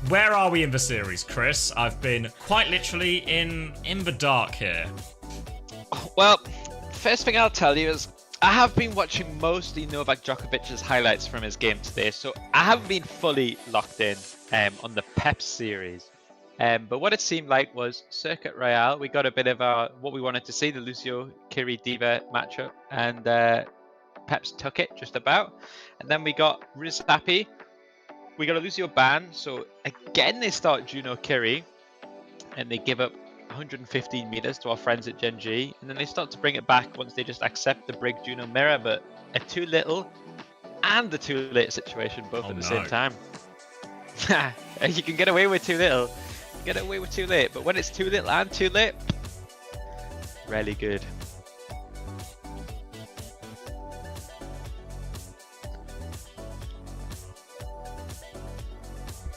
where are we in the series, Chris? I've been quite literally in the dark here. Well, first thing I'll tell you is I have been watching mostly Novak Djokovic's highlights from his game today, so I haven't been fully locked in on the Pep series. But what it seemed like was Circuit Royale. We got a bit of what we wanted to see, the Lucio Kiri Diva matchup, and Peps took it just about. And then we got Rizzapi. We got a Lucio ban, so again they start Juno Kiri, and they give up 115 meters to our friends at Gen G, and then they start to bring it back once they just accept the Brig Juno mirror, but a too little and a too late situation both at the same time. You can get away with too little, get away with too late, but when it's too little and too late, really good.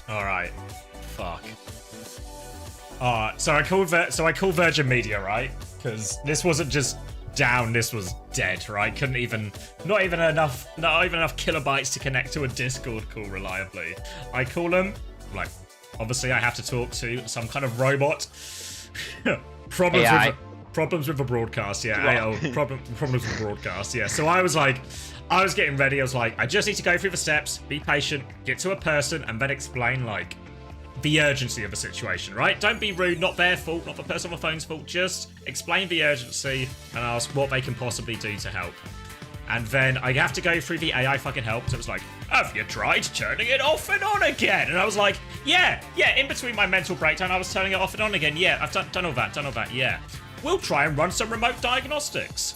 All right, fuck. So I called Virgin Media, right? Because this wasn't just down, this was dead, right? Not even enough kilobytes to connect to a Discord call reliably. I call them, like, obviously I have to talk to some kind of robot. Problems with the broadcast, yeah. Problems with the broadcast, yeah. So I was getting ready. I was like, I just need to go through the steps, be patient, get to a person, and then explain, like, the urgency of the situation, right? Don't be rude, not their fault, not the person on the phone's fault. Just explain the urgency and ask what they can possibly do to help. And then I have to go through the AI fucking help. So it was like, have you tried turning it off and on again? And I was like, yeah, in between my mental breakdown, I was turning it off and on again. Yeah, I've done all that, yeah. We'll try and run some remote diagnostics.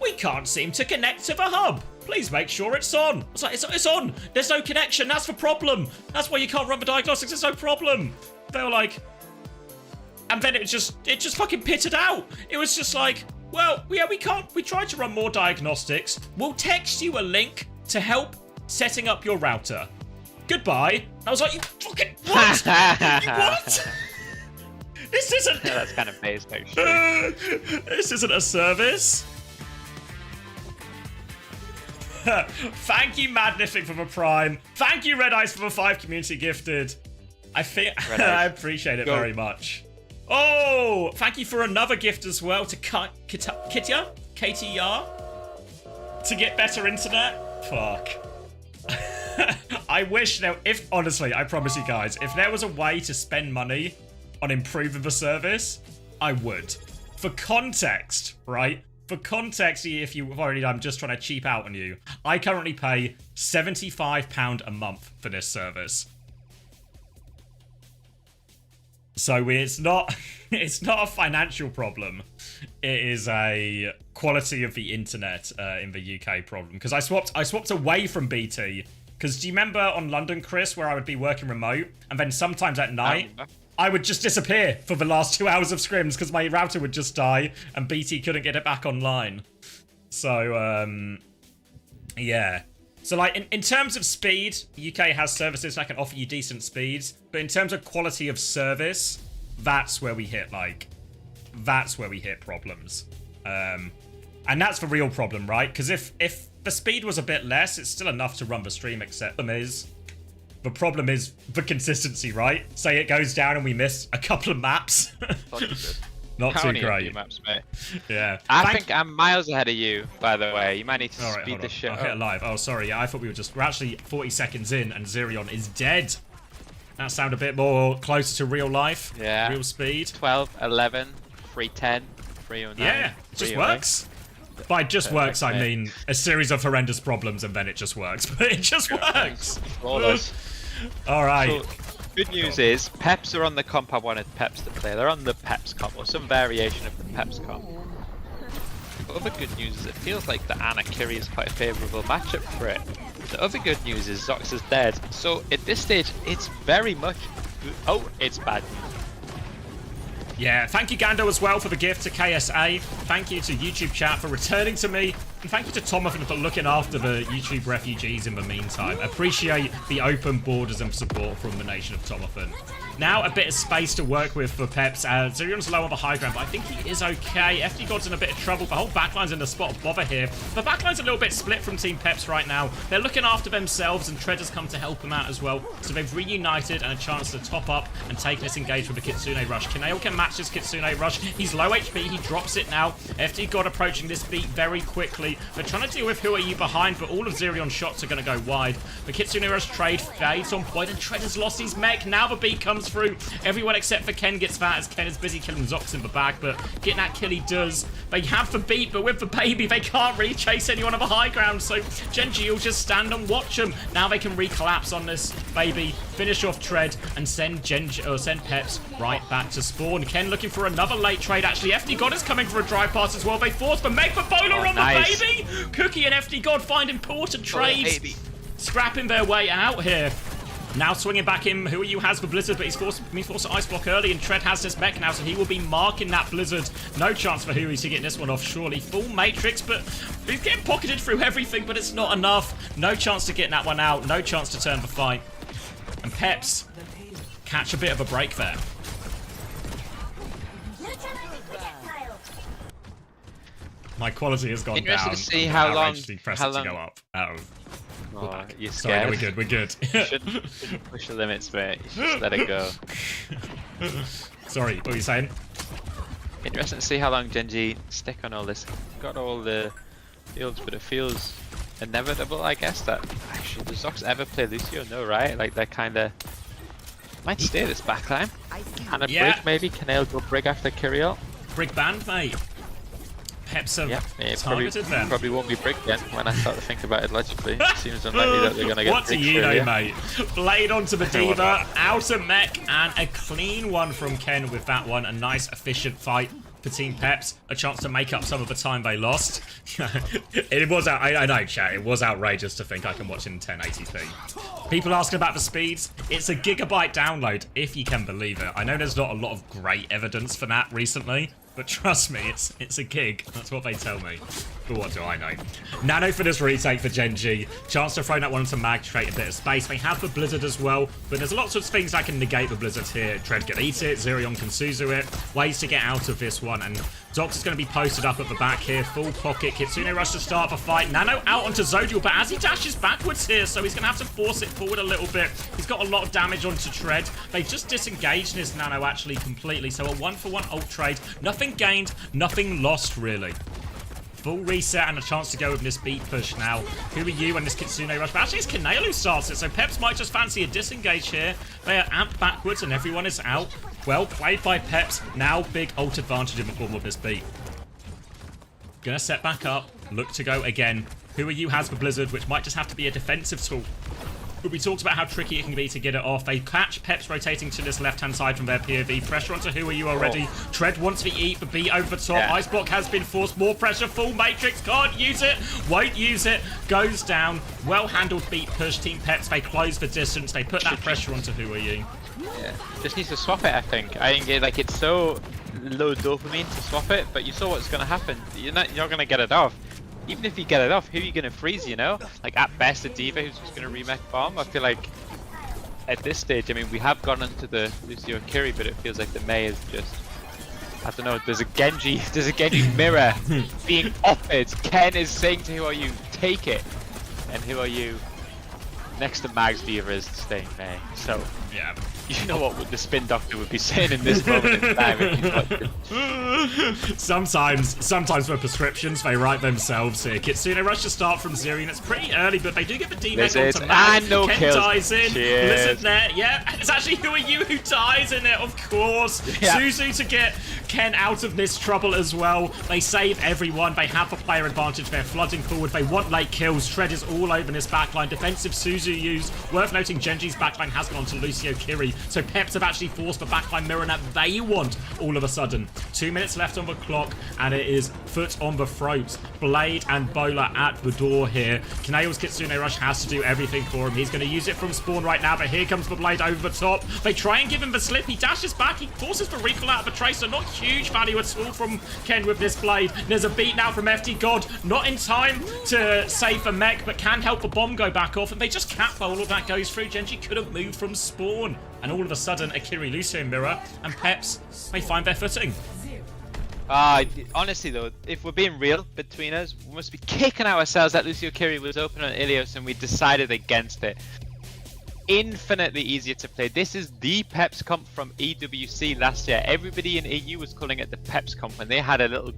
We can't seem to connect to the hub. Please make sure it's on. It's like, it's on. There's no connection. That's the problem. That's why you can't run the diagnostics. There's no problem. They were like, and then it just fucking pitted out. It was just like, well, yeah, we can't. We tried to run more diagnostics. We'll text you a link to help setting up your router. Goodbye. I was like, you fucking what? What? This isn't. Yeah, that's kind of based, actually. This isn't a service. Thank you, Madnific, for the Prime. Thank you, Red Eyes, for the 5 community gifted. I I appreciate it very much. Oh, thank you for another gift as well to KTR to get better internet. Fuck. I wish honestly, I promise you guys, if there was a way to spend money on improving the service, I would. For context, right? For context, if you've already done, I'm just trying to cheap out on you. I currently pay £75 a month for this service. So it's not a financial problem. It is a quality of the internet in the UK problem. Because I swapped away from BT. Because do you remember on London, Chris, where I would be working remote, and then sometimes at night I would just disappear for the last 2 hours of scrims because my router would just die and BT couldn't get it back online. So, yeah. So, like, in terms of speed, UK has services that can offer you decent speeds. But in terms of quality of service, that's where we hit, problems. And that's the real problem, right? Because if the speed was a bit less, it's still enough to run the stream, except the problem is the consistency, right? Say it goes down and we miss a couple of maps. Not too great. Maps, mate. Yeah. I think I'm miles ahead of you, by the way. You might need to speed this shit up. I'll hit live. Oh, sorry. Yeah, I thought we're actually 40 seconds in and Zerion is dead. That sound a bit more closer to real life. Yeah. Real speed. 12, 11, 310, 309. Yeah, it just works. By just works, I mean a series of horrendous problems and then it just works. But it just works. All right. So, good news is Peps are on the comp I wanted Peps to play. They're on the Peps comp or some variation of the Peps comp. The other good news is it feels like the Ana Kiri is quite a favourable matchup for it. The other good news is Zox is dead. So at this stage, it's very much... Oh, it's bad news. Yeah, thank you Gando as well for the gift to KSA. Thank you to YouTube chat for returning to me And thank you to Tomothan for looking after the YouTube refugees in the meantime. Appreciate the open borders and support from the nation of Tomothan. Now a bit of space to work with for Peps. Zerion's low on the high ground, but I think he is okay. FD God's in a bit of trouble. The whole backline's in the spot of bother here. The backline's a little bit split from Team Peps right now. They're looking after themselves, and Tread has come to help them out as well. So they've reunited and a chance to top up and take this engage with the Kitsune Rush. Kaneo can match this Kitsune Rush. He's low HP. He drops it now. FD God approaching this beat very quickly. They're trying to deal with who are you behind, but all of Zerion's shots are going to go wide. The Kitsune Rush trade fades on point, and Tread has lost his mech. Now the beat comes through. Everyone except for Ken gets that, as Ken is busy killing Zox in the back, but getting that kill he does. They have the beat, but with the baby, they can't really chase anyone on the high ground, so Genji will just stand and watch them. Now they can recollapse on this baby, finish off Tread, and send Peps right back to spawn. Ken looking for another late trade, actually. FD God is coming for a drive pass as well. They force the Meg for Bowler on the baby. Cookie and FD God find important trades, scrapping their way out here. Now swinging back in, who are you has the Blizzard, but he's forced to Ice Block early, and Tread has this mech now, so he will be marking that Blizzard. No chance for Hui to get this one off, surely. Full Matrix, but he's getting pocketed through everything, but it's not enough. No chance to get that one out, no chance to turn the fight. And Peps catch a bit of a break there. My quality has gone down. Interested to see how long... To go up. Oh, you're scared. Sorry, we're good. You shouldn't push the limits, mate. You should just let it go. Sorry, what were you saying? Interesting to see how long Genji stick on all this. Got all the fields, but it feels inevitable, I guess, that actually does Zox ever play Lucio? No, right? Like, they're kind of might stay this backline. Can a Brig maybe? Kaneo go Brig after Kyriel? Brig banned, mate. Peps have targeted them. Probably won't be Brig then when I start to think about it logically. It seems unlikely that they're going to get What do you know, mate? Blade onto the Diva, out of mech, and a clean one from Ken with that one. A nice, efficient fight for Team Peps. A chance to make up some of the time they lost. It was I know, chat. It was outrageous to think I can watch in 1080p. People asking about the speeds. It's a gigabyte download, if you can believe it. I know there's not a lot of great evidence for that recently, but trust me, it's a gig. That's what they tell me. But what do I know? Nano for this retake for Genji. Chance to throw that one into Mag to create a bit of space. They have the Blizzard as well, but there's lots of things that can negate the Blizzard here. Tread can eat it, Zerion can Suzu it. Ways to get out of this one, and Zox is going to be posted up at the back here. Full pocket. Kitsune rush to start the fight. Nano out onto Zodial, but as he dashes backwards here, so he's going to have to force it forward a little bit. He's got a lot of damage onto Tread. They've just disengaged this Nano actually completely, so a 1-for-1 ult trade. Nothing gained, nothing lost really. Full reset and a chance to go with this beat push now. Who are you and this Kitsune rush? But actually it's Kaneo who starts it, so Peps might just fancy a disengage here. They are amped backwards and everyone is out. Well played by Peps. Now big ult advantage in the form of this beat. Gonna set back up. Look to go again. Who are you has the Blizzard, which might just have to be a defensive tool. But we talked about how tricky it can be to get it off. They catch Peps rotating to this left-hand side from their POV. Pressure onto Who Are You already. Tread wants the eat, the beat over the top. Yeah. Ice block has been forced. More pressure. Full Matrix. Can't use it. Won't use it. Goes down. Well-handled beat push. Team Peps, they close the distance. They put that pressure onto Who Are You. Yeah. Just needs to swap it, I think. I think like it's so low dopamine to swap it, but you saw what's going to happen. You're not going to get it off. Even if you get it off, who are you going to freeze, you know? Like, at best, a Diva who's just going to remake bomb. I feel like, at this stage, I mean, we have gone into the Lucio Kiri, but it feels like the Mei is just... I don't know, there's a Genji mirror being offered. Ken is saying to Who Are You, take it. And Who Are You, next to Mag's Diva is staying Mei. So, yeah. You know what the spin doctor would be saying in this moment in time. Sometimes for prescriptions, they write themselves here. Kitsune rush to start from Zerion. It's pretty early, but they do get the D-Mech onto Mag. No Ken kills. ties in. Cheers. Blizzard there. Yeah, it's actually Who Are You who ties in it, of course. Yeah. Suzu to get Ken out of this trouble as well. They save everyone. They have a player advantage. They're flooding forward. They want late kills. Tread is all over this backline. Defensive Suzu used. Worth noting, Genji's backline has gone to Lucio Kiri. So Peps have actually forced the backline mirror that they want all of a sudden. 2 minutes left on the clock, and it is foot on the throat. Blade and Bowler at the door here. Kaneo's Kitsune Rush has to do everything for him. He's going to use it from spawn right now, but here comes the Blade over the top. They try and give him the slip. He dashes back. He forces the recall out of the tracer. Not huge value at all from Ken with this blade. There's a beat now from FD God. Not in time to save the mech, but can help the bomb go back off. And they just cap all of that goes through. Genji couldn't move from spawn. And all of a sudden, Akiri Lucio mirror and Peps may find their footing. Honestly though, if we're being real between us, we must be kicking ourselves that Lucio Kiri was open on Ilios and we decided against it. Infinitely easier to play. This is the Peps comp from EWC last year. Everybody in EU was calling it the Peps comp when they had a little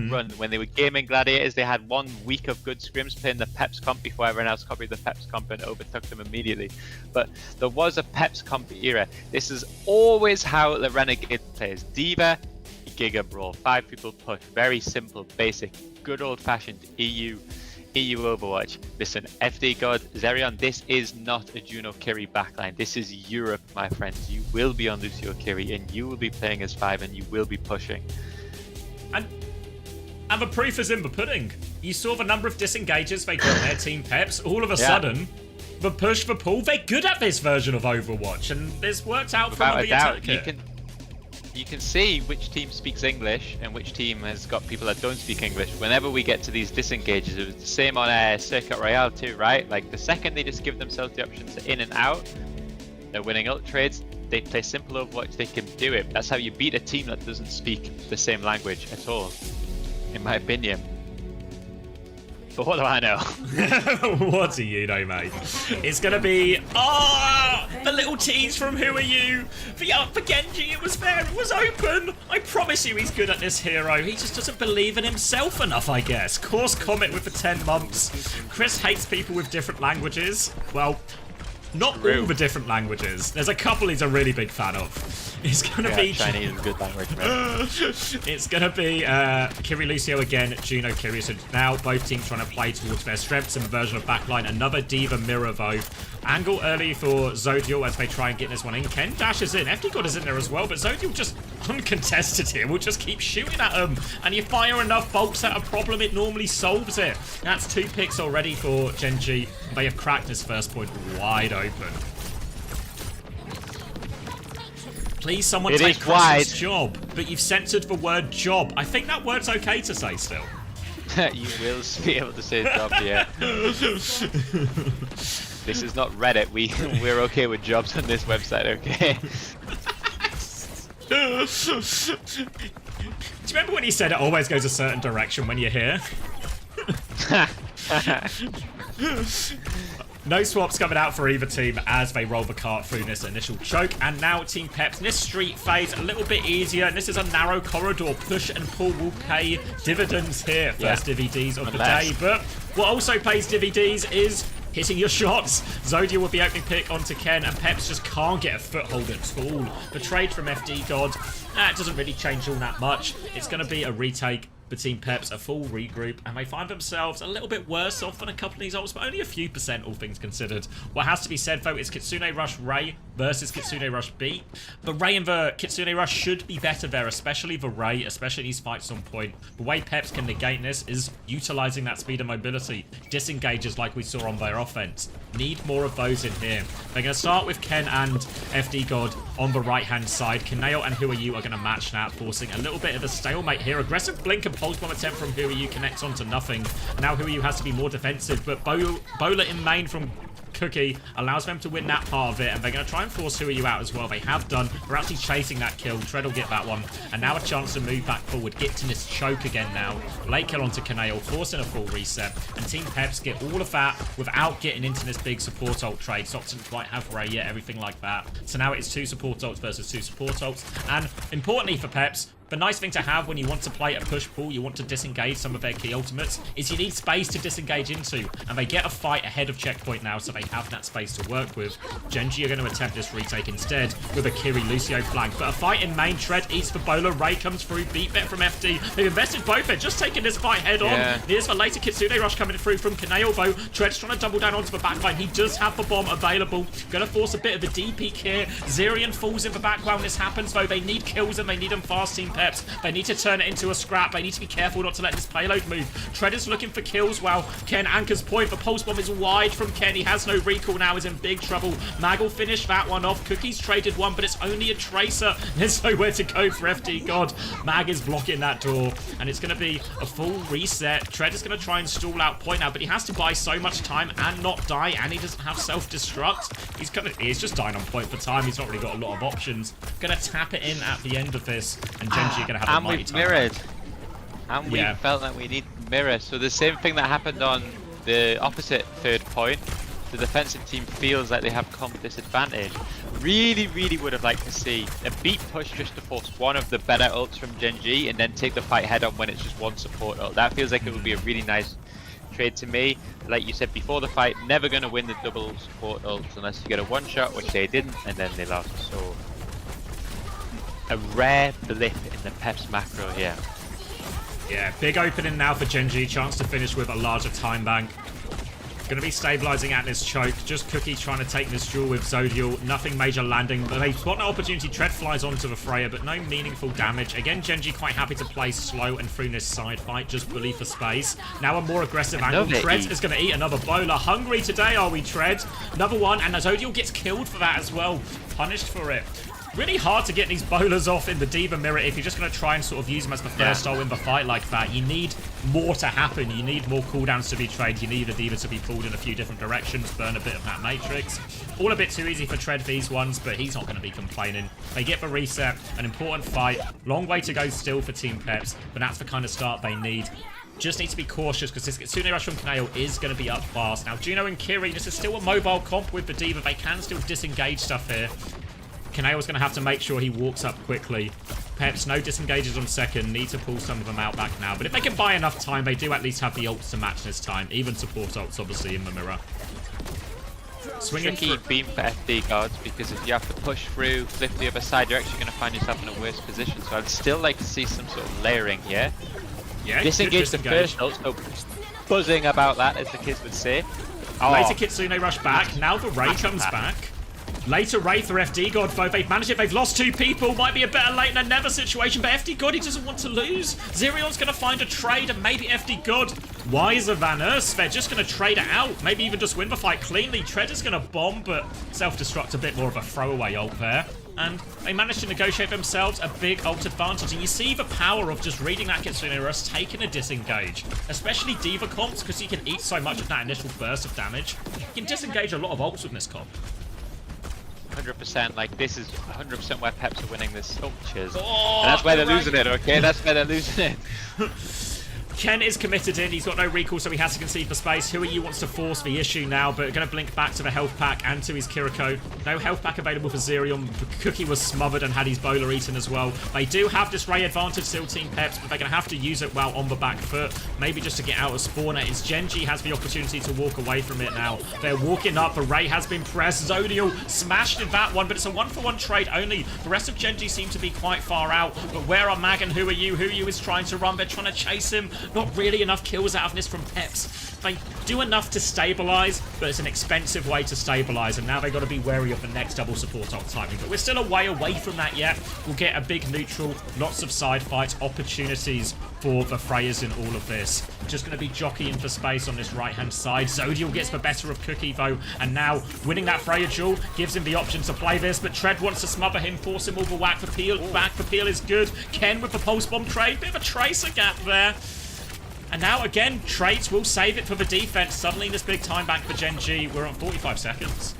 run. When they were gaming Gladiators, they had 1 week of good scrims playing the Peps comp before everyone else copied the Peps comp and overtook them immediately. But there was a Peps comp era. This is always how the Renegade plays. D.Va, Giga Brawl, 5 people push, very simple, basic, good old-fashioned EU Overwatch. Listen, FD God, Zerion, this is not a Juno Kiri backline. This is Europe, my friends. You will be on Lucio Kiri and you will be playing as 5 and you will be pushing. And the proof is in the pudding. You saw the number of disengages they got their team Peps. All of a sudden, the push, the pull, they're good at this version of Overwatch and this worked out from the attack. You can see which team speaks English and which team has got people that don't speak English. Whenever we get to these disengages, it was the same on Circuit Royale too, right? Like the second they just give themselves the options in and out, they're winning ult trades. They play simple Overwatch, they can do it. That's how you beat a team that doesn't speak the same language at all, in my opinion. But what do I know? What do you know, mate? It's gonna be the little tease from Who Are You? The Genji, it was there, it was open. I promise you he's good at this hero. He just doesn't believe in himself enough, I guess. Course Comet with the 10 months. Chris hates people with different languages. Well, not all the different languages. There's a couple he's a really big fan of. It's gonna be Chinese is a good language, man. It's gonna be Kiri Lucio again, Juno Kiri. So now both teams trying to play towards their strengths in the version of backline. Another D.Va mirror though. Angle early for Zodiel as they try and get this one in. Ken dashes in. FD God is in there as well, but Zodiel just uncontested here. We'll just keep shooting at him. And you fire enough bolts at a problem, it normally solves it. That's 2 picks already for Genji. They have cracked this first point wide open. Please, someone take Chris's job. But you've censored the word job. I think that word's okay to say still. You will be able to say job, yeah. This is not Reddit. We're okay with jobs on this website, okay? Do you remember when he said it always goes a certain direction when you're here? No swaps coming out for either team as they roll the cart through this initial choke. And now Team Peps in this street phase a little bit easier. And this is a narrow corridor. Push and pull will pay dividends here. First DVDs of the day. But what also pays dividends is hitting your shots. Zodia will be opening pick onto Ken, and Peps just can't get a foothold at all. The trade from FD God, it doesn't really change all that much. It's going to be a retake for Team Peps, a full regroup, and they find themselves a little bit worse off than a couple of these ults, but only a few percent, all things considered. What has to be said, though, is Kitsune Rush Ray versus Kitsune Rush B. The Ray and the Kitsune Rush should be better there, especially the Ray, especially in these fights on point. The way Peps can negate this is utilizing that speed and mobility. Disengages like we saw on their offense. Need more of those in here. They're going to start with Ken and FD God on the right-hand side. Kaneo and Who Are You are going to match that, forcing a little bit of a stalemate here. Aggressive blink and pulse bomb attempt from Who Are You connects onto nothing. Now Who Are You has to be more defensive, but Bola in main from Cookie allows them to win that part of it, and they're going to try and force Who Are You out as well. They have done. They're actually chasing that kill. Tread will get that one, and now a chance to move back forward. Get to this choke again now. Late kill onto Kaneo, forcing a full reset, and Team Peps get all of that without getting into this big support ult trade. Sox didn't quite have Ray yet, everything like that. So now it's 2 support ults versus 2 support ults, and importantly for Peps, the nice thing to have when you want to play a push-pull, you want to disengage some of their key ultimates, is you need space to disengage into. And they get a fight ahead of checkpoint now, so they have that space to work with. Genji are going to attempt this retake instead with a Kiri Lucio flank. But a fight in main, Tread eats for Bola, Ray comes through, beat bet from FD. They've invested both, they're just taking this fight head on. Here's the later Kitsune Rush coming through from Kaneo, though. Tread's trying to double down onto the backline. He does have the bomb available. Going to force a bit of a D peek here. Zerion falls in the back while this happens, though. They need kills and they need them fast, Team Peps. They need to turn it into a scrap. They need to be careful not to let this payload move. Treader's looking for kills while Ken anchors point. The pulse bomb is wide from Ken. He has no recall now. He's in big trouble. Mag will finish that one off. Cookie's traded one, but it's only a tracer. There's nowhere to go for FD God. Mag is blocking that door, and it's going to be a full reset. Treader's going to try and stall out point now, but he has to buy so much time and not die, and he doesn't have self-destruct. He's just dying on point for time. He's not really got a lot of options. Going to tap it in at the end of this, and Genji are going to have a mighty time. Mirrored. And we felt that we need mirror. So the same thing that happened on the opposite third point, the defensive team feels like they have comp disadvantage. Really would have liked to see a beat push just to force one of the better ults from Genji and then take the fight head on when it's just one support ult. That feels like it would be a really nice trade to me. Like you said before the fight, never going to win the double support ults unless you get a one shot, which they didn't, and then they lost. So a rare blip in the Peps macro here. Yeah, big opening now for Genji. Chance to finish with a larger time bank. Going to be stabilizing at this choke. Just Cookie trying to take this duel with Zodial. Nothing major landing. But they've got an opportunity. Tread flies onto the Freya, but no meaningful damage. Again, Genji quite happy to play slow and through this side fight. Just bully for space. Now a more aggressive angle. Tread is going to eat another bowler. Hungry today, are we, Tread? Another one, and Zodial gets killed for that as well. Punished for it. Really hard to get these bowlers off in the D.Va mirror if you're just going to try and sort of use them as the first ult in the fight like that. You need more to happen. You need more cooldowns to be traded. You need the D.Va to be pulled in a few different directions, burn a bit of that Matrix. All a bit too easy for Tread these ones, but he's not going to be complaining. They get the reset, an important fight. Long way to go still for Team Peps, but that's the kind of start they need. Just need to be cautious because this Kitsune Rush from Kaneo is going to be up fast. Now, Juno and Kiri, this is still a mobile comp with the D.Va. They can still disengage stuff here. Kaneo's going to have to make sure he walks up quickly. Peps, no disengages on second. Need to pull some of them out back now. But if they can buy enough time, they do at least have the ults to match this time. Even support ults, obviously, in the mirror. Swinging tricky beam for FD guards because if you have to push through, flip the other side, you're actually going to find yourself in a worse position. So I'd still like to see some sort of layering here. Yeah, disengage the first ult, so buzzing about that, as the kids would say. Later Kitsune Rush back. Now the Ray comes back. Later Wraith or FD God, though, they've managed it. They've lost two people. Might be a better late than never situation, but FD God, he doesn't want to lose. Zerion's going to find a trade, and maybe FD God, wiser than us. They're just going to trade it out. Maybe even just win the fight cleanly. Treader's going to bomb, but self-destruct a bit more of a throwaway ult there. And they managed to negotiate themselves a big ult advantage. And you see the power of just reading that Kitsune Rush, taking a disengage. Especially D.Va comps, because he can eat so much of that initial burst of damage. He can disengage a lot of ults with this comp. 100%, like this is 100% where Peps are winning this. Oh, cheers. Oh, and that's where they're losing it, okay? That's where they're losing it. Ken is committed in. He's got no recall, so he has to concede for space. Who are you wants to force the issue now, but going to blink back to the health pack and to his Kiriko. No health pack available for Zerion. Cookie was smothered and had his bowler eaten as well. They do have this Ray advantage still, Team Peps, but they're going to have to use it while on the back foot. Maybe just to get out of spawner. It's Genji has the opportunity to walk away from it now. They're walking up. The Ray has been pressed. Zodial smashed in that one, but it's a one-for-one trade only. The rest of Genji seem to be quite far out, but where are Mag and Who Are You? Who Are You is trying to run. They're trying to chase him. Not really enough kills out of this from Peps. They do enough to stabilize, but it's an expensive way to stabilize, and now they've got to be wary of the next double support ult timing. But we're still a way away from that yet. We'll get a big neutral, lots of side fights, opportunities for the Freyas in all of this. Just going to be jockeying for space on this right-hand side. Zodial gets the better of Cookie, though, and now winning that Freya duel gives him the option to play this, but Tread wants to smother him, force him over whack for peel. Back for peel is good. Ken with the pulse bomb trade. Bit of a tracer gap there. And now, again, trades will save it for the defense. Suddenly, this big time back for Genji. We're on 45 seconds.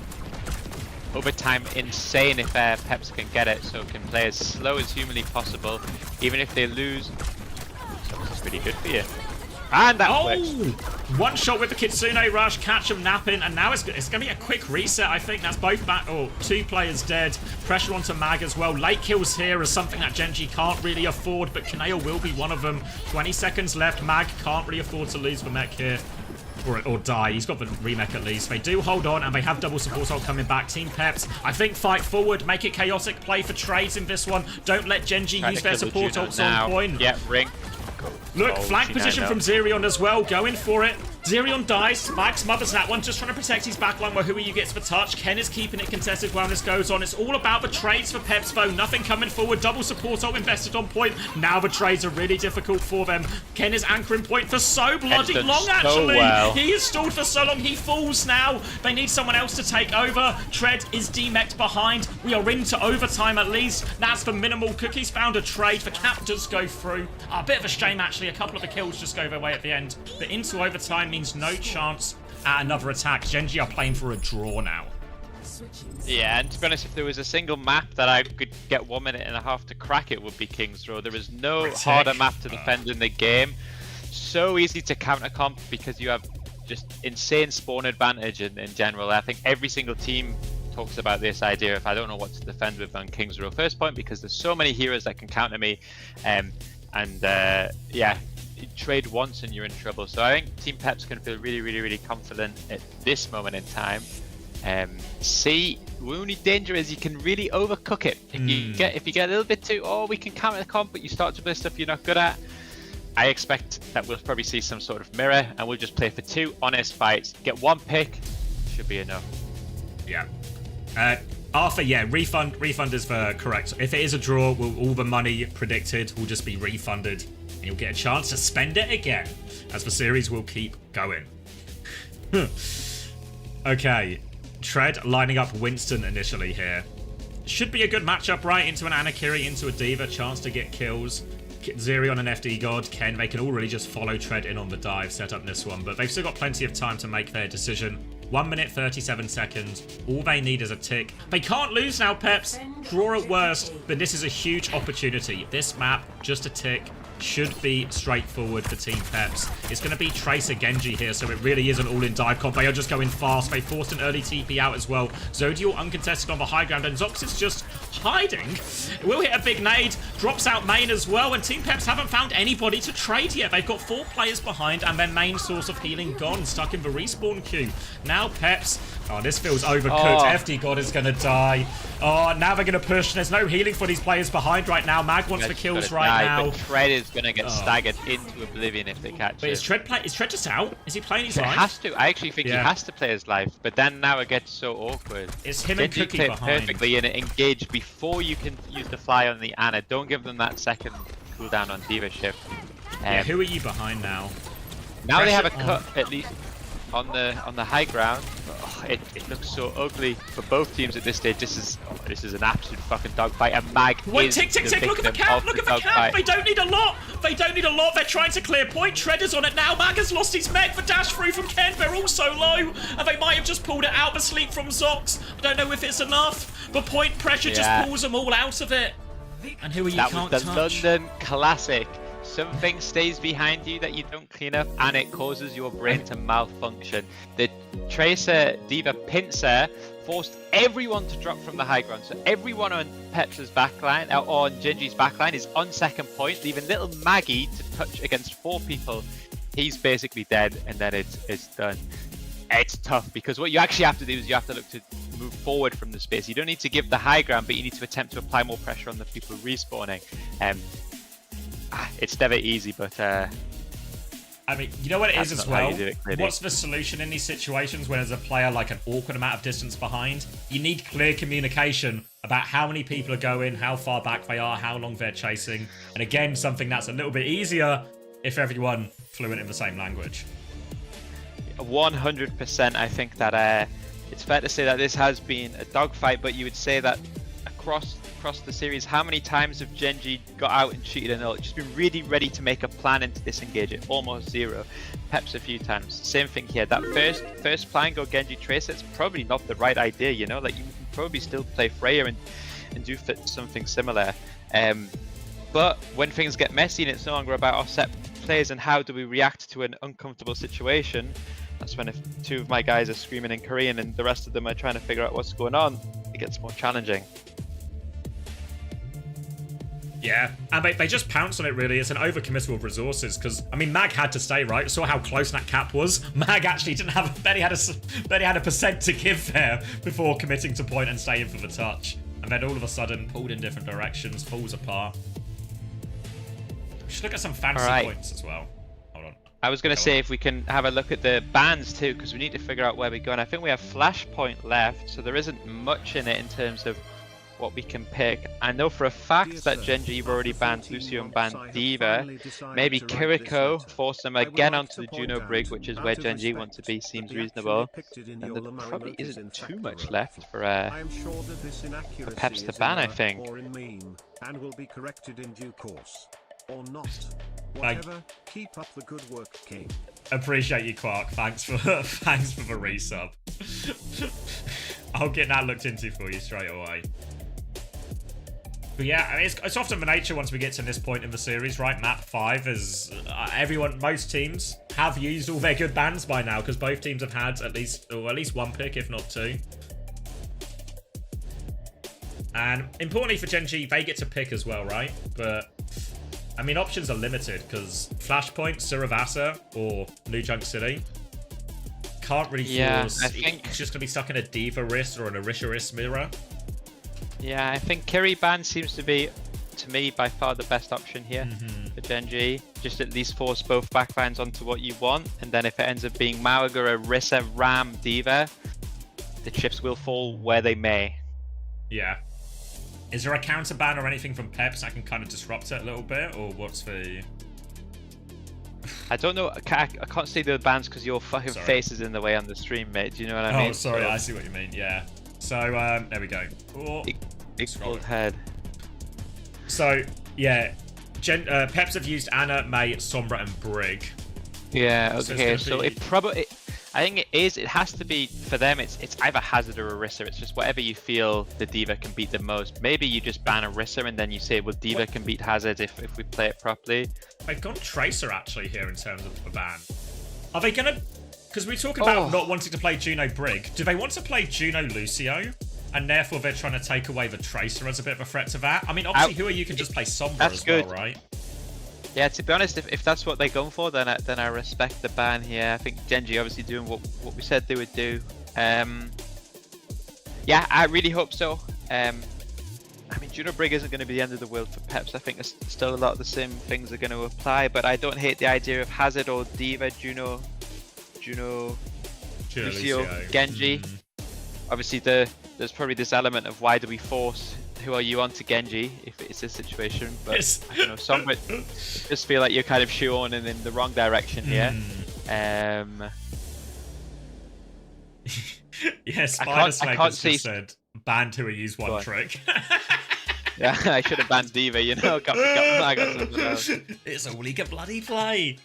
Overtime, insane if Peps can get it, so can play as slow as humanly possible. Even if they lose, it's pretty good for you. And that works. One shot with the Kitsune Rush, catch him napping, and now it's going to be a quick reset, I think. That's both back. Oh, two players dead. Pressure onto Mag as well. Late kills here is something that Genji can't really afford, but Kaneo will be one of them. 20 seconds left. Mag can't really afford to lose the mech here. Or die. He's got the remake at least. They do hold on, and they have double support ult coming back. Team Peps, I think, fight forward. Make it chaotic. Play for trades in this one. Don't let Genji use their support ults on point. Yeah, ring. Look, flank position from Zerion as well. Going for it. Zerion dies. Mag smothers that one, just trying to protect his backline where Who Are You gets the touch. Ken is keeping it contested while this goes on. It's all about the trades for Peps, though. Nothing coming forward. Double support ult invested on point. Now the trades are really difficult for them. Ken is anchoring point for so bloody long, actually. Well. He is stalled for so long. He falls now. They need someone else to take over. Tread is demeched behind. We are into overtime at least. That's the minimal. Cookies found a trade. The cap does go through. A bit of a shame, actually. A couple of the kills just go their way at the end. But into overtime means no chance at another attack. Genji are playing for a draw now. Yeah, and to be honest, if there was a single map that I could get 1.5 minutes to crack, it would be King's Row. There is no harder map to defend in the game. So easy to counter comp because you have just insane spawn advantage in general. I think every single team talks about this idea if I don't know what to defend with on King's Row first point because there's so many heroes that can counter me. Yeah, you trade once and you're in trouble. So I think Team Peps can feel really confident at this moment in time. The only danger is you can really overcook it. If you get a little bit too, we can counter the comp, but you start to play stuff you're not good at. I expect that we'll probably see some sort of mirror, and we'll just play for 2 honest fights. Get 1 pick, should be enough. Yeah. Arthur, yeah, refund is the correct. If it is a draw, all the money predicted will just be refunded, and you'll get a chance to spend it again, as the series will keep going. Okay, Tread lining up Winston initially here. Should be a good matchup, right? Into an Anakiri, into a D.Va, chance to get kills. Zerion and FD God, Ken, they can all really just follow Tread in on the dive, set up this one, but they've still got plenty of time to make their decision. 1 minute 37 seconds. All they need is a tick. They can't lose now, Peps. Draw at worst, but this is a huge opportunity. This map, just a tick, should be straightforward for Team Peps. It's going to be Tracer Genji here, so it really is an all-in dive comp. They are just going fast. They forced an early TP out as well. Zodial uncontested on the high ground, and Zox is just hiding. It will hit a big nade, drops out main as well, and Team Peps haven't found anybody to trade yet. They've got 4 players behind, and their main source of healing gone, stuck in the respawn queue. Now Peps, this feels overcooked. FD God is going to die. Now they're going to push. There's no healing for these players behind right now. Mag wants the kills right now. But Tread is going to get staggered into oblivion if they catch him. Is Tread just out? Is he playing his life? He has to. I actually think he has to play his life. But then now it gets so awkward. It's him and Cookie behind. Perfectly and engage before you can use the fly on the Ana. Don't give them that second cooldown on D.Va shift. Who are you behind now? Now they have a cut at least on the high ground. It looks so ugly for both teams at this stage. This is an absolute fucking dogfight. And Mag Wait, tick! Look at the cap! Look at the cap! They don't need a lot. They're trying to clear point. Treader's on it now. Mag has lost his mech. The dash through from Ken. They're all so low, and they might have just pulled it out. The sleep from Zox. I don't know if it's enough. The point pressure just pulls them all out of it. And who are you? That was the London classic. Something stays behind you that you don't clean up, and it causes your brain to malfunction. The Tracer D.Va pincer forced everyone to drop from the high ground. So everyone on Peps' backline, or on Genji's backline, is on second point, leaving little Maggie to touch against 4 people. He's basically dead, and then it's done. It's tough, because what you actually have to do is you have to look to move forward from the space. You don't need to give the high ground, but you need to attempt to apply more pressure on the people respawning. It's never easy, but I mean, you know what it is as well? What's the solution in these situations when there's a player like an awkward amount of distance behind? You need clear communication about how many people are going, how far back they are, how long they're chasing. And again, something that's a little bit easier if everyone fluent in the same language. 100%. I think that it's fair to say that this has been a dogfight, but you would say that across the series, how many times have Genji got out and cheated an ult? Just been really ready to make a plan and to disengage it. Almost 0. Peps a few times. Same thing here. That first plan go Genji Tracer, it's probably not the right idea, you know? Like, you can probably still play Freya and do something similar. But when things get messy and it's no longer about offset plays and how do we react to an uncomfortable situation, that's when if 2 of my guys are screaming in Korean and the rest of them are trying to figure out what's going on, it gets more challenging. Yeah, and they just pounced on it, really. It's an overcommittal of resources, because, I mean, Mag had to stay, right? Saw how close that cap was. Mag actually didn't have, barely had a percent to give there before committing to point and staying for the touch. And then all of a sudden, pulled in different directions, falls apart. We should look at some fantasy points as well. Hold on. I was going to say if we can have a look at the bans too, because we need to figure out where we're going. I think we have Flashpoint left, so there isn't much in it in terms of what we can pick. I know for a fact that Genji you've already banned Lucio and banned Diva. Maybe Kiriko, force them again onto the Juno Brig, which is where Genji wants to be, seems reasonable. And there probably isn't too much left for Peps to ban, I think. And will be corrected in due course. Or not. Whatever, keep up the good work, King. Appreciate you, Quark. Thanks for the resub. I'll get that looked into for you straight away. But yeah, I mean, it's often the nature once we get to this point in the series, right? Map 5 is most teams have used all their good bans by now because both teams have had at least one pick, if not two. And importantly for Genji, they get to pick as well, right? But I mean, options are limited because Flashpoint, Suravasa, or New Junk City can't really force. I think it's just gonna be stuck in a Diva wrist or an Orisha wrist mirror. Yeah, I think Kiri ban seems to be, to me, by far the best option here for Genji. Just at least force both backlines onto what you want, and then if it ends up being Mauga, Orisa, Ram, Diva, the chips will fall where they may. Yeah. Is there a counter ban or anything from Peps that can kind of disrupt it a little bit, or what's the? I don't know. I can't see the bans because your fucking face is in the way on the stream, mate. Do you know what I mean? Oh, sorry. I see what you mean. Yeah. So there we go. Oh, big old head. So yeah, Peps have used Ana, May, Sombra, and Brig. Yeah. Okay. So it probably. I think it is. It has to be for them. It's either Hazard or Orisa. It's just whatever you feel the Diva can beat the most. Maybe you just ban Orisa and then you say, well, Diva can beat Hazard if we play it properly. They've gone Tracer actually here in terms of the ban. Are they gonna? Because we're talking about not wanting to play Juno Brig. Do they want to play Juno Lucio? And therefore they're trying to take away the Tracer as a bit of a threat to that. I mean, obviously, who are you can just play Sombra as well, right? Yeah, to be honest, if that's what they're going for, then I respect the ban here. I think Genji obviously doing what we said they would do. Yeah, I really hope so. I mean, Juno Brig isn't going to be the end of the world for Peps. I think still a lot of the same things are going to apply, but I don't hate the idea of Hazard or Diva, Juno, Lucio, Genji. Obviously, there's probably this element of why do we force who are you onto Genji if it's this situation, but I don't know, some of it just feel like you're kind of shoehorning in the wrong direction here. Yeah, Spider Snake has just said ban who use one trick. Yeah, I should have banned Diva, you know, got something else. It's a league of bloody play.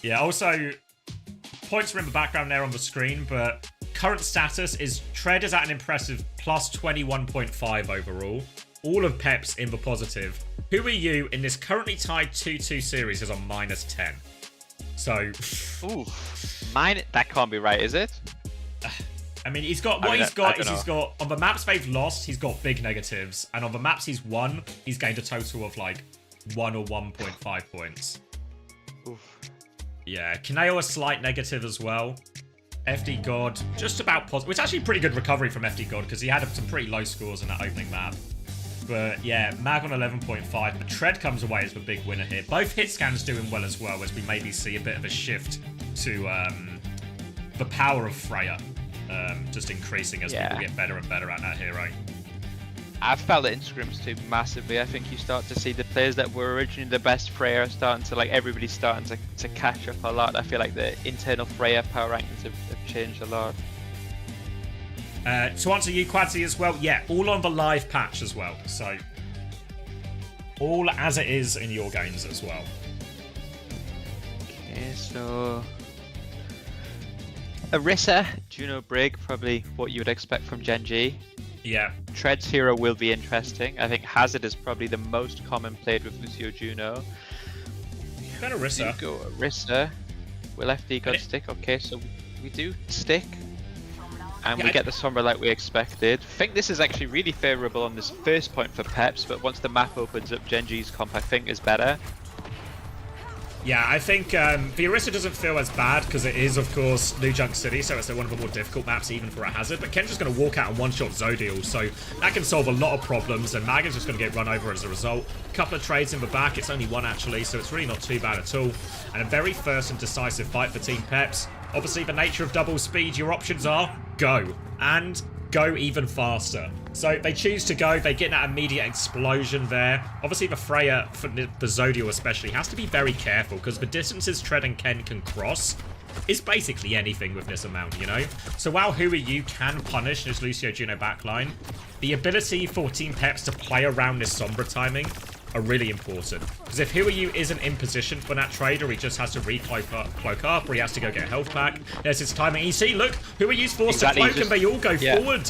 Yeah, also points are in the background there on the screen, but current status is Tread is at an impressive plus 21.5 overall. All of Peps in the positive. Who are you in this currently tied 2-2 series is on minus 10. So... Ooh, that can't be right, is it? I mean, he's got... What he's got is he's got... On the maps they've lost, he's got big negatives. And on the maps he's won, he's gained a total of like 1 or 1.5 points. Oof. Yeah, Kaneo a slight negative as well. FD God, just about positive. It's actually a pretty good recovery from FD God because he had some pretty low scores in that opening map. But yeah, Mag on 11.5. But Tread comes away as the big winner here. Both hit scans doing well as well, as we maybe see a bit of a shift to the power of Freya just increasing as people get better and better at that hero. I've felt it in scrims too massively. I think you start to see the players that were originally the best Freya starting to, like, everybody's starting to catch up a lot. I feel like the internal Freya power rankings have changed a lot. To answer you, Quadzy, as well, yeah, all on the live patch as well. So, all as it is in your games as well. Okay, so... Orisa, Juno Brig, probably what you would expect from Genji. Yeah. Tread's hero will be interesting. I think Hazard is probably the most common played with Lucio Juno. Got Orisa. Go Orisa. Will FD got stick? Okay, so we do stick. And we get the Sombra like we expected. I think this is actually really favourable on this first point for Peps, but once the map opens up, Genji's comp I think is better. Yeah, I think the Orisa doesn't feel as bad because it is, of course, New Junk City, so it's one of the more difficult maps even for a hazard. But Ken's just going to walk out and one-shot Zodial, so that can solve a lot of problems, and Mag is just going to get run over as a result. A couple of trades in the back, it's only one actually, so it's really not too bad at all. And a very first and decisive fight for Team Peps. Obviously, the nature of double speed, your options are go, and go even faster. So they choose to go, they get that immediate explosion there. Obviously the Freya, for the Zodial especially, has to be very careful because the distances Tread and Ken can cross is basically anything with this amount, you know? So while Who Are You can punish this Lucio Juno backline, the ability for Team Peps to play around this Sombra timing are really important. Because if Who Are You isn't in position for that trade, or he just has to re-cloak up, or he has to go get health back, there's his timing. And you see, look, Who Are You's forced to cloak, and they all go forward.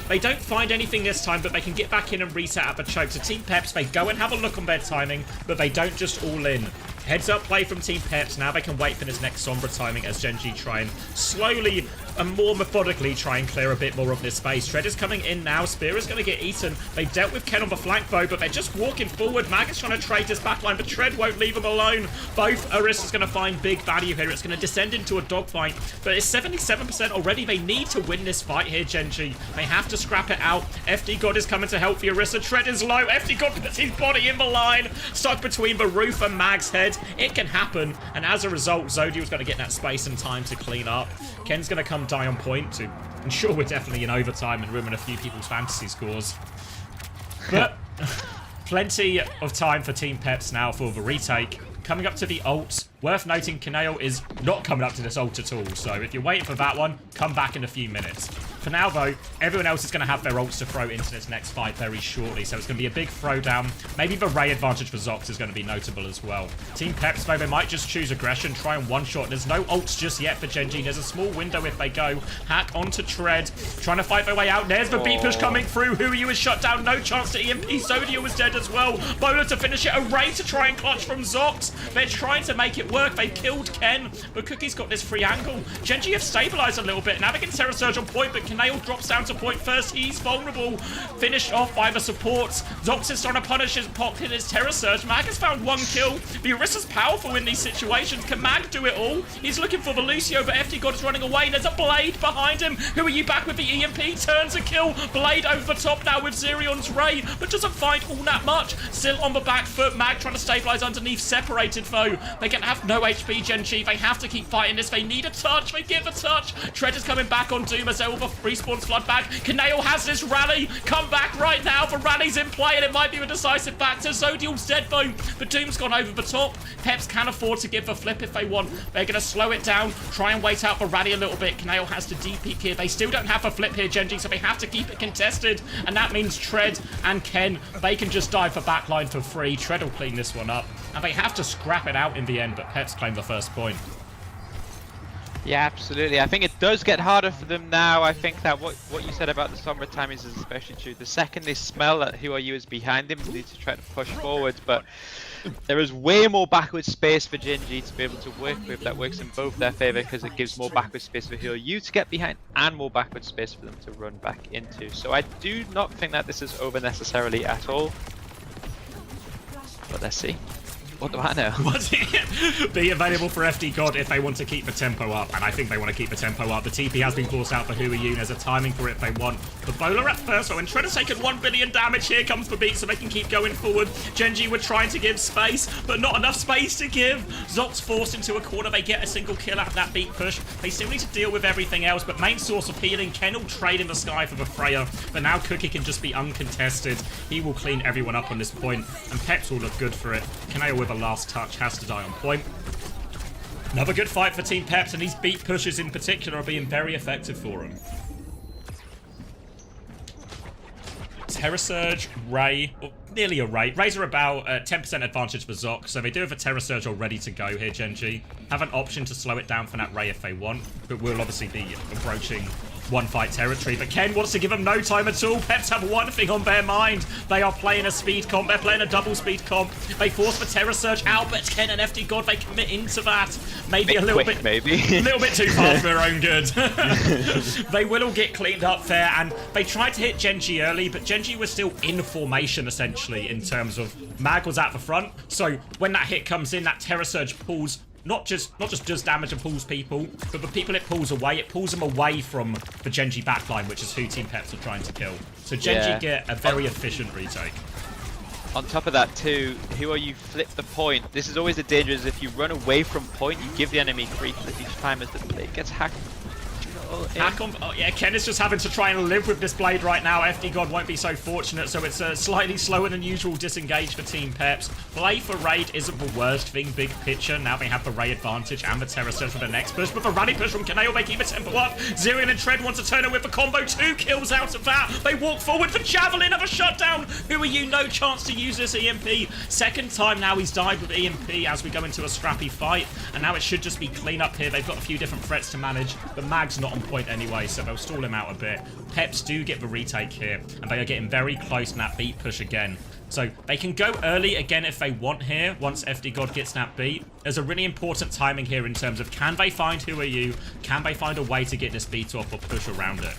They don't find anything this time, but they can get back in and reset at the choke. So Team Peps, they go and have a look on their timing, but they don't just all in. Heads up play from Team Peps. Now they can wait for this next Sombra timing as Gen G try and slowly and more methodically try and clear a bit more of this space. Tread is coming in now. Spear is going to get eaten. They dealt with Ken on the flank though, but they're just walking forward. Mag is trying to trade this backline, but Tread won't leave him alone. Both Orisa's going to find big value here. It's going to descend into a dogfight, but it's 77% already. They need to win this fight here, Gen G. They have to scrap it out. FD God is coming to help the Orisa. Tread is low. FD God puts his body in the line, stuck between the roof and Mag's head. It can happen, and as a result, Zodial's going to get that space and time to clean up. Ken's going to come die on point to ensure we're definitely in overtime and ruin a few people's fantasy scores. But plenty of time for Team Peps now for the retake. Coming up to the ult. Worth noting, Kaneo is not coming up to this ult at all, so if you're waiting for that one, come back in a few minutes. For now, though, everyone else is going to have their ults to throw into this next fight very shortly, so it's going to be a big throwdown. Maybe the Ray advantage for Zox is going to be notable as well. Team Peps, though, they might just choose aggression, try and one-shot. There's no ults just yet for Gen G. There's a small window if they go. Hack onto Tread, trying to fight their way out. There's the beat push coming through. Who Are You is shut down. No chance to EMP. Zodial was dead as well. Bowler to finish it. A Ray to try and clutch from Zox. They're trying to make it work. They killed Ken, but Cookie's got this free angle. Gen G have stabilized a little bit. Now they can Terror Surge on point, but Kaneo drops down to point first. He's vulnerable. Finished off by the supports. Zox is trying to punish his pop in his Terror Surge. Mag has found one kill. The Orisa's powerful in these situations. Can Mag do it all? He's looking for the Lucio, but FD God is running away. There's a Blade behind him. Who Are You back with the EMP? Turns a kill. Blade over the top now with Zirion's Ray, but doesn't find all that much. Still on the back foot. Mag trying to stabilize underneath. Separated foe. They can have no HP, Gen G. They have to keep fighting this. They need a touch. They give a touch. Tread is coming back on Doom as Elva respawns flood back. Kaneo has this rally. Come back right now. The rally's in play, and it might be a decisive factor. Zodial's dead though. The Doom's gone over the top. Peps can afford to give the flip if they want. They're going to slow it down. Try and wait out the rally a little bit. Kaneo has to deep peek here. They still don't have a flip here, Gen G, so they have to keep it contested. And that means Tread and Ken, they can just dive for backline for free. Tread will clean this one up. And they have to scrap it out in the end, but Peps claim the first point. Yeah, absolutely. I think it does get harder for them now. I think that what you said about the Sombra timing is especially true. The second they smell that Who Are You is behind them, they need to try to push forward. But there is way more backward space for Gen G to be able to work with. That works in both their favour because it gives more backward space for Who Are You to get behind and more backward space for them to run back into. So I do not think that this is over necessarily at all. But let's see. What do I know? Be available for FD God if they want to keep the tempo up, and I think they want to keep the tempo up. The TP has been forced out for Who Are You. There's a timing for it if they want. The bowler at first, though, and Tread has taken 1 billion damage. Here comes the beat, so they can keep going forward. Gen G were trying to give space, but not enough space to give. Zox forced into a corner. They get a single kill out of that beat push. They still need to deal with everything else, but main source of healing, Ken will trade in the sky for the Freya, but now Cookie can just be uncontested. He will clean everyone up on this point, and Peps will look good for it. Kaneo with a last touch has to die on point. Another good fight for Team Peps, and these beat pushes in particular are being very effective for him. Terror Surge, Ray, or nearly a Ray. Rays are about 10% advantage for Zoc, so they do have a Terror Surge all ready to go here, Gen G. Have an option to slow it down for that Ray if they want, but we'll obviously be approaching one fight territory. But Ken wants to give them no time at all. Peps have one thing on their mind. They are playing a speed comp. They're playing a double speed comp. They force the Terror Surge out, but Ken and FD God, they commit into that. Maybe a little bit, maybe. a little bit too far for their own good. They will all get cleaned up there, and they tried to hit Genji early, but Genji was still in formation, essentially, in terms of Mag was at the front. So when that hit comes in, that Terror Surge pulls not just does damage and pulls people, but the people it pulls away, it pulls them away from the Genji backline, which is who Team Peps are trying to kill. So Genji get a very efficient retake. On top of that too, here you flip the point. This is always the danger, is if you run away from point, you give the enemy free flip each time as the blade gets hacked. Hack on, oh yeah, Ken is just having to try and live with this blade right now. FD God won't be so fortunate, so it's a slightly slower than usual disengage for Team Peps. Play for Raid isn't the worst thing, big picture. Now they have the Ray advantage and the Terror Surge for the next push, but the rally push from Kaneo, they keep a tempo up. Zerion and Tread want to turn it with the combo. 2 kills out of that. They walk forward for Javelin of a shutdown. Who are you? No chance to use this EMP. Second time now he's died with EMP as we go into a scrappy fight, and now it should just be clean up here. They've got a few different threats to manage, but Mag's not on point anyway, so they'll stall him out a bit. Peps do get the retake here, and they are getting very close in that beat push again. So they can go early again if they want here, once FD God gets that beat. There's a really important timing here in terms of, can they find Who Are You? Can they find a way to get this beat off or push around it?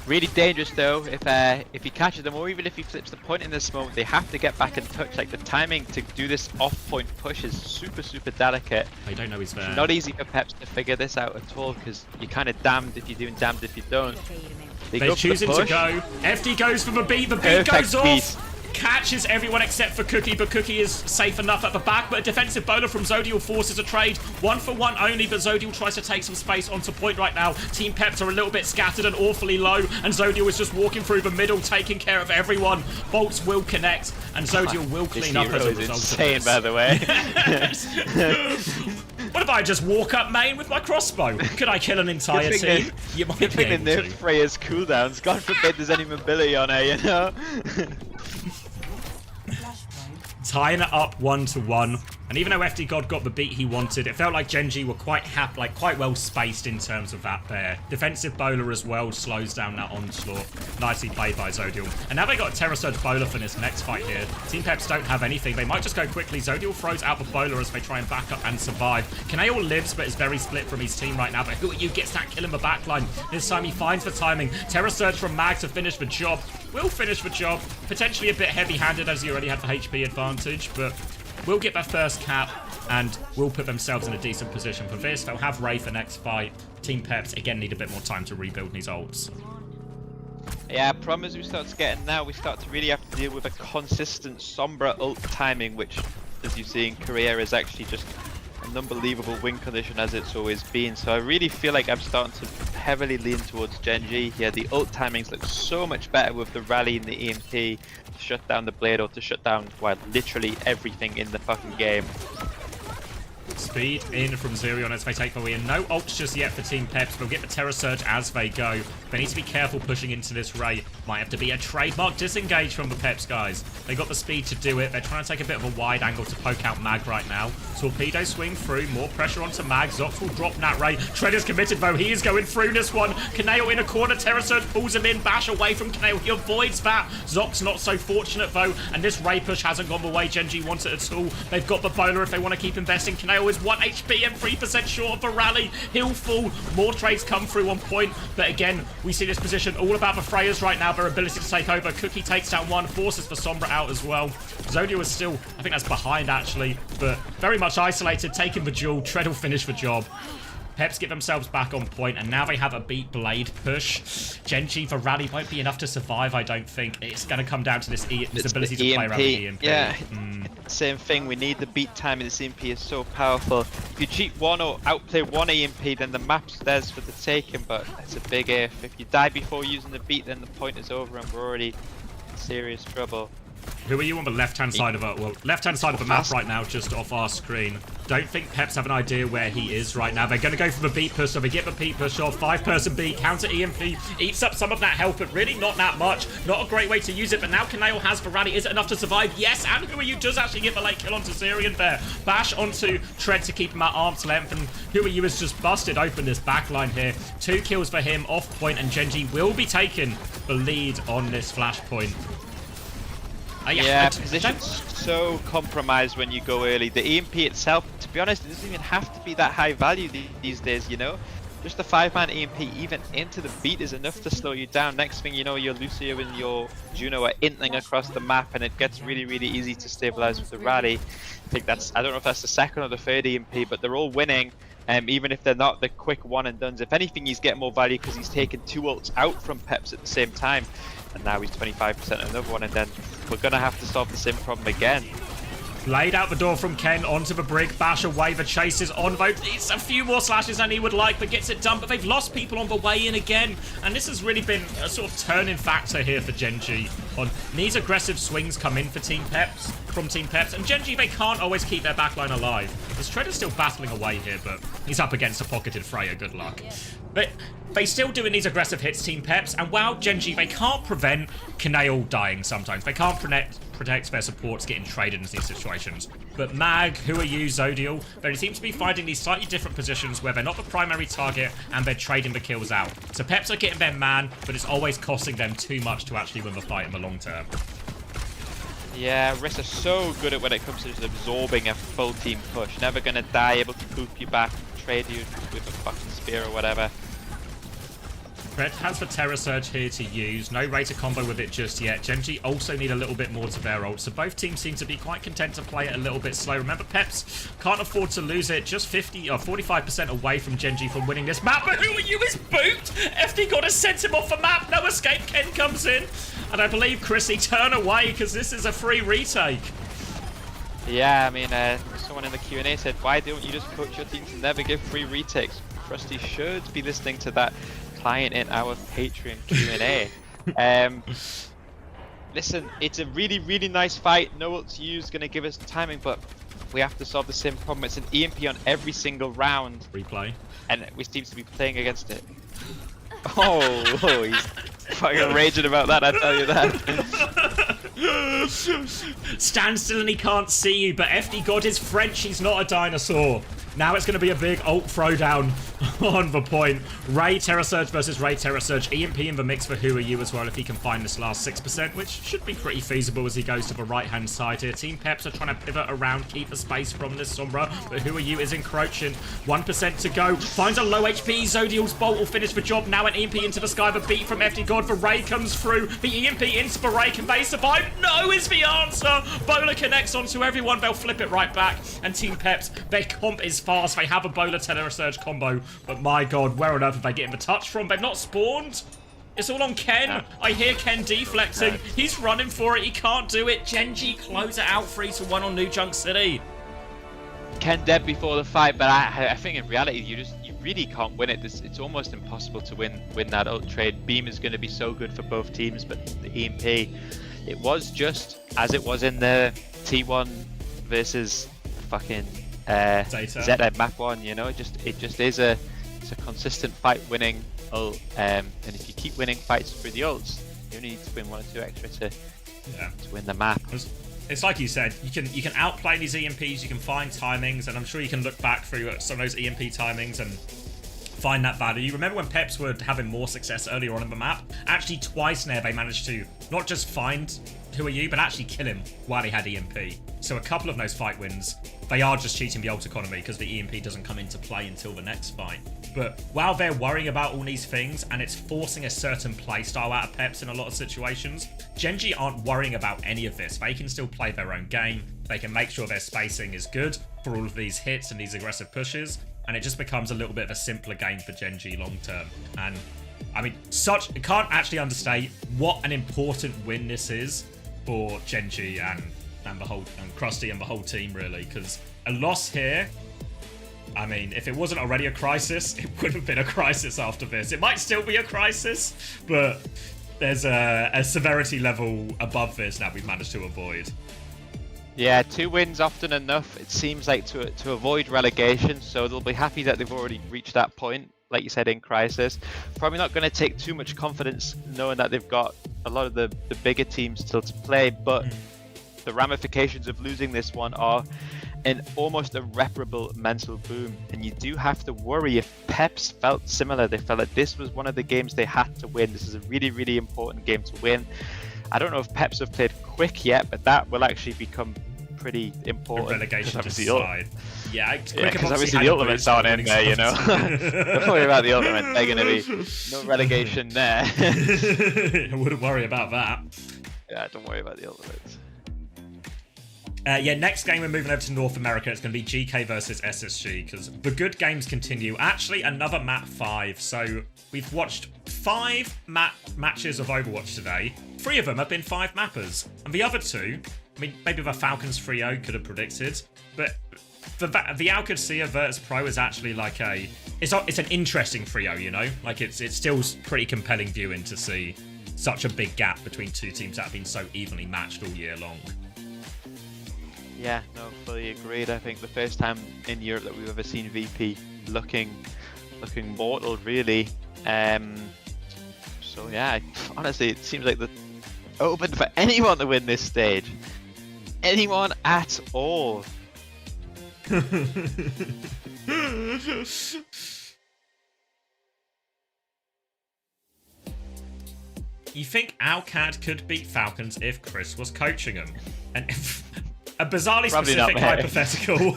Really dangerous though, if he catches them, or even if he flips the point in this moment, they have to get back in touch. Like, the timing to do this off-point push is super, super delicate. They don't know he's there. Not easy for Peps to figure this out at all, because you're kind of damned if you do and damned if you don't. They're choosing to go. FD goes for the beat. The beat goes off. Catches everyone except for Cookie, but Cookie is safe enough at the back. But a defensive bowler from Zodial forces a trade. 1 for 1 only, but Zodial tries to take some space onto point right now. Team Peps are a little bit scattered and awfully low, and Zodial is just walking through the middle, taking care of everyone. Bolts will connect, and Zodial will clean up as a result of this. By the way. What if I just walk up main with my crossbow? Could I kill an entire team? You might be able to. Freya's cooldowns. God forbid there's any mobility on her, you know? Tying it up 1-1. And even though FD God got the beat he wanted, it felt like Genji were quite well spaced in terms of that there. Defensive bowler as well slows down that onslaught. Nicely played by Zodial. And now they got a Terror Surge bowler for this next fight here. Team Peps don't have anything. They might just go quickly. Zodial throws out the bowler as they try and back up and survive. Kaneo lives, but is very split from his team right now. But Who Are You gets that kill in the backline. This time he finds the timing. Terror Surge from Mag to finish the job. Will finish the job. Potentially a bit heavy-handed as he already had the HP advantage, but will get their first cap and will put themselves in a decent position for this. They'll have Ray for next fight. Team Peps, again, need a bit more time to rebuild these ults. Yeah, problem is we start to get now, we start to really have to deal with a consistent Sombra ult timing, which, as you see in Korea, is actually just an unbelievable win condition as it's always been. So I really feel like I'm starting to heavily lean towards Genji. Yeah, the ult timings look so much better with the rally and the EMP to shut down the blade, or to shut down, well, literally everything in the fucking game. Speed in from Zerion as they take the win. No ults just yet for Team Peps. They'll get the Terror Surge as they go. They need to be careful pushing into this Ray. Might have to be a trademark disengage from the Peps guys. They got the speed to do it. They're trying to take a bit of a wide angle to poke out Mag right now. Torpedo swing through. More pressure onto Mag. Zox will drop that Ray. Treader's committed though. He is going through this one. Kaneo in a corner. Terror Surge pulls him in. Bash away from Kaneo. He avoids that. Zox not so fortunate though. And this Ray push hasn't gone the way Genji wants it at all. They've got the bowler if they want to keep investing. Kaneo is 1 HP and 3% short of the rally. He'll fall. More trades come through on point. But again, we see this position all about the Freyas right now. Their ability to take over. Cookie takes down one. Forces for Sombra out as well. Zodiac is still, I think that's behind actually. But very much isolated. Taking the duel. Tread will finish the job. Peps get themselves back on point, and now they have a beat blade push. Genji for rally won't be enough to survive, I don't think. It's going to come down to this ability to play around the EMP. Yeah, same thing. We need the beat time, and this EMP is so powerful. If you cheat one or outplay one EMP, then the map's theirs for the taking, but it's a big if. If you die before using the beat, then the point is over, and we're already in serious trouble. Who are you on the left-hand side of the map right now, just off our screen? Don't think Peps have an idea where he is right now. They're going to go for the beat push, so they get the beat push off. 5-person beat, counter EMP, eats up some of that health, but really not that much. Not a great way to use it, but now Kaneo has the rally. Is it enough to survive? Yes, and Who Are You does actually get the late kill onto Syrian there. Bash onto Tread to keep him at arm's length, and Who Are You has just busted open this backline here. 2 kills for him off point, and Genji will be taking the lead on this flashpoint. Yeah, position's so compromised when you go early. The EMP itself, to be honest, it doesn't even have to be that high value these days, you know? Just a 5-man EMP, even into the beat, is enough to slow you down. Next thing you know, your Lucio and your Juno are intling across the map, and it gets really, really easy to stabilize with the rally. I think that's, I don't know if that's the second or the third EMP, but they're all winning. Even if they're not the quick one and dones. If anything, he's getting more value because he's taken 2 ults out from Peps at the same time. And now he's 25% on another one, and then we're going to have to solve the same problem again. Laid out the door from Ken onto the brig. Bash away. The chase is on. It's a few more slashes than he would like, but gets it done. But they've lost people on the way in again. And this has really been a sort of turning factor here for Genji. These aggressive swings come in for Team Peps, and Genji, they can't always keep their backline alive. This Tread is still battling away here, but he's up against a pocketed Freya. Good luck. But they still doing these aggressive hits, Team Peps, and while Genji, they can't prevent Kaneo dying sometimes. They can't protect their supports getting traded in these situations. But Mag, Who Are You, Zodial, they seem to be finding these slightly different positions where they're not the primary target and they're trading the kills out. So Peps are getting their man, but it's always costing them too much to actually win the fight in the long term. Yeah, Riss are so good at when it comes to just absorbing a full team push. Never gonna die, able to boop you back, trade you with a fucking spear or whatever. Red has the Terror Surge here to use. No Raider combo with it just yet. Genji also need a little bit more to their ult, so both teams seem to be quite content to play it a little bit slow. Remember, Peps can't afford to lose it. Just 50 or 45% away from Genji from winning this map. But Who Are You is booped. FD got to send him off the map. No escape. Ken comes in. And I believe Chrissy turn away because this is a free retake. Yeah, I mean, someone in the Q&A said, why don't you just coach your team to never give free retakes? Frosty should be listening to that client in our Patreon Q&A. Listen, it's a really, really nice fight. No ults used, gonna give us timing, but we have to solve the same problem. It's an EMP on every single round. Replay. And we seem to be playing against it. Oh, he's fucking raging about that, I tell you that. Stand still and he can't see you, but FD God is French, he's not a dinosaur. Now it's going to be a big ult throwdown on the point. Ray Terror Surge versus Ray Terror Surge. EMP in the mix for Who Are You as well if he can find this last 6%, which should be pretty feasible as he goes to the right-hand side here. Team Peps are trying to pivot around, keep the space from this Sombra, but Who Are You is encroaching. 1% to go. Finds a low HP. Zodial's bolt will finish the job. Now an EMP into the sky. The beat from FD God. The Ray comes through. The EMP into the Ray. Can they survive? No is the answer. Bowler connects onto everyone. They'll flip it right back. And Team Peps, their comp is fast. They have a Bowler Terror Surge combo, but my god, where on earth are they getting the touch from? They've not spawned. It's all on Ken. No. I hear Ken deflecting. No. He's running for it. He can't do it. Genji close it out 3-1 on New Junk City. Ken dead before the fight, but I think in reality you really can't win it. It's almost impossible to win that ult trade. Beam is going to be so good for both teams, but the EMP, it was just as it was in the T1 versus fucking Zed map one, you know, it just is it's a consistent fight winning ult, and if you keep winning fights through the ults, you only need to win 1 or 2 extra to win the map. It's like you said, you can outplay these EMPs, you can find timings, and I'm sure you can look back through some of those EMP timings and find that value. You remember when Peps were having more success earlier on in the map? Actually, twice now they managed to not just find Who Are You, but actually kill him while he had EMP. So a couple of those fight wins, they are just cheating the ult economy because the EMP doesn't come into play until the next fight. But while they're worrying about all these things, and it's forcing a certain playstyle out of Peps in a lot of situations, Genji aren't worrying about any of this. They can still play their own game. They can make sure their spacing is good for all of these hits and these aggressive pushes, and it just becomes a little bit of a simpler game for Genji long term. And I mean, I can't actually understate what an important win this is for Genji and the whole Krusty and the whole team, really, because a loss here, I mean, if it wasn't already a crisis, it would have been a crisis after this. It might still be a crisis, but there's a severity level above this now we've managed to avoid. Yeah, 2 wins often enough, it seems like, to avoid relegation, so they'll be happy that they've already reached that point, like you said, in Crisis. Probably not going to take too much confidence knowing that they've got a lot of the bigger teams still to play, but the ramifications of losing this one are an almost irreparable mental boom, and you do have to worry if Peps felt similar. They felt that this was one of the games they had to win. This is a really, really important game to win. I don't know if Peps have played quick yet, but that will actually become pretty important. The relegation to slide. Yeah, because obviously the ultimates aren't in there, you know. Don't worry about the ultimate. They're going to be no relegation there. I wouldn't worry about that. Yeah, don't worry about the ultimates. Yeah, next game we're moving over to North America. It's going to be GK versus SSG because the good games continue. Actually, another map 5. So we've watched 5 matches of Overwatch today. 3 of them have been 5 mappers. And the other 2, I mean, maybe the Falcons 3-0 could have predicted. But the OWCS Virtus Pro is actually like it's an interesting 3-0, you know? Like it's still pretty compelling viewing to see such a big gap between 2 teams that have been so evenly matched all year long. Yeah, no, fully agreed. I think the first time in Europe that we've ever seen VP looking mortal, really. So yeah, honestly, it seems like the open for anyone to win this stage. Anyone at all. You think Alcad could beat Falcons if Chris was coaching them? And if a bizarrely Probably specific hypothetical.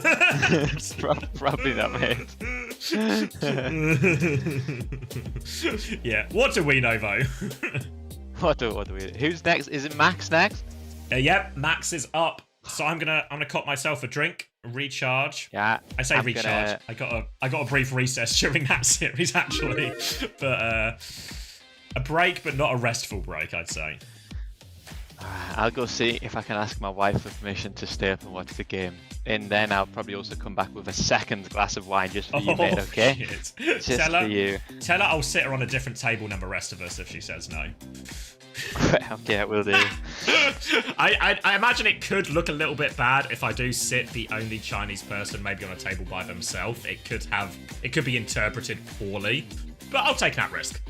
Probably not, mate. Yeah. What do we know, though? What do we? Who's next? Is it Max next? Yep, Max is up. So I'm gonna cop myself a drink, recharge. Yeah. I say recharge. I got a brief recess during that series actually, but a break, but not a restful break, I'd say. I'll go see if I can ask my wife for permission to stay up and watch the game. And then I'll probably also come back with a second glass of wine just for you, mate, okay? Shit. Just for you. Tell her I'll sit her on a different table than the rest of us if she says no. Okay, I will do. I imagine it could look a little bit bad if I do sit the only Chinese person maybe on a table by themselves. It could be interpreted poorly, but I'll take that risk.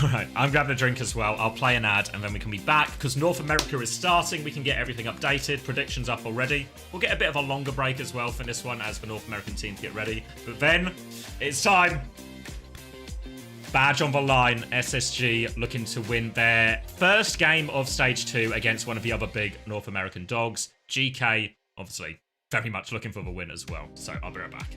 Alright, I'm grabbing a drink as well. I'll play an ad and then we can be back because North America is starting. We can get everything updated. Predictions up already. We'll get a bit of a longer break as well for this one as the North American team get ready. But then it's time. Badge on the line. SSG looking to win their first game of Stage 2 against one of the other big North American dogs. GK, obviously, very much looking for the win as well. So I'll be right back.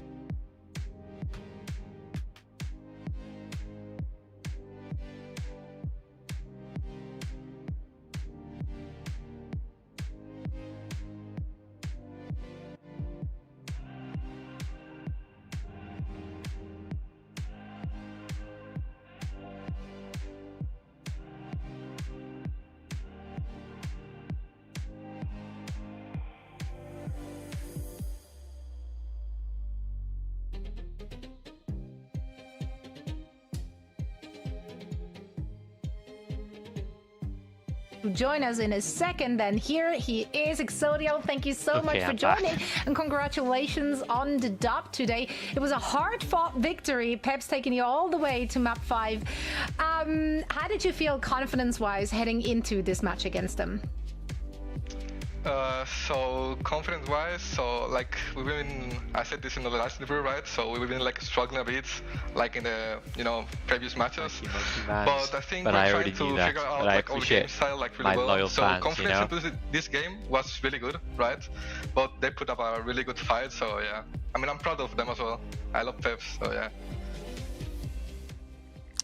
Join us in a second. Then here he is, Exodio. Thank you so much for joining, and congratulations on the dub today. It was a hard-fought victory. Pep's taking you all the way to map 5. How did you feel confidence-wise heading into this match against them? So confidence-wise, so like we've been, I said this in the last interview, right? So we've been like struggling a bit, like in the previous matches. But I think we're trying to figure out like our game style like really well. So confidence into this game was really good, right? But they put up a really good fight, so yeah. I mean, I'm proud of them as well. I love Peps, so yeah.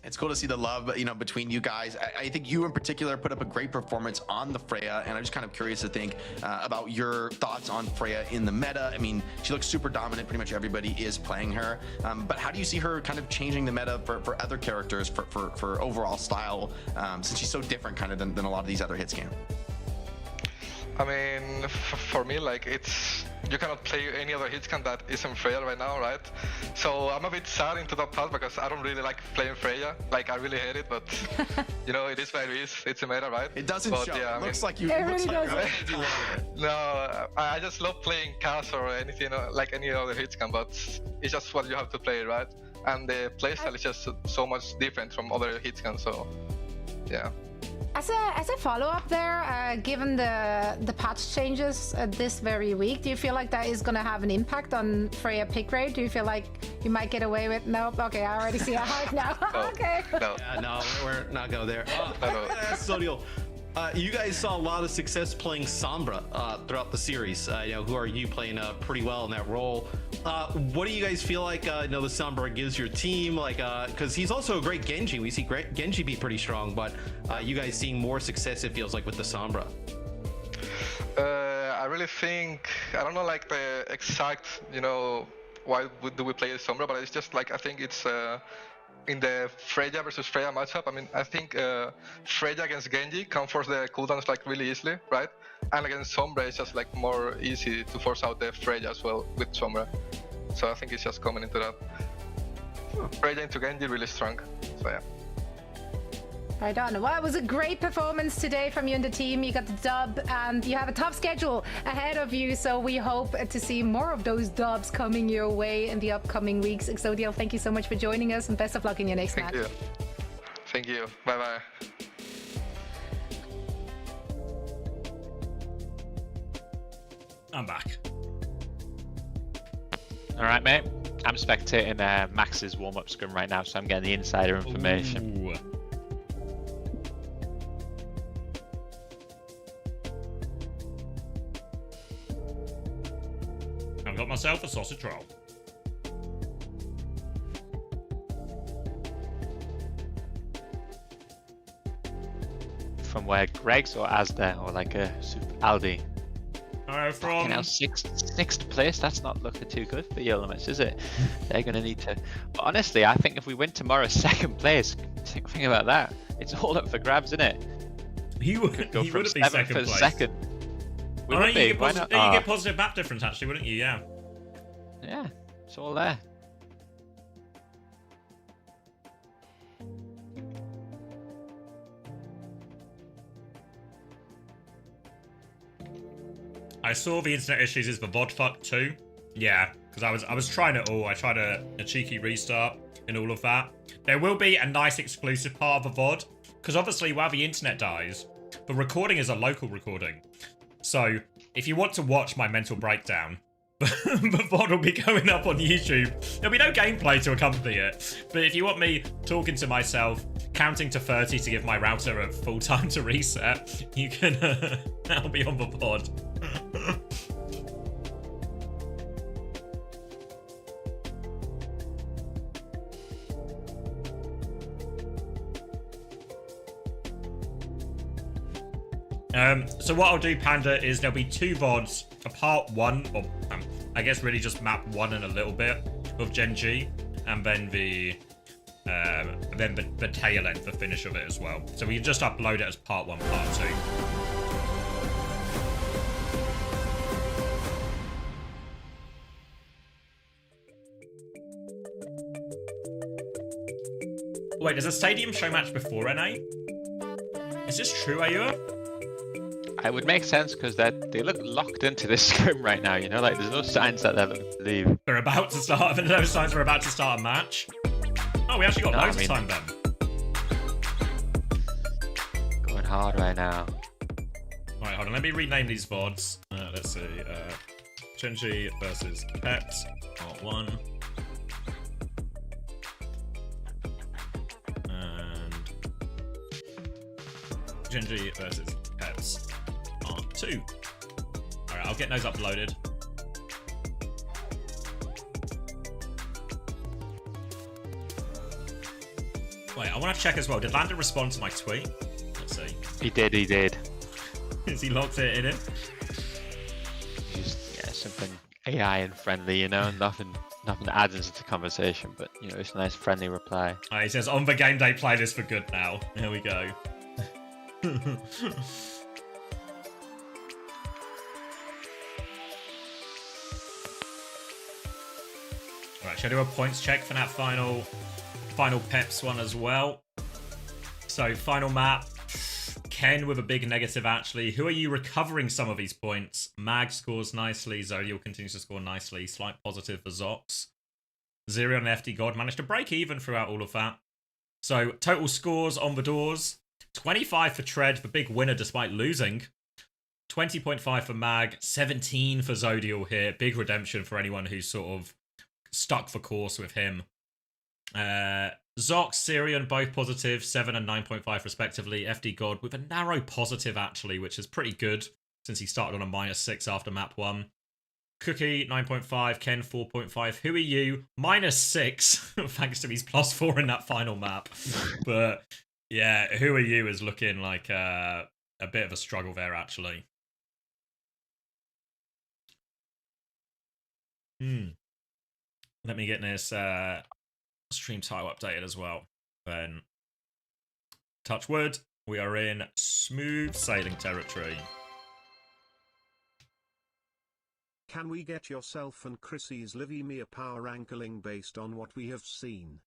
It's cool to see the love, between you guys. I think you in particular put up a great performance on the Freya, and I'm just kind of curious to think about your thoughts on Freya in the meta. I mean, she looks super dominant. Pretty much everybody is playing her. But how do you see her kind of changing the meta for other characters for overall style, since she's so different kind of than a lot of these other hits can? I mean, for me, like, you cannot play any other hitscan that isn't Freya right now, right? So I'm a bit sad into that part because I don't really like playing Freya. Like, I really hate it, but you know, it is what it is. It's a meta, right? It doesn't but, show. Yeah, it looks like you. It really doesn't. No, I just love playing Cass or anything like any other hitscan, but it's just what you have to play, right? And the playstyle is just so much different from other hitscans, so yeah. As a follow-up there, given the patch changes this very week, do you feel like that is going to have an impact on Freya pick rate? Do you feel like you might get away with... Nope, okay, I already see a hype now. Okay. No. Yeah, no, we're not going there. No. Sodial, you guys saw a lot of success playing Sombra throughout the series. Who are you playing pretty well in that role? What do you guys feel like the Sombra gives your team? Like, because he's also a great Genji. We see Genji be pretty strong, but you guys seeing more success, it feels like, with the Sombra. I really think, I don't know like the exact, why do we play the Sombra, but it's just like, I think it's in the Freya versus Freya matchup. I mean, I think Freya against Genji can force the cooldowns like really easily, right? And against Sombra, it's just like more easy to force out the Freya as well with Sombra. So I think it's just coming into that. Freya into Genji really strong. So yeah. Right on. Well, it was a great performance today from you and the team. You got the dub, and you have a tough schedule ahead of you. So we hope to see more of those dubs coming your way in the upcoming weeks. Exodial, thank you so much for joining us, and best of luck in your next match. Thank you. Bye-bye. I'm back. All right, mate. I'm spectating Max's warm-up scrim right now, so I'm getting the insider information. Ooh. I've got myself a sausage roll. From where? Greg's or Asda or like a Aldi? From now sixth place. That's not looking too good for Yellow-Mist, is it? They're gonna need to. But honestly, I think if we win tomorrow, second place. Think about that. It's all up for grabs, isn't it? He would go he from would be seventh second to place. second. We Oh, would you be. get Why positive, not? you get positive map difference actually, wouldn't you? Yeah. Yeah, it's all there. I saw the internet issues is the VOD fuck too. Yeah, because I was trying it all. I tried a cheeky restart and all of that. There will be a nice exclusive part of the VOD, because obviously while the internet dies, the recording is a local recording. So if you want to watch my mental breakdown, the VOD will be going up on YouTube. There'll be no gameplay to accompany it. But if you want me talking to myself, counting to 30 to give my router a full time to reset, you can, that'll be on the VOD. So what I'll do, Panda, is there'll be two VODs, a part one, or I guess really just map one and a little bit of Genji, and then the tail end, the finish of it as well. So we just upload it as part one, part two. Wait, there's a stadium show match before NA? Is this true, Ayua? It would make sense because they look locked into this scrim right now, you know, like there's no signs that they're looking to leave. They're about to start, there's no signs we're about to start a match. Oh, we actually got loads of time then. Going hard right now. Alright, hold on, let me rename these VODs. Let's see, Genji versus Peps, part 1. And Genji versus Peps, part 2. Alright, I'll get those uploaded. Wait, I want to check as well. Did Lander respond to my tweet? Let's see. He did. Is he locked it in it? Just, yeah, something AI and friendly, you know, nothing adds into the conversation, but, you know, it's a nice friendly reply. He says, on the game day playlist for good now. Here we go. Actually, I'll do a points check for that final Peps one as well. So, final map. Ken with a big negative, actually. Who are you recovering some of these points? Mag scores nicely. Zodial continues to score nicely. Slight positive for Zox. Zero and FD God managed to break even throughout all of that. So, total scores on the doors. 25 for Tread, the big winner despite losing. 20.5 for Mag. 17 for Zodial here. Big redemption for anyone who's sort of stuck the course with him. Zox, Syrian, both positive, 7 and 9.5 respectively. FD God with a narrow positive, actually, which is pretty good since he started on a -6 after map 1. Cookie, 9.5. Ken, 4.5. Who are you? -6, thanks to his +4 in that final map. But yeah, who are you is looking like a bit of a struggle there, actually. Let me get this stream title updated as well. Then, touch wood, we are in smooth sailing territory. Can we get yourself and Chrissy's live EMEA power ranking based on what we have seen?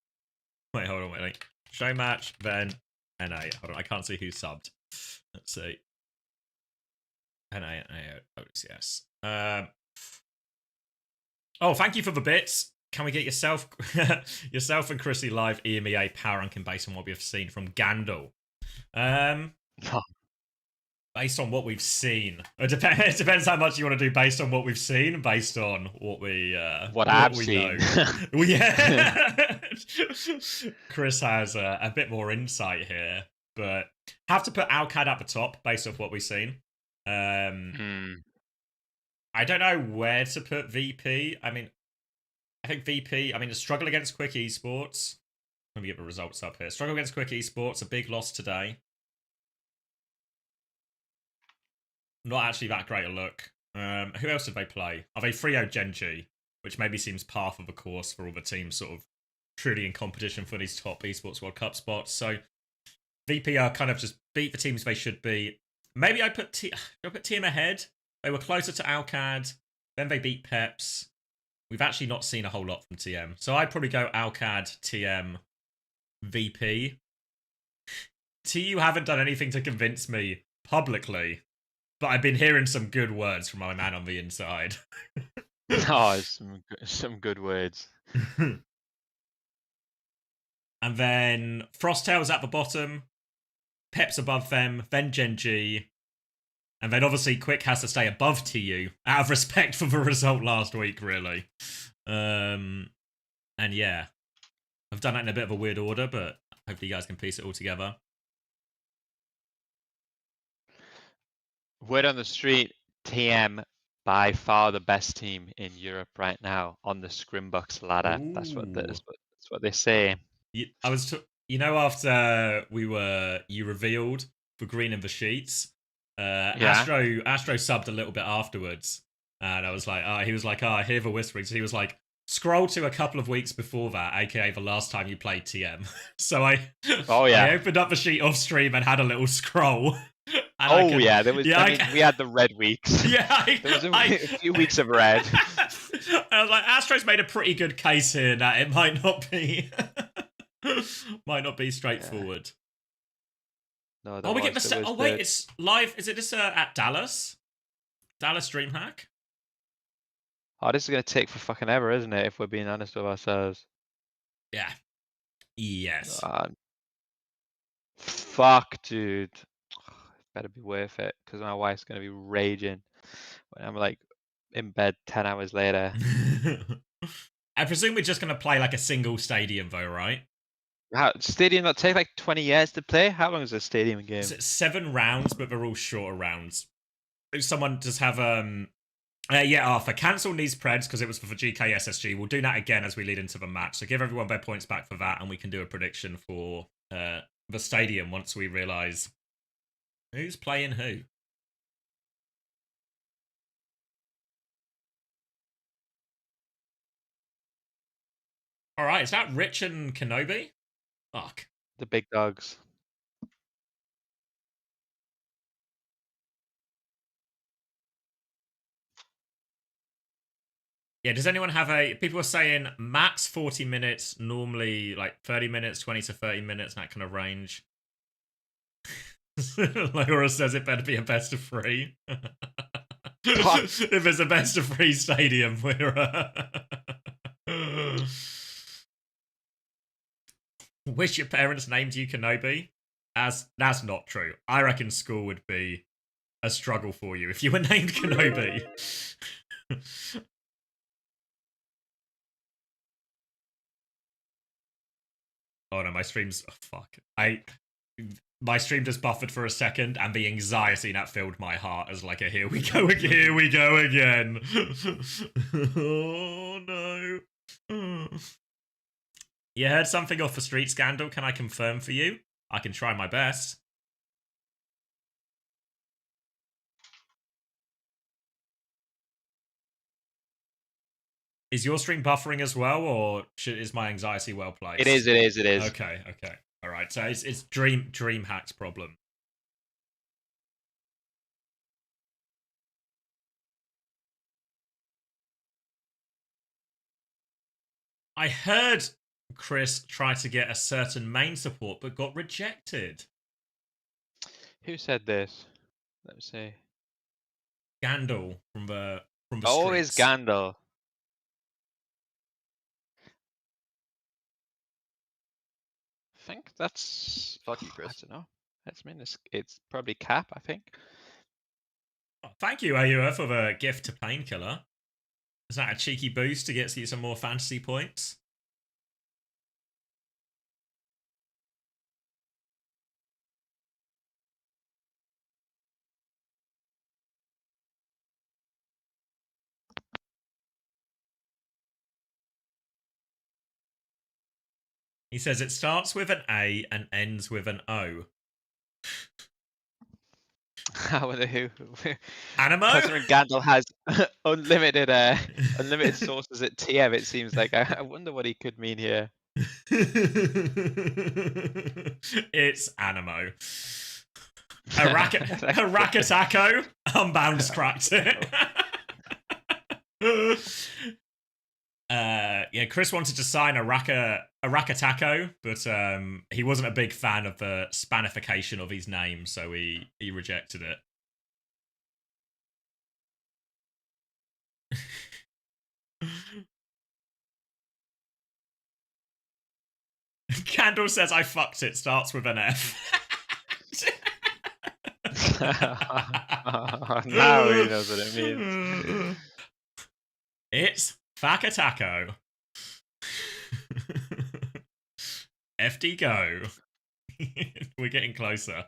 Wait, hold on, wait. Show match, then NA. Hold on, I can't see who subbed. Let's see. NA, OWCS. Oh, thank you for the bits. Can we get yourself and Chrissy live EMEA power ranking based on what we have seen from Gandalf? Based on what we've seen. It depends how much you want to do based on what we've seen, based on what we I've seen. Well, yeah. Chris has a bit more insight here, but have to put Alcad at the top based off what we've seen. I don't know where to put VP. I mean, I think VP, the struggle against Quick Esports. Let me get the results up here. Struggle against Quick Esports, a big loss today. Not actually that great a look. Who else did they play? Are they 3-0 Genji, which maybe seems par for the course for all the teams sort of truly in competition for these top Esports World Cup spots. So VP are kind of just beat the teams they should be. Maybe I put TM ahead. They were closer to Alcad. Then they beat Peps. We've actually not seen a whole lot from TM. So I'd probably go Alcad, TM, VP. TU haven't done anything to convince me publicly, but I've been hearing some good words from my man on the inside. Oh, some good words. And then Frosttail's at the bottom. Pep's above them. Then Genji. And then obviously Quick has to stay above TU out of respect for the result last week, really. And yeah, I've done that in a bit of a weird order, but hopefully you guys can piece it all together. Word on the street, TM by far the best team in Europe right now on the Scrimbucks ladder. That's what they say. After you revealed the green and the sheets, Astro subbed a little bit afterwards, and I was like, he was like, I hear the whisperings. So he was like, scroll to a couple of weeks before that, aka the last time you played TM. So I opened up the sheet off stream and had a little scroll. There was. We had the red weeks. Yeah, there was a few weeks of red. I was like, Astro's made a pretty good case here that it might not be straightforward. No, we get the wait, it's live. Is it this at Dallas? Dallas DreamHack? Oh, this is gonna take for fucking ever, isn't it? If we're being honest with ourselves. Yeah. Yes. Fuck, dude. It better be worth it, because my wife's gonna be raging when I'm like in bed 10 hours later. I presume we're just gonna play like a single stadium, though, right? Stadium that take like 20 years to play? How long is a stadium game? So it's 7 rounds, but they're all shorter rounds. If someone does have Arthur, cancel these preds because it was for the GK SSG. We'll do that again as we lead into the match. So give everyone their points back for that, and we can do a prediction for the stadium once we realise who's playing who. All right, is that Rich and Kenobi? Fuck. The big dogs. Yeah, does anyone have a... People are saying max 40 minutes, normally like 30 minutes, 20 to 30 minutes, that kind of range. Laura says it better be a best of 3. If it's a best of 3 stadium, we're... Wish your parents named you Kenobi? That's not true. I reckon school would be a struggle for you if you were named Kenobi. Oh no, my stream's... Oh, fuck. My stream just buffered for a second, and the anxiety that filled my heart as like a here we go again. Oh no. You heard something off the street scandal? Can I confirm for you? I can try my best. Is your stream buffering as well, or is my anxiety well placed? It is. Okay. All right. So it's DreamHack's problem. I heard Chris tried to get a certain main support, but got rejected. Who said this? Let me see. Gandalf from the Always streets. Gandalf. I think that's... Fuck you, Chris. I don't know. That's it's probably Cap, I think. Oh, thank you, AUR, for the gift to Painkiller. Is that a cheeky boost to get you some more fantasy points? He says it starts with an A and ends with an O. How are they? Who? Animo? Considering Gandalf has unlimited sources at TM, it seems like. I wonder what he could mean here. It's Animo. Arakatako? Unbounce cracked it. Yeah, Chris wanted to sign Arakatako, but he wasn't a big fan of the Spanification of his name, so he rejected it. Candle says I fucked it, starts with an F. Now he knows what it means. It's Fakatako. FD go. We're getting closer.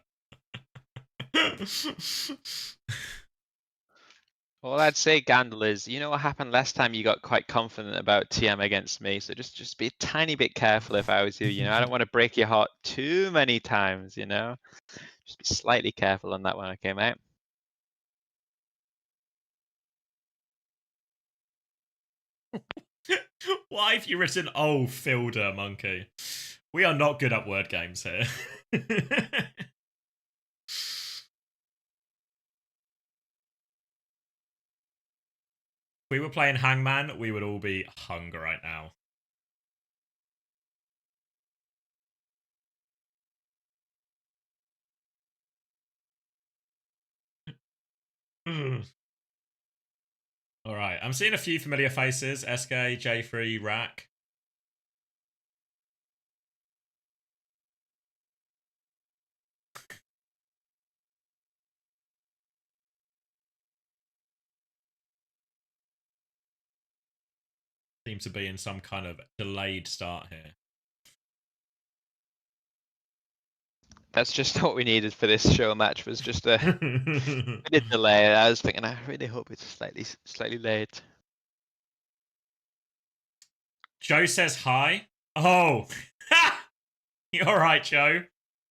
All I'd say, Gandalf, is you know what happened last time you got quite confident about TM against me, so just be a tiny bit careful if I was you. You know, I don't want to break your heart too many times, you know? Just be slightly careful on that one, okay, mate? Why have you written "oh Filder Monkey"? We are not good at word games here. If we were playing Hangman, we would all be hung right now. Alright, I'm seeing a few familiar faces. SK, J3, Rack. Seem to be in some kind of delayed start here. That's just what we needed for this show match, was just a bit of delay. I was thinking, I really hope it's slightly late. Joe says hi. Oh, you're all right, Joe.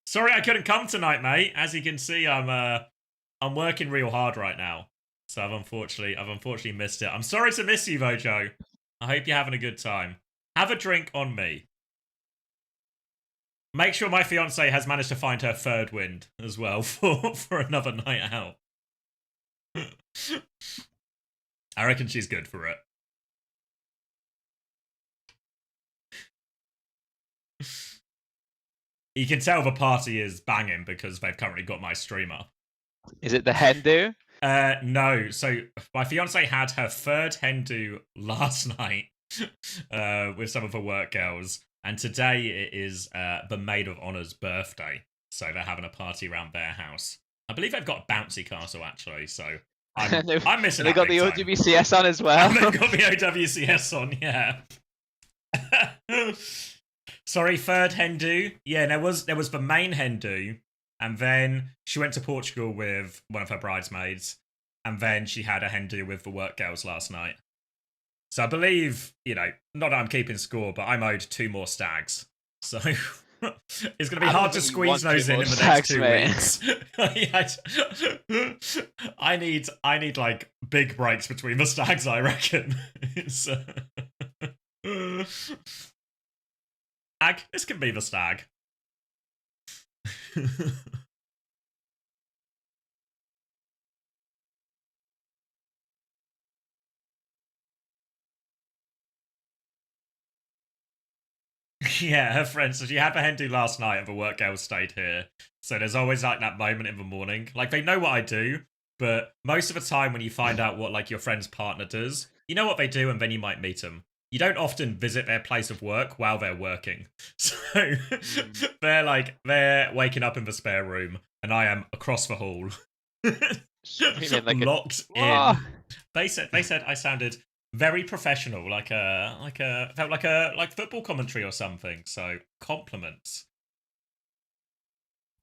Sorry I couldn't come tonight, mate. As you can see, I'm working real hard right now, so I've unfortunately missed it. I'm sorry to miss you, though, Joe. I hope you're having a good time. Have a drink on me. Make sure my fiance has managed to find her third wind as well for another night out. I reckon she's good for it. You can tell the party is banging because they've currently got my streamer. Is it the hen do? No. So my fiance had her third hen do last night with some of her work girls, and today it is the maid of honor's birthday. So they're having a party around their house. I believe they've got a bouncy castle actually. So I'm missing. They got the OWCS on as well. And they've got the OWCS on. Yeah. Sorry, third hen do. Yeah, there was the main hen do. And then she went to Portugal with one of her bridesmaids. And then she had a hen do with the work girls last night. So I believe, not that I'm keeping score, but I'm owed 2 more stags. So it's going to be hard to squeeze those in the next 2 weeks. I need like big breaks between the stags, I reckon. Stag. This can be the stag. Yeah, her friends. So she had the hen do last night and the work girl stayed here. So there's always like that moment in the morning. Like they know what I do, but most of the time when you find out what like your friend's partner does, you know what they do and then you might meet them. You don't often visit their place of work while they're working. So they're waking up in the spare room and I am across the hall. Locked in. They said I sounded very professional, felt like football commentary or something. So compliments.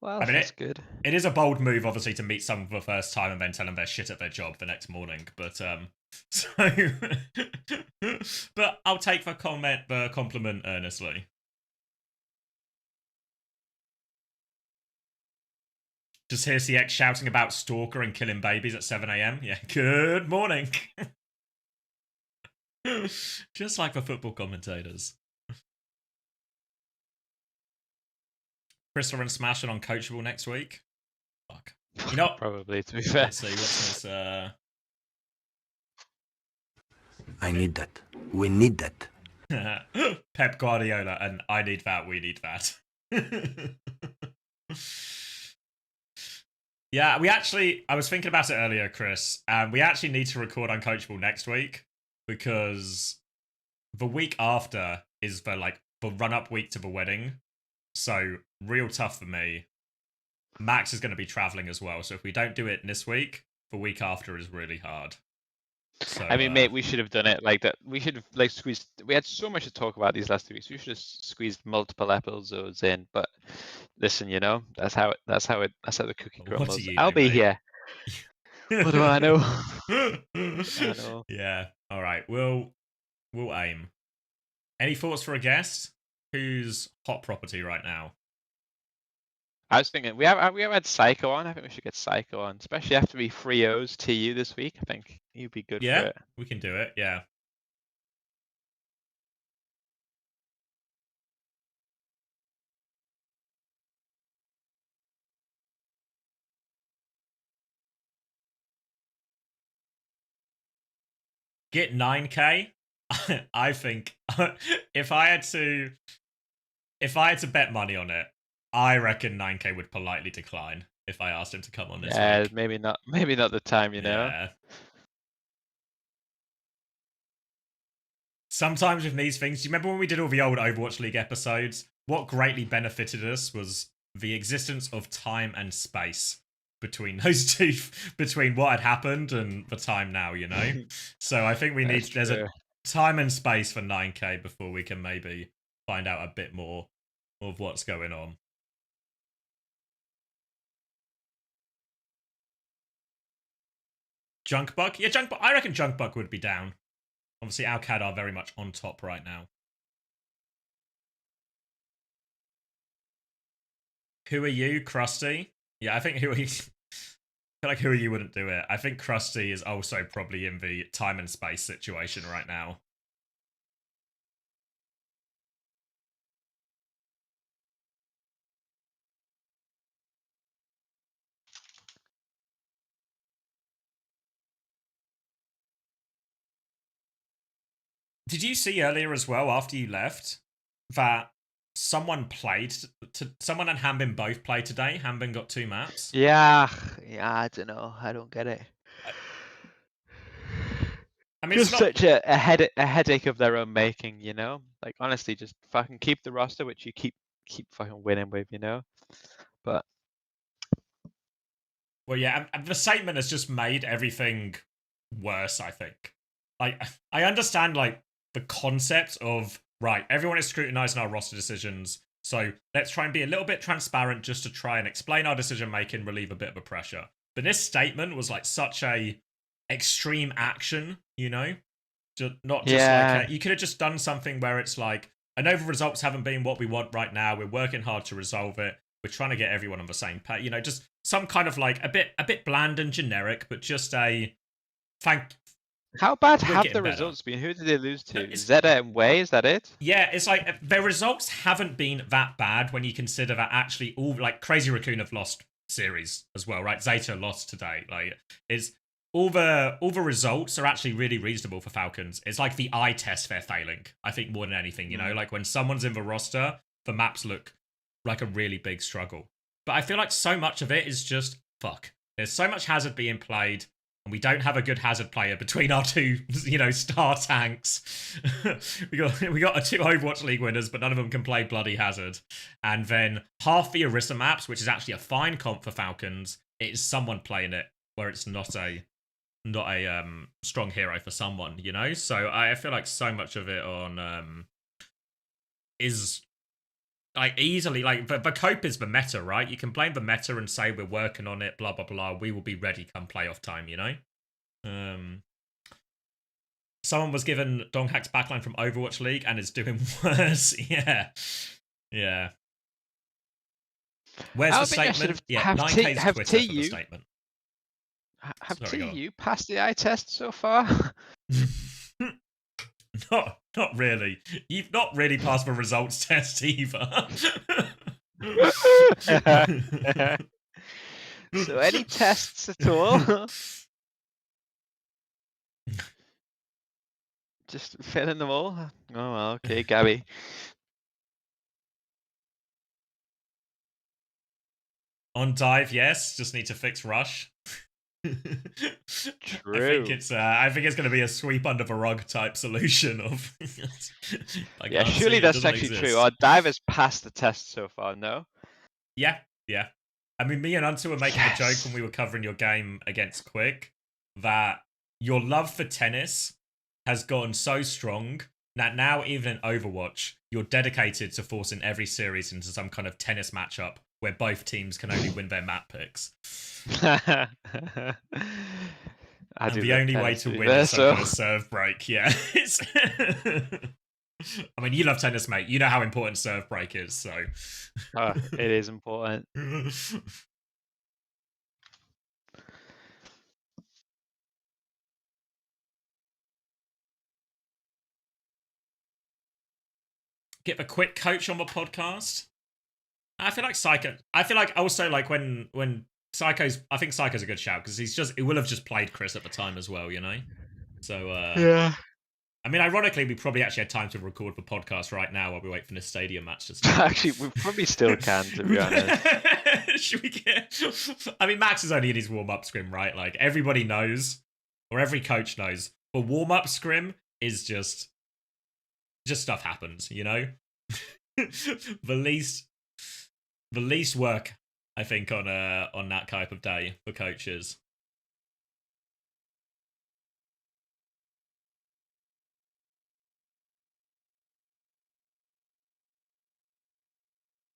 Well, that's good. It is a bold move, obviously, to meet someone for the first time and then tell them they're shit at their job the next morning. But but I'll take the compliment earnestly. Just hear CX shouting about stalker and killing babies at 7 a.m. Yeah, good morning. Just like the football commentators. Crystal and Smash are uncoachable next week. Fuck. Probably, to be fair. Let's see, what's this? I need that. We need that. Pep Guardiola and I need that, we need that. Yeah, I was thinking about it earlier, Chris, and we actually need to record Uncoachable next week because the week after is the run-up week to the wedding. So, real tough for me. Max is going to be traveling as well, so if we don't do it this week, the week after is really hard. So, I mean, mate, we should have done it like that. We should have squeezed. We had so much to talk about these last 2 weeks. We should have squeezed multiple episodes in. But listen, that's how the cookie crumbles. I'll be here. What do I know? I know. Yeah. All right. We'll aim. Any thoughts for a guest? Who's hot property right now? I was thinking we have had Psycho on. I think we should get Psycho on, especially after we 3-0s TU this week. I think he'd be good for it. Yeah, we can do it. Yeah. Get 9K. I think if I had to bet money on it, I reckon 9K would politely decline if I asked him to come on this week. Maybe not the time, you know. Yeah. Sometimes with these things, do you remember when we did all the old Overwatch League episodes? What greatly benefited us was the existence of time and space between those two, between what had happened and the time now, you know? So I think there's a time and space for 9K before we can maybe find out a bit more of what's going on. Junkbug? Yeah, Junkbug. I reckon Junkbug would be down. Obviously, Alcad are very much on top right now. Who are you, Krusty? Yeah, I think who are you? I feel like who are you wouldn't do it. I think Krusty is also probably in the time and space situation right now. Did you see earlier as well, after you left, that someone played someone and Hambin both played today. Hambin got 2 maps. Yeah, I don't know. I don't get it. I mean, just it's not... such a headache of their own making, you know. Like honestly, just fucking keep the roster, which you keep fucking winning with, you know. But well, yeah, and the statement has just made everything worse. I think. Like, I understand like the concept of right. Everyone is scrutinizing our roster decisions, so let's try and be a little bit transparent, just to try and explain our decision making, relieve a bit of a pressure. But this statement was like such a extreme action, you know. Not just like you could have just done something where it's like, I know the results haven't been what we want right now. We're working hard to resolve it. We're trying to get everyone on the same page. You know, just some kind of like a bit bland and generic, but just a thank. How bad have the results been? Who did they lose to? Zeta and Way, is that it? Yeah, it's like their results haven't been that bad when you consider that actually all like Crazy Raccoon have lost series as well, right? Zeta lost today. Like it's all the results are actually really reasonable for Falcons. It's like the eye test they're failing, I think, more than anything, you know? Like when someone's in the roster, the maps look like a really big struggle. But I feel like so much of it is just fuck. There's so much Hazard being played, and we don't have a good Hazard player between our 2, you know, star tanks. we got 2 Overwatch League winners, but none of them can play bloody Hazard. And then half the Orisa maps, which is actually a fine comp for Falcons, it is someone playing it where it's not a strong hero for someone, you know? So I feel like so much of it on is like easily like the cope is the meta, right? You can blame the meta and say we're working on it, blah blah blah. We will be ready come playoff time, you know? Someone was given Donghack's backline from Overwatch League and is doing worse. Yeah. Where's the statement? Yeah, 9K's Twitter for the statement. Have TU passed the eye test so far? Not really. You've not really passed the results test either. So any tests at all? Just failing them all? Oh well, okay, Gabby. On dive, yes. Just need to fix rush. True. I think it's going to be a sweep under the rug type solution of. Yeah, surely that's actually true. Our dive has passed the test so far. No. Yeah. I mean, me and Untu were making a joke when we were covering your game against Quick that your love for tennis has gotten so strong that now, even in Overwatch, you're dedicated to forcing every series into some kind of tennis matchup where both teams can only win their map picks. And the only way to win is some kind of serve break. Yeah. I mean, you love tennis, mate. You know how important serve break is, so. It is important. Get the Quick coach on the podcast. I feel like Psycho. I feel like also like when Psycho's. I think Psycho's a good shout because he will have just played Chris at the time as well, you know. So yeah. I mean, ironically, we probably actually had time to record the podcast right now while we wait for this stadium match to start. Actually, we probably still can, to be honest. Should we get? I mean, Max is only in his warm-up scrim, right? Like everybody knows, or every coach knows. The warm-up scrim is just stuff happens, you know. The least work, I think, on that type of day for coaches.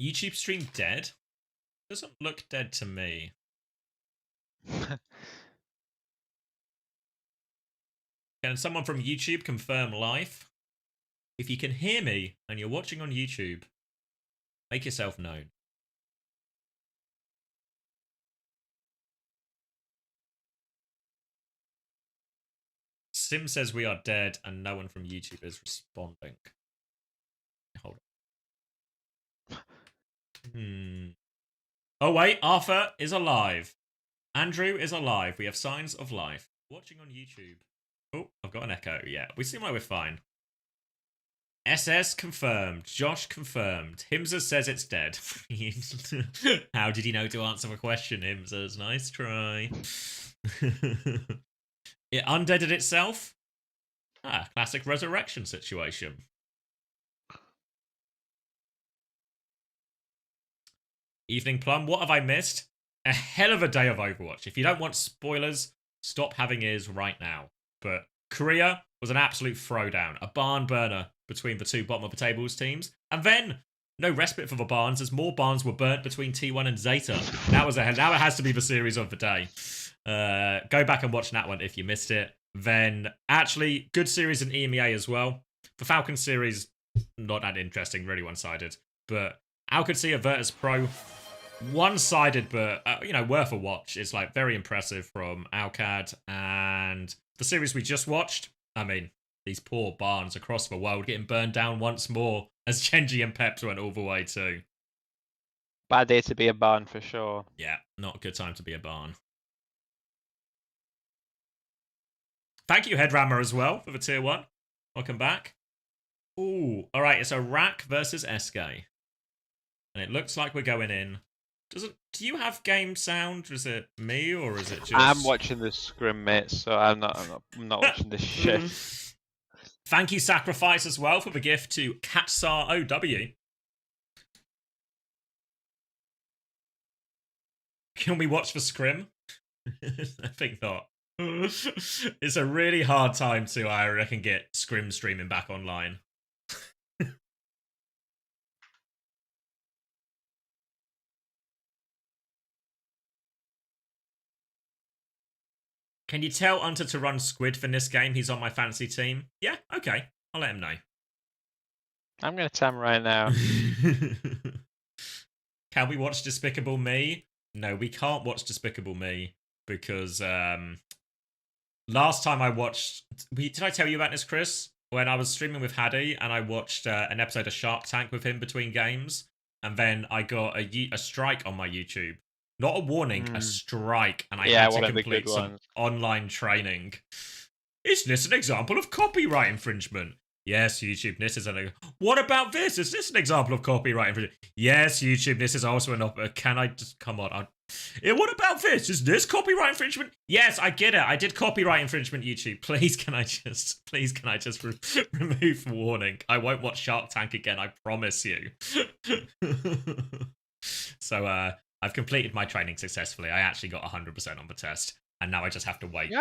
YouTube stream dead? Doesn't look dead to me. Can someone from YouTube confirm live? If you can hear me and you're watching on YouTube, make yourself known. Sim says we are dead and no one from YouTube is responding. Hold on. Oh wait, Arthur is alive. Andrew is alive. We have signs of life. Watching on YouTube. Oh, I've got an echo. Yeah, we seem like we're fine. SS confirmed. Josh confirmed. Himza says it's dead. How did he know to answer the question, Himza's? Nice try. It undeaded itself? Ah, classic resurrection situation. Evening Plum, what have I missed? A hell of a day of Overwatch. If you don't want spoilers, stop having ears right now. But Korea was an absolute throwdown, a barn burner between the two bottom of the tables teams. And then, no respite for the barns, as more barns were burnt between T1 and Zeta. Now it has to be the series of the day. Go back and watch that one if you missed it. Then, actually, good series in EMEA as well. The Falcon series, not that interesting, really one-sided. But Alcatea Virtus Pro, one-sided, but worth a watch. It's like very impressive from Alcad. And the series we just watched, I mean, these poor barns across the world getting burned down once more as Genji and Peps went all the way too. Bad day to be a barn for sure. Yeah, not a good time to be a barn. Thank you, Headrammer, as well, for the tier 1. Welcome back. Ooh, all right, it's a Rack versus SK. And it looks like we're going in. Do you have game sound? Is it me, or is it just... I'm watching the scrim, mate, so I'm not watching this shit. Thank you, Sacrifice, as well, for the gift to Katsar OW. Can we watch the scrim? I think not. It's a really hard time to, I reckon, get scrim streaming back online. Can you tell Hunter to run Squid for this game? He's on my fantasy team. Yeah, okay. I'll let him know. I'm going to tell him right now. Can we watch Despicable Me? No, we can't watch Despicable Me because last time I watched... Did I tell you about this, Chris? When I was streaming with Haddy and I watched an episode of Shark Tank with him between games, and then I got a strike on my YouTube. Not a warning, a strike, and I had to complete some online training. Is this an example of copyright infringement? Yes, YouTube, this is an... What about this? Is this an example of copyright infringement? Yes, YouTube, this is also an... Can I just... Come on. What about this? Is this copyright infringement? Yes, I get it. I did copyright infringement, YouTube. Please, can I just remove the warning? I won't watch Shark Tank again, I promise you. So, I've completed my training successfully. I actually got 100% on the test. And now I just have to wait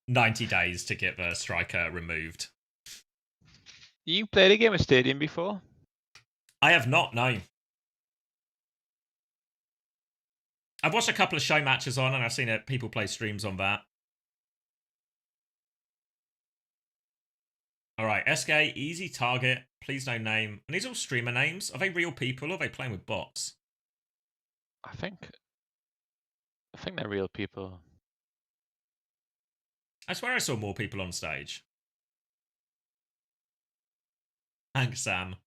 90 days to get the striker removed. You played a game of Stadium before? I have not, no. I've watched a couple of show matches on, and I've seen people play streams on that. Alright, SK, easy target, please no name. And these are all streamer names. Are they real people, or are they playing with bots? I think they're real people. I swear I saw more people on stage. Thanks, Sam.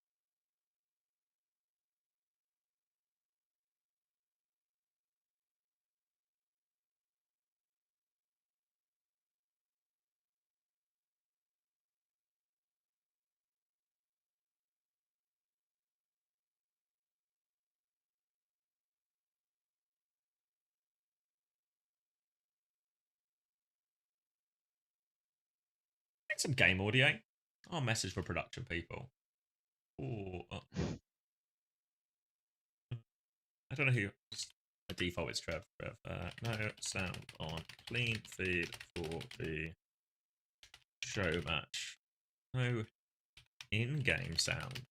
Some game audio. I'll message for production people. Ooh, I don't know who. By default, it's Trev. No sound on clean feed for the show match. No in-game sound.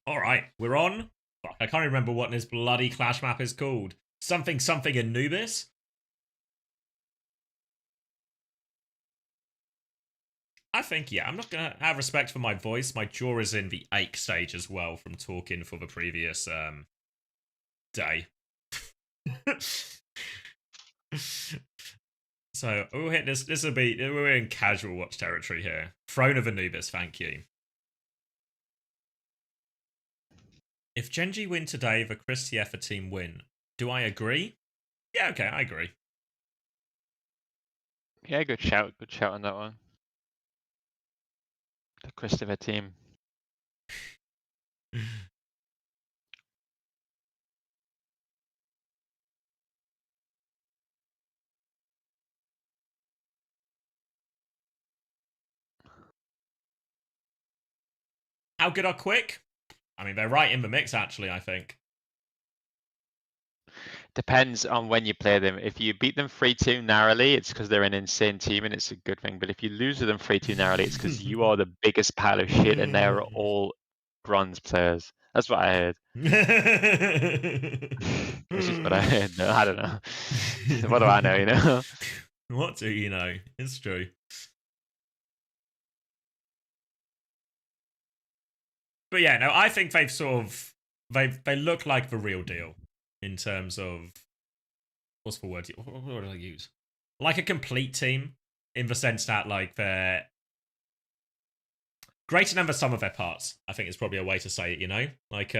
Alright, we're on. Fuck, I can't remember what this bloody Clash map is called. Something Anubis? I think, yeah, I'm not going to have respect for my voice. My jaw is in the ache stage as well from talking for the previous day. So, we'll hit this. This will be... We're in casual watch territory here. Throne of Anubis, thank you. If Genji win today, the Chris Tiefa team win. Do I agree? Yeah, okay, I agree. Yeah, good shout. Good shout on that one. The Christopher team. How good are Quick? I mean, they're right in the mix, actually, I think. Depends on when you play them. If you beat them 3-2 narrowly, it's because they're an insane team and it's a good thing. But if you lose to them 3-2 narrowly, it's because you are the biggest pile of shit and they're all bronze players. That's what I heard. It's just what I heard. No, I don't know. What do I know, you know? What do you know? It's true. But yeah, no, I think they've sort of they look like the real deal in terms of what's the word? What word did I use? Like a complete team in the sense that like they're greater than the sum of their parts. I think is probably a way to say it. You know, like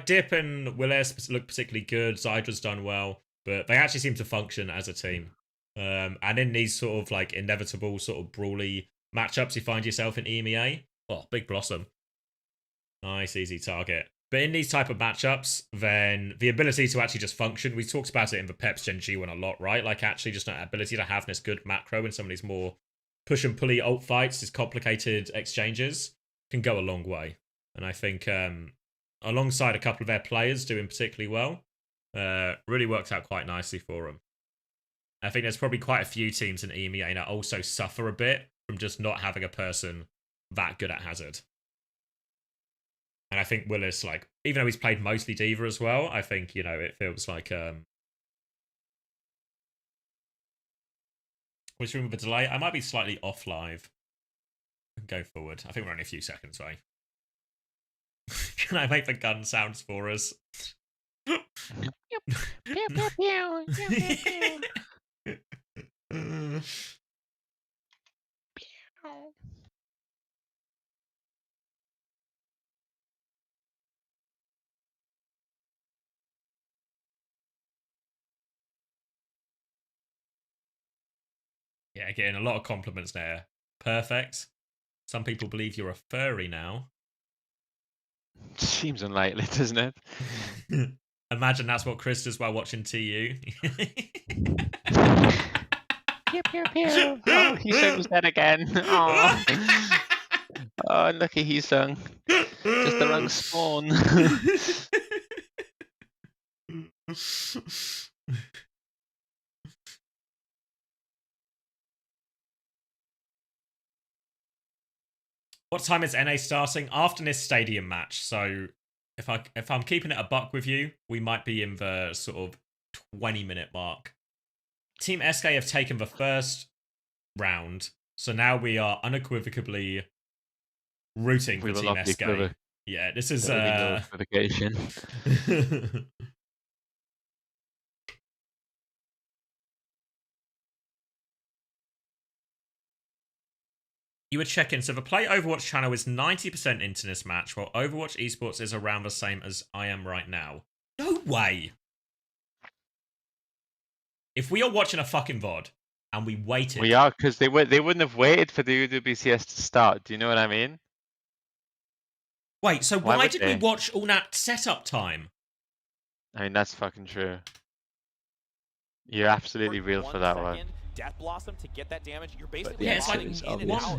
Dip and Willis look particularly good. Zydra's done well, but they actually seem to function as a team. And in these sort of like inevitable sort of brawly matchups, you find yourself in EMEA. Oh, Big Blossom. Nice, easy target. But in these type of matchups, then the ability to actually just function, we talked about it in the Peps Gen G1 a lot, right? Like actually just that ability to have this good macro in some of these more push and pulley ult fights, these complicated exchanges, can go a long way. And I think alongside a couple of their players doing particularly well, really works out quite nicely for them. I think there's probably quite a few teams in EMEA that also suffer a bit from just not having a person that good at Hazard. And I think Willis, like, even though he's played mostly D.Va as well, I think, you know, it feels like which room with a delay? I might be slightly off live. Go forward. I think we're only a few seconds away. Can I make the gun sounds for us? Yeah, getting a lot of compliments there. Perfect. Some people believe you're a furry now. Seems unlikely, doesn't it? Imagine that's what Chris does while watching TU. Pew, pew, pew. Oh, he sings that again. Oh, oh, lucky he sung. Just the wrong spawn. What time is NA starting? After this stadium match. So if I'm keeping it a buck with you, we might be in the sort of 20-minute mark. Team SK have taken the first round, so now we are unequivocally rooting for Team SK. Yeah, this is equivocation. You would check in. So the Play Overwatch channel is 90% into this match, while Overwatch Esports is around the same as I am right now. No way! If we are watching a fucking VOD and we waited... We are, because they wouldn't have waited for the OWCS to start. Do you know what I mean? Wait, so why did we watch all that setup time? I mean, that's fucking true. You're absolutely real for that one. Death Blossom to get that damage. You're basically it's like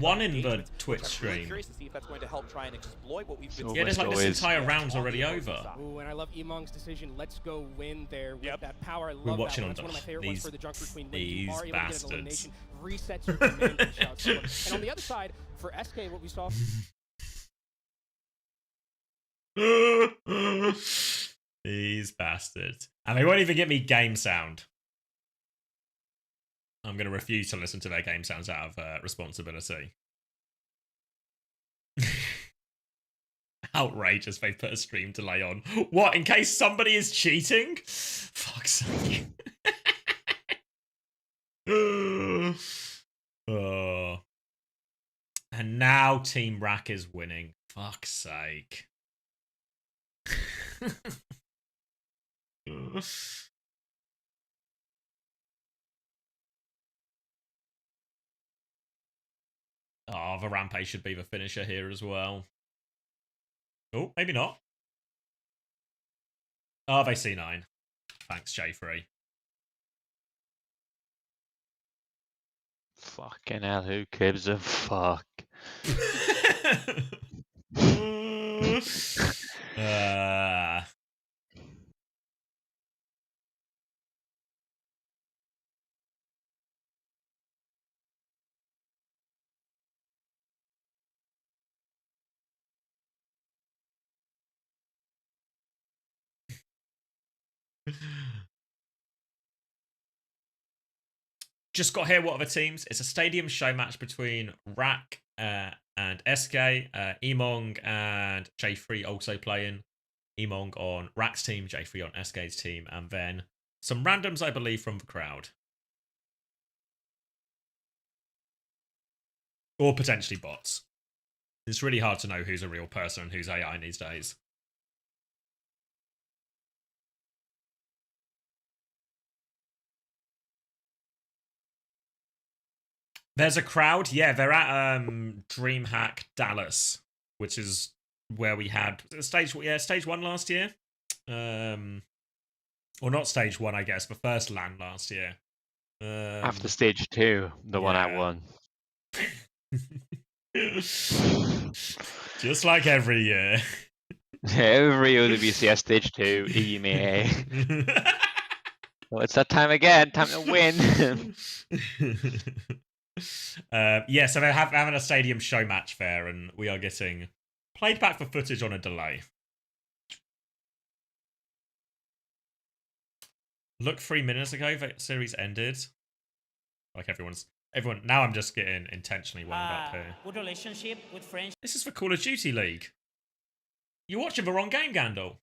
one in the Twitch stream. I'm curious to see if that's going to help try and exploit what we've been. Yeah, there's like this entire round's already over. Ooh, and I love Emong's decision. Let's go win there with that power. I love We're watching that. That's one of my favorite ones for the junk between when you are able to get an elimination, resets your command and shouts. And on the other side, for SK, what we saw. These bastards. And they won't even get me game sound. I'm going to refuse to listen to their game sounds out of responsibility. Outrageous, they put a stream delay on. What, in case somebody is cheating? Fuck's sake. Oh. And now Team Rack is winning. Fuck's sake. Oh, the Rampage should be the finisher here as well. Oh, maybe not. Oh, they C9. Thanks, J3. Fucking hell, who gives a fuck? Just got here. What are the teams? It's a stadium show match between Rack and SK. Emong and J3 also playing. Emong on Rack's team, J3 on SK's team, and then some randoms, I believe, from the crowd. Or potentially bots. It's really hard to know who's a real person and who's AI these days. There's a crowd. Yeah, they're at DreamHack Dallas, which is where we had stage 1 last year. Or not stage 1, I guess, but first LAN last year. After stage 2, the one I won. Just like every year. Every OWCS stage 2, EMEA. Well, it's that time again. Time to win. Yeah, so they're having a stadium show match there, and we are getting played back for footage on a delay. Look, 3 minutes ago, the series ended. Like everyone. Now I'm just getting intentionally wound up here. Good relationship with friends. This is for Call of Duty League. You're watching the wrong game, Gandalf.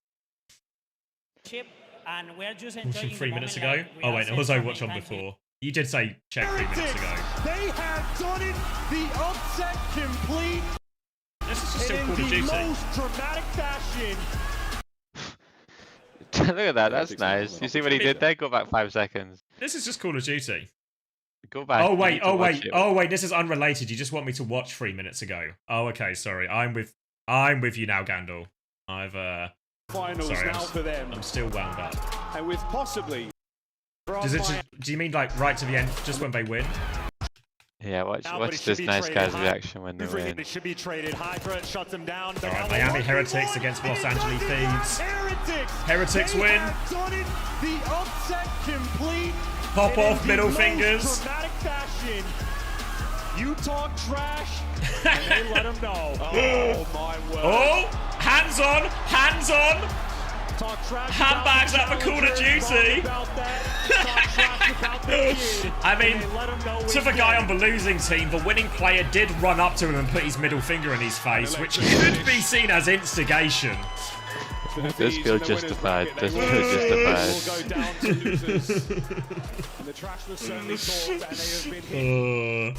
And we're just enjoying 3 minutes ago. Oh wait, it was Overwatch on before. You did say check 3 minutes ago. They have done it. The upset complete. This is just still Call of Duty. In the most dramatic fashion. Look at that. That's nice. You see what he did there? Go back 5 seconds. This is just Call of Duty. Go back. Oh wait. This is unrelated. You just want me to watch 3 minutes ago. Oh, okay. Sorry. I'm with you now, Gandalf. Finals sorry, now for them. I'm still wound up. And with possibly. Do you mean like right to the end, just when they win? Yeah, watch this nice guy's reaction when they win. It should be traded. Hydra shuts him down. Alright, Miami Heretics against Los Angeles Thieves. Heretics win. The upset complete. Pop off middle fingers. Dramatic fashion. You talk trash, and they let him know. Oh my word. Oh, hands on. Handbags at the Call of Duty. I mean, to the guy on the losing team, the winning player did run up to him and put his middle finger in his face, which could be seen as instigation. This feels justified. This feels justified. The trash was certainly talked, and they have been hit.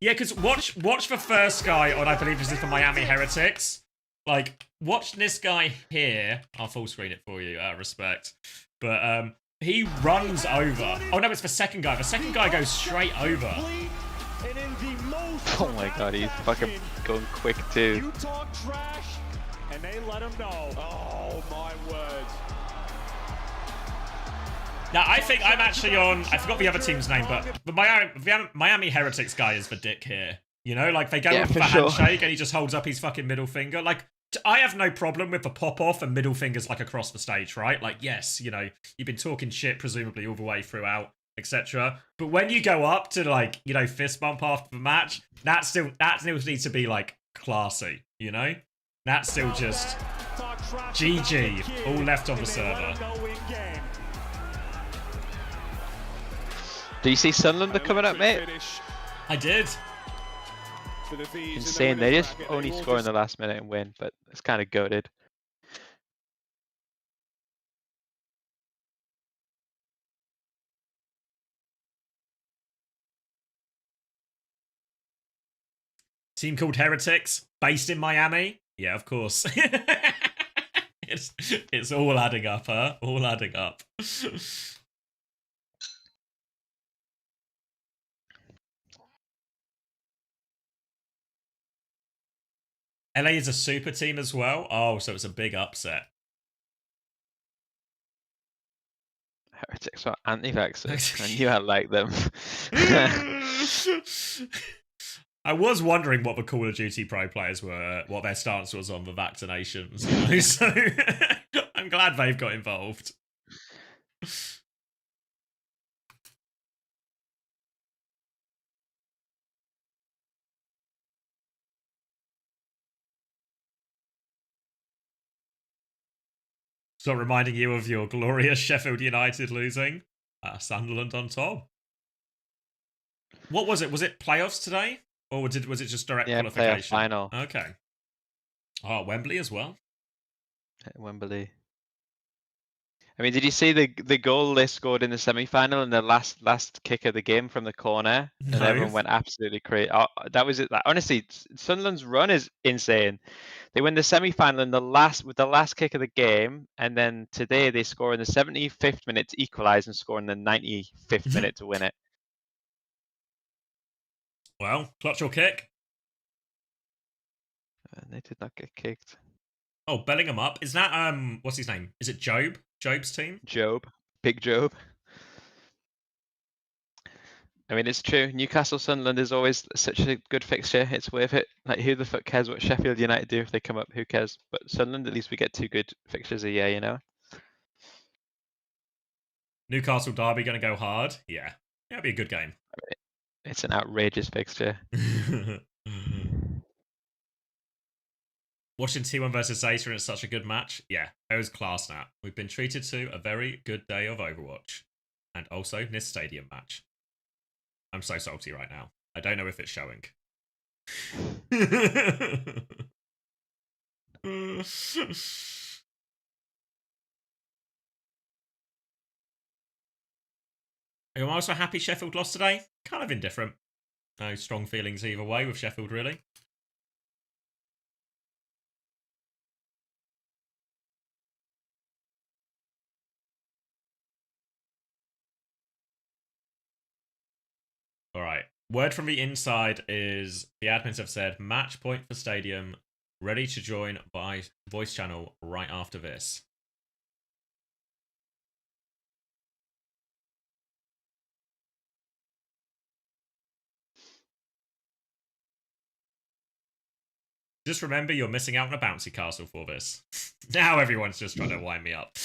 Yeah, because watch the first guy on, I believe this is for Miami Heretics. Like, watch this guy here. I'll full screen it for you, out of respect. But he runs over. Oh no, it's the second guy. The second guy goes straight over. Oh my god, he's fucking going quick too. You talk trash, and they let him know. Oh my word. Now, I think I'm actually on, I forgot the other team's name, but the Miami Heretics guy is the dick here. You know, like, they go up for a handshake and he just holds up his fucking middle finger. Like, I have no problem with the pop-off and middle fingers, like, across the stage, right? Like, yes, you know, you've been talking shit, presumably, all the way throughout, etc. But when you go up to, like, you know, fist bump after the match, that still needs to be, like, classy, you know? That's still just GG, all left on the server. Do you see Sunlander coming up, mate? I did. Insane. They just only score in the last minute and win, but it's kind of goated. Team called Heretics, based in Miami. Yeah, of course. It's all adding up, huh? All adding up. LA is a super team as well. Oh, so it's a big upset. Heretics are anti-vaxxers. I knew I liked them. I was wondering what the Call of Duty pro players were, what their stance was on the vaccinations. So I'm glad they've got involved. So reminding you of your glorious Sheffield United losing. Sunderland on top. What was it? Was it playoffs today? Or was it just direct qualification? Playoff final. Okay. Oh, Wembley as well. Wembley. I mean, did you see the goal they scored in the semi-final and the last kick of the game from the corner? No. And everyone went absolutely crazy. Oh, that was it. Like, honestly, Sunderland's run is insane. They win the semi-final in the last kick of the game, and then today they score in the 75th minute to equalise and score in the 95th minute to win it. Well, clutch or kick? They did not get kicked. Oh, Bellingham up. Is that what's his name? Is it Job? Job's team? Big Job. I mean, it's true. Newcastle Sunderland is always such a good fixture. It's worth it. Like, who the fuck cares what Sheffield United do if they come up? Who cares? But Sunderland, at least we get 2 good fixtures a year, you know? Newcastle Derby going to go hard? Yeah. It'll be a good game. It's an outrageous fixture. Watching T1 versus Zeta in such a good match? Yeah, it was class now. We've been treated to a very good day of Overwatch. And also NIS Stadium match. I'm so salty right now. I don't know if it's showing. I'm also happy Sheffield lost today. Kind of indifferent. No strong feelings either way with Sheffield, really. All right. Word from the inside is the admins have said match point for Stadium, ready to join by voice channel right after this. Just remember, you're missing out on a bouncy castle for this. Now everyone's just trying to wind me up.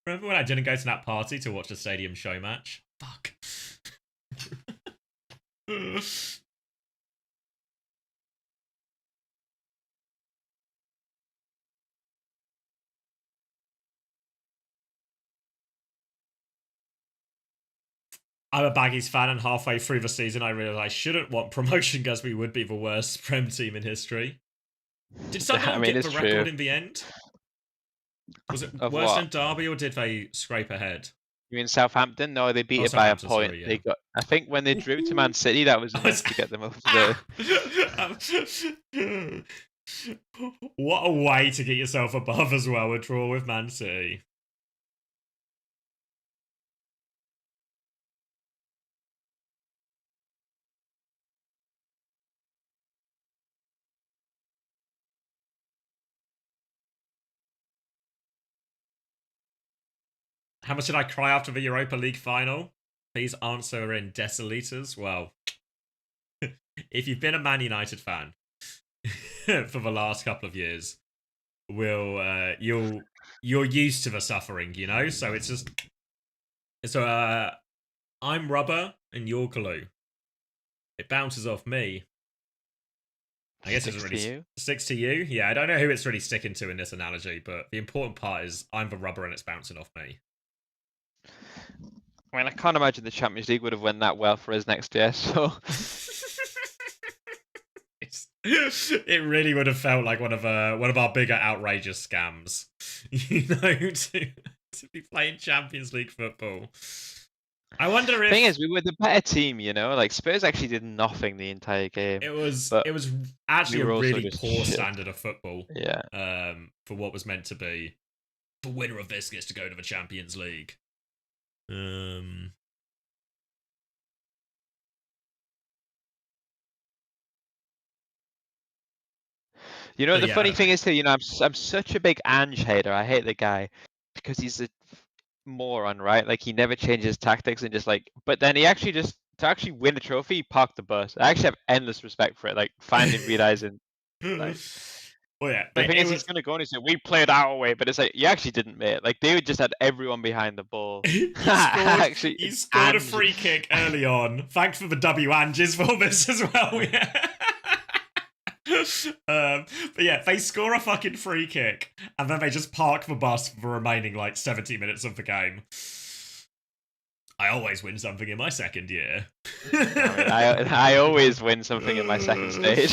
Remember when I didn't go to that party to watch the Stadium show match? Fuck. I'm a Baggies fan, and halfway through the season I realised I shouldn't want promotion because we would be the worst Prem team in history. Did someone get the record in the end? Was it worse than Derby, or did they scrape ahead? You mean Southampton? No, they beat it by a point. Sorry, yeah. They got. I think when they drew to Man City, that was enough to get them over the. What a way to get yourself above as well, a draw with Man City. How much did I cry after the Europa League final? Please answer in deciliters. Well, if you've been a Man United fan for the last couple of years, you're used to the suffering, you know. So it's just I'm rubber and you're glue. It bounces off me. I guess it's really sticks to you. Yeah, I don't know who it's really sticking to in this analogy, but the important part is I'm the rubber and it's bouncing off me. I mean, I can't imagine the Champions League would have went that well for us next year, so... It really would have felt like one of our bigger outrageous scams, you know, to be playing Champions League football. I wonder if... The thing is, we were the better team, you know? Like, Spurs actually did nothing the entire game. It was actually a really poor standard of football. Yeah. For what was meant to be the winner of this gets to go to the Champions League. You know what the Yeah. funny thing is here? You know, I'm such a big Ange hater. I hate the guy because he's a moron, right? Like he never changes tactics and just like. But then he actually just to actually win a trophy, he parked the bus. I actually have endless respect for it. Like finally realizing, like. Well, yeah, The thing is, was... he's gonna go and he said, "We played our way," but it's like you actually didn't, mate. Like they just had everyone behind the ball. you scored a free kick early on. Thanks for the W Anges for this as well. Yeah. But yeah, they score a fucking free kick and then they just park the bus for the remaining like 70 minutes of the game. I always win something in my second year. I always win something in my second stage.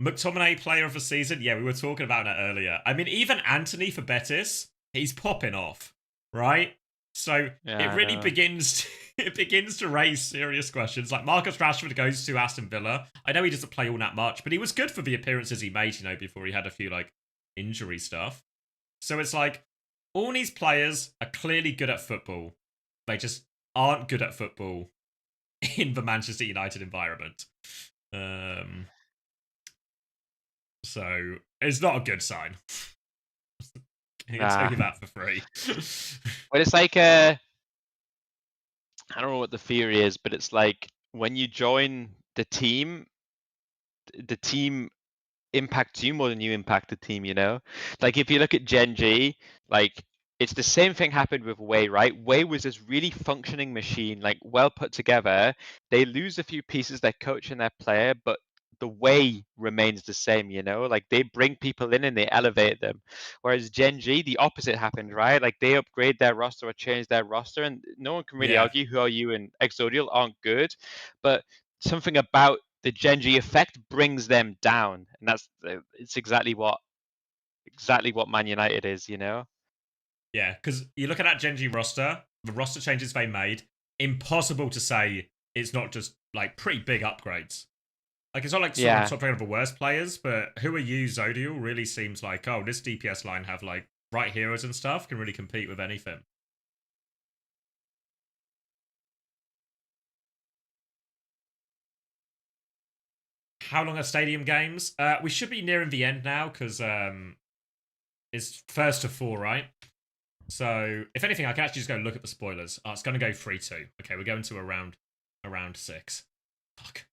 McTominay player of the season? Yeah, we were talking about that earlier. I mean, even Anthony for Betis, he's popping off, right? So it really begins to raise serious questions. Like Marcus Rashford goes to Aston Villa. I know he doesn't play all that much, but he was good for the appearances he made, you know, before he had a few like injury stuff. So it's like all these players are clearly good at football. They just aren't good at football in the Manchester United environment. So it's not a good sign. I can tell you that for free. But it's like I don't know what the theory is, but it's like when you join the team impacts you more than you impact the team, you know? Like if you look at Gen G, like it's the same thing happened with Way, right? Way was this really functioning machine, like well put together. They lose a few pieces, their coach and their player, but the way remains the same, you know? Like they bring people in and they elevate them. Whereas Gen G, the opposite happened, right? Like they upgrade their roster or change their roster, and no one can really argue Who Are You and Exodial aren't good, but something about the Gen G effect brings them down, and it's exactly what Man United is, you know? Yeah, because you look at that Gen G roster, the roster changes they made, impossible to say it's not just like pretty big upgrades. Like it's not like someone top one of the worst players, but Who Are You, Zodial really seems like, oh, this DPS line have like right heroes and stuff, can really compete with anything. How long are stadium games? We should be nearing the end now because it's first to 4, right? So if anything, I can actually just go look at the spoilers. Oh, it's going to go 3-2. Okay, we're going to around 6. Fuck.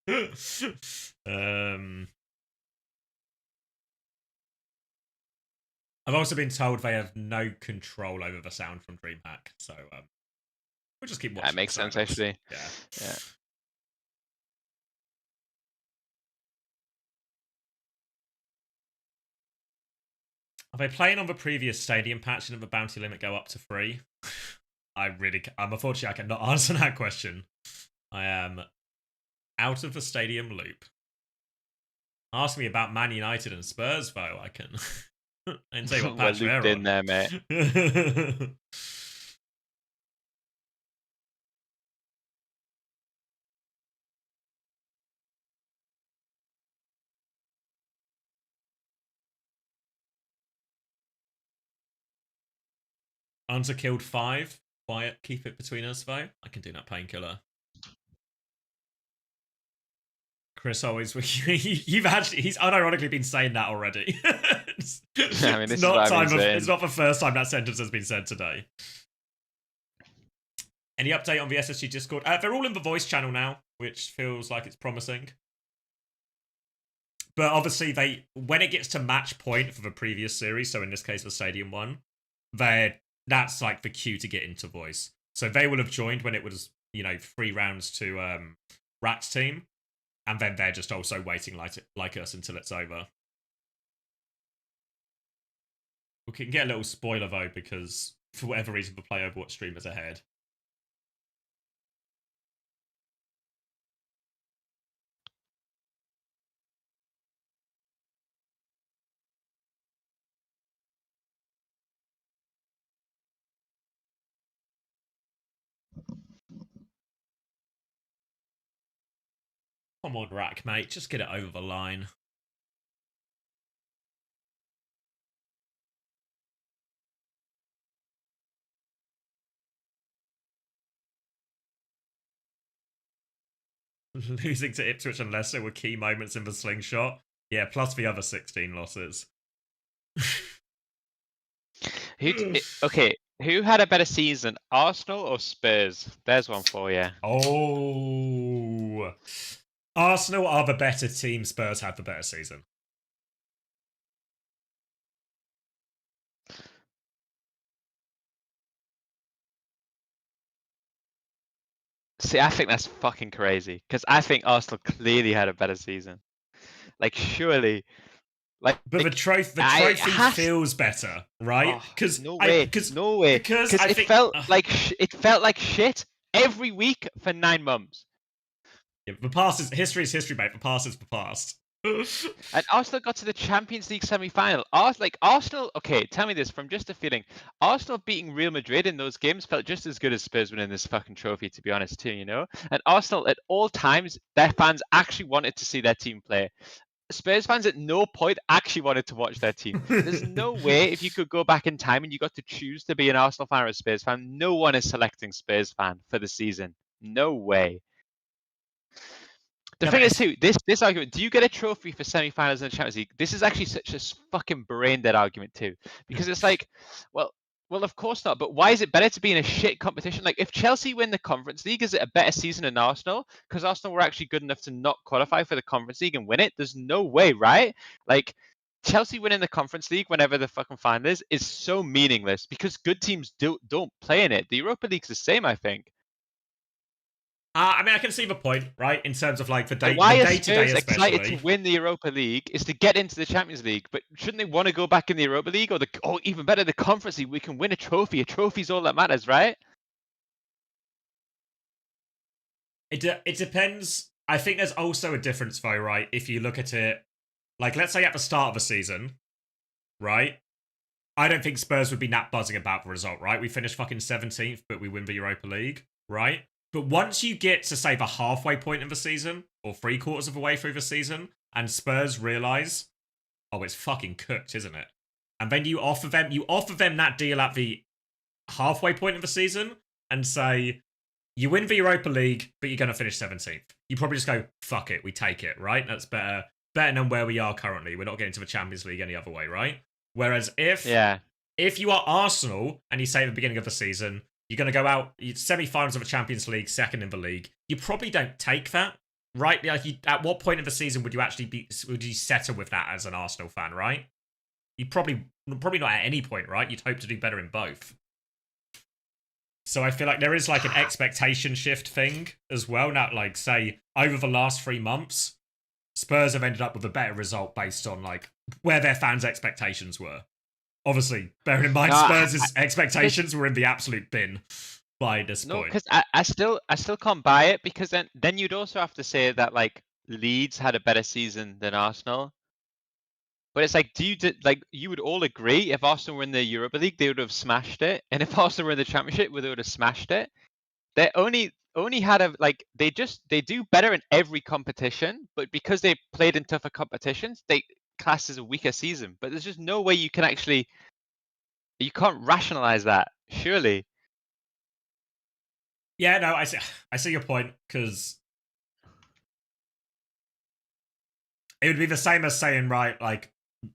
I've also been told they have no control over the sound from DreamHack, so we'll just keep watching. That makes sense, actually. Yeah. Are they playing on the previous stadium patch and did the bounty limit go up to 3? Unfortunately, I cannot answer that question. I am out of the stadium loop. Ask me about Man United and Spurs, though. I can and tell you what patch we're looped in there, mate. Hunter killed 5. Quiet, keep it between us, though. I can do that painkiller. Chris always, he's unironically been saying that already. It's not the first time that sentence has been said today. Any update on the SSG Discord? They're all in the voice channel now, which feels like it's promising. But obviously, when it gets to match point for the previous series, so in this case the Stadium one, that's like the cue to get into voice. So they will have joined when it was 3 rounds to Rat's team. And then they're just also waiting like us until it's over. We can get a little spoiler though, because for whatever reason the Play Overwatch stream is ahead. Come on, Rack, mate. Just get it over the line. Losing to Ipswich and Leicester were key moments in the slingshot. Yeah, plus the other 16 losses. Okay, who had a better season, Arsenal or Spurs? There's one for you. Oh, Arsenal are the better team. Spurs have the better season. See, I think that's fucking crazy because I think Arsenal clearly had a better season. Like, surely, like. But the trophy feels better, right? Because no way. Because it felt like shit every week for 9 months. Yeah, the past is history, mate. The past is the past. And Arsenal got to the Champions League semi-final. Arsenal, okay, tell me this from just a feeling. Arsenal beating Real Madrid in those games felt just as good as Spurs winning this fucking trophy, to be honest, too, you know? And Arsenal, at all times, their fans actually wanted to see their team play. Spurs fans at no point actually wanted to watch their team. There's no way if you could go back in time and you got to choose to be an Arsenal fan or a Spurs fan, no one is selecting Spurs fan for the season. No way. The thing is too, this argument, do you get a trophy for semi-finals in the Champions League? This is actually such a fucking brain-dead argument too. Because it's like, well, of course not, but why is it better to be in a shit competition? Like, if Chelsea win the Conference League, is it a better season than Arsenal? Because Arsenal were actually good enough to not qualify for the Conference League and win it? There's no way, right? Like, Chelsea winning the Conference League whenever the fucking final is so meaningless because good teams don't play in it. The Europa League's the same, I think. I mean, I can see the point, right? In terms of like the day-to-day, why are Spurs excited to win the Europa League is to get into the Champions League, but shouldn't they want to go back in the Europa League or even better, the Conference League? We can win a trophy. A trophy's all that matters, right? It depends. I think there's also a difference, though, right? If you look at it, like, let's say at the start of the season, right? I don't think Spurs would be that buzzing about the result, right? We finished fucking 17th, but we win the Europa League, right? But once you get to, say, the halfway point of the season, or 3/4 of the way through the season, and Spurs realise, oh, it's fucking cooked, isn't it? And then you offer them that deal at the halfway point of the season, and say, you win the Europa League, but you're going to finish 17th. You probably just go, fuck it, we take it, right? That's better than where we are currently. We're not getting to the Champions League any other way, right? Whereas if you are Arsenal, and you say at the beginning of the season, you're going to go out semi-finals of the Champions League, second in the league. You probably don't take that, right? Like, at what point of the season would you settle with that as an Arsenal fan, right? You probably not at any point, right? You'd hope to do better in both. So I feel like there is like an expectation shift thing as well. Now, like, say over the last 3 months, Spurs have ended up with a better result based on like where their fans' expectations were. Obviously, bearing in mind Spurs' expectations were in the absolute bin by this point. No, because I still can't buy it, because then you'd also have to say that like Leeds had a better season than Arsenal. But it's like, you would all agree if Arsenal were in the Europa League, they would have smashed it, and if Arsenal were in the Championship, they would have smashed it. They only had they do better in every competition, but because they played in tougher competitions, they class as a weaker season. But there's just no way you can't rationalize that, surely. Yeah, no, I see your point, because it would be the same as saying, right, like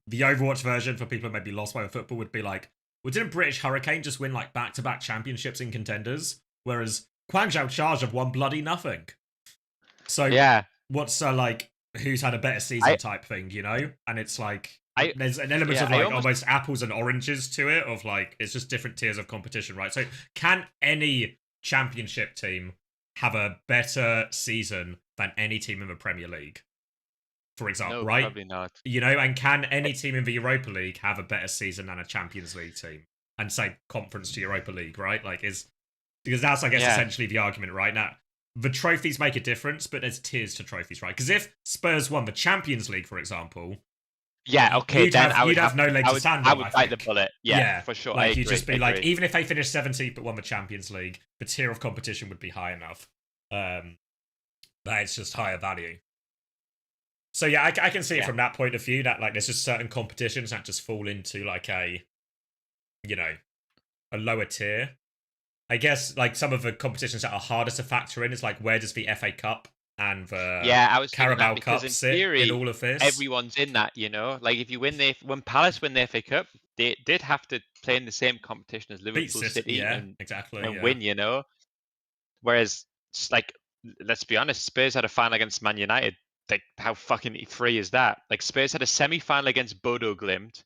the Overwatch version for people who maybe lost by football would be like, well, didn't British Hurricane just win like back-to-back championships in contenders, whereas Guangzhou Charge have won bloody nothing? So yeah, what's like who's had a better season type thing, you know? And it's like there's an element of like almost apples and oranges to it, of like it's just different tiers of competition, right? So can any championship team have a better season than any team in the Premier League, for example? No, right? Probably not. You know, and can any team in the Europa League have a better season than a Champions League team? And say conference to Europa League, right? Like because that's, I guess, essentially the argument right now. The trophies make a difference, but there's tiers to trophies, right? Because if Spurs won the Champions League, for example, you'd have no leg to stand on. I would bite the bullet. Yeah, for sure. Like, you'd just be like, even if they finished 17th but won the Champions League, the tier of competition would be high enough. That it's just higher value. So yeah, I can see it from that point of view, that like there's just certain competitions that just fall into like a lower tier. I guess like some of the competitions that are harder to factor in is like, where does the FA Cup and the I was Carabao because Cup in sit theory, in all of this. everyone's in that, you know. Like if you win when Palace win the FA Cup, they did have to play in the same competition as Liverpool City and win, you know. Whereas, like, let's be honest, Spurs had a final against Man United. Like, how fucking free is that? Like, Spurs had a semi-final against Bodo Glimt.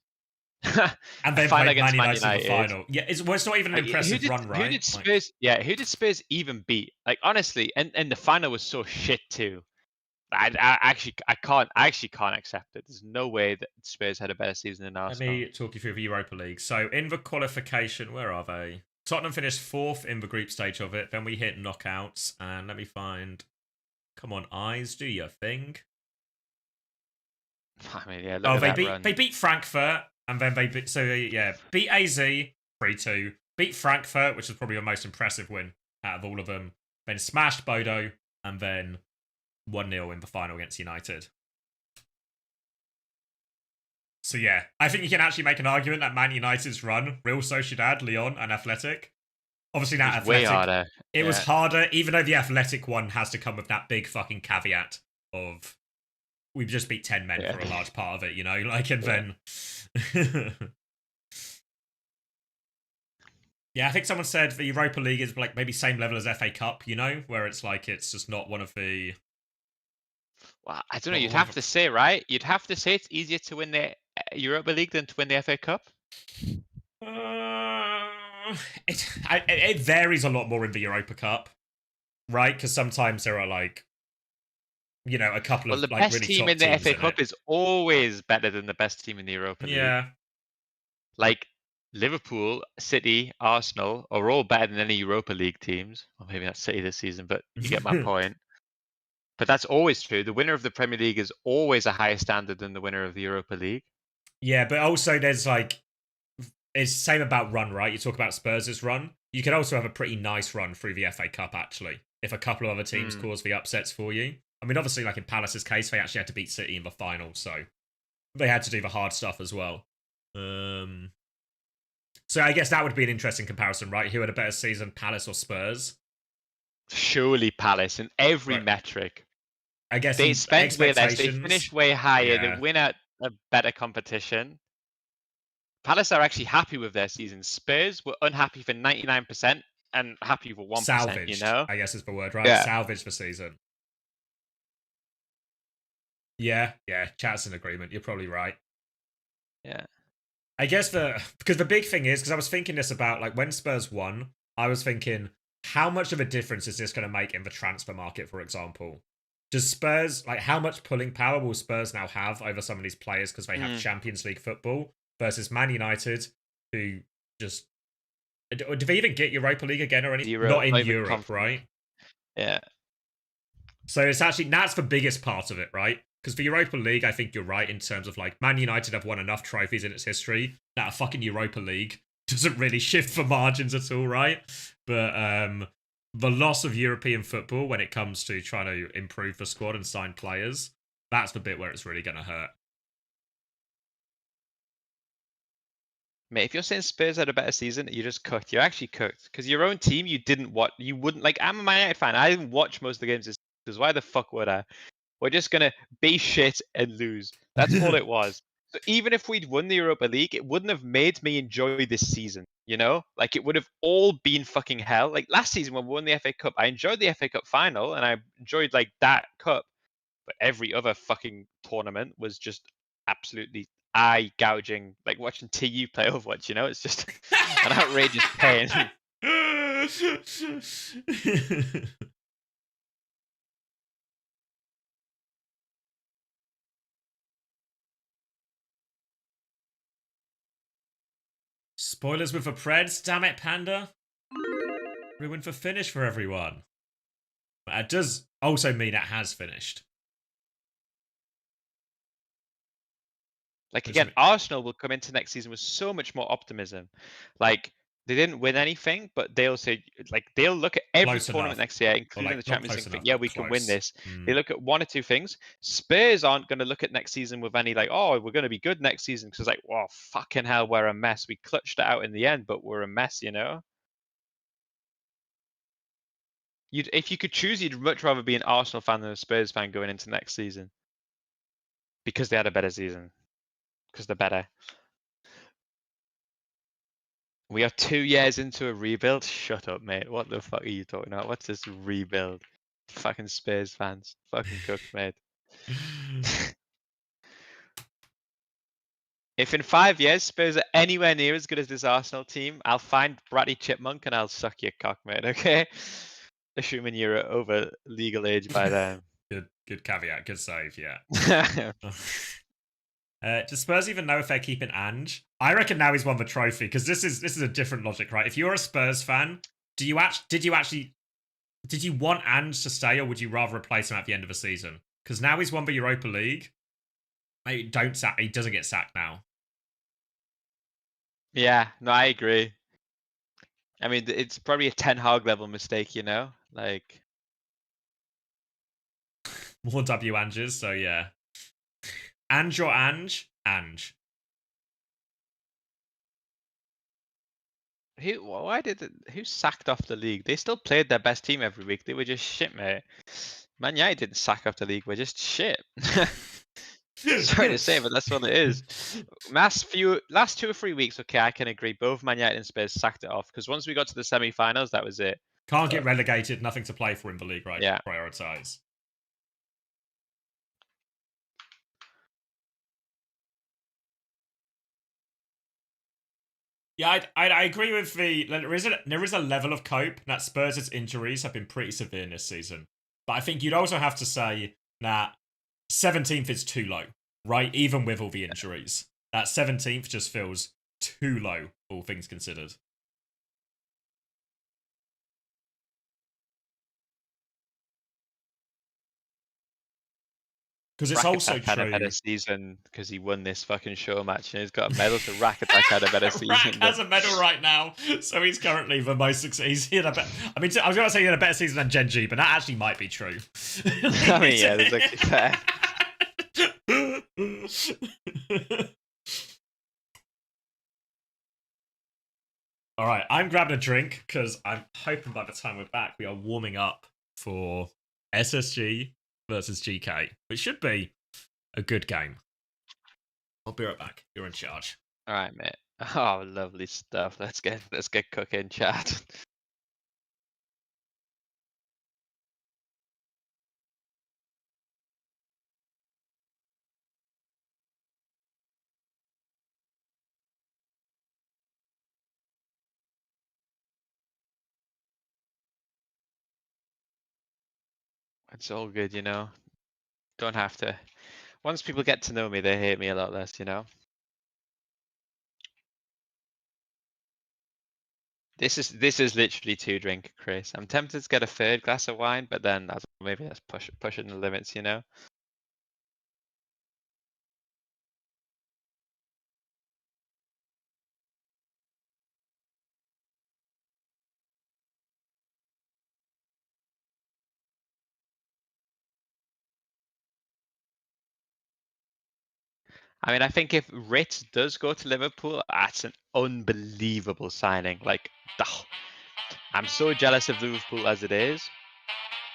And then played Man United in the final. Yeah, it's not even an impressive run, right? Who did Spurs? Who did Spurs even beat? Like, honestly, and the final was so shit too. I actually can't accept it. There's no way that Spurs had a better season than Arsenal. Let me talk you through the Europa League. So in the qualification, where are they? Tottenham finished 4th in the group stage of it. Then we hit knockouts, and let me find. Come on, eyes, do your thing. I mean, yeah. Look at they beat Frankfurt, and then they beat beat AZ 3-2, beat Frankfurt, which is probably the most impressive win out of all of them. Then smashed Bodo, and then 1-0 in the final against United. So yeah, I think you can actually make an argument that Man United's run, Real Sociedad, Lyon, and Athletic. Obviously that Athletic, way harder. It was harder, even though the Athletic one has to come with that big fucking caveat of we've just beat 10 men for a large part of it, you know? Like, and then... Yeah, I think someone said the Europa League is like maybe same level as FA Cup, you know? Where it's like, it's just not one of the... Well, I don't know, you'd have to say, right? You'd have to say it's easier to win the Europa League than to win the FA Cup? It varies a lot more in the Europa Cup, right? Because sometimes there are like, you know, a couple of the like best really team top in the teams FA Cup is always better than the best team in the Europa League. Yeah. Like Liverpool, City, Arsenal are all better than any Europa League teams. Well, maybe that's City this season, but you get my point. But that's always true. The winner of the Premier League is always a higher standard than the winner of the Europa League. Yeah, but also there's like, it's the same about run, right? You talk about Spurs' run. You can also have a pretty nice run through the FA Cup, actually, if a couple of other teams cause the upsets for you. I mean, obviously, like in Palace's case, they actually had to beat City in the final, so they had to do the hard stuff as well. So I guess that would be an interesting comparison, right? Who had a better season, Palace or Spurs? Surely Palace in every metric. I guess they spent way less. They finished way higher. They win at a better competition. Palace are actually happy with their season. Spurs were unhappy for 99% and happy for 1%. Salvaged, you know, I guess is the word, right? Yeah. Salvaged the season. Yeah, chat's in agreement. You're probably right. Yeah. I guess because the big thing is, because I was thinking this about, like, when Spurs won, I was thinking, how much of a difference is this going to make in the transfer market, for example? Does Spurs, like, how much pulling power will Spurs now have over some of these players because they have Champions League football versus Man United, who just... Do they even get Europa League again or anything? Not in Europe, right? Yeah. So it's actually, that's the biggest part of it, right? Because for Europa League, I think you're right in terms of, like, Man United have won enough trophies in its history that a fucking Europa League doesn't really shift the margins at all, right? But the loss of European football when it comes to trying to improve the squad and sign players, that's the bit where it's really going to hurt. Mate, if you're saying Spurs had a better season, you're just cooked. You're actually cooked. Because your own team, you didn't watch. You wouldn't, like, I'm a Man United fan. I didn't watch most of the games this season, because why the fuck would I? We're just going to be shit and lose. That's all it was. So even if we'd won the Europa League, it wouldn't have made me enjoy this season, you know? Like, it would have all been fucking hell. Like, last season when we won the FA Cup, I enjoyed the FA Cup final, and I enjoyed, like, that cup. But every other fucking tournament was just absolutely eye-gouging, like watching TU play Overwatch, you know? It's just an outrageous pain. Spoilers with the Preds, damn it, Panda. Ruined the finish for everyone. But it does also mean it has finished. Like, again, Arsenal will come into next season with so much more optimism. Like, they didn't win anything, but they'll say, like, they'll look at every tournament next year, including the Champions League, think, yeah, we can win this. They look at one or two things. Spurs aren't going to look at next season with any, like, oh, we're going to be good next season. Because it's like, well, fucking hell, we're a mess. We clutched it out in the end, but we're a mess, you know? If you could choose, you'd much rather be an Arsenal fan than a Spurs fan going into next season. Because they had a better season. Because they're better. We are 2 years into a rebuild? Shut up, mate. What the fuck are you talking about? What's this rebuild? Fucking Spurs fans. Fucking cooked, mate. If in 5 years Spurs are anywhere near as good as this Arsenal team, I'll find Bratty Chipmunk and I'll suck your cock, mate, okay? Assuming you're over legal age by then. Good caveat. Good save, yeah. Does Spurs even know if they're keeping Ange? I reckon now he's won the trophy, because this is a different logic, right? If you're a Spurs fan, did you want Ange to stay, or would you rather replace him at the end of the season? Because now he's won the Europa League. He doesn't get sacked now. Yeah, no, I agree. I mean, it's probably a Ten Hag level mistake, you know? Like... More W Anges, so yeah. Ange or Ange? Ange. Who sacked off the league? They still played their best team every week. They were just shit, mate. Man United didn't sack off the league. We're just shit. Sorry to say, but that's what it is. Last 2 or 3 weeks, okay, I can agree. Both Man United and Spurs sacked it off, because once we got to the semi-finals, that was it. Can't get relegated, nothing to play for in the league, right? Yeah. Prioritise. Yeah, I agree with there is a level of cope that Spurs' injuries have been pretty severe this season. But I think you'd also have to say that 17th is too low, right? Even with all the injuries. That 17th just feels too low, all things considered. Because it's also true. Had a better season because he won this fucking show match and he's got a medal. So Rack Attack had a better season. Rack has a medal right now, so he's currently the most successful. I mean, I was going to say he had a better season than Genji, but that actually might be true. I mean, yeah, that's actually fair. All right, I'm grabbing a drink because I'm hoping by the time we're back, we are warming up for SSG versus GK, which should be a good game. I'll be right back. You're in charge. All right, mate. Oh, lovely stuff. Let's get cooking, chat. It's all good, you know. Don't have to. Once people get to know me, they hate me a lot less, you know. This is literally 2 drink, Chris. I'm tempted to get a 3rd glass of wine, but then maybe that's pushing the limits, you know. I mean, I think if Ritz does go to Liverpool, that's an unbelievable signing. Like, I'm so jealous of Liverpool as it is.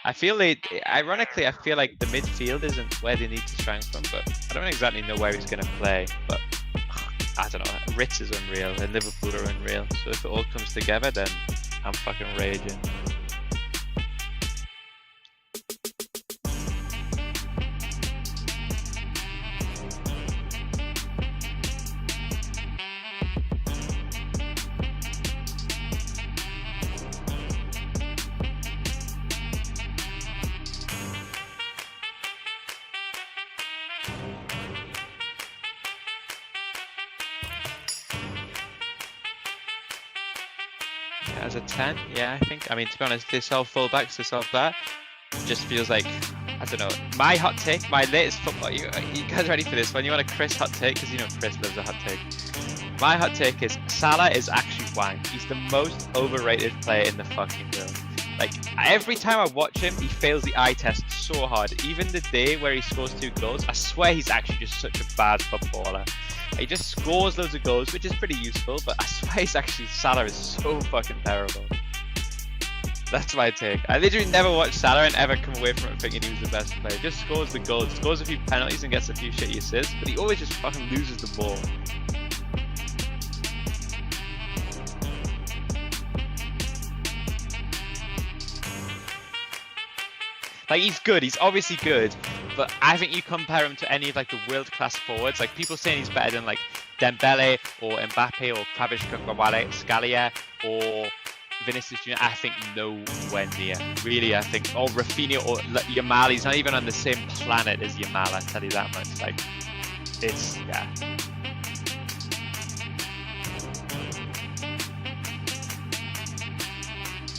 Ironically, I feel like the midfield isn't where they need to strengthen, but I don't exactly know where he's going to play. But I don't know. Ritz is unreal, and Liverpool are unreal. So if it all comes together, then I'm fucking raging. As a 10, yeah, I think. I mean, to be honest, they sell fullbacks, they sell that. It just feels like, I don't know. My hot take, my latest football. You guys ready for this one? You want a Chris hot take? Because you know Chris loves a hot take. My hot take is Salah is actually wank. He's the most overrated player in the fucking world. Like, every time I watch him, he fails the eye test so hard. Even the day where he scores 2 goals, I swear he's actually just such a bad footballer. He just scores loads of goals, which is pretty useful, but I swear Salah is so fucking terrible. That's my take. I literally never watched Salah and ever come away from it thinking he was the best player. Just scores the goals, scores a few penalties and gets a few shitty assists, but he always just fucking loses the ball. Like, he's good, he's obviously good, but I think you compare him to any of like the world-class forwards, like people saying he's better than like Dembele or Mbappe or Scalia or Vinicius Jr., I think nowhere near. Really, I think, or Rafinha or Yamal, he's not even on the same planet as Yamal, I tell you that much. Like, it's, yeah.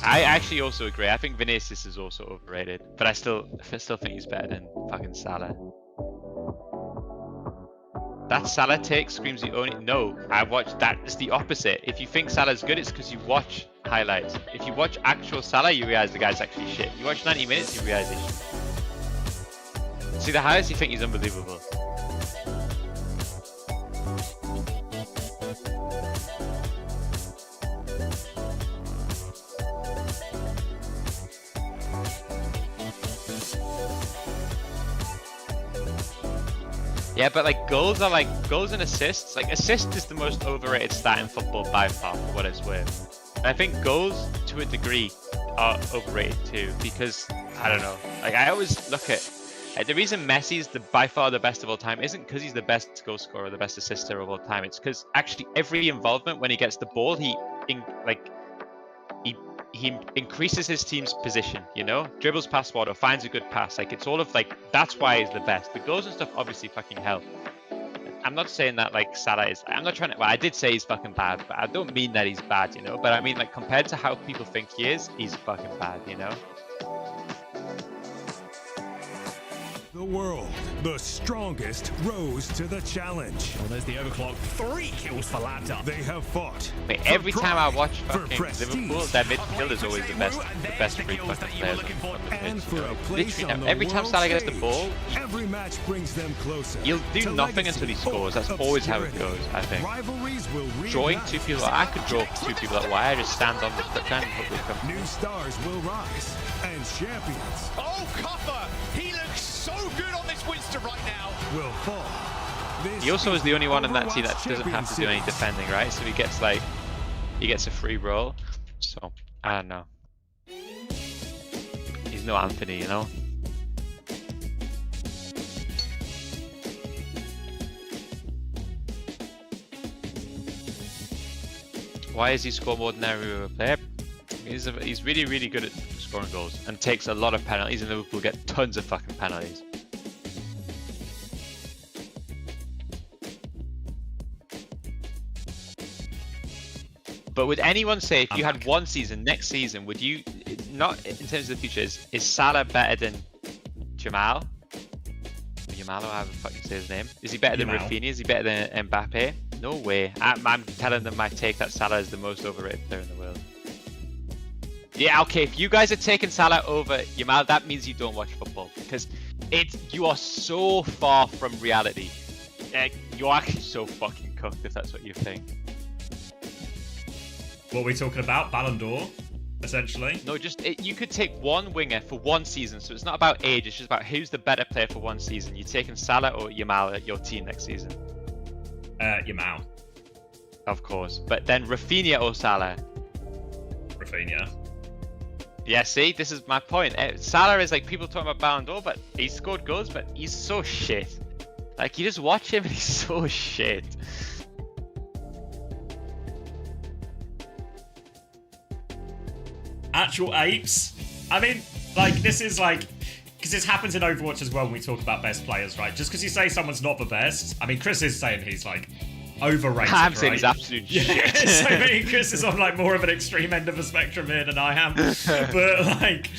I actually also agree. I think Vinicius is also overrated, but I still think he's better than fucking Salah. That Salah take screams the only. No, I watched that. It's the opposite. If you think Salah's good, it's because you watch highlights. If you watch actual Salah, you realize the guy's actually shit. You watch 90 minutes, you realize he's shit. See the highlights, you think he's unbelievable. Yeah, but like goals and assists. Like assist is the most overrated stat in football by far, for what it's worth. And I think goals to a degree are overrated too, because I don't know. Like I always look at the reason Messi's by far the best of all time isn't because he's the best goal scorer, the best assister of all time. It's because actually every involvement when he gets the ball, he increases his team's position, you know, dribbles past forward or finds a good pass. Like it's all of like, that's why he's the best. The goals and stuff obviously fucking help. I'm not saying that like Salah is, I'm not trying to, well, I did say he's fucking bad, but I don't mean that he's bad, you know, but I mean like compared to how people think he is, he's fucking bad, you know. The world, the strongest, rose to the challenge. Well, there's the overclock. 3 kills for Lanta. They have fought. Wait, every time I watch fucking Liverpool, their midfield is always the best free fucking players. And for a place on the every time Salah gets the ball, every match brings them closer. He'll do nothing until he scores. That's always how it goes, I think. Rivalries will drawing 2 people, I could draw 2 people that way. I just stand on the touchline and hope they come. New stars will rise, and champions. Oh, Copper! He looks so good on this Winston right now. Will fall. He also is the only one in that team that doesn't have to do any defending, right? So he gets a free roll. So I don't know. He's no Anthony, you know. Why is he score more than every other player? He's really, really good at scoring goals and takes a lot of penalties, and Liverpool get tons of fucking penalties. But would anyone say if you had one season, next season, would you, not in terms of the future, is Salah better than Jamal? Jamal, or however the fuck you say his name. Is he better than Rafinha? Is he better than Mbappe? No way. I'm telling them my take that Salah is the most overrated player in the world. Yeah, okay, if you guys are taking Salah over Yamal, that means you don't watch football, because you are so far from reality. You're actually so fucking cooked if that's what you think. What are we talking about? Ballon d'Or, essentially? No, you could take one winger for one season, so it's not about age, it's just about who's the better player for one season. You're taking Salah or Yamal at your team next season? Yamal. Of course. But then Rafinha or Salah? Rafinha. Yeah, see, this is my point. Salah is like, people talking about Ballon d'Or, but he scored goals, but he's so shit. Like, you just watch him and he's so shit. Actual apes? I mean, like, this is like, because this happens in Overwatch as well when we talk about best players, right? Just because you say someone's not the best, I mean, Chris is saying he's like overrated, I'm saying he's absolute shit. So I mean, Chris is on like more of an extreme end of the spectrum here than I am. But like,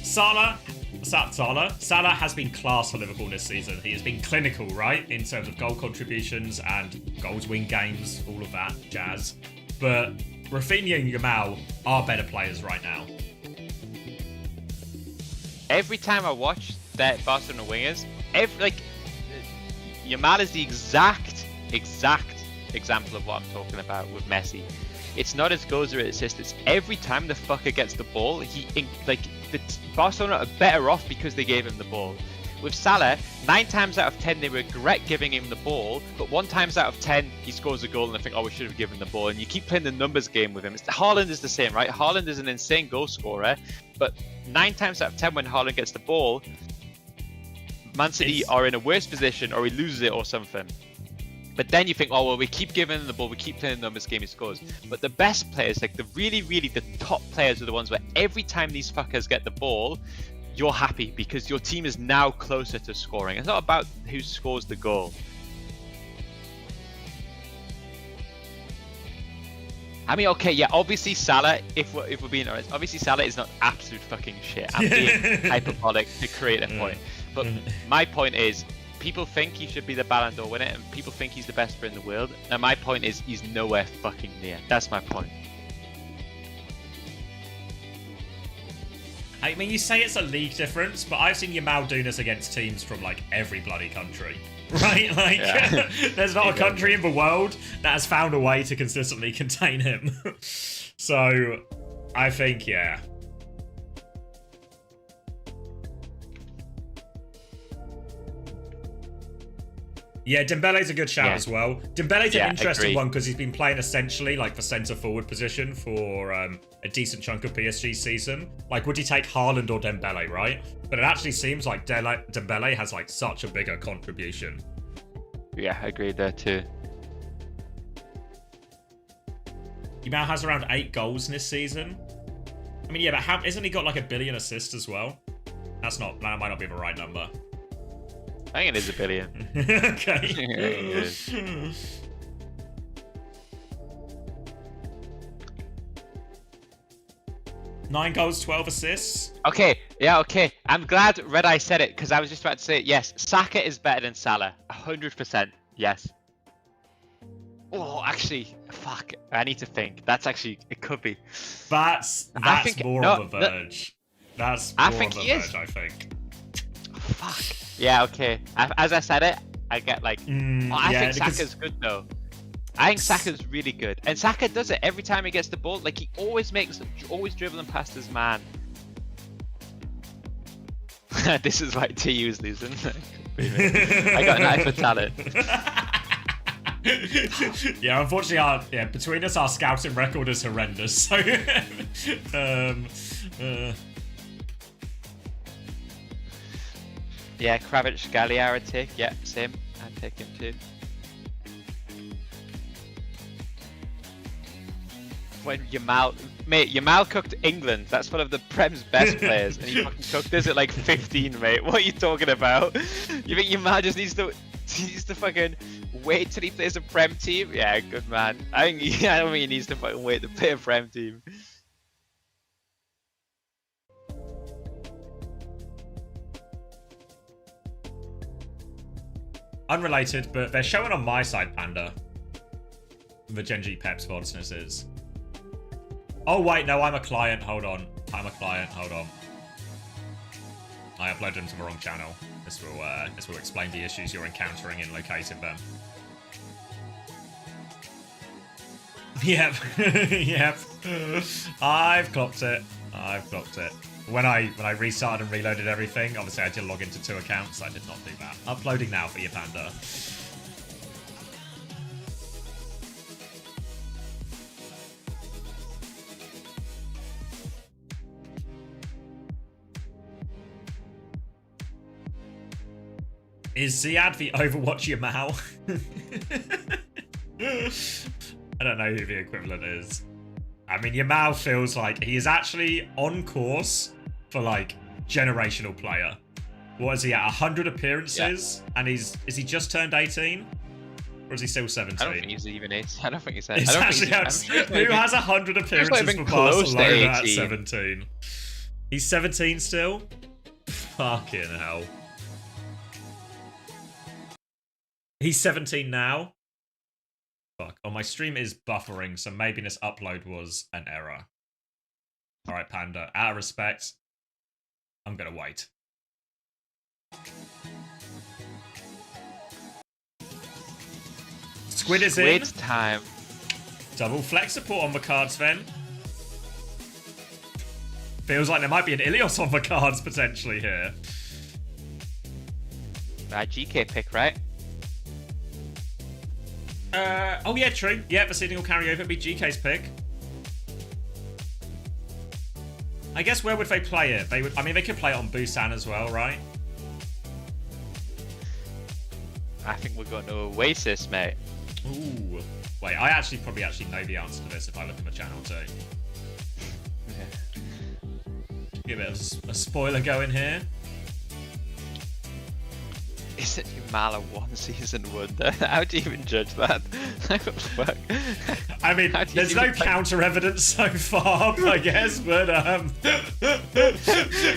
Salah has been class for Liverpool this season. He has been clinical, right, in terms of goal contributions and goals win games, all of that jazz. But Rafinha and Yamal are better players right now. Every time I watch that Barcelona wingers, Yamal is the exact example of what I'm talking about with Messi. it's not his goals or assists. It's every time the fucker gets the ball, Barcelona are better off because they gave him the ball. With Salah, 9 times out of 10 they regret giving him the ball, but 1 times out of 10 he scores a goal and they think, oh, we should have given the ball. And you keep playing the numbers game with him. Haaland is the same, right? Haaland is an insane goal scorer, but 9 times out of 10 when Haaland gets the ball, Man City are in a worse position or he loses it or something. But then you think, oh, well, we keep giving him the ball, we keep playing the numbers game, he scores. But the best players, like the top players are the ones where every time these fuckers get the ball, you're happy because your team is now closer to scoring. It's not about who scores the goal. I mean, okay, yeah, obviously Salah, if we're being honest, obviously Salah is not absolute fucking shit. I'm being hyperbolic to create a point. But my point is, people think he should be the Ballon d'Or winner and people think he's the best player in the world. And my point is, he's nowhere fucking near. That's my point. I mean, you say it's a league difference, but I've seen Yamal do this against teams from, like, every bloody country. Right? Like, yeah. There's not a country in the world that has found a way to consistently contain him. So, I think, yeah. Yeah, Dembele's a good shout as well. Dembele's an interesting one because he's been playing essentially like the centre forward position for a decent chunk of PSG season. Like, would he take Haaland or Dembele, right? But it actually seems like Dembele has like such a bigger contribution. Yeah, I agree there too. He now has around 8 goals in this season. I mean, yeah, but isn't he got like 1 billion assists as well? That might not be the right number. I think it is 1 billion. Okay. 9 goals, 12 assists. Okay, yeah, okay. I'm glad Red Eye said it because I was just about to say, yes, Saka is better than Salah. 100%, yes. Oh, actually, fuck. I need to think. That's actually, it could be. That's more on the verge. That's more on the verge, I think. Fuck. Yeah, okay. As I said it, I get like... I think Saka's good, though. I think Saka's really good. And Saka does it every time he gets the ball. Like, he always dribbling past his man. This is like TU's losing. I got an eye for talent. Yeah, unfortunately, between us, our scouting record is horrendous. So, yeah, Kravic, Galliard I'd take. Yeah, same. I'd take him too. When Yamal cooked England. That's one of the Prem's best players, and he fucking cooked us at like 15, mate. What are you talking about? You think Yamal just needs to fucking wait till he plays a Prem team? Yeah, good man. I don't think he needs to fucking wait to play a Prem team. Unrelated, but they're showing on my side, Panda. The Genji Pep's Vodsness is. Oh, wait, no, I'm a client. Hold on. I'm a client. Hold on. I uploaded them to the wrong channel. This will explain the issues you're encountering in locating them. Yep. Yep. I've clocked it. When I restarted and reloaded everything, obviously I had to log into 2 accounts. I did not do that. Uploading now for you, Panda. Is Ziad the Overwatch Yamal? I don't know who the equivalent is. I mean, Yamal feels like he is actually on course for, like, generational player. What is he at? 100 appearances? Yeah. And is he just turned 18? Or is he still 17? I don't think he's even 18. I don't think he's 18. Who has 100 appearances for Barcelona at 17? He's 17 still? Fucking hell. He's 17 now. Fuck. Oh, my stream is buffering, so maybe this upload was an error. Alright, Panda. Out of respect, I'm gonna wait. Squid is in. Squid time. Double flex support on the cards then. Feels like there might be an Ilios on the cards potentially here. GK pick, right? Oh yeah, true. Yeah, the seeding will carry over, be GK's pick. I guess where would they play it? They would. I mean, they could play it on Busan as well, right? I think we're going to OWCS, mate. Ooh. Wait, I probably know the answer to this if I look at the channel too. Give it a spoiler going here. Isn't Humala one season wonder? How do you even judge that? What the fuck? I mean, there's no counter evidence so far, I guess, but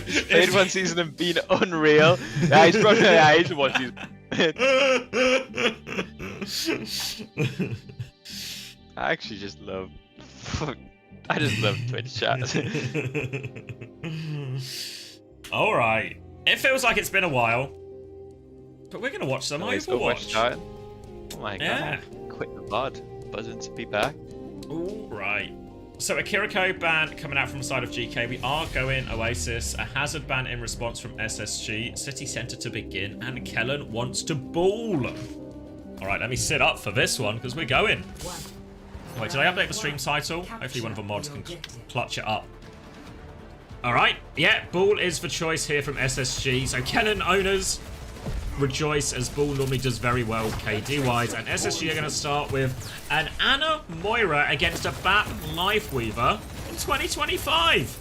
he's played one season and been unreal. Yeah, he's probably he's one season. I actually just love. I just love Twitch chat. All right, it feels like it's been a while. But we're going to watch some Overwatch. Oh my god. Quit the VOD. Buzzing to be back. All right. So a Kiriko ban coming out from the side of GK. We are going OWCS. A Hazard ban in response from SSG. City Center to begin. And Kellen wants to ball. All right, let me sit up for this one because we're going. Wait, did I update the stream title? Hopefully one of the mods can clutch it up. All right. Yeah, ball is the choice here from SSG. So Kellen owners rejoice as Bull normally does very well KD-wise, and SSG are going to start with an Ana Moira against a Bat Lifeweaver in 2025.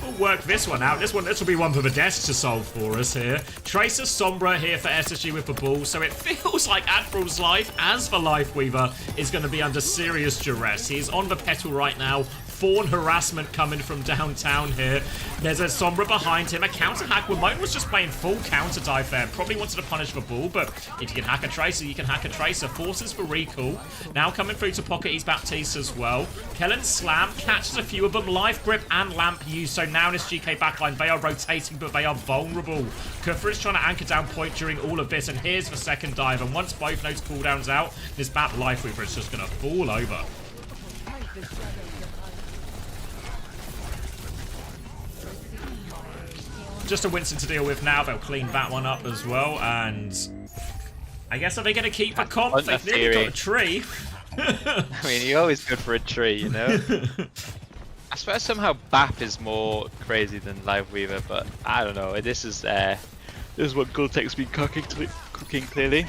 We'll work this one out. This will be one for the desk to solve for us here. Tracer Sombra here for SSG with the Bull, so it feels like Admiral's life as the Lifeweaver is going to be under serious duress. He's on the petal right now. Fawn harassment coming from downtown here. There's a Sombra behind him. A counter hack. Wamone was just playing full counter dive there. Probably wanted to punish the Bull, but if you can hack a Tracer, you can hack a Tracer. Forces for recall. Now coming through to pocket his Baptiste as well. Kellen Slam catches a few of them. Life Grip and Lamp used. So now in this GK backline, they are rotating, but they are vulnerable. Kufra is trying to anchor down point during all of this, and here's the second dive. And once both nodes cooldowns out, this Bat Lifeweaver is just going to fall over. Just a Winston to deal with now. They'll clean that one up as well. And I guess are they going to keep the comp? They've nearly got a tree. I mean, you're always good for a tree, you know? I swear somehow BAP is more crazy than Lifeweaver, but I don't know. This is what Gultek's been cooking clearly.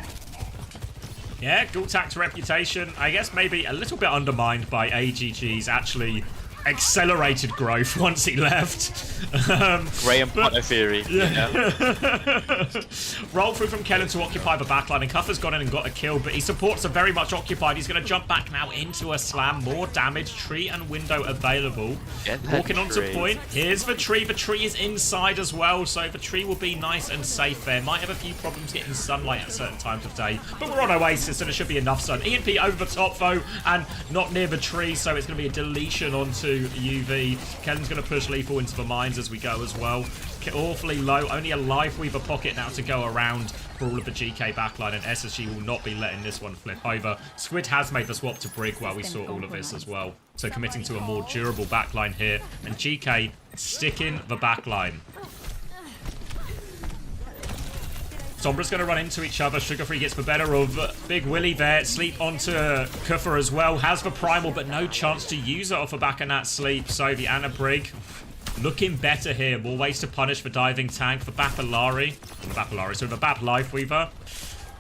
Yeah, Gultek's reputation, I guess maybe a little bit undermined by AGG's actually accelerated growth once he left. Graham Potter theory. Yeah. Roll through from Kellen to occupy the backline, and Cuffer's gone in and got a kill, but his supports are very much occupied. He's going to jump back now into a slam. More damage. Tree and window available. Walking onto point. Here's the tree. The tree is inside as well, so the tree will be nice and safe there. Might have a few problems getting sunlight at certain times of day, but we're on OWCS, so there should be enough sun. EMP over the top, though, and not near the tree, so it's going to be a deletion onto UV. Kellen's going to push lethal into the mines as we go as well. Awfully low. Only a Lifeweaver pocket now to go around for all of the GK backline, and SSG will not be letting this one flip over. Squid has made the swap to Brig while we saw all of this as well. So committing to a more durable backline here, and GK sticking the backline. Sombra's going to run into each other. Sugar-Free gets the better of Big Willy there. Sleep onto Kuffer as well. Has the primal, but no chance to use it off the back of that sleep. So the Ana Brig looking better here. More ways to punish the diving tank for Bapalari. So the Bat Lifeweaver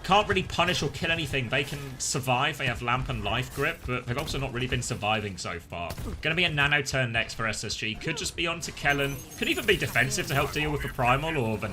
can't really punish or kill anything. They can survive. They have Lamp and Life Grip, but they've also not really been surviving so far. Going to be a nano turn next for SSG. Could just be onto Kellen. Could even be defensive to help deal with the primal or the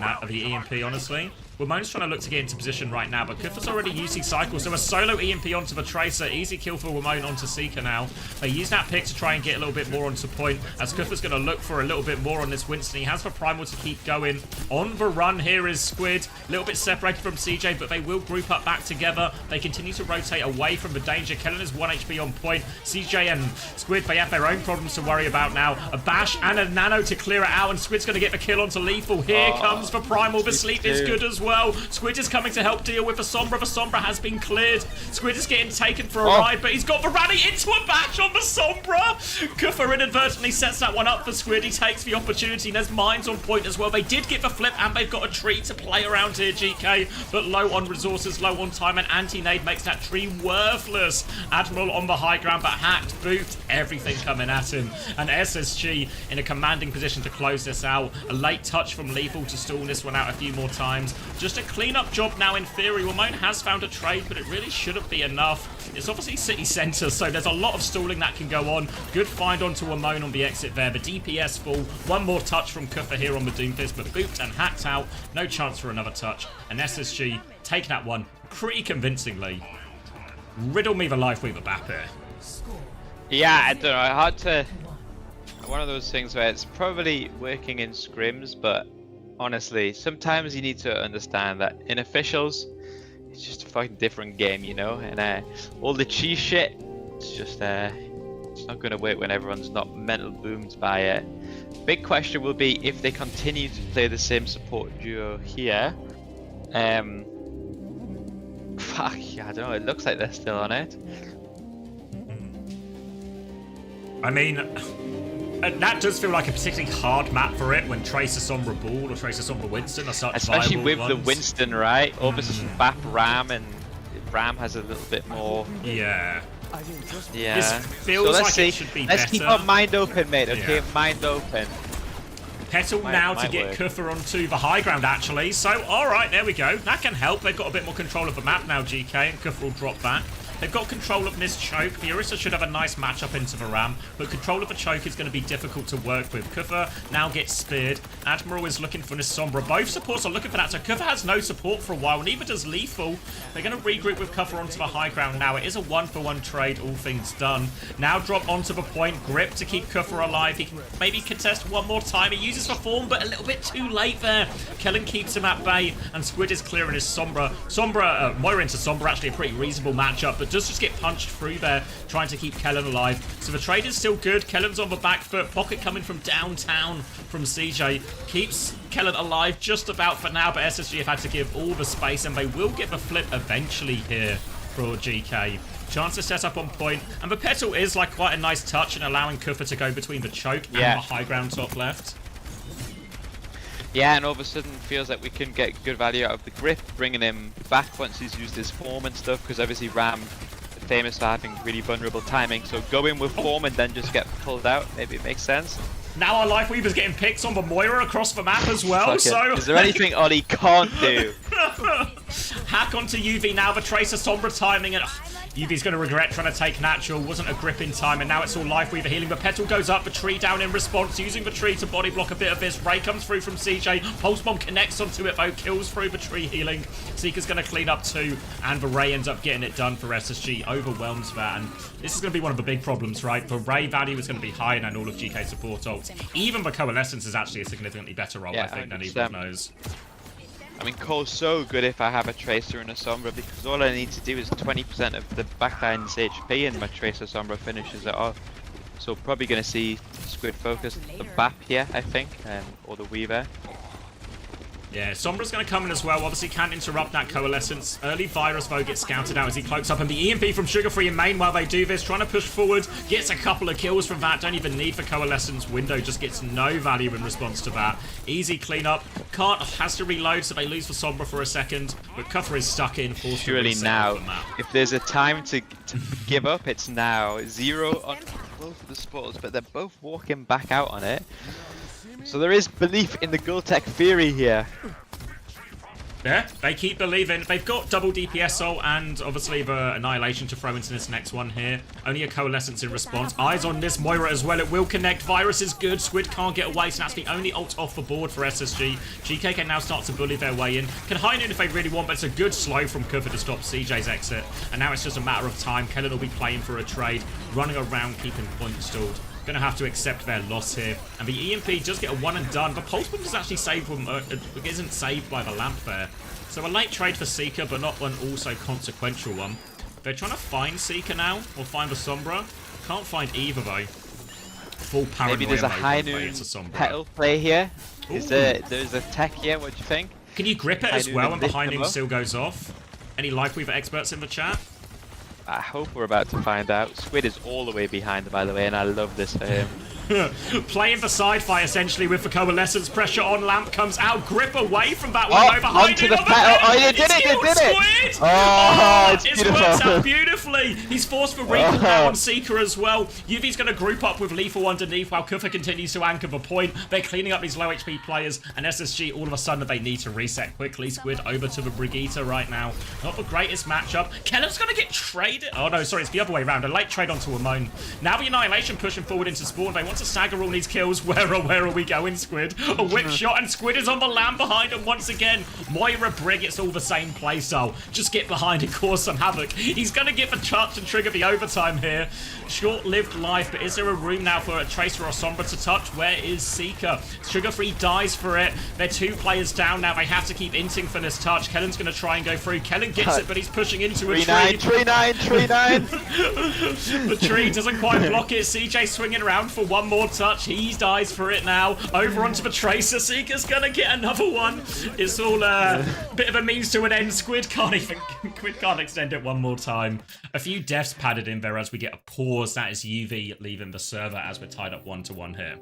EMP, honestly. Wamone's trying to look to get into position right now, but Kuffer's already using Cycle, so a solo EMP onto the Tracer. Easy kill for Wamone onto Seeker now. They use that pick to try and get a little bit more onto point, as Kuffer's going to look for a little bit more on this Winston. He has the primal to keep going. On the run here is Squid. A little bit separated from CJ, but they will group up back together. They continue to rotate away from the danger. Kellen is 1 HP on point. CJ and Squid, they have their own problems to worry about now. A bash and a nano to clear it out, and Squid's going to get the kill onto lethal. Here comes the primal. The sleep is good as well. well. Squid is coming to help deal with the Sombra. The Sombra has been cleared. Squid is getting taken for a ride, but he's got Varane into a bash on the Sombra. Kufa inadvertently sets that one up for Squid. He takes the opportunity, and there's mines on point as well. They did get the flip, and they've got a tree to play around here, GK, but low on resources, low on time, and anti-nade makes that tree worthless. Admiral on the high ground, but hacked, boofed, everything coming at him. And SSG in a commanding position to close this out. A late touch from Lethal to stall this one out a few more times. Just a clean-up job now in theory. Ramon has found a trade, but it really shouldn't be enough. It's obviously city centre, so there's a lot of stalling that can go on. Good find onto Ramon on the exit there. The DPS full. One more touch from Kufa here on the Doomfist, but booped and hacked out. No chance for another touch. And SSG taking that one pretty convincingly. Riddle me the life with a bap here. Yeah, I don't know. Hard to... One of those things where it's probably working in scrims, but honestly, sometimes you need to understand that in officials, it's just a fucking different game, you know? And all the cheese shit, it's just... it's not going to work when everyone's not mental boomed by it. Big question will be if they continue to play the same support duo here. Fuck, I don't know, it looks like they're still on it. I mean, that does feel like a particularly hard map for it when Tracer Sombra Ball or Tracer Sombra Winston are such especially with ones. The Winston, right? Obviously BAP Ram, and Ram has a little bit more. Yeah. Yeah. This feels so let's like see. It should be let's better. keep our mind open, mate. Okay, Yeah. mind open. Petal now to get Kufa onto the high ground, actually. So, alright, there we go. That can help. They've got a bit more control of the map now, GK, and Kufa will drop back. They've got control of this choke. The Orisa should have a nice matchup into the Ram, but control of the choke is going to be difficult to work with. Kufa now gets speared. Admiral is looking for this Sombra. Both supports are looking for that, so Kufa has no support for a while, neither does Lethal. They're going to regroup with Kufa onto the high ground now. It is a 1-for-1 trade, all things done. Now drop onto the point. Grip to keep Kufa alive. He can maybe contest one more time. He uses the form, but a little bit too late there. Kellen keeps him at bay, and Squid is clearing his Sombra. Moira into Sombra, actually a pretty reasonable matchup, but does just get punched through there, trying to keep Kellen alive. So the trade is still good. Kellen's on the back foot. Pocket coming from downtown from CJ. Keeps Kellen alive just about for now, but SSG have had to give all the space, and they will get the flip eventually here for GK. Chance to set up on point, and the Petal is like quite a nice touch in allowing Kufa to go between the choke and the high ground top left. Yeah, and all of a sudden feels like we can get good value out of the grip, bringing him back once he's used his form and stuff, because obviously Ram famous for having really vulnerable timing, so go in with form and then just get pulled out. Maybe it makes sense. Now our Life Weaver's getting picks on the Moira across the map as well, so... Is there anything Ollie can't do? Hack onto UV now, the Tracer Sombra timing, and UV's going to regret trying to take natural. Wasn't a grip in time, and now it's all Life Weaver healing. But Petal goes up, the tree down in response, using the tree to body block a bit of this. Ray comes through from CJ. Pulse Bomb connects onto it, though, kills through the tree healing. Seeker's going to clean up too, and the Ray ends up getting it done for SSG. Overwhelms that, and this is going to be one of the big problems, right? The Ray value is going to be higher than all of GK support ults. Even the Coalescence is actually a significantly better ult, I think, than even knows. I mean, Cole's so good if I have a Tracer and a Sombra, because all I need to do is 20% of the backline's HP and my Tracer Sombra finishes it off. So probably going to see Squid focus the BAP here, I think, or the Weaver. Yeah, Sombra's going to come in as well. Obviously can't interrupt that Coalescence. Early Virus, though, gets scouted out as he cloaks up. And the EMP from Sugar Free in main while they do this. Trying to push forward. Gets a couple of kills from that. Don't even need the Coalescence window. Just gets no value in response to that. Easy cleanup. Can't, has to reload, so they lose for Sombra for a second. But Cutter is stuck in. Surely now, if there's a time to give up, it's now. 0 on both of the spots, but they're both walking back out on it. So there is belief in the Gultech theory here. Yeah, they keep believing. They've got double DPS ult and obviously the Annihilation to throw into this next one here. Only a Coalescence in response. Eyes on this Moira as well. It will connect. Virus is good. Squid can't get away, so that's the only ult off the board for SSG. GK can now start to bully their way in. Can high noon if they really want, but it's a good slow from Kufa to stop CJ's exit. And now it's just a matter of time. Kellen will be playing for a trade, running around, keeping point stalled. Going to have to accept their loss here. And the EMP does get a one and done. The Pulse Bomb is actually saved from, isn't saved by the lamp there. So a late trade for Seeker, but not an also consequential one. They're trying to find Seeker now, or find the Sombra. Can't find either though. Full paranoia. Maybe there's a high noon Petal play here. There's a tech here, what do you think? Can you grip it as well and behind him up. still goes off? Any Lifeweaver experts in the chat? I hope we're about to find out. Squid is all the way behind, by the way, and I love this for him. Playing the side fight essentially with the coalescence. Pressure on. Lamp comes out. Grip away from that one. Behind onto it. the oh, you did it! You did it! Oh, it's worked out beautifully. He's forced for recall now on Seeker as well. UV's going to group up with Lethal underneath while Kufa continues to anchor the point. They're cleaning up these low HP players, and SSG all of a sudden they need to reset quickly. Squid over to the Brigitte right now. Not the greatest matchup. Kellen's going to get traded. Oh no, sorry, it's the other way around. A late trade onto Amon. Now the Annihilation pushing forward into spawn. They want to stagger all these kills. Where are we going, Squid? A whip shot, and Squid is on the land behind him once again. Moira, Brig, it's all the same playstyle. Just get behind and cause some havoc. He's going to get the chance to trigger the overtime here. Short-lived life, but is there a room now for a Tracer or Sombra to touch? Where is Seeker? Sugar-Free dies for it. They're 2 players down now. They have to keep inting for this touch. Kellen's going to try and go through. Kellen gets it, but he's pushing into a tree. Tree 9. The tree doesn't quite block it. CJ swinging around for one more touch. He dies for it now. Over onto the Tracer. Seeker's going to get another one. It's all a bit of a means to an end. Squid can't extend it one more time. A few deaths padded in there as we get a pause. That is UV leaving the server as we're tied up 1-1 here.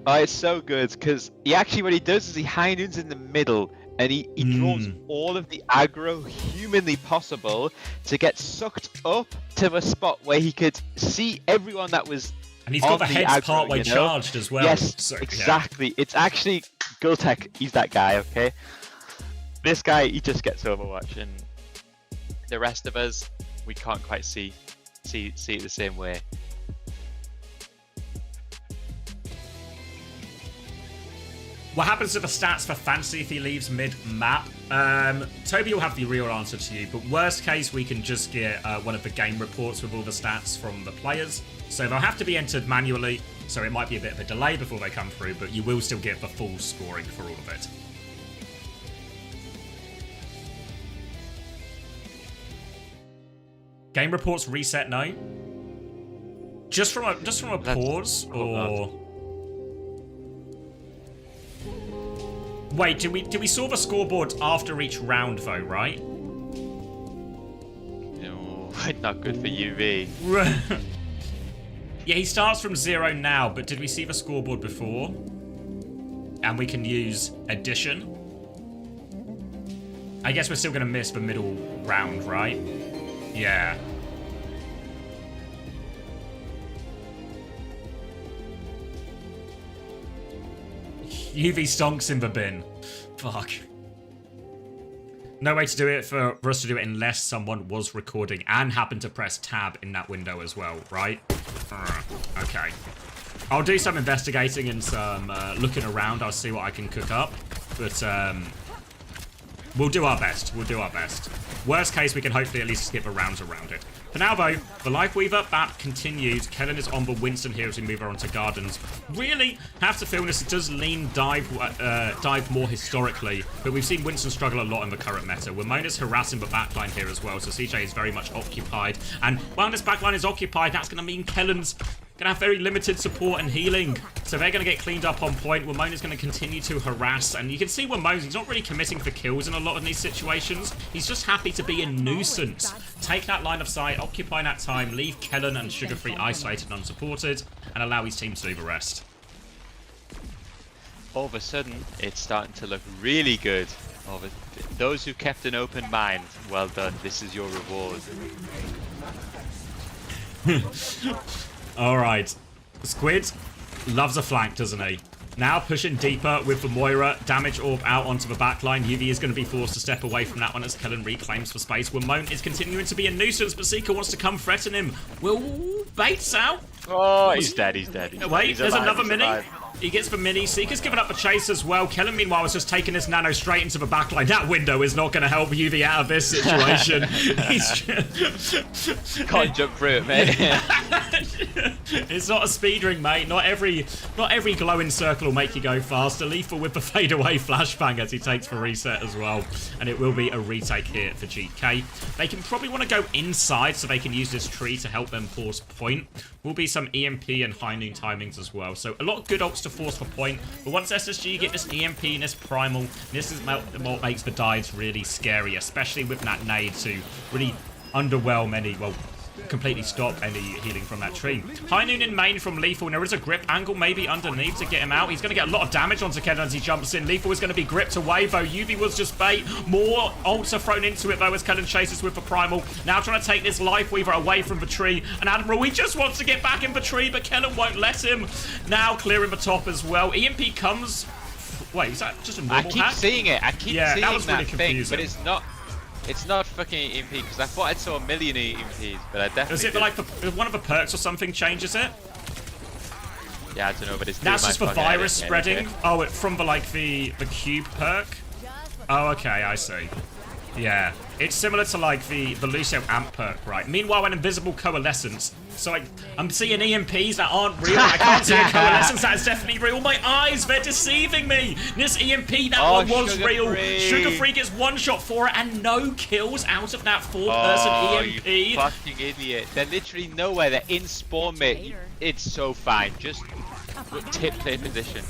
Oh, it's so good because what he does is he high noons in the middle and he draws all of the aggro humanly possible to get sucked up to the spot where he could see everyone that was. And he's got the heads partway charged as well. Yes, so, exactly. Yeah. It's actually Gultek. He's that guy, okay? This guy, he just gets Overwatch, and the rest of us, we can't quite see it the same way. What happens to the stats for Fancy if he leaves mid-map? Toby will have the real answer to you, but worst case, we can just get one of the game reports with all the stats from the players. So they'll have to be entered manually, so it might be a bit of a delay before they come through, but you will still get the full scoring for all of it. Game reports reset no? Just from a pause, or... Wait, do we saw the scoreboard after each round though, right? No, not good for UV. Yeah, he starts from 0 now, but did we see the scoreboard before? And we can use addition. I guess we're still gonna miss the middle round, right? Yeah. UV stonks in the bin. Fuck. No way to do it for us to do it unless someone was recording and happened to press tab in that window as well, right? Okay. I'll do some investigating and some looking around. I'll see what I can cook up. But we'll do our best. We'll do our best. Worst case, we can hopefully at least skip the rounds around it. For now, though, the Lifeweaver BAP continues. Kellen is on the Winston here as we move her onto Gardens. Really have to feel this. It does lean dive more historically, but we've seen Winston struggle a lot in the current meta. Ramona's harassing the backline here as well, so CJ is very much occupied. And while this backline is occupied, that's going to mean Kellen's gonna have very limited support and healing. So they're gonna get cleaned up on point. Wamon is gonna continue to harass. And you can see Wamon, he's not really committing for kills in a lot of these situations. He's just happy to be a nuisance. Take that line of sight, occupy that time, leave Kellen and Sugar-Free isolated and unsupported, and allow his team to do the rest. All of a sudden, it's starting to look really good. Those who kept an open mind, well done. This is your reward. Alright. Squid loves a flank, doesn't he? Now pushing deeper with the Moira. Damage orb out onto the backline. UV is going to be forced to step away from that one as Kellen reclaims for space. Wamon is continuing to be a nuisance, but Seeker wants to come threaten him. Will Bates out? Oh, he's dead, he's dead. Wait, there's another mini. He gets the mini. Seeker's given up the chase as well. Kellen, meanwhile, is just taking this nano straight into the backline. That window is not going to help UV out of this situation. Can't jump through it, mate. It's not a speed ring, mate. Not every glowing circle will make you go faster. Lethal with the fadeaway flashbang as he takes the reset as well. And it will be a retake here for GK. They can probably want to go inside so they can use this tree to help them force point. Will be some EMP and high noon timings as well. So a lot of good ults to force for point. But once SSG get this EMP and this Primal, this is what makes the dives really scary, especially with that nade to really underwhelm any, well, completely stop any healing from that tree. High Noon in main from Lethal, and there is a grip angle maybe underneath to get him out. He's going to get a lot of damage onto Kennen as he jumps in. Lethal is going to be gripped away, though. UV was just bait. More ults are thrown into it, though, as Kennen chases with the Primal. Now trying to take this Life Weaver away from the tree. And Admiral, he just wants to get back in the tree, but Kennen won't let him. Now clearing the top as well. EMP comes... Wait, is that just a normal hack? I keep seeing it. I keep seeing that was really confusing. But it's not... It's not fucking EMP, because I thought I saw a million EMPs, but I definitely Is it like one of the perks or something changes it? Yeah, I don't know, but it's... That's just for virus spreading? Oh, from the, like, the cube perk? Oh, okay, I see. Yeah. It's similar to, like, the Lucio Amp perk, right? Meanwhile, an invisible coalescence. So I'm seeing EMPs that aren't real. I can't see a coalescence that is definitely real. My eyes, they're deceiving me. This EMP, that one was real. Sugar Free gets one shot for it and no kills out of that 4-person EMP. You fucking idiot. They're literally nowhere. They're in spawn, mate. It's so fine. Just tip play position.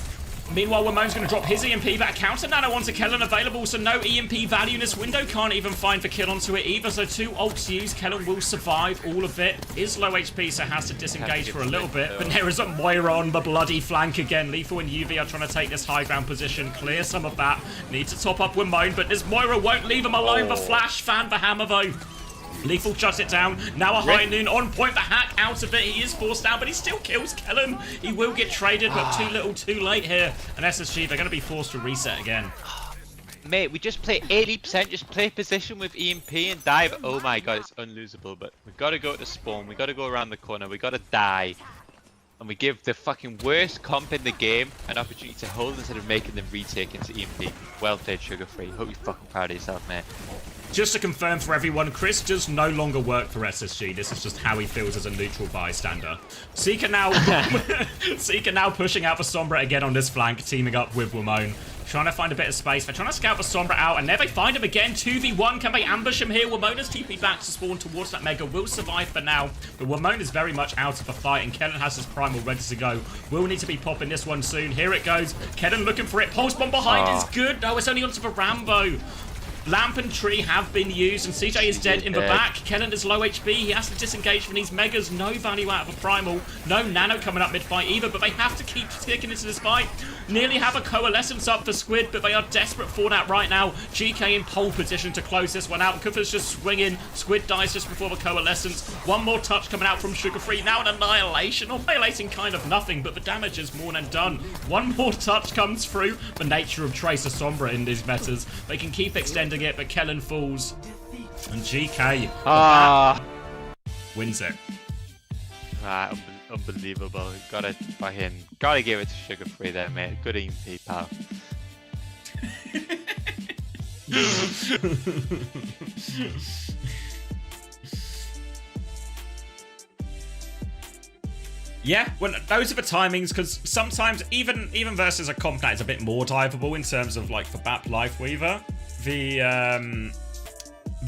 Meanwhile, Ramon's going to drop his EMP, but a counter nano onto Kellen available, so no EMP value in this window. Can't even find the kill onto it either, so 2 ults used. Kellen will survive all of it. Is low HP, so has to disengage for a little bit. But there is a Moira on the bloody flank again. Lethal and UV are trying to take this high ground position, clear some of that. Need to top up Ramon, but this Moira won't leave him alone. The flash fan the hammer, though. Lethal shuts it down. Now a High Noon on point. The hack out of it. He is forced down, but he still kills Kellen. He will get traded, but too little, too late here. And SSG, they're going to be forced to reset again. Mate, we just play 80%. Just play position with EMP and dive. Oh my god, it's unlosable. But we've got to go to spawn. We've got to go around the corner. We've got to die. And we give the fucking worst comp in the game an opportunity to hold instead of making them retake into EMP. Well played, Sugar Free. Hope you're fucking proud of yourself, mate. Just to confirm for everyone, Chris does no longer work for SSG. This is just how he feels as a neutral bystander. Seeker now, Seeker now pushing out for Sombra again on this flank, teaming up with Ramon. Trying to find a bit of space. They're trying to scout for Sombra out, and there they find him again. 2v1. Can they ambush him here? Ramona's TP back to spawn towards that Mega. Will survive for now, but Ramon is very much out of the fight, and Kellen has his Primal ready to go. Will need to be popping this one soon. Here it goes. Kellen looking for it. Pulse bomb behind is good. No, it's only onto the Rambo. Lamp and Tree have been used, and CJ is dead in the back. Kennen is low HP. He has to disengage from these Megas. No value out of a Primal. No Nano coming up mid-fight either, but they have to keep sticking into this fight. Nearly have a Coalescence up for Squid, but they are desperate for that right now. GK in pole position to close this one out. Kufa's just swinging. Squid dies just before the Coalescence. One more touch coming out from Sugar Free. Now an Annihilation. Annihilating kind of nothing, but the damage is more than done. One more touch comes through. The nature of Tracer Sombra in these metas. They can keep extending it, but Kellen falls. And GK wins it. Unbelievable. Gotta give it to Sugar Free there, mate. Good EMP, pal. Yeah, well, those are the timings, because sometimes, even versus a comp that is a bit more diveable in terms of, like, the BAP Life Weaver,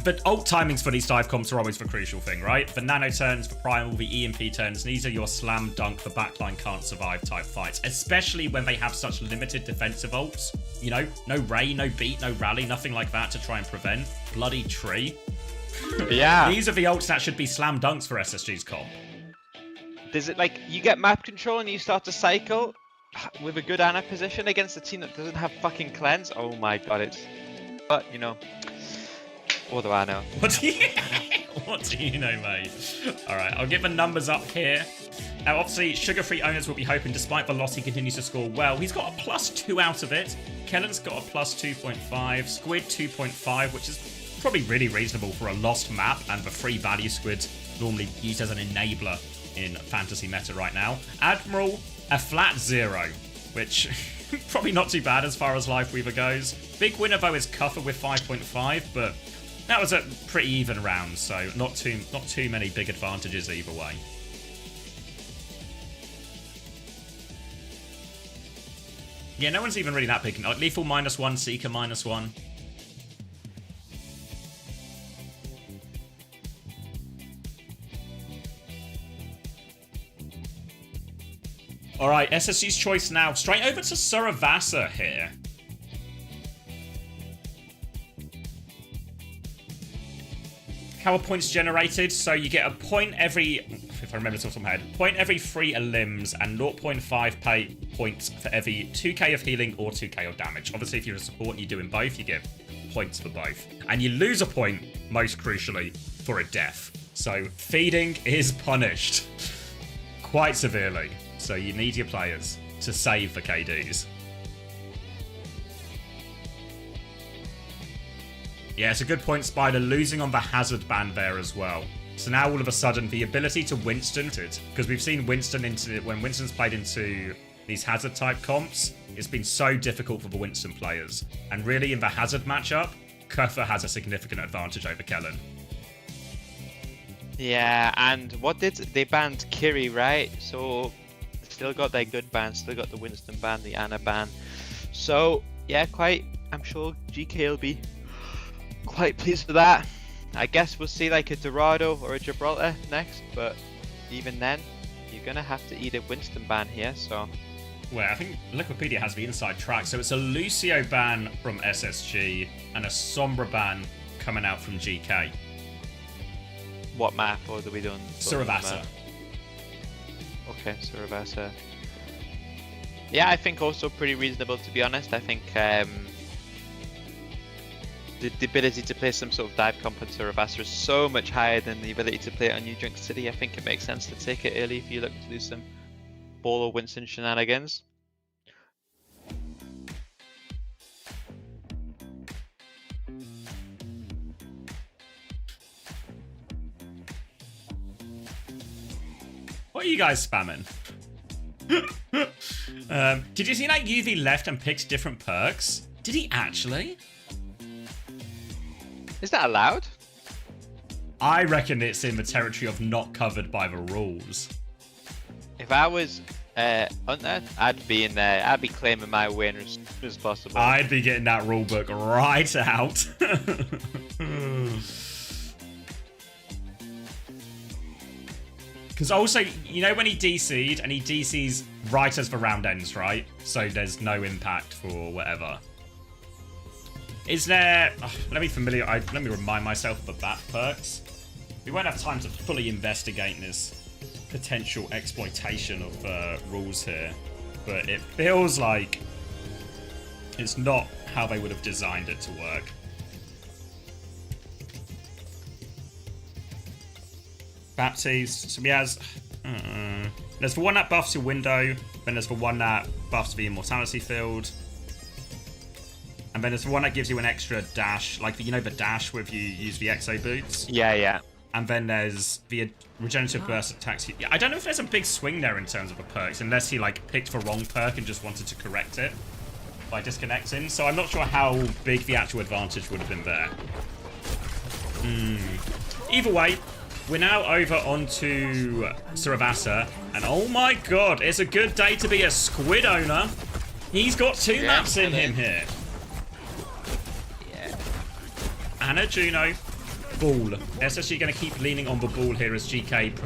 but ult timings for these dive comps are always the crucial thing, right? The nano turns, the primal, the EMP turns, these are your slam dunk, the backline can't survive type fights, especially when they have such limited defensive ults. You know, no Ray, no beat, no rally, nothing like that to try and prevent. Bloody Tree. Yeah. These are the ults that should be slam dunks for SSG's comp. Does it, like, you get map control and you start to cycle with a good Ana position against a team that doesn't have fucking cleanse? Oh my god, it's... But, you know, what do I know? What do you know, mate? Alright, I'll get the numbers up here. Now, obviously, Sugar Free owners will be hoping, despite the loss, he continues to score well. He's got a +2 out of it. Kellen's got a +2.5. Squid, 2.5, which is probably really reasonable for a lost map and the free value Squid normally used as an enabler in fantasy meta right now. Admiral, a flat 0, which... probably not too bad as far as Life Weaver goes. Big winner, though, is Cuffer with 5.5, but that was a pretty even round, so not too many big advantages either way. Yeah, no one's even really that big. Like, Lethal -1, Seeker -1. All right, SSG's choice now. Straight over to Suravasa here. How are points generated? So you get a point every, if I remember this off the top of my head, point every 3 limbs and 0.5 points for every 2k of healing or 2k of damage. Obviously, if you're a support and you're doing both, you get points for both. And you lose a point, most crucially, for a death. So feeding is punished quite severely. So you need your players to save the KDs. Yeah, it's a good point, Spider, losing on the hazard ban there as well. So now all of a sudden the ability to Winston, because we've seen Winston when Winston's played into these hazard type comps, it's been so difficult for the Winston players. And really in the hazard matchup, Kutha has a significant advantage over Kellen. Yeah, and what did they banned Kiri, right? So still got their good ban, still got the Winston ban, the Ana ban. So yeah, I'm sure GK will be quite pleased with that. I guess we'll see like a Dorado or a Gibraltar next, but even then, you're gonna have to eat a Winston ban here, so. Well, I think Liquipedia has the inside track, so it's a Lucio ban from SSG and a Sombra ban coming out from GK. What map, or are we doing? Suravasa. Okay, Suravasa. Yeah, I think also pretty reasonable, to be honest. I think the ability to play some sort of dive comp on Suravasa is so much higher than the ability to play it on New Drink City. I think it makes sense to take it early if you look to do some Ball or Winston shenanigans. What are you guys spamming? Did you see that UV left and picked different perks? Did he actually? Is that allowed? I reckon it's in the territory of not covered by the rules. If I was Hunter, I'd be in there. I'd be claiming my win as soon as possible. I'd be getting that rule book right out. Because also, you know when he DC'd, and he DC's right as the round ends, right? So there's no impact for whatever. Is there... let me remind myself of the bat perks. We won't have time to fully investigate this potential exploitation of rules here. But it feels like it's not how they would have designed it to work. Baptiste, so he has... there's the one that buffs your window, then there's the one that buffs the immortality field. And then there's the one that gives you an extra dash, like the dash where you use the exo boots. Yeah, yeah. And then there's the regenerative burst attacks. I don't know if there's a big swing there in terms of the perks, unless he like picked the wrong perk and just wanted to correct it by disconnecting. So I'm not sure how big the actual advantage would have been there. Either way, we're now over onto Suravasa, and oh my god, it's a good day to be a squid owner. He's got 2 maps in him here. Ana, Juno, Ball. SSG going to keep leaning on the ball here as GK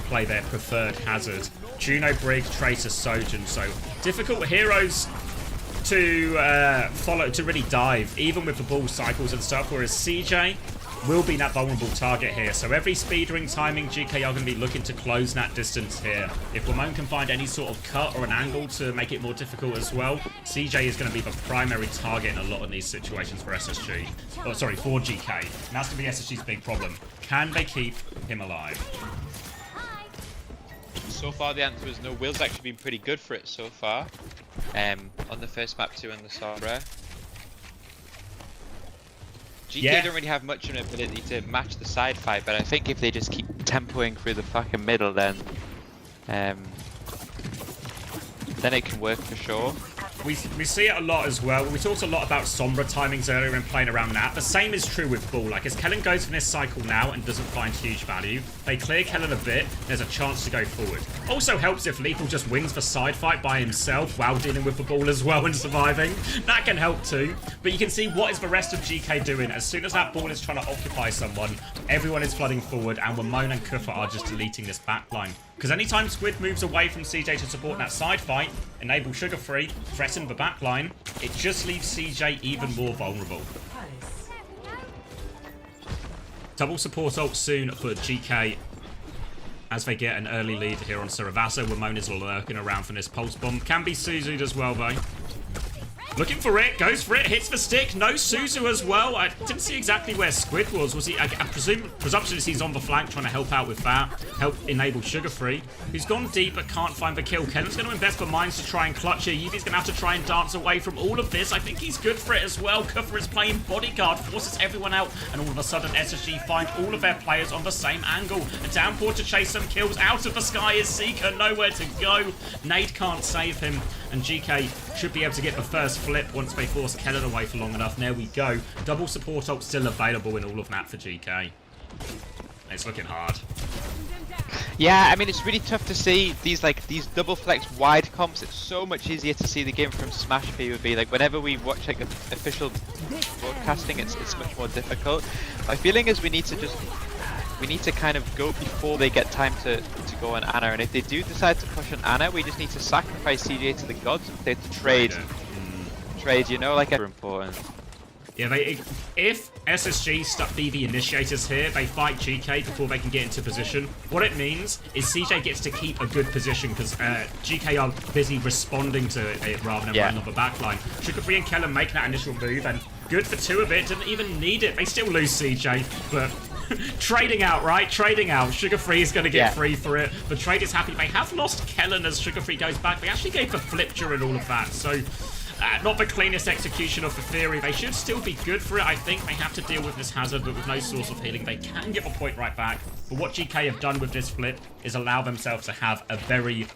play their preferred hazard. Juno, Brig, Tracer, Sojourn. So difficult heroes to follow, to really dive, even with the ball cycles and stuff, whereas CJ will be that vulnerable target here. So every speedering timing, GK are going to be looking to close that distance here. If Ramon can find any sort of cut or an angle to make it more difficult as well, CJ is going to be the primary target in a lot of these situations for SSG. Oh, sorry, for GK. And that's going to be SSG's big problem. Can they keep him alive? So far the answer is no. Will's actually been pretty good for it so far. On the first map 2 in the Sombra. GK don't really have much of an ability to match the side fight, but I think if they just keep tempoing through the fucking middle, then it can work for sure. We see it a lot as well. We talked a lot about Sombra timings earlier and playing around that. The same is true with Bull. Like, as Kellen goes for this cycle now and doesn't find huge value, they clear Kellen a bit, there's a chance to go forward. Also helps if Lethal just wins the side fight by himself while dealing with the ball as well and surviving. That can help too. But you can see what is the rest of GK doing. As soon as that ball is trying to occupy someone, everyone is flooding forward, and Ramon and Kufa are just deleting this backline. Because anytime Squid moves away from CJ to support that side fight, enable Sugar Free, threaten the backline, it just leaves CJ even more vulnerable. Double support ult soon for GK as they get an early lead here on Saravaso. Ramon is lurking around for this pulse bomb. Can be Suzu'd as well, though. Looking for it, goes for it, hits the stick. No Suzu as well. I didn't see exactly where Squid was. Was he? I presume, presumption is he's on the flank trying to help out with that. Help enable Sugar Free, who's gone deep but can't find the kill. Kellen's going to invest the mines to try and clutch it. Yuvi's going to have to try and dance away from all of this. I think he's good for it as well. Kufa is playing bodyguard, forces everyone out, and all of a sudden SSG find all of their players on the same angle. A downpour to chase some kills. Out of the sky is Seeker, nowhere to go. Nade can't save him, and GK should be able to get the first flip once they force Kellen away for long enough. There we go. Double support ult still available in all of that for GK. It's looking hard. Yeah, I mean, it's really tough to see these double flex wide comps. It's so much easier to see the game from Smash PvP. Like whenever we watch like official broadcasting, it's much more difficult. My feeling is we need to kind of go before they get time to go on Ana, and if they do decide to push on Ana, we just need to sacrifice CJ to the gods. They have to trade, you know, like super important. Yeah, if SSG be the initiators here, they fight GK before they can get into position. What it means is CJ gets to keep a good position because GK are busy responding to it rather than running on the backline. Sugar Free and Kellen make that initial move, and good for 2 of it. Didn't even need it. They still lose CJ, but trading out, right? Trading out. Sugar Free is going to get free for it. The trade is happy. They have lost Kellen as Sugar Free goes back. They actually gave the flip during all of that, so not the cleanest execution of the theory. They should still be good for it. I think they have to deal with this hazard, but with no source of healing, they can get a point right back. But what GK have done with this flip is allow themselves to have a very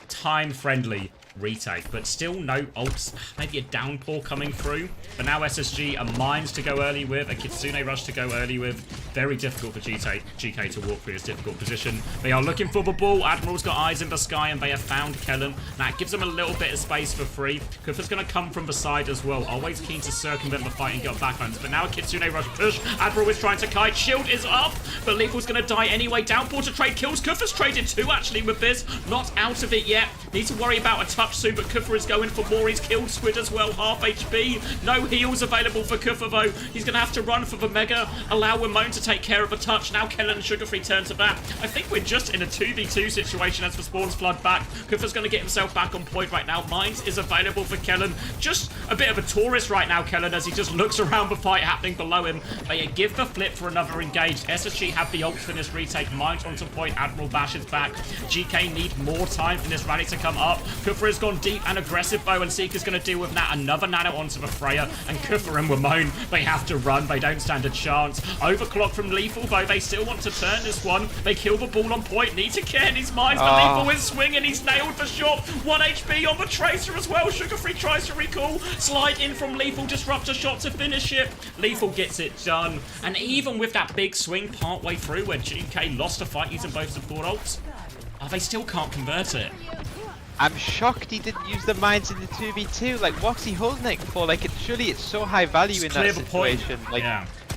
time-friendly retake, but still no ults. Maybe a downpour coming through. But now SSG are mines to go early with, a Kitsune rush to go early with. Very difficult for GK to walk through this difficult position. They are looking for the ball. Admiral's got eyes in the sky, and they have found Kellen. That gives them a little bit of space for free. Kufa's going to come from the side as well. Always keen to circumvent the fight and get backlands. But now a Kitsune rush push. Admiral is trying to kite. Shield is up, but Lethal's going to die anyway. Downpour to trade kills. Kufa's traded 2 actually with this. Not out of it yet. Need to worry about a touch soon, but Kufa is going for more. He's killed Squid as well, half HP. No heals available for Kufa though. He's going to have to run for the Mega, allow Ramon to take care of a touch. Now Kellen and Sugar Free turn to that. I think we're just in a 2v2 situation as the spawns flood back. Kufa's going to get himself back on point right now. Mines is available for Kellen. Just a bit of a tourist right now, Kellen, as he just looks around the fight happening below him. They give the flip for another engage. SSG have the ult for this retake. Mines onto point. Admiral bashes back. GK need more time for this rally to come up. Kufa has gone deep and aggressive though, and Seeker's going to deal with that. Another nano onto the Freya, and Kufa and Ramon, they have to run. They don't stand a chance. Overclock from Lethal though. They still want to turn this one. They kill the ball on point. Need to care his mines, but Lethal is swinging. He's nailed the shot. 1 HP on the Tracer as well. Sugar Free tries to recall. Slide in from Lethal. Disrupt a shot to finish it. Lethal gets it done. And even with that big swing partway through where GK lost a fight using both support ults, they still can't convert it. I'm shocked he didn't use the mines in the 2v2. Like, what's he holding it for? Like, surely it's so high value in that situation. Like,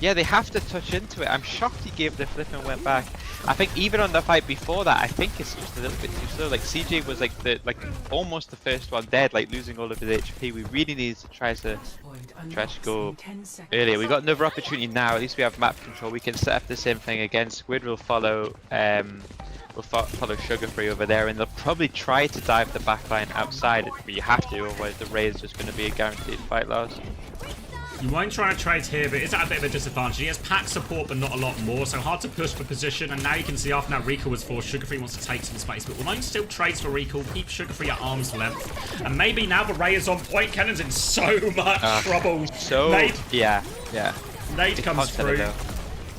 yeah, they have to touch into it. I'm shocked he gave the flip and went back. I think even on the fight before that, I think it's just a little bit too slow. Like, CJ was like almost the first one dead, like losing all of his HP. We really need to try to go earlier. We got another opportunity now. At least we have map control. We can set up the same thing again. Squid will follow. We'll follow Sugar Free over there, and they'll probably try to dive the backline outside, but you have to, otherwise the Ray is just going to be a guaranteed fight loss. You won't try to trade here, but it's at a bit of a disadvantage. He has pack support, but not a lot more, so hard to push for position. And now you can see after that recall was forced, Sugar Free wants to take some space, but Ramon still trades for recall, keeps Sugar Free at arm's length. And maybe now the Ray is on point. Kennan's in so much trouble. Nade, yeah. Nade comes through.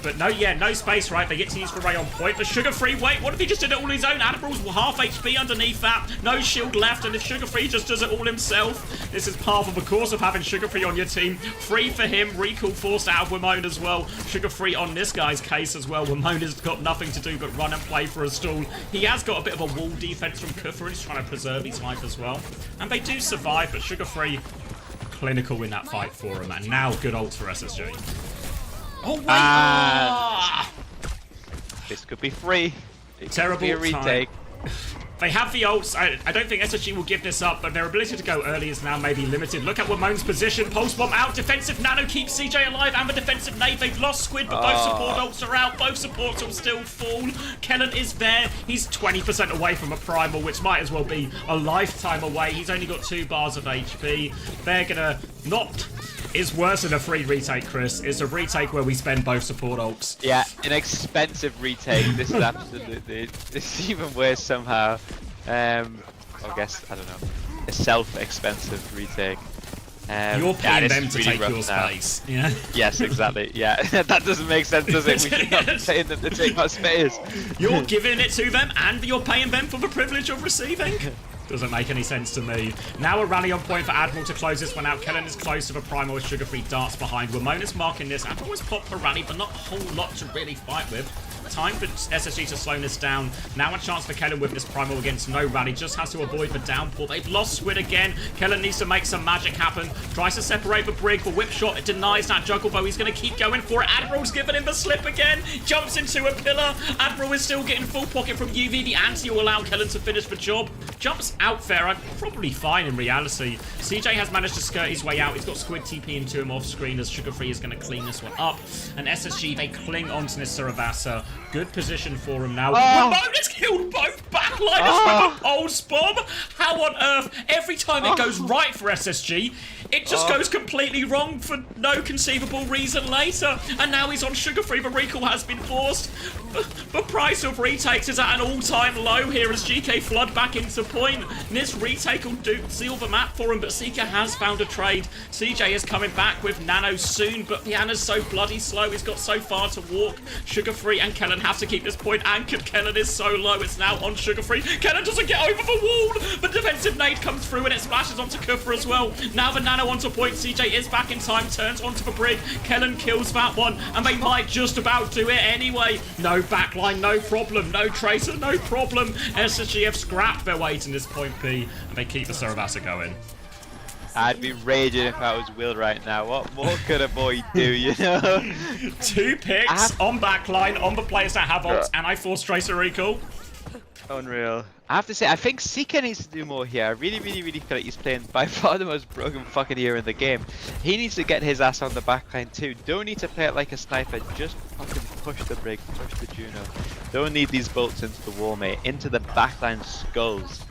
But no, yeah, no space, right? They get to use Ray on point. But Sugar Free, wait, what if he just did it all on his own? Admiral's half HP underneath that. No shield left, and if Sugar Free just does it all himself, this is part of the course of having Sugar Free on your team. Free for him, recall forced out of Wimone as well. Sugar Free on this guy's case as well. Wimone has got nothing to do but run and play for a stall. He has got a bit of a wall defense from Kufra, and he's trying to preserve his life as well. And they do survive, but Sugar Free clinical in that fight for him, and now good ult for SSG. Oh wait! This could be free. Terrible be a retake. They have the ults. I don't think SSG will give this up, but their ability to go early is now maybe limited. Look at Wimone's position. Pulse bomb out. Defensive nano keeps CJ alive, and the defensive nade. They've lost Squid, but both support ults are out. Both supports will still fall. Kellen is there. He's 20% away from a primal, which might as well be a lifetime away. He's only got 2 bars of HP. They're gonna not... It's worse than a free retake, Chris. It's a retake where we spend both support ults. Yeah, an expensive retake. This is absolutely... It's even worse somehow. I guess, I don't know. A self-expensive retake. You're paying them to take your space. Yeah. Yes, exactly. Yeah, that doesn't make sense, does it? We should not be paying them to take our space. You're giving it to them, and you're paying them for the privilege of receiving? Doesn't make any sense to me. Now a rally on point for Admiral to close this one out. Kellen is close to the primal with Sugar Free darts behind. Wimone is marking this. Admiral has popped a rally, but not a whole lot to really fight with. Time for SSG to slow this down. Now a chance for Kellen with this primal against no rally. Just has to avoid the downpour. They've lost Squid again. Kellen needs to make some magic happen. Tries to separate the Brig. The whip shot, it denies that juggle, though. He's going to keep going for it. Admiral's giving him the slip again. Jumps into a pillar. Admiral is still getting full pocket from UV. The anti will allow Kellen to finish the job. Jumps out there. I'm probably fine in reality. CJ has managed to skirt his way out. He's got Squid TP into him off screen as Sugar Free is going to clean this one up. And SSG, they cling onto this Saravasa. Good position for him now. Wimone has killed both backliners with an old bomb. How on earth? Every time it goes right for SSG, it just goes completely wrong for no conceivable reason later. And now he's on Sugar Free. The recall has been forced. The price of retakes is at an all-time low here as GK flood back into point. And this retake will seal the map for him, but Seeker has found a trade. CJ is coming back with Nano soon, but Piana's so bloody slow. He's got so far to walk. Sugar Free and Kellen have to keep this point anchored. Kellen is so low. It's now on Sugar Free. Kellen doesn't get over the wall. The defensive nade comes through and it splashes onto Kufra as well. Now the Nano onto point. CJ is back in time. Turns onto the Brig. Kellen kills that one, and they might just about do it anyway. No backline, no problem. No Tracer, no problem. SSG have scrapped their way to this point B, and they keep the Saravasa going. I'd be raging if I was Will right now. What more could a boy do, you know? 2 picks on backline, on the players that have ults, and I force Tracer recall. Unreal. I have to say, I think Seeker needs to do more here. I really feel like he's playing by far the most broken fucking hero in the game. He needs to get his ass on the backline too. Don't need to play it like a sniper. Just fucking push the Brig, push the Juno. Don't need these bolts into the wall, mate. Into the backline skulls.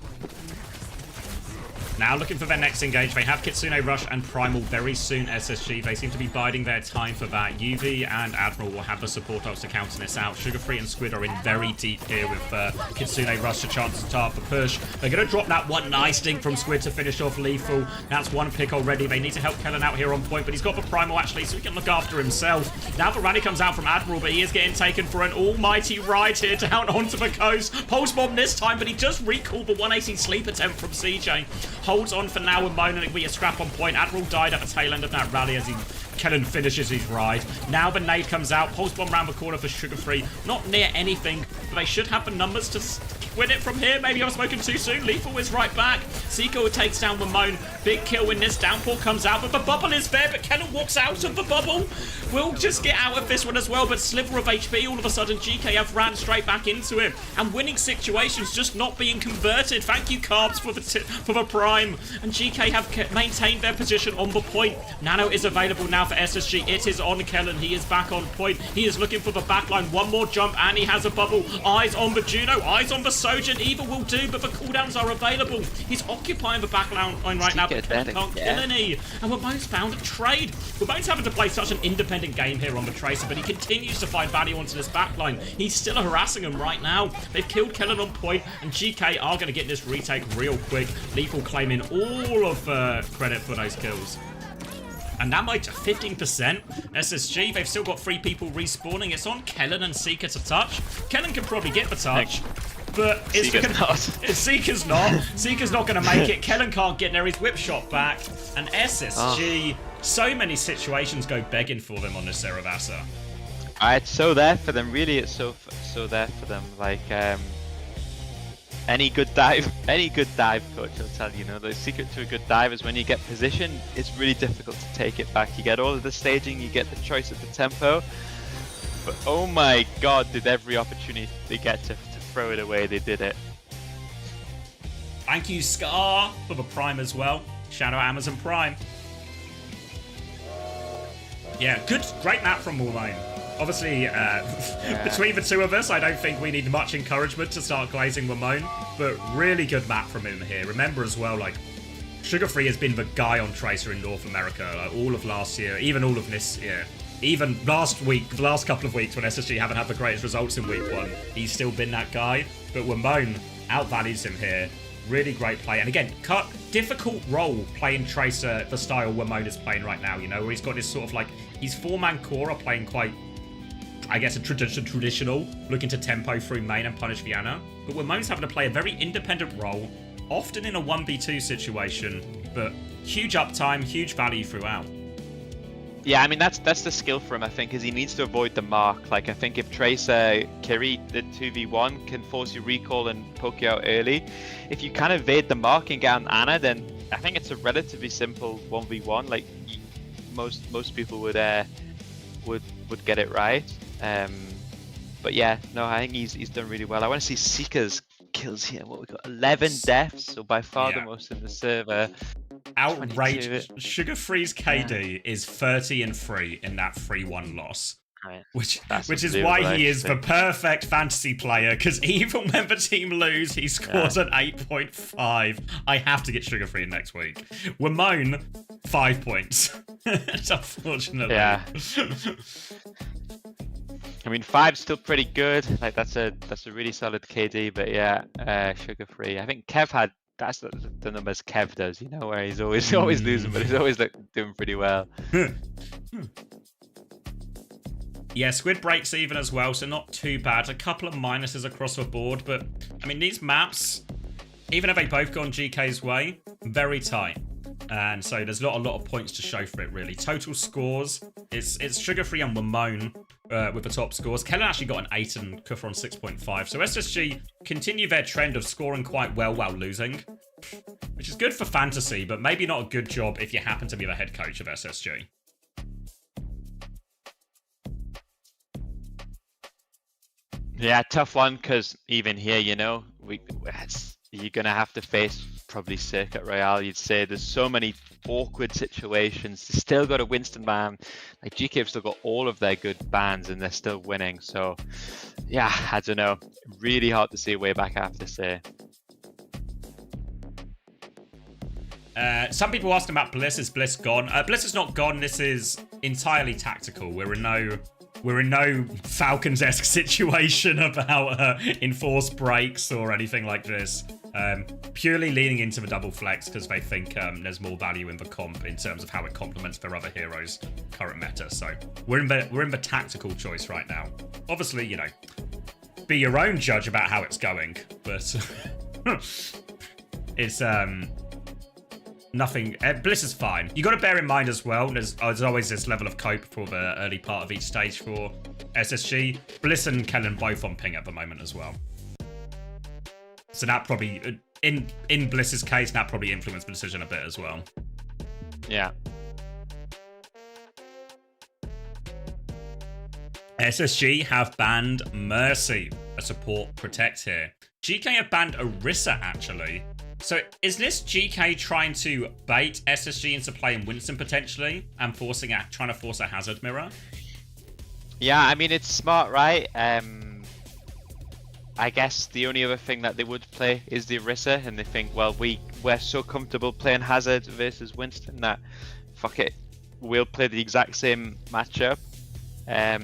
Now looking for their next engage. They have Kitsune Rush and Primal very soon, SSG. They seem to be biding their time for that. UV and Admiral will have the support ults to counter this out. Sugar Free and Squid are in very deep here with Kitsune Rush to chance to start the push. They're going to drop that one nice dink from Squid to finish off Lethal. That's 1 pick already. They need to help Kellen out here on point, but he's got the Primal actually, so he can look after himself. Now the rally comes out from Admiral, but he is getting taken for an almighty ride here down onto the coast. Pulse bomb this time, but he just recalled the 180 sleep attempt from CJ. Holds on for now with Moan, and it'll be a scrap on point. Admiral died at the tail end of that rally as Kellen finishes his ride. Now the nade comes out. Pulse bomb round the corner for Sugar Free. Not near anything, but they should have the numbers to win it from here. Maybe I've spoken too soon. Lethal is right back. Seiko takes down Wimone. Big kill when this downpour comes out, but the bubble is there, but Kellen walks out of the bubble. We'll just get out of this one as well, but sliver of HP. All of a sudden, GKF ran straight back into it, and winning situations just not being converted. Thank you, Carbs, for the prime. And GK have maintained their position on the point. Nano is available now for SSG. It is on Kellen. He is back on point. He is looking for the backline. One more jump, and he has a bubble. Eyes on the Juno. Eyes on the Sojourn. Either will do, but the cooldowns are available. He's occupying the backline right now, but can't kill any. And Wimone's found a trade. Wimone's having to play such an independent game here on the Tracer, but he continues to find value onto this backline. He's still harassing him right now. They've killed Kellen on point, and GK are going to get this retake real quick. Lethal claiming all of credit for those kills. And that might 15%. SSG, they've still got 3 people respawning. It's on Kellen and Seeker to touch. Kellen can probably get the touch. But Seeker's not. Seeker's not going to make it. Kellen can't get there. He's whip shot back. And SSG, so many situations go begging for them on this Saravasa. It's so there for them. Really, it's so there for them. Like any good dive coach will tell you, the secret to a good dive is when you get position, it's really difficult to take it back. You get all of the staging, you get the choice of the tempo. But oh my god, did every opportunity they get to throw it away, they did it. Thank you, Scar, for the Prime as well. Shout out Amazon Prime. Yeah, great map from Warlane. Obviously, between the two of us, I don't think we need much encouragement to start glazing Ramon, but really good map from him here. Remember as well, like, Sugar Free has been the guy on Tracer in North America, like, all of last year, even all of this year. Even last week, the last couple of weeks when SSG haven't had the greatest results in week 1, he's still been that guy. But Ramon outvalues him here. Really great play. And again, difficult role playing Tracer the style Ramon is playing right now, where he's got this sort of like, he's 4-man core playing quite, I guess, a traditional, looking to tempo through main and punish Viana. But Ramon's having to play a very independent role, often in a 1v2 situation, but huge uptime, huge value throughout. Yeah, I mean, that's the skill for him, I think, is he needs to avoid the mark. Like, I think if Tracer, Kiri, the 2v1 can force you recall and poke you out early, if you kind of evade the mark and get on Ana, then I think it's a relatively simple 1v1. Like, most people would get it right. But yeah, no, I think he's done really well. I want to see Seeker's kills here. What we got? 11 deaths, so by far the most in the server. Outrageous. Sugar Free's KD is 30-3 in that 3-1 loss. Right. Which is why he is the perfect fantasy player, because even when the team lose, he scores an 8.5. I have to get Sugar Free next week. Ramon, 5 points. Unfortunately. Yeah. I mean, 5's still pretty good. Like that's a really solid KD, but yeah, Sugar Free. I think Kev had that's the numbers Kev does, where he's always losing, but he's always doing pretty well. Yeah, Squid breaks even as well, so not too bad. A couple of minuses across the board, but I mean, these maps, even if they both gone GK's way, very tight. And so there's not a lot of points to show for it, really. Total scores, it's Sugar Free and Ramon with the top scores. Kellen actually got an 8 and Kufra on 6.5. So SSG continue their trend of scoring quite well while losing, which is good for fantasy, but maybe not a good job if you happen to be the head coach of SSG. Yeah, tough one, because even here, you're going to have to face probably Circuit Royale, you'd say. There's so many awkward situations. They still got a Winston ban. Like, GK have still got all of their good bans, and they're still winning. So, yeah, I don't know. Really hard to see a way back, I have to say. Some people asking about Bliss. Is Bliss gone? Bliss is not gone. This is entirely tactical. We're in no Falcons-esque situation about enforced breaks or anything like this. Purely leaning into the double flex because they think there's more value in the comp in terms of how it complements their other heroes' current meta. So we're in the tactical choice right now. Obviously, be your own judge about how it's going, but it's nothing. Bliss is fine. You got to bear in mind as well, there's always this level of cope for the early part of each stage for SSG. Bliss and Kellen both on ping at the moment as well. So that probably, in Bliss's case, that probably influenced the decision a bit as well. Yeah. SSG have banned Mercy, a support protect here. GK have banned Orisa, actually. So is this GK trying to bait SSG into playing Winston potentially and trying to force a hazard mirror? Yeah, I mean, it's smart, right? I guess the only other thing that they would play is the Orisa, and they think, well, we're so comfortable playing Hazard versus Winston that fuck it, we'll play the exact same matchup. I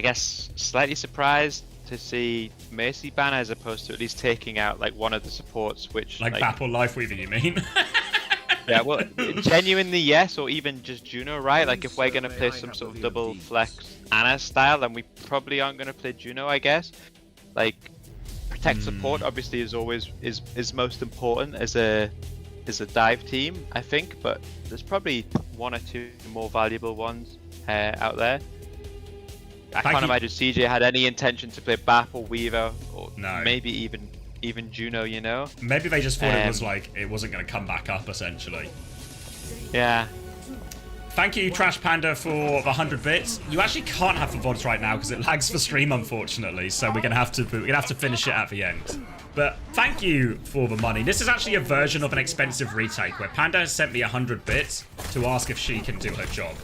guess slightly surprised to see Mercy ban as opposed to at least taking out like one of the supports, which like Battle Life Weaver, you mean? Yeah, well, genuinely yes, or even just Juno, right? Like if we're gonna play some sort of double flex Ana style, then we probably aren't gonna play Juno, I guess. Like protect support obviously is always is most important as a dive team, I think, but there's probably one or two more valuable ones out there. I can't imagine CJ had any intention to play BAP or Weaver, or maybe even Juno, you know? Maybe they just thought it was like, it wasn't going to come back up, essentially. Yeah. Thank you, Trash Panda, for the 100 bits. You actually can't have the VODs right now because it lags for stream, unfortunately. So we're gonna have to finish it at the end. But thank you for the money. This is actually a version of an expensive retake where Panda has sent me 100 bits to ask if she can do her job.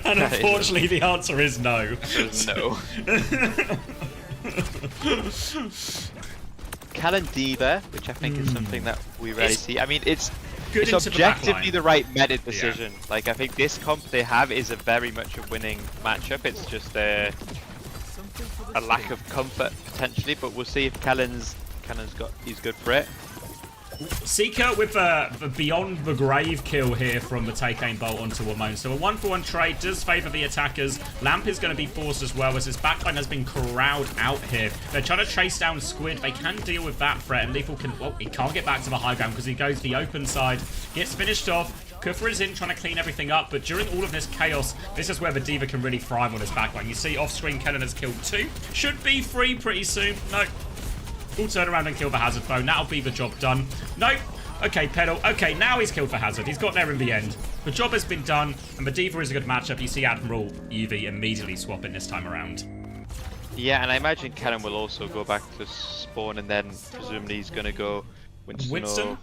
And unfortunately, the answer is no. No. Kellen D.Va, which I think is something that we rarely see. I mean, it's objectively the right meta decision. Yeah. Like, I think this comp they have is a very much a winning matchup. It's just a lack of comfort potentially, but we'll see if Kellen's he's good for it. Seeker with the Beyond the Grave kill here from the take aim bolt onto Wamone. So a 1-for-1 trade does favour the attackers. Lamp is going to be forced as well as his backline has been corralled out here. They're trying to chase down Squid. They can deal with that threat, and Lethal can... Well, he can't get back to the high ground because he goes to the open side. Gets finished off. Kufra is in trying to clean everything up, but during all of this chaos, this is where the D.Va can really thrive on his backline. You see off-screen Kellen has killed 2. Should be 3 pretty soon. No. We'll turn around and kill the Hazard though. That'll be the job done. Nope. Okay, Pedal. Okay, now he's killed for Hazard. He's got there in the end. The job has been done, and the D.Va is a good matchup. You see Admiral UV immediately swapping this time around. Yeah, and I imagine Kellen will also go back to spawn, and then presumably he's going to go Winston?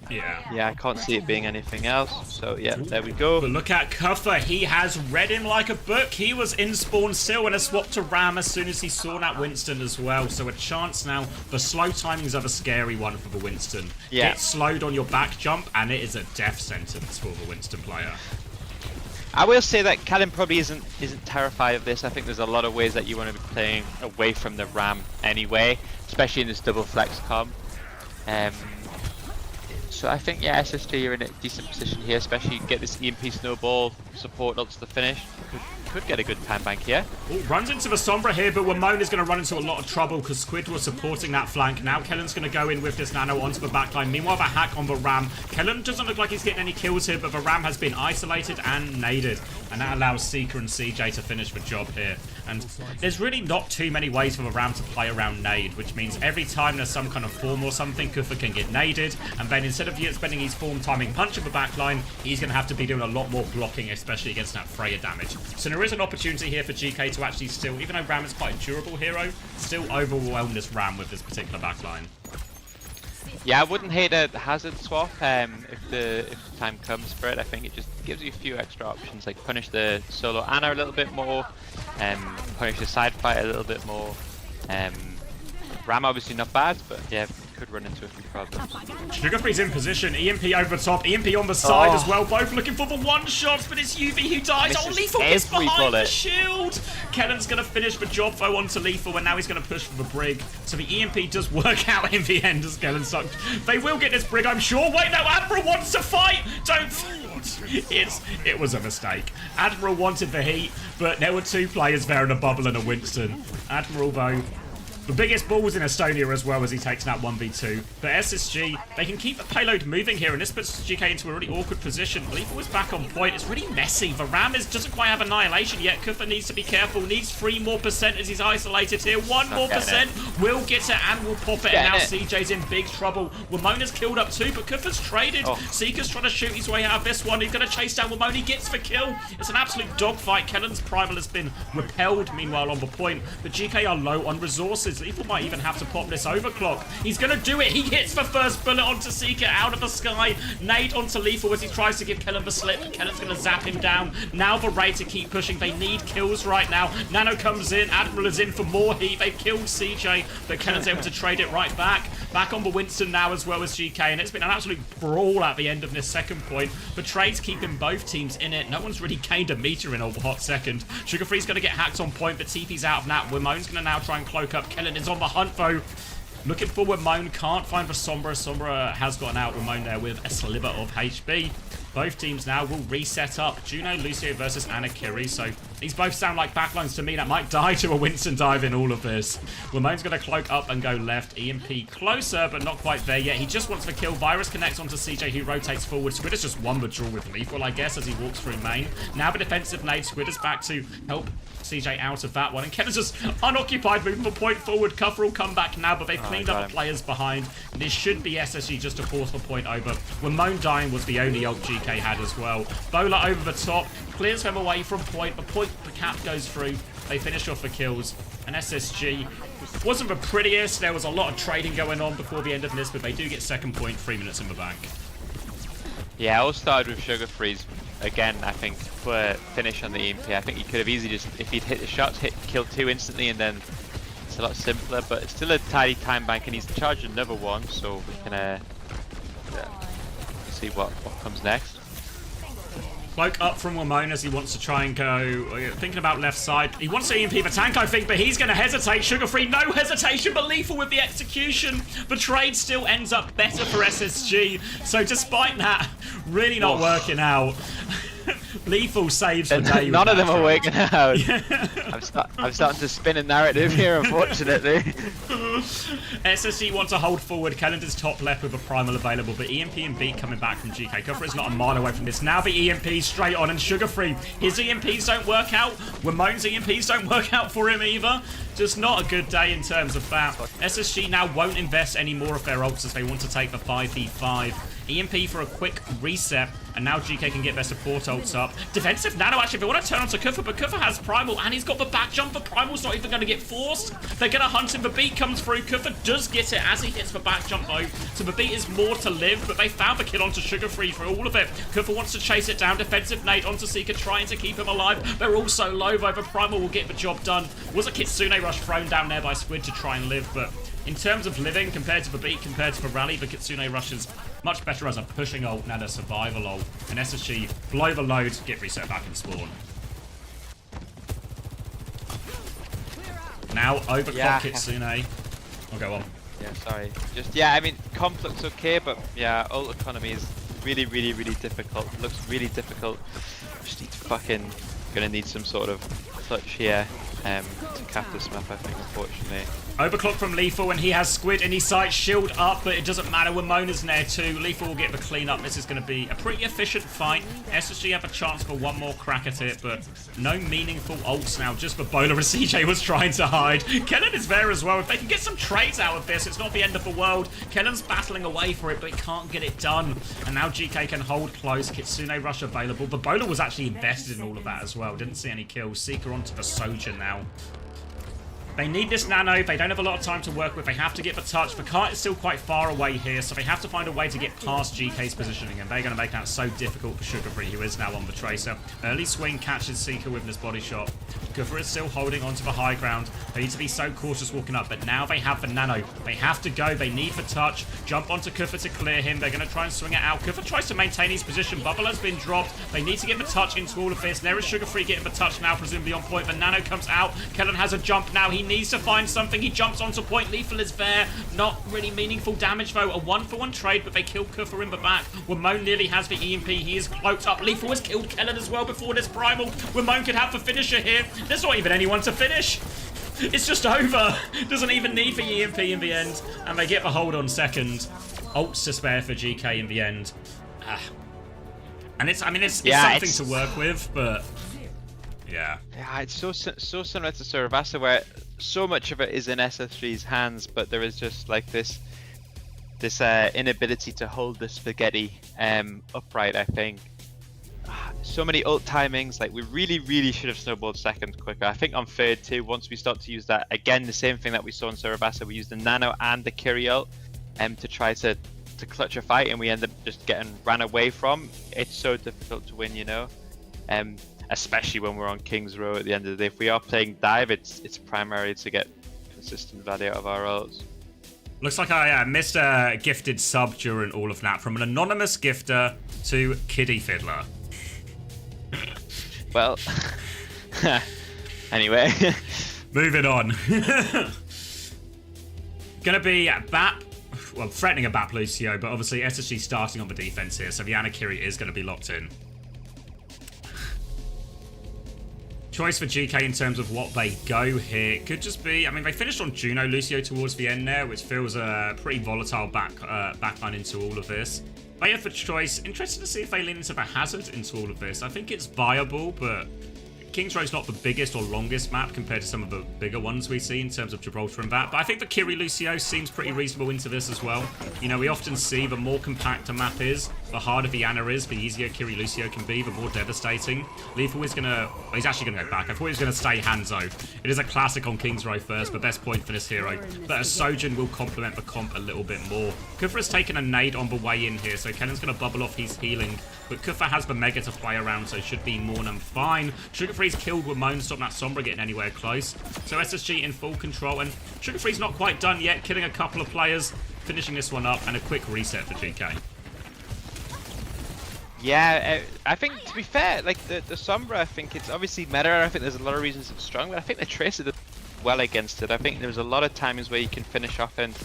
Yeah. Yeah, I can't see it being anything else. So, yeah, there we go. But look at Kuffer. He has read him like a book. He was in spawn still and a swap to Ram as soon as he saw that Winston as well. So a chance now. The slow timings are a scary one for the Winston. Yeah. Get slowed on your back jump, and it is a death sentence for the Winston player. I will say that Callum probably isn't terrified of this. I think there's a lot of ways that you want to be playing away from the Ram anyway, especially in this double flex comp. So I think, yeah, SSG, you're in a decent position here, especially get this EMP snowball support onto the finish. Could get a good time bank here. Ooh, runs into the Sombra here, but Wamone is going to run into a lot of trouble because Squid was supporting that flank. Now Kellen's going to go in with this nano onto the backline. Meanwhile, the hack on the Ram. Kellen doesn't look like he's getting any kills here, but the Ram has been isolated and naded. And that allows Seeker and CJ to finish the job here. And there's really not too many ways for the Ram to play around nade, which means every time there's some kind of form or something, Kuffer can get naded. And then instead of spending his form timing punch in the backline, he's going to have to be doing a lot more blocking, especially against that Freya damage. So there is an opportunity here for GK to actually still, even though Ram is quite a durable hero, still overwhelm this Ram with this particular backline. Yeah, I wouldn't hate a Hazard swap if the time comes for it. I think it just gives you a few extra options, like punish the solo Ana a little bit more, punish the side fight a little bit more. Ram obviously not bad, but yeah, could run into a few problems. Sugarfree's in position, EMP over the top, EMP on the side as well, both looking for the one-shots, but it's UV who dies. Oh, Lethal gets behind the shield! Kellen's going to finish the job though onto Lethal, and now he's going to push for the Brig. So the EMP does work out in the end as Kellen sucked. They will get this Brig, I'm sure. Wait, no, Admiral wants to fight! Don't... It was a mistake. Admiral wanted the heat, but there were 2 players there in a bubble and a Winston. Admiral, though, the biggest balls in Estonia as well as he takes that 1v2. But SSG, they can keep the payload moving here, and this puts GK into a really awkward position. Lethal is back on point. It's really messy. The Ram doesn't quite have Annihilation yet. Kuffer needs to be careful. Needs 3 more % as he's isolated here. 1 more % will get it and will pop it. And now CJ's in big trouble. Wamona's killed up too, but Kuffer's traded. Seeker's trying to shoot his way out of this one. He's going to chase down Wamone. He gets the kill. It's an absolute dogfight. Kellen's Primal has been repelled, meanwhile, on the point. The GK are low on resources. Lethal might even have to pop this overclock. He's going to do it. He hits the first bullet onto Seeker out of the sky. Nade onto Lethal as he tries to give Kellen the slip. Kellen's going to zap him down. Now the Ray to keep pushing. They need kills right now. Nano comes in. Admiral is in for more heat. They've killed CJ, but Kellen's able to trade it right back. Back on the Winston now as well as GK, and it's been an absolute brawl at the end of this second point. The trades keeping both teams in it. No one's really gained a meter in a hot second. Sugarfree's going to get hacked on point, but TP's out of that. Wamone's going to now try and cloak up. Kellen is on the hunt though. Looking for Ramon, can't find the Sombra. Sombra has gotten out Ramon there with a sliver of HB. Both teams now will reset up. Juno, Lucio versus Anakiri. So these both sound like backlines to me that might die to a Winston dive in all of this. Ramon's going to cloak up and go left. EMP closer, but not quite there yet. He just wants the kill. Virus connects onto CJ, who rotates forward. Squid has just won the draw with Lethal, I guess, as he walks through main. Now the defensive nade. Squid is back to help CJ out of that one. And Kevin's just unoccupied, moving the point forward. Cover will come back now, but they've cleaned up the players behind. This should be SSG just to force the point over. Ramon dying was the only ult GK had as well. Bowler over the top, clears them away from point. The cap goes through. They finish off the kills. And SSG wasn't the prettiest. There was a lot of trading going on before the end of this, but they do get second point, 3 minutes in the bank. Yeah, all started with Sugar Freeze. Again, I think for finish on the EMP, I think he could have easily just, if he'd hit the shots, kill 2 instantly, and then it's a lot simpler. But it's still a tidy time bank, and he's charged another one, so we can see what comes next. Cloak up from Ramon as he wants to try and go, thinking about left side. He wants to EMP the tank, I think, but he's going to hesitate. Sugar Free, no hesitation, but Lethal with the execution. The trade still ends up better for SSG. So despite that, really not working out. Lethal saves the day. None of them are working out. I'm starting to spin a narrative here, unfortunately. SSG want to hold forward. Calendar's top left with a primal available, but EMP and Beat coming back from GK. Kufra is not a mile away from this. Now the EMP straight on, and Sugar Free. His EMPs don't work out. Ramon's EMPs don't work out for him either. Just not a good day in terms of that. SSG now won't invest any more of their ults as they want to take the 5v5. EMP for a quick reset, and now GK can get their support ults up. Defensive Nano, actually, they want to turn onto Kufa, but Kufa has Primal, and he's got the back jump. The Primal's not even going to get forced. They're going to hunt him. The beat comes through. Kufa does get it as he hits the back jump, though. So the beat is more to live, but they found the kill onto Sugar Free for all of it. Kufa wants to chase it down. Defensive nade onto Seeker, trying to keep him alive. They're all so low, though. The Primal will get the job done. Was a Kitsune Rush thrown down there by Squid to try and live, but in terms of living, compared to the beat, compared to the rally, the Kitsune Rush is much better as a pushing ult than a survival ult. And SSG blow the load, get reset back and spawn. Now overclock Kitsune. I'll go on. Yeah, sorry. I mean, comp looks okay, but yeah, ult economy is really, really, really difficult. It looks really difficult. Just need to gonna need some sort of clutch here to cap this map, I think, unfortunately. Overclock from Lethal, and he has Squid in his sight, shield up, but it doesn't matter. Ramona's there too. Lethal will get the clean up. This is going to be a pretty efficient fight. SSG have a chance for one more crack at it, but no meaningful ults now. Just the bowler as CJ was trying to hide. Kellen is there as well. If they can get some trades out of this, it's not the end of the world. Kellen's battling away for it, but he can't get it done. And now GK can hold close. Kitsune Rush available. The bowler was actually invested in all of that as well. Didn't see any kills. Seeker onto the Soja now. They need this nano. They don't have a lot of time to work with. They have to get the touch. The cart is still quite far away here, so they have to find a way to get past GK's positioning, and they're going to make that so difficult for Sugar Free, who is now on the Tracer. Early swing catches Seeker with this body shot. Kufa is still holding onto the high ground. They need to be so cautious walking up, but now they have the nano. They have to go. They need the touch. Jump onto Kufa to clear him. They're going to try and swing it out. Kufa tries to maintain his position. Bubble has been dropped. They need to get the touch into all of this. There is Sugar Free getting the touch now, presumably on point. The nano comes out. Kellen has a jump now. He needs to find something. He jumps onto point. Lethal is there. Not really meaningful damage, though. A 1-for-1 trade, but they kill Kufa in the back. Ramon nearly has the EMP. He is cloaked up. Lethal has killed Kellen as well before this primal. Ramon could have the finisher here. There's not even anyone to finish. It's just over. Doesn't even need the EMP in the end. And they get the hold on second. Ults to spare for GK in the end. And it's something to work with, but yeah. Yeah, it's so similar to Saravasa, where so much of it is in SSG's hands, but there is just like this inability to hold the spaghetti upright, I think. So many ult timings, like we really should have snowballed second quicker. I think on third too, once we start to use that, again, the same thing that we saw in Saravasa, we used the nano and the Kiri ult to try to clutch a fight, and we end up just getting ran away from. It's so difficult to win, you know, especially when we're on King's Row at the end of the day. If we are playing dive, it's primarily to get consistent value out of our ults. Looks like I missed a gifted sub during all of that, from an anonymous gifter to Kiddie Fiddler. Well, anyway. Moving on. Gonna be Bap, well, threatening a Bap Lucio, but obviously SSG starting on the defense here, so the Anakiri is gonna be locked in. Choice for GK in terms of what they go here could just be, I mean, they finished on Juno Lucio towards the end there, which feels a pretty volatile backline into all of this. They have the choice. Interested to see if they lean into the Hazard into all of this. I think it's viable, but King's Row's not the biggest or longest map compared to some of the bigger ones we see in terms of Gibraltar and that. But I think the Kiri Lucio seems pretty reasonable into this as well. You know, we often see the more compact a map is, the harder the Ana is, the easier Kiri Lucio can be, the more devastating. Lethal is gonna, well, he's actually gonna go back. I thought he was gonna stay Hanzo. It is a classic on King's Row first, but best point for this hero. But a Sojin will complement the comp a little bit more. Kufa has taken a nade on the way in here, so Kennan's gonna bubble off his healing. But Kufa has the Mega to play around, so should be more than fine. Sugarfree's killed Wamone, stop that Sombra getting anywhere close. So SSG in full control, and Sugarfree's not quite done yet, killing a couple of players, finishing this one up, and a quick reset for GK. Yeah, I think, to be fair, like the Sombra, I think it's obviously meta. I think there's a lot of reasons it's strong, but I think the Tracer did well against it. I think there's a lot of timings where you can finish off and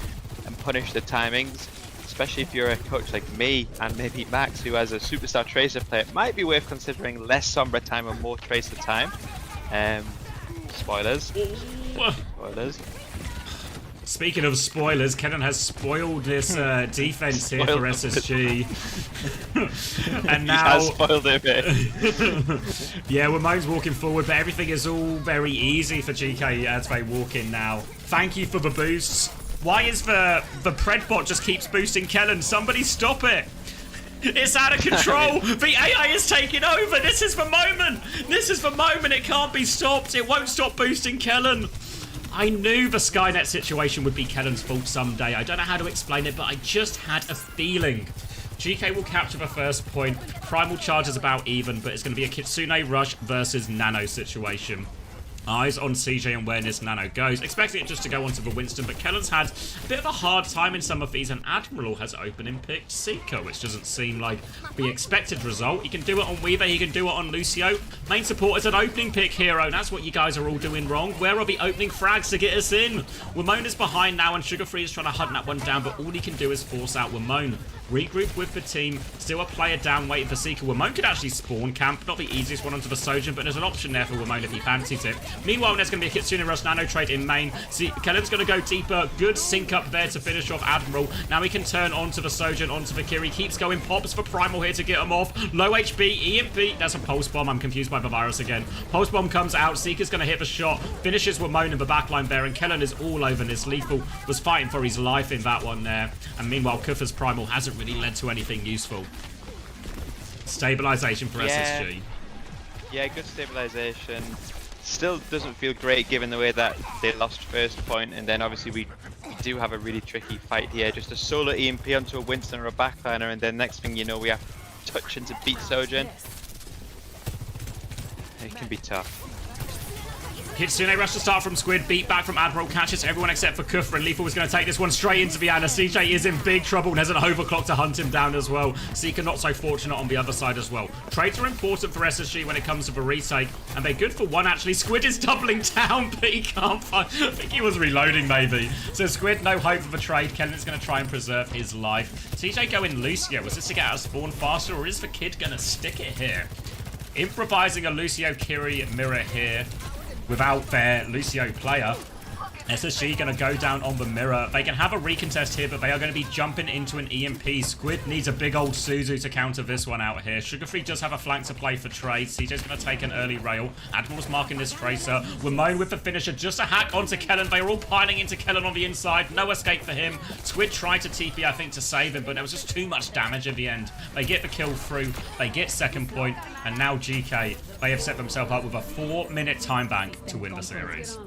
punish the timings, especially if you're a coach like me and maybe Max, who has a superstar Tracer player. It might be worth considering less Sombra time and more Tracer time. Spoilers. Spoilers. Speaking of spoilers, Kenan has spoiled this defense here for SSG. And now... He has spoiled it a bit. Yeah, Wamone's walking forward, but everything is all very easy for GK as they walk in now. Thank you for the boosts. Why is the Pred bot just keeps boosting Kellen? Somebody stop it! It's out of control! The AI is taking over! This is the moment! This is the moment! It can't be stopped! It won't stop boosting Kellen! I knew the Skynet situation would be Kellen's fault someday. I don't know how to explain it, but I just had a feeling. GK will capture the first point. Primal charge is about even, but it's going to be a Kitsune Rush versus Nano situation. Eyes on CJ and where this Nano goes. Expecting it just to go onto the Winston, but Kellen's had a bit of a hard time in some of these, and Admiral has opening picked Seeker, which doesn't seem like the expected result. He can do it on Weaver, he can do it on Lucio. Main support is an opening pick hero, and that's what you guys are all doing wrong. Where are the opening frags to get us in? Wamone is behind now, and Sugarfree is trying to hunt that one down, but all he can do is force out Wamone. Regroup with the team, still a player down waiting for Seeker. Wamone could actually spawn camp, not the easiest one onto the Sojin, but there's an option there for Wamone if he fancies it. Meanwhile, there's going to be a Kitsune Rush Nano trade in main. Kellen's going to go deeper, good sync up there to finish off Admiral. Now he can turn onto the Sojin, onto the Kiri, keeps going, pops for Primal here to get him off. Low HP, EMP, that's a Pulse Bomb, I'm confused by the virus again. Pulse Bomb comes out, Seeker's going to hit the shot, finishes Wamone in the backline there, and Kellen is all over this. Lethal was fighting for his life in that one there. And meanwhile, Kufa's Primal hasn't really led to anything useful. Stabilization for SSG. Yeah, good stabilization. Still doesn't feel great given the way that they lost first point, and then obviously we do have a really tricky fight here. Just a solo EMP onto a Winston or a backliner, and then next thing you know we have touching to beat Sojin. It can be tough. Kitsune rush to start from Squid, beat back from Admiral, catches everyone except for Kufra, and Lethal was going to take this one straight into the Ana. CJ is in big trouble and has an overclock to hunt him down as well. Seeker not so fortunate on the other side as well. Trades are important for SSG when it comes to the retake, and they're good for one actually. Squid is doubling down, but he can't find... I think he was reloading maybe. So Squid, no hope for the trade. Kellen's going to try and preserve his life. CJ going Lucio. Was this to get out of spawn faster, or is the kid going to stick it here? Improvising a Lucio Kiri mirror here without their Lucio player. SSG going to go down on the mirror. They can have a recontest here, but they are going to be jumping into an EMP. Squid needs a big old Suzu to counter this one out here. Sugarfree does have a flank to play for trade. CJ's going to take an early rail. Admiral's marking this Tracer. Wamone with the finisher. Just a hack onto Kellen. They are all piling into Kellen on the inside. No escape for him. Squid tried to TP, I think, to save him, but there was just too much damage at the end. They get the kill through. They get second point. And now GK, they have set themselves up with a 4-minute time bank to win the series.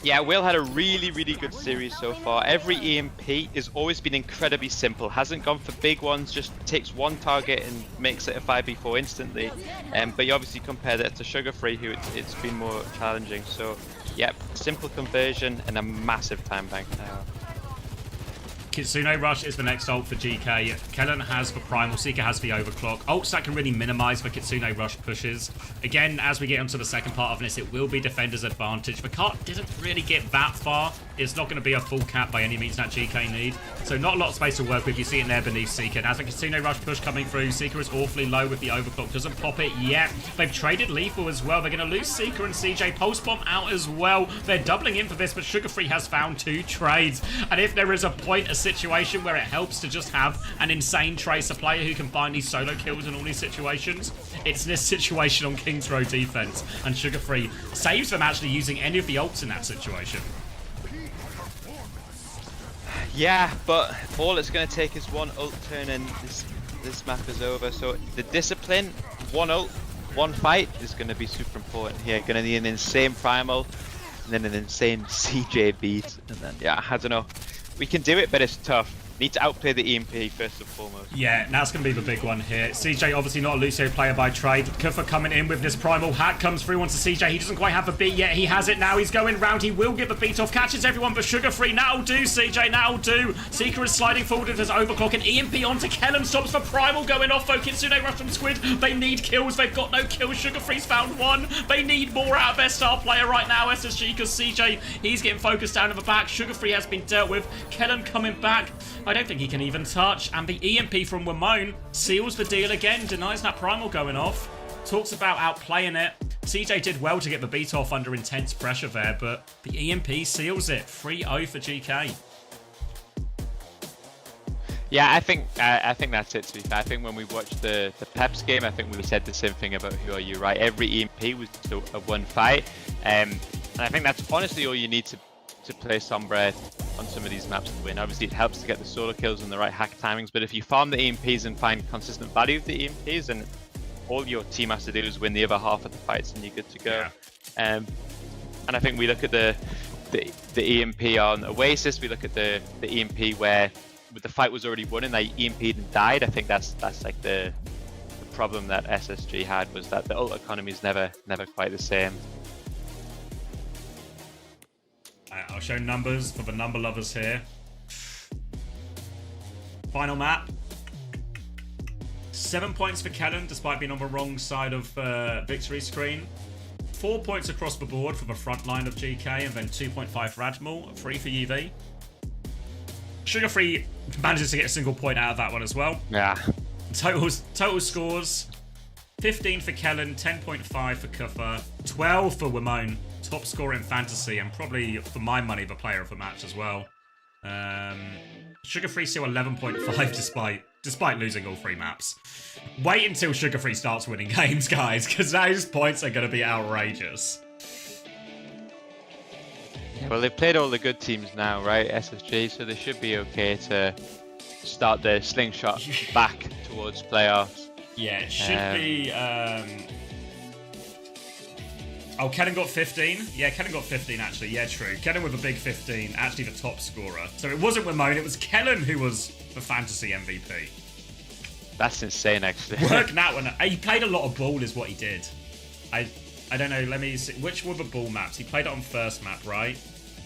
Yeah, Will had a really, really good series so far. Every EMP has always been incredibly simple. Hasn't gone for big ones, just takes one target and makes it a 5v4 instantly. But you obviously compare that to Sugarfree, who it's been more challenging. So, yeah, simple conversion and a massive time bank now. Kitsune Rush is the next ult for GK. Kellen has the Primal, Seeker has the Overclock. Ults that can really minimize the Kitsune Rush pushes. Again, as we get onto the second part of this, it will be Defender's advantage. The cart didn't really get that far It's not going to be a full cap by any means that GK need. So not a lot of space to work with. You see it there beneath Seeker. And as a Casino Rush push coming through, Seeker is awfully low with the overclock. Doesn't pop it yet. They've traded Lethal as well. They're going to lose Seeker and CJ. Pulse Bomb out as well. They're doubling in for this, but Sugar Free has found 2 trades. And if there is a situation where it helps to just have an insane Tracer player who can find these solo kills in all these situations, it's this situation on King's Row defense. And Sugar Free saves them actually using any of the ults in that situation. Yeah, but all it's going to take is one ult turn and this map is over. So the discipline, one ult, one fight is going to be super important here. Going to need an insane primal and then an insane CJ beat. And then, yeah, I don't know. We can do it, but it's tough. Need to outplay the EMP first and foremost. Yeah, that's going to be the big one here. CJ obviously not a Lucio player by trade. Kufa coming in with this primal hack cosse through onto CJ. He doesn't quite have the beat yet. He has it now. He's going round. He will get the beat off. Catches everyone but Sugar Free. That'll do, CJ. That'll do. Seeker is sliding forward with his overclock. And EMP onto Kellen. Stops for primal going off though. Kitsune rush from Squid. They need kills. They've got no kills. Sugar Free's found 1. They need more out of their star player right now, SSG, because CJ, he's getting focused down in the back. Sugar Free has been dealt with. Kellen coming back. I don't think he can even touch, and the EMP from Wimone seals the deal again, denies that primal going off, talks about outplaying it. CJ did well to get the beat off under intense pressure there, but the EMP seals it. 3-0 for GK. Yeah, I think that's it, to be fair. I think when we watched the Peps game, I think we said the same thing about Who Are You, right? Every EMP was just a one fight, and I think that's honestly all you need to play Sombra on some of these maps to win. Obviously, it helps to get the solo kills and the right hack timings, but if you farm the EMPs and find consistent value of the EMPs, then all your team has to do is win the other half of the fights and you're good to go. Yeah. And I think we look at the EMP on OWCS, we look at the EMP where the fight was already won and they EMP'd and died. I think that's like the problem that SSG had, was that the ult economy is never quite the same. I'll show numbers for the number lovers here. Final map. 7 points for Kellen, despite being on the wrong side of victory screen. 4 points across the board for the front line of GK, and then 2.5 for Admiral, 3 for UV. Sugar Free manages to get a single point out of that one as well. Yeah. Total scores. 15 for Kellen, 10.5 for Kufa, 12 for Wimone. Top scorer in fantasy, and probably, for my money, the player of the match as well. Sugar Free still 11.5 despite losing all 3 maps. Wait until Sugar Free starts winning games, guys, because those points are going to be outrageous. Well, they've played all the good teams now, right, SSG, so they should be okay to start their slingshot back towards playoffs. Yeah, it should be... Oh, Kellen got 15? Yeah, Kellen got 15, actually. Yeah, true. Kellen with a big 15, actually the top scorer. So it wasn't Wimone, it was Kellen who was the fantasy MVP. That's insane, actually. Work that one. He played a lot of ball is what he did. I don't know, let me see. Which were the ball maps? He played it on first map, right?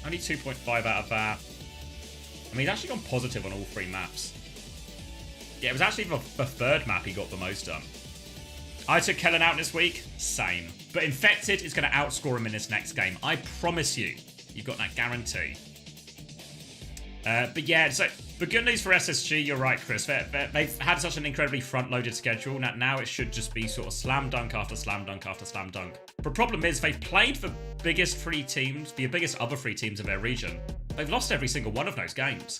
Only 2.5 out of that. I mean, he's actually gone positive on all 3 maps. Yeah, it was actually the third map he got the most done. I took Kellen out this week, same. But Infected is going to outscore him in this next game. I promise you. You've got that guarantee. But yeah, so the good news for SSG, you're right, Chris. They've had such an incredibly front-loaded schedule. Now it should just be sort of slam dunk after slam dunk after slam dunk. The problem is they've played the biggest 3 teams, the biggest other 3 teams of their region. They've lost every single one of those games.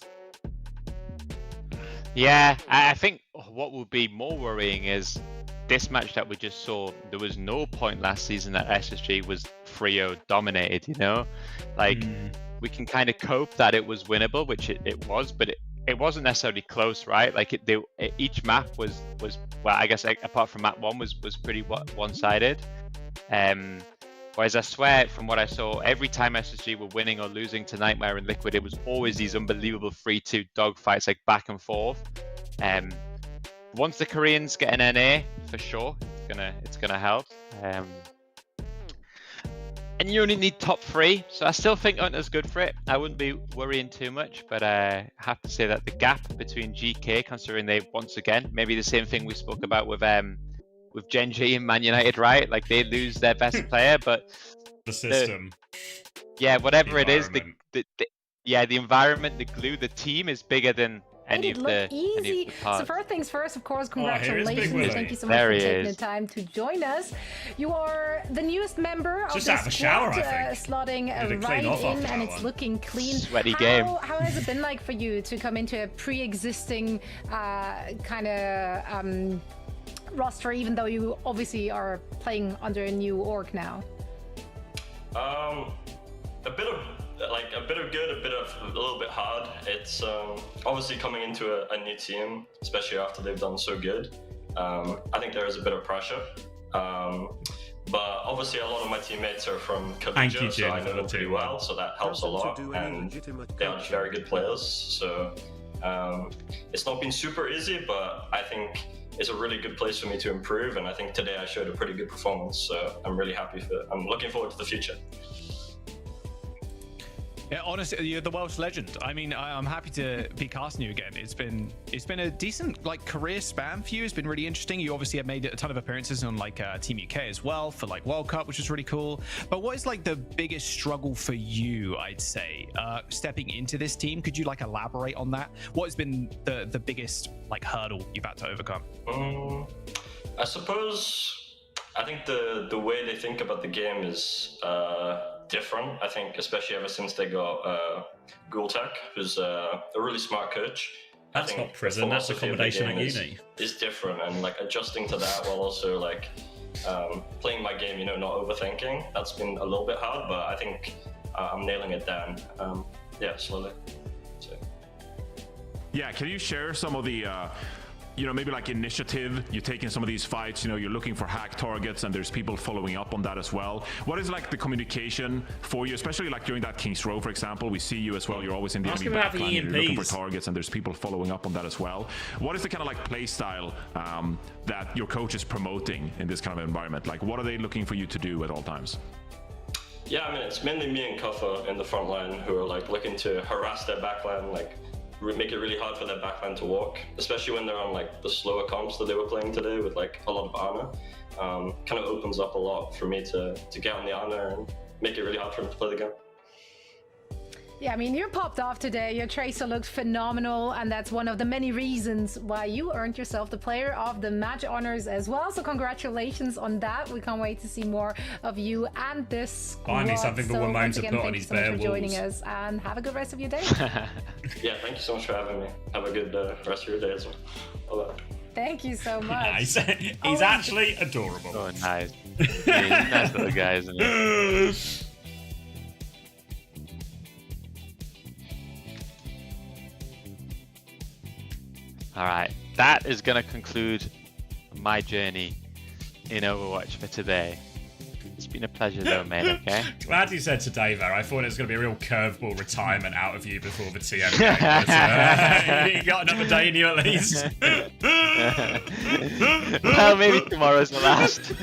Yeah, I think what would be more worrying is this match that we just saw. There was no point last season that SSG was 3-0 dominated, you know? Like, we can kind of cope that it was winnable, which it was, but it wasn't necessarily close, right? Like, each map was well, I guess apart from map 1 was pretty one-sided. Whereas I swear, from what I saw, every time SSG were winning or losing to Nightmare and Liquid, it was always these unbelievable 3-2 dogfights, like back and forth. Once the Koreans get an NA, for sure, it's gonna help. And you only need top 3, so I still think Hunter's good for it. I wouldn't be worrying too much, but I have to say that the gap between GK, considering they once again, maybe the same thing we spoke about with Genji and Man United, right? Like, they lose their best player, but the system. Yeah, whatever it is, yeah, the environment, the glue, the team is bigger than any of the parts. So first things first, of course, here's congratulations. Big Thank you so much for taking the time to join us. You are the newest member of the squad, slotting right in, and it's looking clean. Sweaty game. How has it been like for you to come into a pre-existing kind of roster, even though you obviously are playing under a new org now? A bit of good, a little bit hard. It's obviously coming into a new team, especially after they've done so good. I think there is a bit of pressure. But obviously a lot of my teammates are from Collegiate, so I know them pretty well, so that helps a lot. And they are very good players, so it's not been super easy, but I think it's a really good place for me to improve, and I think today I showed a pretty good performance, so I'm really happy I'm looking forward to the future. Yeah, honestly, you're the Welsh legend. I mean, I'm happy to be casting you again. It's been a decent career span for you. It's been really interesting. You obviously have made a ton of appearances on Team UK as well for World Cup, which is really cool. But what is the biggest struggle for you? I'd say stepping into this team. Could you elaborate on that? What has been the biggest hurdle you've had to overcome? I suppose I think the way they think about the game is different. I think especially ever since they got Gultek, who's a really smart coach. That's not prison, that's accommodation at uni. Is different, and adjusting to that while also playing my game, not overthinking. That's been a little bit hard, but I think I'm nailing it down. Yeah, slowly. So. Yeah, can you share some of the maybe initiative? You're taking some of these fights, you're looking for hack targets, and there's people following up on that as well. What is the communication for you, especially during that King's Row, for example? We see you as well, you're always in the enemy backline, you're looking for targets, and there's people following up on that as well. What is the kind of play style that your coach is promoting in this kind of environment? What are they looking for you to do at all times? Yeah, I mean, it's mainly me and Kuffa in the front line who are looking to harass their backline, make it really hard for their backline to walk, especially when they're on the slower comps that they were playing today with a lot of Ana. Kind of opens up a lot for me to get on the Ana and make it really hard for him to play the game. Yeah, I mean, you popped off today. Your Tracer looked phenomenal, and that's one of the many reasons why you earned yourself the Player of the Match honors as well. So congratulations on that. We can't wait to see more of you and this squad. Finally, something for Wimone to put on his bare walls. Thank you so much for joining us, and have a good rest of your day. Yeah, thank you so much for having me. Have a good rest of your day as well. Bye-bye. Thank you so much. He's actually adorable. Oh, nice. Yeah, he's a nice little guy, isn't he? Alright, that is going to conclude my journey in Overwatch for today. It's been a pleasure though, mate, okay? Glad you said today, though. I thought it was going to be a real curveball retirement out of you before the TM game. You got another day in you at least. Well, maybe tomorrow's the last.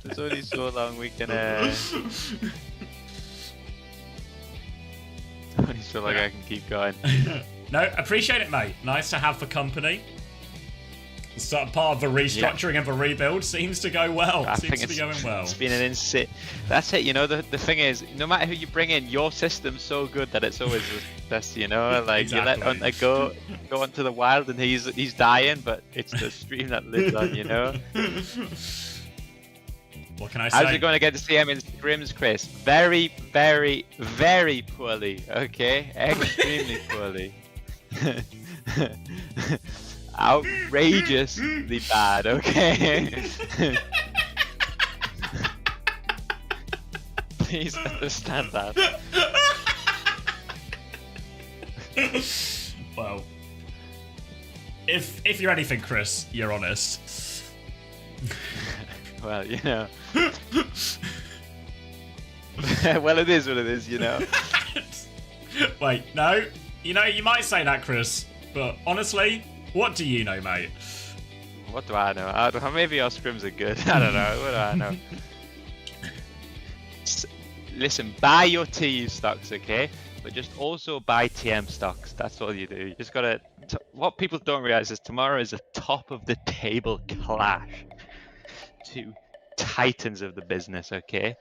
There's only so long we can... only so long I can keep going. No, appreciate it, mate. Nice to have for company. Part of the restructuring and the rebuild seems to go well. Seems to be going well. It's been an insane. That's it. The thing is, no matter who you bring in, your system's so good that it's always the best. Exactly. You let Hunter go onto the wild, and he's dying, but it's the stream that lives on. What can I say? How's it going against CM in scrims, Chris? Very, very, very poorly. Okay, extremely poorly. Outrageously bad. Okay. Please understand that. Well, if you're anything, Chris, you're honest. Well, well, it is what it is, Wait, no. You might say that, Chris, but honestly, what do you know, mate? What do I know? Maybe our scrims are good. I don't know. What do I know? Listen, buy your TU stocks, okay? But just also buy TM stocks. That's all you do. You just gotta... What people don't realize is tomorrow is a top-of-the-table clash. Two titans of the business, okay?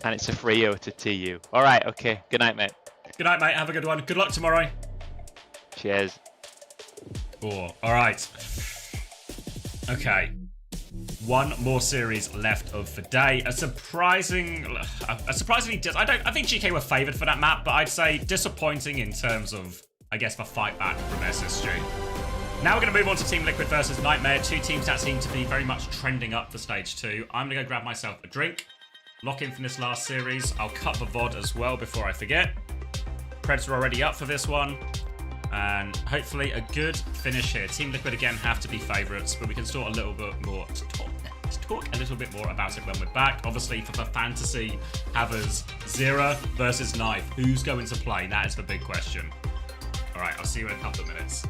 And it's a Frio to TU. All right, okay. Good night, mate. Good night, mate. Have a good one. Good luck tomorrow. Cheers. Oh, all right. Okay. One more series left of the day. A surprisingly, I think GK were favoured for that map, but I'd say disappointing in terms of, I guess, the fight back from SSG. Now we're going to move on to Team Liquid versus Nightmare. Two teams that seem to be very much trending up for stage 2. I'm going to go grab myself a drink. Lock in from this last series. I'll cut the VOD as well before I forget. Predator already up for this one. And hopefully a good finish here. Team Liquid again have to be favourites, but we can talk a little bit more. Talk a little bit more about it when we're back. Obviously, for the fantasy havers, Zera versus Knife. Who's going to play? That is the big question. All right, I'll see you in a couple of minutes.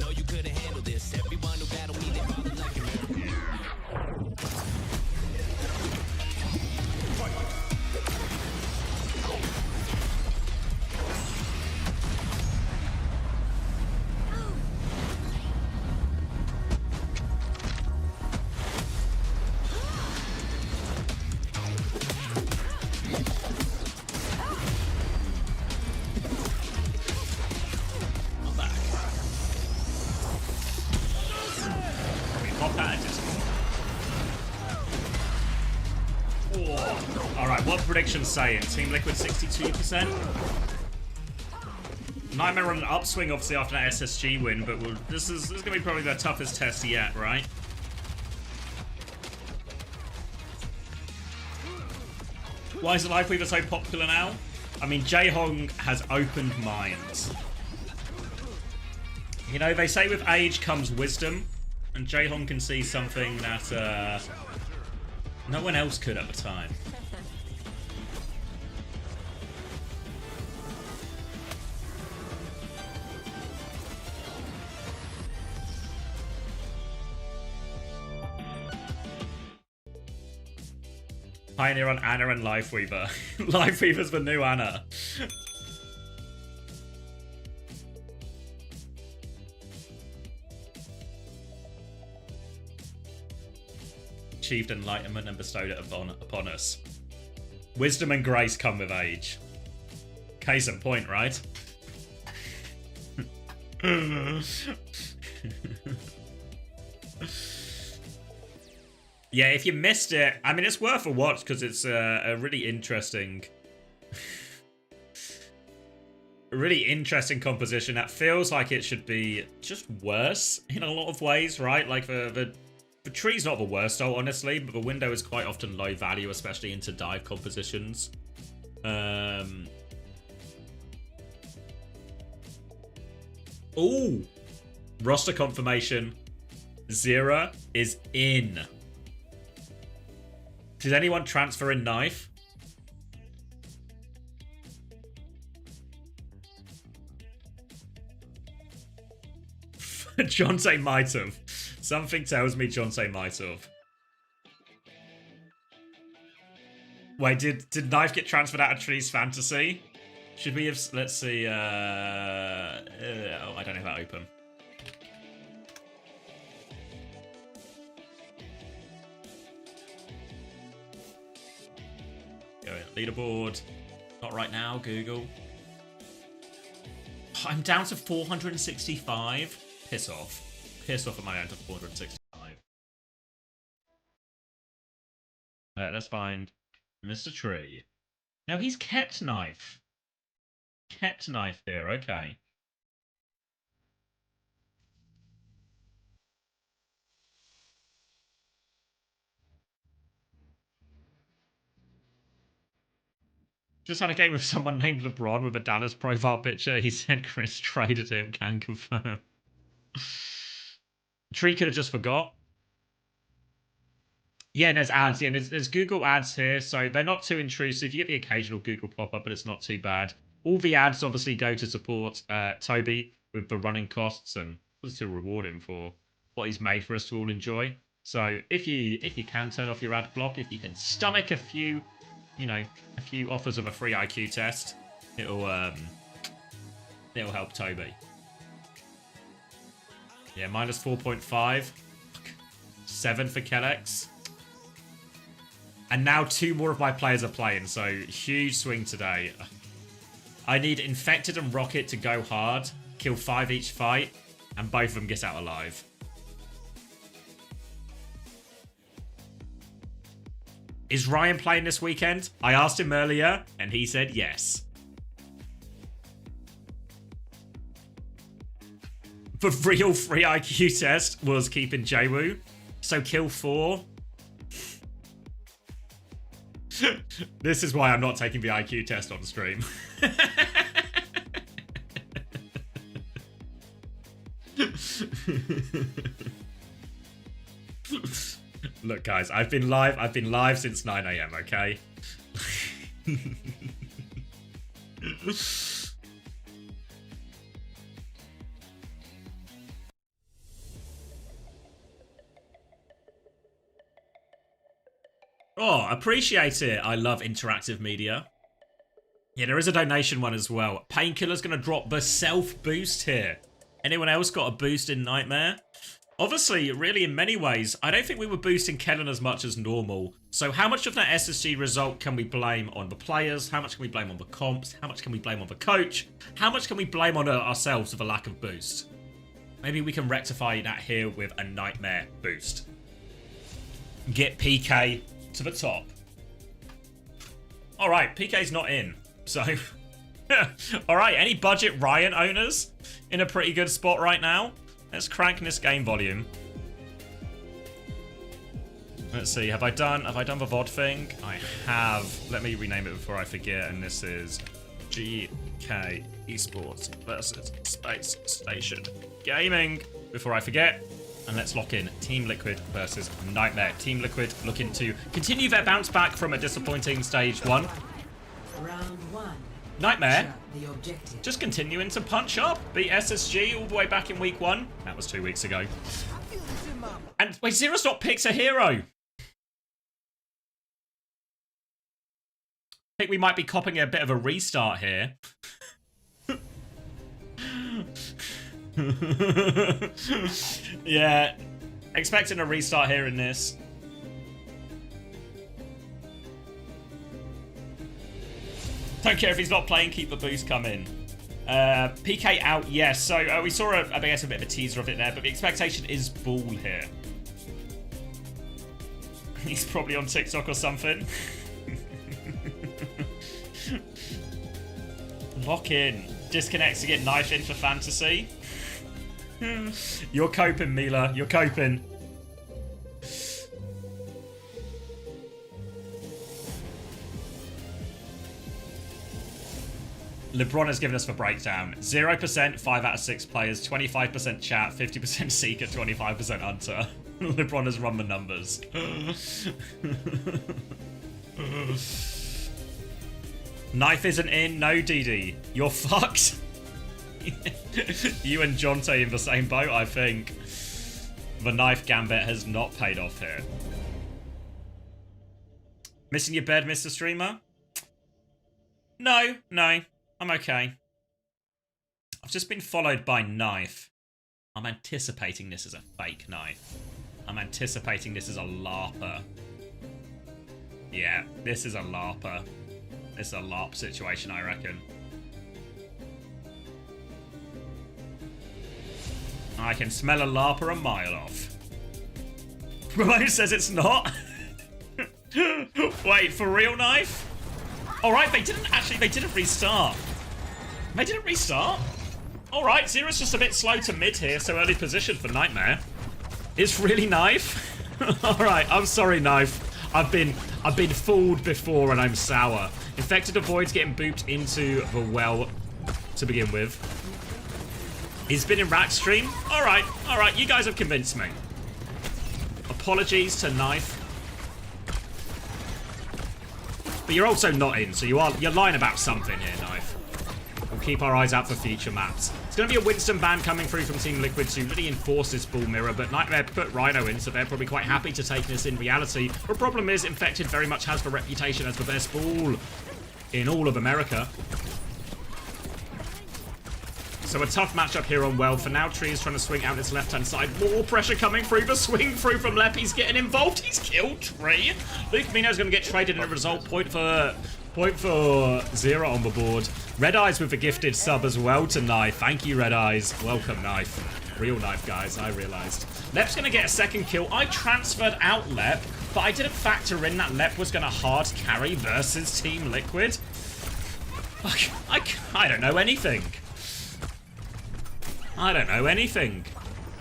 Know you couldn't handle this. Everyone who battled me, they falling like a What predictions saying? Team Liquid 62%? Nightmare on an upswing, obviously, after that SSG win, but this is going to be probably their toughest test yet, right? Why is Lifeweaver so popular now? I mean, Jaehong has opened minds. You know, they say with age comes wisdom, and Jaehong can see something that no one else could at the time. Pioneer on Anna and Lifeweaver. Lifeweaver's the new Anna. Achieved enlightenment and bestowed it upon us. Wisdom and grace come with age. Case in point, right? Yeah, if you missed it, I mean, it's worth a watch because it's a really interesting... a really interesting composition that feels like it should be just worse in a lot of ways, right? Like, the tree's not the worst, though, honestly, but the window is quite often low value, especially into dive compositions. Ooh! Roster confirmation. Zera is in. Did anyone transfer in knife? Jonte might have. Something tells me Jonte might have. Wait, did knife get transferred out of Tree's Fantasy? Should we have... Let's see. Oh, I don't have that open. Go in. Leaderboard. Not right now, Google. I'm down to 465. Piss off. Piss off at my end to 465. Let's find Mr. Tree. Now he's kept knife. Kept knife here, okay. Just had a game with someone named LeBron with a Dallas profile picture. He said Chris traded him, can confirm. Tree could have just forgot. Yeah, there's ads. Yeah, there's Google ads here, so they're not too intrusive. You get the occasional Google pop-up, but it's not too bad. All the ads obviously go to support Toby with the running costs and to reward him for what he's made for us to all enjoy. So if you can turn off your ad block, if you can stomach a few, you know, a few offers of a free IQ test, it'll help Toby. Yeah, minus 4.5. 7 for Kellex. And now 2 more of my players are playing, so huge swing today. I need Infected and Rocket to go hard, kill 5 each fight, and both of them get out alive. Is Ryan playing this weekend? I asked him earlier, and he said yes. The real free IQ test was keeping Jwoo. So kill 4. This is why I'm not taking the IQ test on stream. Look, guys, I've been live since 9 AM, okay? Oh, appreciate it. I love interactive media. Yeah, there is a donation one as well. Painkiller's going to drop the self-boost here. Anyone else got a boost in Nightmare? Obviously, really in many ways, I don't think we were boosting Kellen as much as normal. So how much of that SSG result can we blame on the players? How much can we blame on the comps? How much can we blame on the coach? How much can we blame on ourselves for the lack of boost? Maybe we can rectify that here with a Nightmare boost. Get PK to the top. Alright, PK's not in. So, alright, any budget Ryan owners in a pretty good spot right now? Let's crank this game volume. Let's see, have I done the VOD thing? I have. Let me rename it before I forget, and this is GK Esports versus Space Station Gaming. Before I forget, and let's lock in Team Liquid versus Nightmare. Team Liquid looking to continue their bounce back from a disappointing stage 1. Round 1. Nightmare just continuing to punch up. Beat SSG all the way back in week 1. That was 2 weeks ago. And wait, Zera's not picked a hero. think we might be copping a bit of a restart here. Yeah, expecting a restart here in this. Don't care if he's not playing, keep the boost coming. PK out, yes. So we saw, I guess, a bit of a teaser of it there, but the expectation is Bull here. He's probably on TikTok or something. Lock in. Disconnects to get knife in for fantasy. You're coping, Mila. You're coping. LeBron has given us the breakdown. 0%, 5 out of 6 players, 25% chat, 50% Seeker, 25% Hunter. LeBron has run the numbers. Knife isn't in, no DD. You're fucked. You and Jonte in the same boat, I think. The knife gambit has not paid off here. Missing your bed, Mr. Streamer? No, I'm okay. I've just been followed by knife. I'm anticipating this as a fake knife. I'm anticipating this is a LARPer. Yeah, this is a LARPer. It's a LARP situation, I reckon. I can smell a LARPer a mile off. Ramon says it's not. Wait, for real knife? Alright, they didn't restart. They didn't restart? Alright, Zero's just a bit slow to mid here, so early position for Nightmare. It's really knife? Alright, I'm sorry, knife. I've been fooled before and I'm sour. Infected avoids getting booped into the well to begin with. He's been in Rack stream. Alright, you guys have convinced me. Apologies to knife. But you're also not in, so you're lying about something here, knife. We'll keep our eyes out for future maps. It's going to be a Winston ban coming through from Team Liquid to really enforce this Bull mirror, but Nightmare put Rhino in, so they're probably quite happy to take this in reality. The problem is, Infected very much has the reputation as the best Bull in all of America. So a tough matchup here on Well. For now, Tree is trying to swing out his left-hand side. More pressure coming through. The swing through from Lep. He's getting involved. He's killed Tree. Luke Mino's going to get traded in a result. Point for Zero on the board. Red Eyes with a gifted sub as well to Knife. Thank you, Red Eyes. Welcome, Knife. Real Knife, guys. I realised. Lep's going to get a second kill. I transferred out Lep, but I didn't factor in that Lep was going to hard carry versus Team Liquid. I don't know anything. I don't know anything.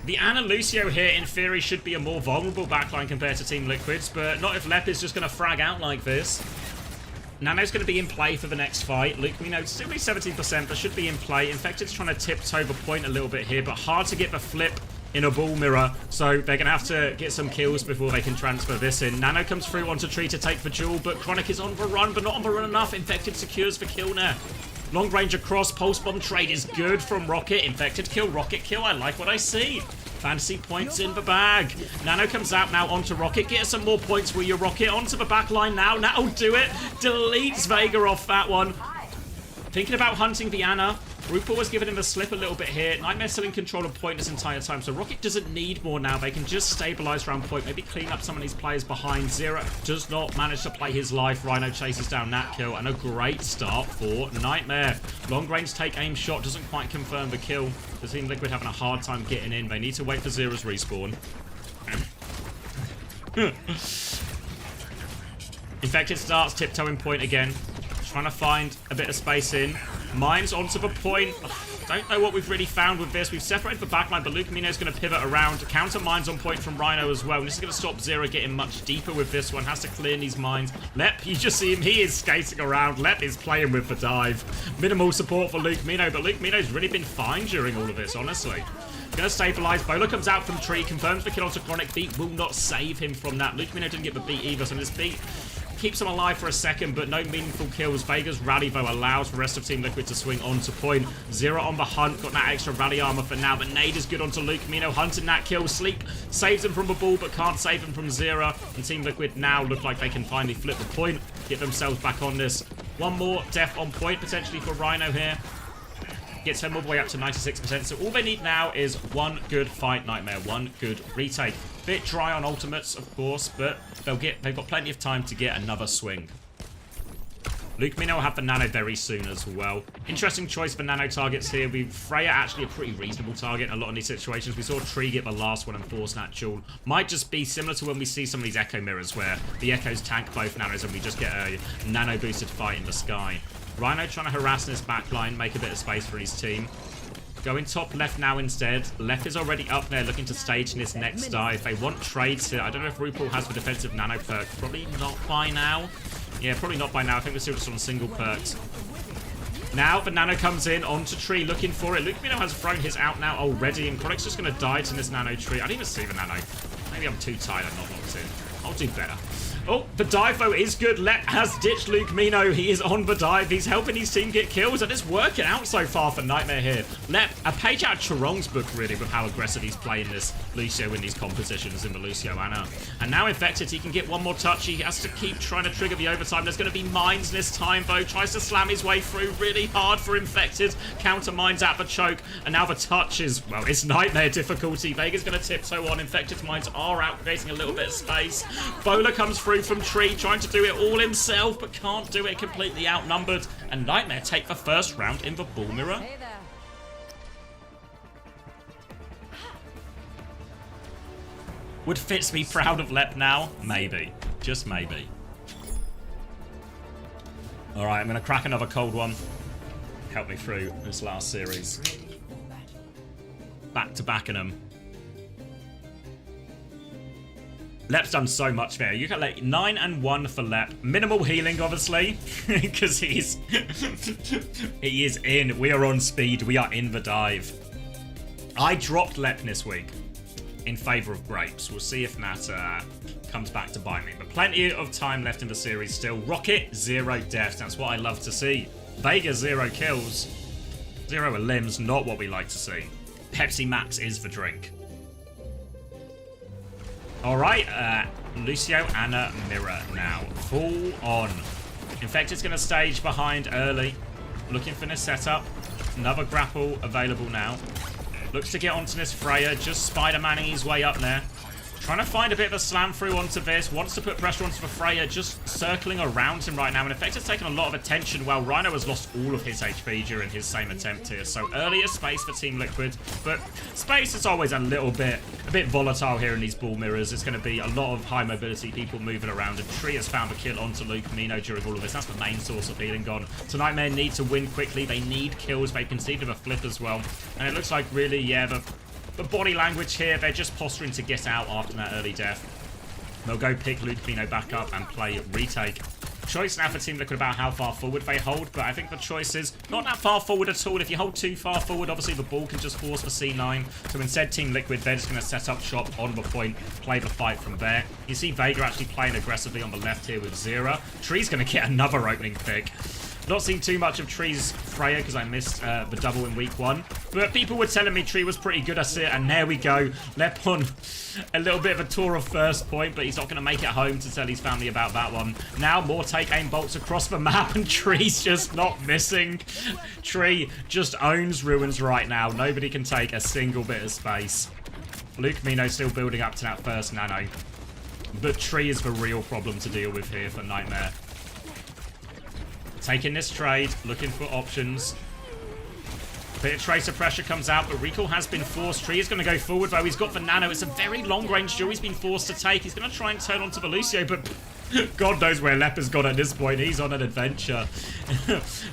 The Ana Lucio here, in theory, should be a more vulnerable backline compared to Team Liquid's, but not if Lep is just going to frag out like this. Nano's going to be in play for the next fight. Luke Mino still be 17%, but should be in play. Infected's trying to tiptoe the point a little bit here, but hard to get the flip in a Bull mirror, so they're going to have to get some kills before they can transfer this in. Nano comes through onto Tree to take the duel, but Chronic is on the run, but not on the run enough. Infected secures the kill now. Long range across, pulse bomb trade is good from Rocket. Infected kill, Rocket kill. I like what I see. Fantasy points in the bag. Nano comes out now onto Rocket. Get some more points for your Rocket. Onto the back line now. That'll do it. Deletes Vega off that one. Thinking about hunting the Ana. Rupert was giving him a slip a little bit here. Nightmare still in control of point this entire time, so Rocket doesn't need more now. They can just stabilize around point, maybe clean up some of these players behind. Zero does not manage to play his life. Rhino chases down that kill, and a great start for Nightmare. Long range take aim shot doesn't quite confirm the kill. The Team Liquid having a hard time getting in. They need to wait for Zero's respawn. Infected starts tiptoeing point again. Trying to find a bit of space in. Mines onto the point. Don't know what we've really found with this. We've separated the backline, but Luke Mino's going to pivot around. Counter mines on point from Rhino as well. And this is going to stop Zero getting much deeper with this one. Has to clear these mines. Lep, you just see him. He is skating around. Lep is playing with the dive. Minimal support for Luke Mino, but Luke Mino's really been fine during all of this, honestly. Going to stabilize. Bola comes out from Tree. Confirms the kill onto Chronic. Beat will not save him from that. Luke Mino didn't get the beat either, so this beat keeps him alive for a second, but no meaningful kills. Vega's rally, though, allows the rest of Team Liquid to swing onto point. Zero on the hunt. Got that extra rally armor for now. The nade is good onto Luke Mino. Hunting that kill. Sleep saves him from the ball, but can't save him from Zero. And Team Liquid now look like they can finally flip the point, get themselves back on this. One more death on point, potentially, for Rhino here. Gets him all the way up to 96%. So all they need now is one good fight, Nightmare. One good retake. Bit dry on ultimates, of course, but they've got plenty of time to get another swing. LucMino will have the Nano very soon as well. Interesting choice for Nano targets here. Freya actually a pretty reasonable target in a lot of these situations. We saw Tree get the last one and force natural. Might just be similar to when we see some of these Echo mirrors where the Echoes tank both Nanos and we just get a Nano boosted fight in the sky. Rhino trying to harass in his backline, make a bit of space for his team. Going top left now instead. Left is already up there looking to stage in his next dive. They want trades here. I don't know if RuPaul has the defensive Nano perk. Probably not by now. Yeah, probably not by now. I think we're still just on single perks. Now the Nano comes in onto Tree looking for it. LucMino has thrown his out now already, and Chronic's just going to die to this Nano Tree. I didn't even see the Nano. Maybe I'm too tired and not locked in. I'll do better. Oh, the dive though is good. Lep has ditched LucMino. He is on the dive. He's helping his team get kills, and it's working out so far for Nightmare here. Lep, a page out of Charong's book, really, with how aggressive he's playing this Lucio in these compositions in the Lucio Ana. And now Infected, he can get one more touch. He has to keep trying to trigger the overtime. There's going to be mines this time, though. Tries to slam his way through really hard for Infected. Counter mines at the choke, and now the touch is, well, it's Nightmare difficulty. Vega's going to tiptoe on. Infected's mines are out, creating a little bit of space. Bowler comes through from Tree, trying to do it all himself, but can't do it, completely outnumbered. And Nightmare take the first round in the ball mirror. Would Fitz be proud of Lep now? Maybe. Just maybe. Alright, I'm going to crack another cold one. Help me through this last series. Back to backing them. Lep's done so much there. You got like 9-1 for Lep. Minimal healing, obviously, because he is in. We are on speed. We are in the dive. I dropped Lep this week in favor of Grapes. We'll see if that comes back to bite me. But plenty of time left in the series still. Rocket, 0 deaths. That's what I love to see. Vega, 0 kills. 0 limbs. Not what we like to see. Pepsi Max is the drink. Alright, Lucio Ana Mirror now. Full on. Infected's going to stage behind early. Looking for this setup. Another grapple available now. Looks to get onto this Freya. Just Spider-Man-ing his way up there. Trying to find a bit of a slam through onto this. Wants to put pressure onto the Freya. Just circling around him right now. And Infected's taken a lot of attention while Rhino has lost all of his HP during his same attempt here. So earlier space for Team Liquid. But space is always a bit volatile here in these ball mirrors. It's going to be a lot of high mobility people moving around. And Tree has found a kill onto LucMino during all of this. That's the main source of healing gone. So Nightmare need to win quickly. They need kills. They conceded of a flip as well. And it looks like really, yeah, the body language here, they're just posturing to get out after that early death. They'll go pick LucMino back up and play retake. Choice now for Team Liquid about how far forward they hold, but I think the choice is not that far forward at all. If you hold too far forward, obviously the ball can just force for C9. So instead, Team Liquid, they're just going to set up shop on the point, play the fight from there. You see Vega actually playing aggressively on the left here with Zera. Tree's going to get another opening pick. Not seen too much of Tree's Freya because I missed the double in week 1. But people were telling me Tree was pretty good at it, and there we go. Lep on a little bit of a tour of first point, but he's not going to make it home to tell his family about that one. Now more take-aim bolts across the map, and Tree's just not missing. Tree just owns Ruins right now. Nobody can take a single bit of space. LucMino still building up to that first nano. But Tree is the real problem to deal with here for Nightmare. Taking this trade, looking for options. Bit of tracer pressure comes out, but recall has been forced. Tree is going to go forward, though. He's got the nano. It's a very long-range duel he's been forced to take. He's going to try and turn onto the Lucio, but God knows where Lep has gone at this point. He's on an adventure.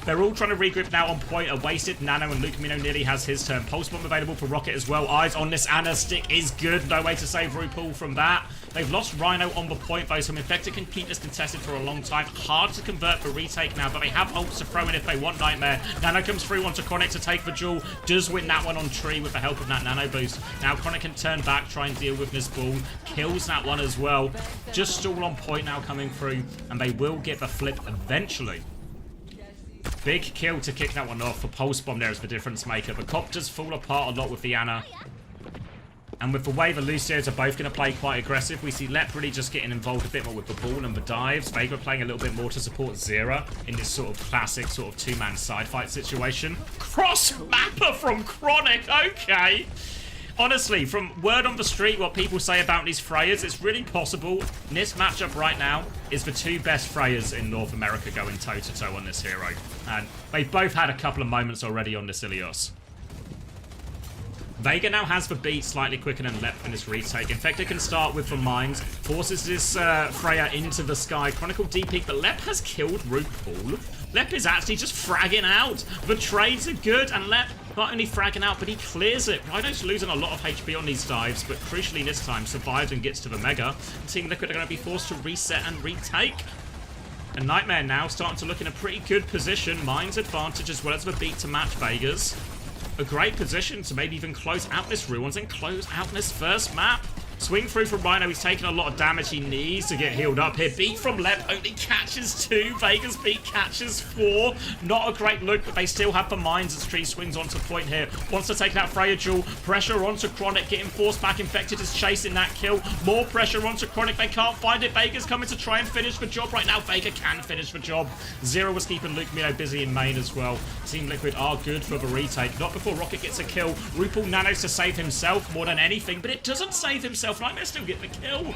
They're all trying to regroup now on point. A wasted nano, and LucMino nearly has his turn. Pulse bomb available for Rocket as well. Eyes on this Ana. Stick is good. No way to save RuPaul from that. They've lost Rhino on the point, though, so Infected can keep this contested for a long time. Hard to convert for retake now, but they have ults to throw in if they want Nightmare. Nano comes through onto Chronic to take the duel. Does win that one on Tree with the help of that nano boost. Now Chronic can turn back, try and deal with this ball. Kills that one as well. Just stall on point now coming through, and they will get the flip eventually. Big kill to kick that one off. The Pulse Bomb there is the difference maker. The cop does fall apart a lot with the Ana. And with the way the Lucios are both going to play quite aggressive, we see Lep really just getting involved a bit more with the ball and the dives. Vega playing a little bit more to support Zera in this sort of classic sort of two-man side fight situation. Cross-mapper from Chronic, okay. Honestly, from word on the street, what people say about these Freyas, it's really possible. This matchup right now is the two best Freyas in North America going toe-to-toe on this hero. And they've both had a couple of moments already on this Ilios. Vega now has the beat slightly quicker than Lep in this retake. Infector can start with the mines, forces this Freya into the sky. Chronicle deep peek, but Lep has killed RuPaul. Lep is actually just fragging out. The trades are good, and Lep not only fragging out, but he clears it. Rhino's losing a lot of HP on these dives, but crucially this time survives and gets to the Mega. Team Liquid are going to be forced to reset and retake. And Nightmare now starting to look in a pretty good position. Mines advantage as well as the beat to match Vegas. A great position to maybe even close out this Ruins and close out this first map. Swing through from Rhino. He's taking a lot of damage. He needs to get healed up here. Beat from Lep only catches 2. Vegas beat catches 4. Not a great look, but they still have the mines as Tree swings onto point here. Wants to take that Freya jewel. Pressure onto Chronic. Getting forced back. Infected is chasing that kill. More pressure onto Chronic. They can't find it. Vega's coming to try and finish the job right now. Vega can finish the job. Zero was keeping Luke Mino busy in main as well. Team Liquid are good for the retake. Not before Rocket gets a kill. RuPaul nanos to save himself more than anything, but it doesn't save himself. Nightmare still get the kill.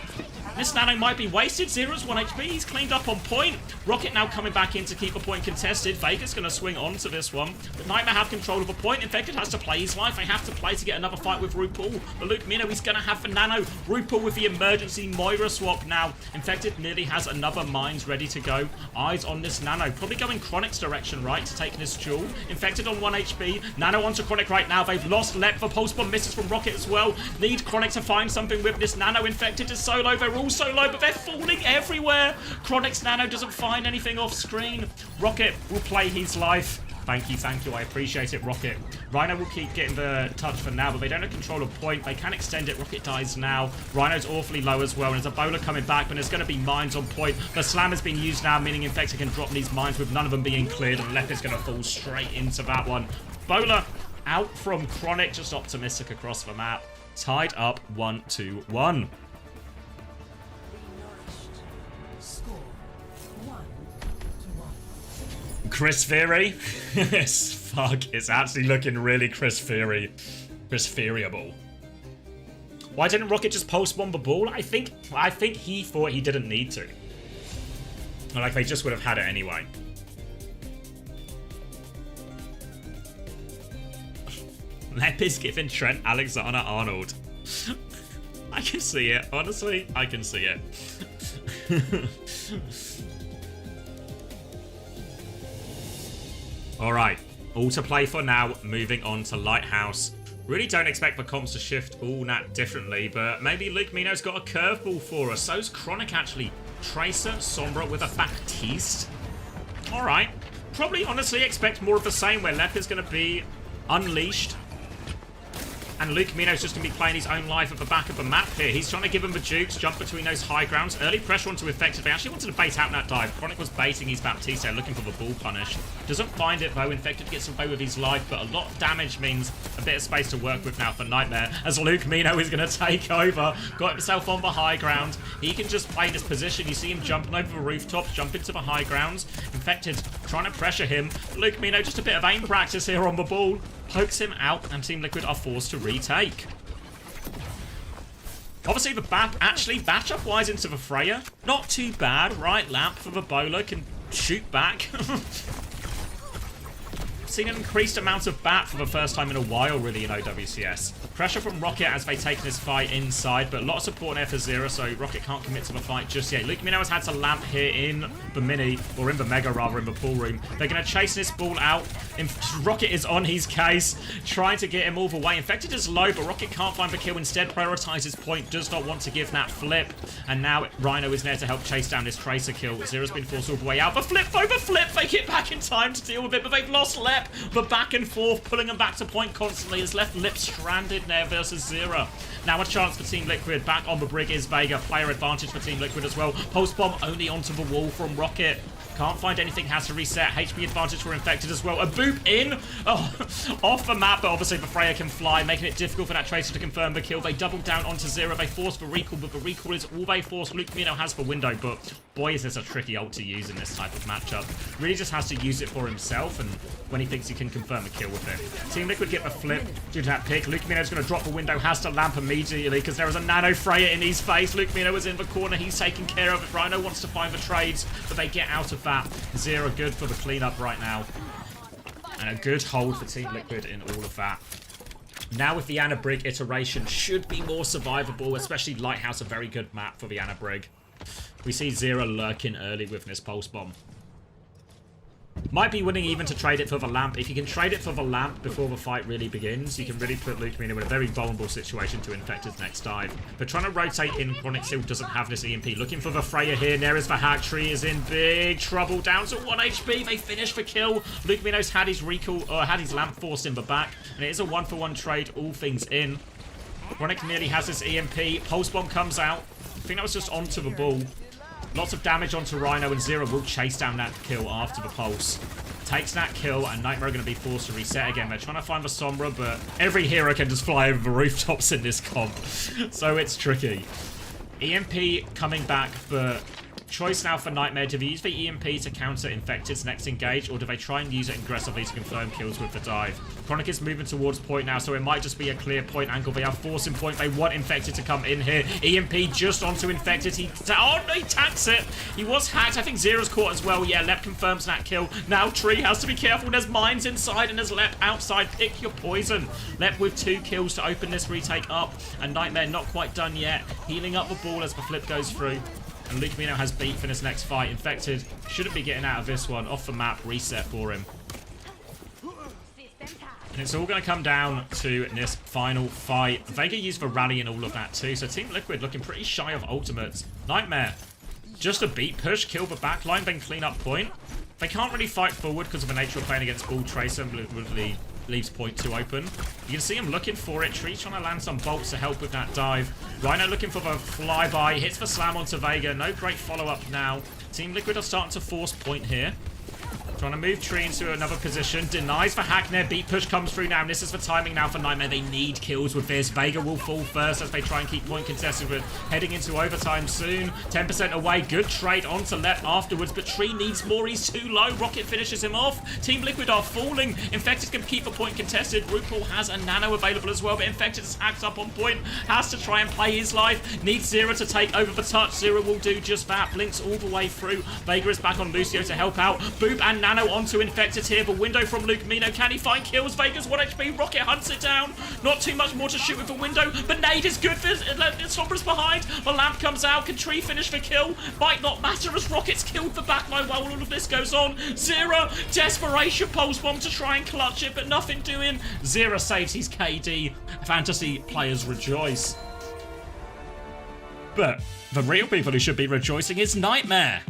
This nano might be wasted. Zero's 1 HP. He's cleaned up on point. Rocket now coming back in to keep a point contested. Vega's going to swing on to this one. But Nightmare have control of a point. Infected has to play his life. They have to play to get another fight with RuPaul. But Luke Mino, he's going to have the nano. RuPaul with the emergency Moira swap now. Infected nearly has another mines ready to go. Eyes on this nano. Probably going Chronic's direction, right, to take this jewel. Infected on 1 HP. Nano onto Chronic right now. They've lost Lep. The pulse bomb misses from Rocket as well. Need Chronic to find something with this nano. Infected is solo. They're all solo, but they're falling everywhere. Chronic's nano doesn't find anything off screen. Rocket will play his life. Thank you, I appreciate it, Rocket. Rhino will keep getting the touch for now, but they don't have control of point. They can extend it. Rocket dies now. Rhino's awfully low as well, and there's a bowler coming back, but there's going to be mines on point. The slam has been used now, meaning Infector can drop these mines with none of them being cleared, and Lep is going to fall straight into that one. Bowler out from Chronic, just optimistic across the map. Tied up 1-1. Chris Fury? Yes, fuck. It's actually looking really Chris Fury-able. Why didn't Rocket just pulse bomb the ball? I think he thought he didn't need to. Like, they just would have had it anyway. Lep is giving Trent Alexander-Arnold. I can see it. Honestly, I can see it. Alright, all to play for now. Moving on to Lighthouse. Really don't expect the comps to shift all that differently, but maybe Luke Mino's got a curveball for us. So's Chronic, actually. Tracer, Sombra with a Baptiste. Alright. Probably, honestly, expect more of the same, where Lep is going to be unleashed. And Luke Mino's just going to be playing his own life at the back of the map here. He's trying to give him the jukes, jump between those high grounds. Early pressure onto Infected. They actually wanted to bait out that dive. Chronic was baiting his Baptiste there, looking for the ball punish. Doesn't find it though. Infected gets away with his life, but a lot of damage means a bit of space to work with now for Nightmare, as Luke Mino is going to take over. Got himself on the high ground. He can just play this position. You see him jumping over the rooftops, jumping to the high grounds. Infected trying to pressure him. Luke Mino, just a bit of aim practice here on the ball. Pokes him out, and Team Liquid are forced to retake. Obviously, the BAP actually matchup-wise into the Freya. Not too bad, right? Lamp for the bowler can shoot back. Seen an increased amount of BAP for the first time in a while, really, in OWCS. Pressure from Rocket as they take this fight inside, but a lot of support there for Zero, so Rocket can't commit to the fight just yet. Luke Mino has had to lamp here in the mini, or in the mega rather, in the pool room. They're going to chase this ball out. Rocket is on his case, trying to get him all the way. Infected is low, but Rocket can't find the kill. Instead, prioritizes point, does not want to give that flip. And now Rhino is there to help chase down this Tracer kill. Zero's been forced all the way out. The flip, over flip, they get back in time to deal with it, but they've lost Lep. The back and forth, pulling them back to point constantly, has left Lip stranded there versus Zero. Now a chance for Team Liquid. Back on the brig is Vega. Player advantage for Team Liquid as well. Post bomb only onto the wall from Rocket. Can't find anything, has to reset. HP advantage for Infected as well. A boop in. Oh, off the map, but obviously the Freya can fly, making it difficult for that Tracer to confirm the kill. They double down onto Zero. They force the recall, but the recall is all they force. Luke Camino has the window, but boy, is this a tricky ult to use in this type of matchup. Really just has to use it for himself, and when he thinks he can confirm a kill with it. Team Liquid get the flip due to that pick. Luke Camino's going to drop the window, has to lamp immediately because there is a nano Freya in his face. Luke Camino is in the corner, he's taking care of it. Rhino wants to find the trades, but they get out of that. Zero good for the cleanup right now. And a good hold for Team Liquid in all of that. Now with the Anna Brig iteration, should be more survivable, especially Lighthouse, a very good map for the Anna Brig. We see Zero lurking early with this pulse bomb. Might be winning even to trade it for the lamp. If you can trade it for the lamp before the fight really begins, you can really put Luke Camino in a very vulnerable situation to infect his next dive. But trying to rotate in, Chronic still doesn't have this EMP. Looking for the Freya here. There is the hack. Tree is in big trouble. Down to 1 HP. They finish the kill. Luke Camino's had his recall, or had his lamp forced in the back. And it is a 1-for-1 trade, all things in. Chronic nearly has this EMP. Pulse bomb comes out. I think that was just onto the ball. Lots of damage onto Rhino, and Zero will chase down that kill after the pulse. Takes that kill, and Nightmare are going to be forced to reset again. They're trying to find the Sombra, but every hero can just fly over the rooftops in this comp. So it's tricky. EMP coming back, but choice now for Nightmare. Do they use the EMP to counter Infected's next engage, or do they try and use it aggressively to confirm kills with the dive? Chronic is moving towards point now, so it might just be a clear point angle. They are forcing point. They want Infected to come in here. EMP just onto Infected. He tags it. He was hacked. I think Zero's caught as well. Yeah, Lep confirms that kill. Now Tree has to be careful. There's mines inside and there's Lep outside. Pick your poison. Lep with 2 kills to open this retake up, and Nightmare not quite done yet. Healing up the ball as the flip goes through. And Luke Camino has beat for this next fight. Infected shouldn't be getting out of this one. Off the map, reset for him. And it's all going to come down to this final fight. Vega used the rally and all of that too. So Team Liquid looking pretty shy of ultimates. Nightmare, just a beat push, kill the backline, then clean up point. They can't really fight forward because of the nature of playing against Bull Tracer. Leaves point 2 open. You can see him looking for it. Tree trying to land some bolts to help with that dive. Rhino looking for the flyby. Hits the slam onto Vega. No great follow-up now. Team Liquid are starting to force point here. Trying to move Tree into another position. Denies for Hackner. Beat push comes through now. And this is the timing now for Nightmare. They need kills with this. Vega will fall first as they try and keep point contested. With heading into overtime soon. 10% away. Good trade onto Lep afterwards. But Tree needs more. He's too low. Rocket finishes him off. Team Liquid are falling. Infected can keep a point contested. RuPaul has a nano available as well. But Infected is hacked up on point. Has to try and play his life. Needs Zero to take over the touch. Zero will do just that. Blinks all the way through. Vega is back on Lucio to help out. Boop and Nano onto Infected here. The window from Luke Camino. Can he find kills? Vega's 1 HP. Rocket hunts it down. Not too much more to shoot with the window. But Nade is good. Sombra's behind. The lamp comes out. Can Tree finish the kill? Might not matter as Rocket's killed the backline while all of this goes on. Zero. Desperation pulse bomb to try and clutch it, but nothing doing. Zero saves his KD. Fantasy players rejoice. But the real people who should be rejoicing is Nightmare.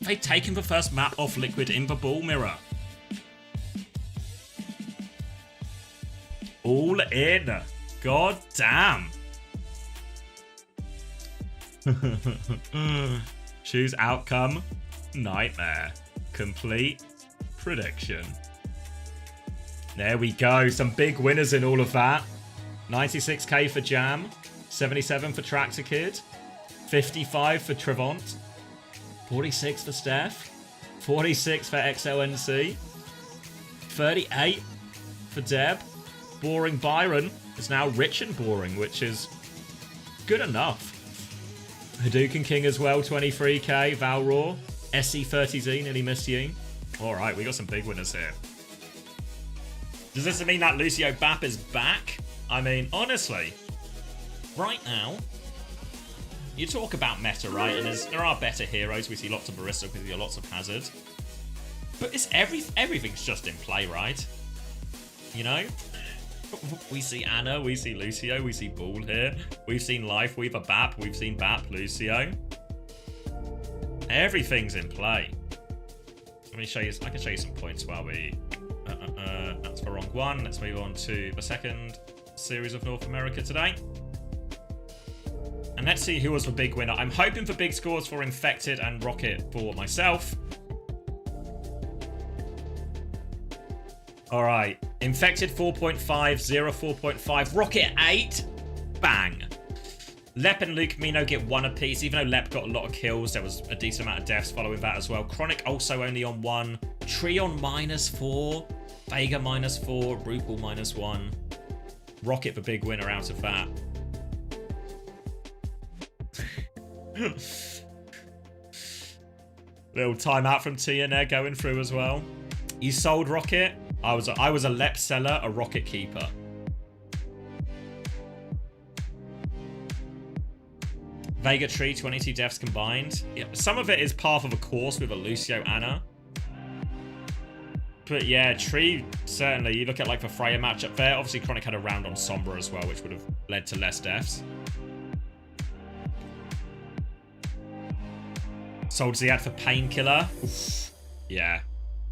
They've taken the first map off Liquid in the ball mirror. All in. God damn. Choose outcome. Nightmare. Complete prediction. There we go. Some big winners in all of that. 96k for Jam. 77 for Tractor Kid. 55 for Trevont. 46 for Steph, 46 for XLNC, 38 for Deb. Boring Byron is now rich and boring, which is good enough. Hadouken King as well, 23k. Valraw, SC30Z, nearly missed you. Alright, we got some big winners here. Does this mean that Lucio Bap is back? I mean, honestly, right now, you talk about meta, right? And there are better heroes. We see lots of Barista, we see lots of Hazard. But it's everything's just in play, right? You know? We see Anna, we see Lucio, we see Bull here. We've seen Lifeweaver Bap, we've seen Bap Lucio. Everything's in play. Let me show you, I can show you some points while we... that's the wrong one. Let's move on to the second series of North America today. And And let's see who was the big winner. I'm hoping for big scores for Infected and Rocket for myself. All right. Infected 4.5, 0 4.5, Rocket 8. Bang. Lep and Luke Mino get 1 apiece. Even though Lep got a lot of kills, there was a decent amount of deaths following that as well. Chronic also only on 1. Tree on -4. Vega -4. Rupal -1. Rocket the big winner out of that. Little timeout from Tia there going through as well. You sold Rocket. I was a Lep seller, a Rocket keeper. Vega Tree, 22 deaths combined. Yeah, some of it is part of a course with a Lucio Ana. But yeah, Tree, certainly. You look at like the Freya matchup there. Obviously, Chronic had a round on Sombra as well, which would have led to less deaths. Sold Ziad for Painkiller. Yeah.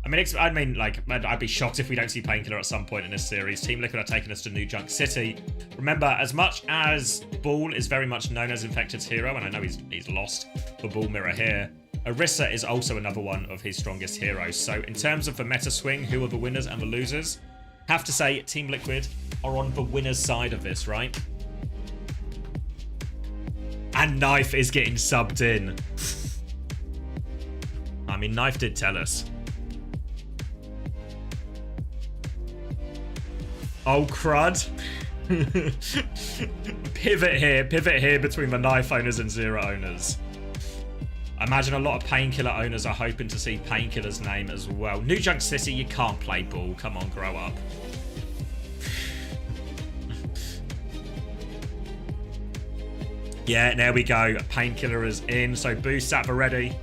I mean, like, I'd be shocked if we don't see Painkiller at some point in this series. Team Liquid are taking us to New Junk City. Remember, as much as Bull is very much known as Infected's hero, and I know he's lost the Bull mirror here, Orisa is also another one of his strongest heroes. So in terms of the meta swing, who are the winners and the losers? Have to say, Team Liquid are on the winner's side of this, right? And Knife is getting subbed in. I mean, Knife did tell us. Oh, crud. Pivot here between the Knife owners and Zero owners. I imagine a lot of Painkiller owners are hoping to see Painkiller's name as well. New Junk City, you can't play Bull. Come on, grow up. Yeah, there we go. Painkiller is in, so boost Sat ready.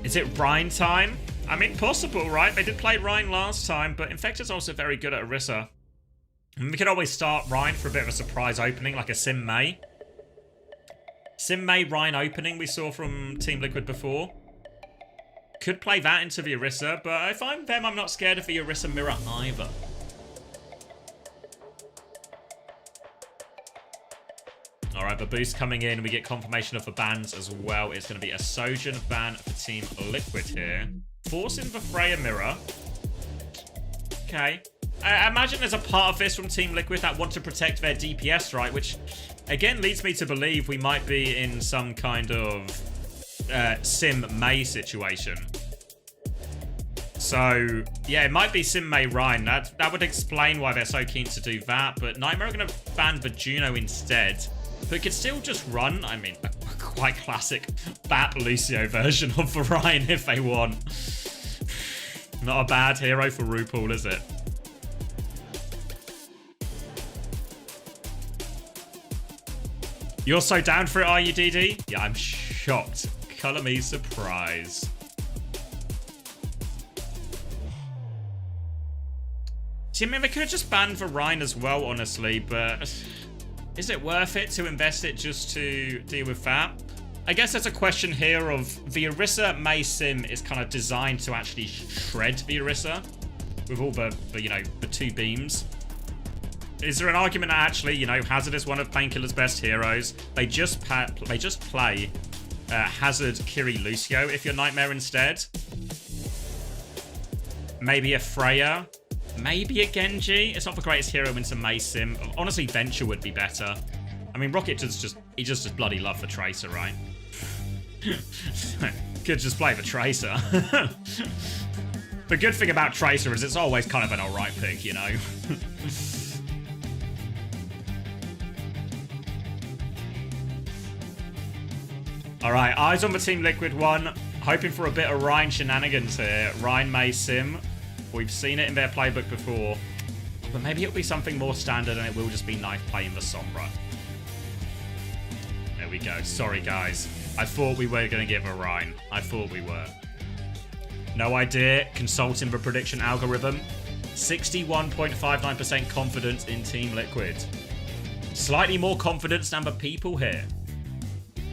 Is it Rhine time? I mean, possible, right? They did play Rhine last time, but Infected's also very good at Orisa. And we could always start Rhine for a bit of a surprise opening, like a Sim May. Sim May Rhine opening we saw from Team Liquid before. Could play that into the Orisa, but if I'm them, I'm not scared of the Orisa mirror either. Alright, the boost coming in. We get confirmation of the bans as well. It's going to be a Sojourn ban for Team Liquid here. Forcing the Freya mirror. Okay. I imagine there's a part of this from Team Liquid that want to protect their DPS, right? Which, again, leads me to believe we might be in some kind of Sim May situation. So, yeah, it might be Sim May Rhine. That would explain why they're so keen to do that. But Nightmare are going to ban the Juno instead. But it could still just run, I mean, a quite classic Bap Lucio version of the Rhine if they want. Not a bad hero for Rupal, is it? You're so down for it, are you, DD? Yeah, I'm shocked. Colour me surprised. See, I mean, they could have just banned the Rhine as well, honestly, but is it worth it to invest it just to deal with that? I guess there's a question here of the Orisa May Sim is kind of designed to actually shred the Orisa with all the you know, the 2 beams. Is there an argument that actually, you know, Hazard is one of Painkiller's best heroes? They just play Hazard, Kiri, Lucio if you're Nightmare instead. Maybe a Freya. Maybe a Genji. It's not the greatest hero into May Sim. Honestly, Venture would be better. I mean, Rocket he just bloody love the Tracer, right? Could just play the Tracer. The good thing about Tracer is it's always kind of an alright pick, you know? Alright, eyes on the Team Liquid one. Hoping for a bit of Rhine shenanigans here. Rhine May Sim. We've seen it in their playbook before. But maybe it'll be something more standard and it will just be Knife playing the Sombra. There we go. Sorry, guys. I thought we were going to give a Rhine. I thought we were. No idea. Consulting the prediction algorithm. 61.59% confidence in Team Liquid. Slightly more confidence than the people here.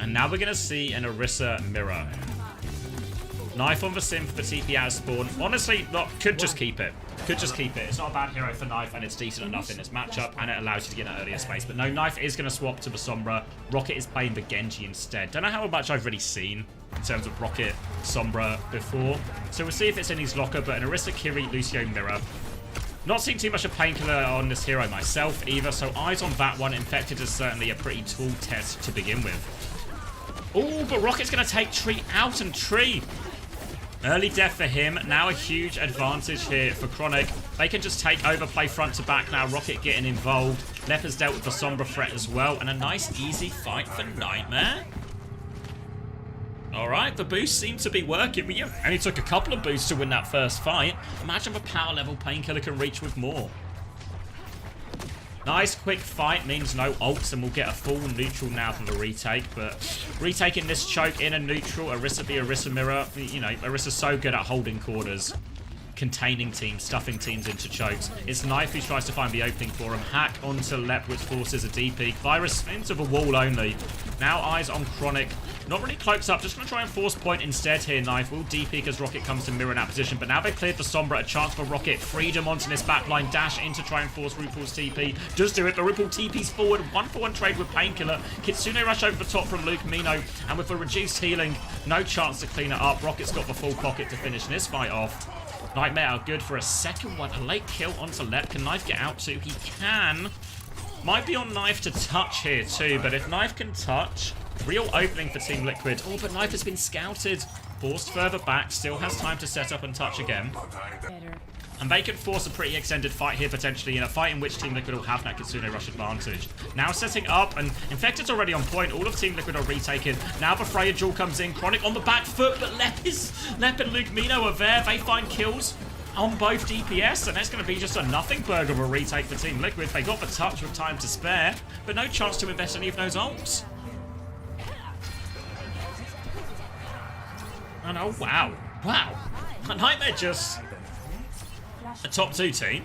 And now we're going to see an Orisa mirror. Knife on the sim for the TP out of spawn. Honestly, look, could just keep it. Could just keep it. It's not a bad hero for Knife, and it's decent enough in this matchup, and it allows you to get an earlier space. But no, Knife is going to swap to the Sombra. Rocket is playing the Genji instead. Don't know how much I've really seen in terms of Rocket Sombra before. So we'll see if it's in his locker, but an Orisa, Kiri, Lucio, Mirror. Not seen too much of Painkiller on this hero myself either, so eyes on that one. Infected is certainly a pretty tall test to begin with. Oh, but Rocket's going to take Tree out, and Tree... Early death for him. Now a huge advantage here for Chronic. They can just take over, play front to back now. Rocket getting involved. Lep has dealt with the Sombra threat as well. And a nice, easy fight for Nightmare. Alright, the boost seemed to be working. We only took a couple of boosts to win that first fight. Imagine the power level Painkiller can reach with more. Nice quick fight means no ults, and we'll get a full neutral now from the retake. But retaking this choke in a neutral, Orisa be Orisa Mirror. You know, Orisa's so good at holding corners, containing teams, stuffing teams into chokes. It's Knife who tries to find the opening for him. Hack onto Lep, which forces a DP. Virus into the wall only. Now eyes on Chronic. Not really cloaks up, just going to try and force point instead here. Knife will DP as Rocket comes to mirror in that position, but now they've cleared the Sombra. A chance for Rocket. Freedom onto this backline. Dash in to try and force RuPaul's TP. Does do it, but RuPaul TP's forward. 1-for-1 trade with Painkiller. Kitsune rush over the top from Luke Mino, and with the reduced healing, no chance to clean it up. Rocket's got the full pocket to finish this fight off. Nightmare are good for a second one. A late kill onto Lep. Can Knife get out too? He can. Might be on Knife to touch here too, but if Knife can touch... Real opening for Team Liquid. Oh, but Knife has been scouted. Forced further back. Still has time to set up and touch again. And they can force a pretty extended fight here, potentially, in a fight in which Team Liquid will have that Kitsune rush advantage. Now setting up, and Infected's already on point. All of Team Liquid are retaken. Now the Freya duel comes in. Chronic on the back foot, but Lep and Luke Mino are there. They find kills on both DPS, and that's going to be just a nothing burger of a retake for Team Liquid. They got the touch with time to spare, but no chance to invest any of those ults. And oh, wow. Wow. Nightmare just... a top 2 team.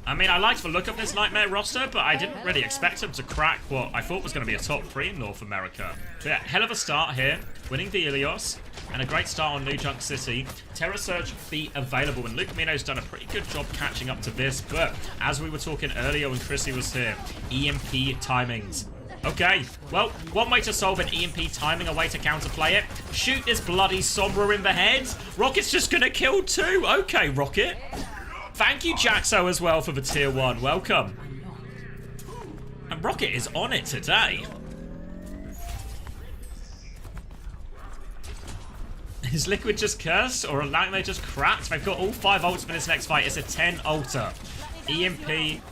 I mean, I liked the look of this Nightmare roster, but I didn't really expect them to crack what I thought was going to be a top 3 in North America. So yeah, hell of a start here. Winning the Ilios, and a great start on New Junk City. Terra Surge be available, and Luke Mino's done a pretty good job catching up to this, but as we were talking earlier when Chrissy was here, EMP timings. Okay, well, one way to solve an EMP timing, a way to counterplay it. Shoot this bloody Sombra in the head. Rocket's just gonna kill 2. Okay, Rocket. Thank you, Jaxo, as well, for the tier 1. Welcome. And Rocket is on it today. Is Liquid just cursed, or a Nightmare just cracked? They've got all 5 ults for this next fight. It's a 10 ulter. EMP...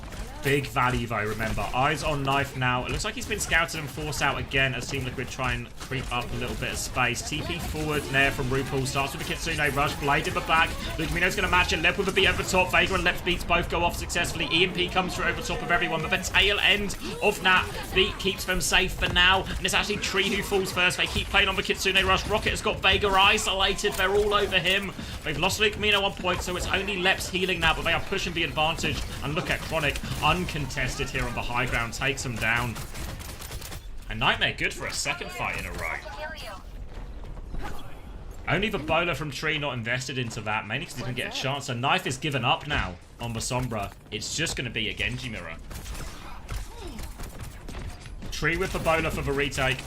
big value though, remember. Eyes on Knife now. It looks like he's been scouted and forced out again as Team Liquid try and creep up a little bit of space. TP forward, Nair from RuPaul. Starts with the Kitsune rush. Blade in the back. Luke Mino's going to match it. Lep with a beat over the top. Vega and Lep's beats both go off successfully. EMP comes through over top of everyone, but the tail end of that beat keeps them safe for now. And it's actually Tree who falls first. They keep playing on the Kitsune rush. Rocket has got Vega isolated. They're all over him. They've lost Luke Mino 1 point, so it's only Lep's healing now, but they are pushing the advantage. And look at Chronic, uncontested here on the high ground, takes him down. And Nightmare good for a second fight in a row. Only the bowler from Tree not invested into that, mainly because he didn't get a chance. So Knife is given up now on the Sombra. It's just going to be a Genji mirror. Tree with the bowler for the retake.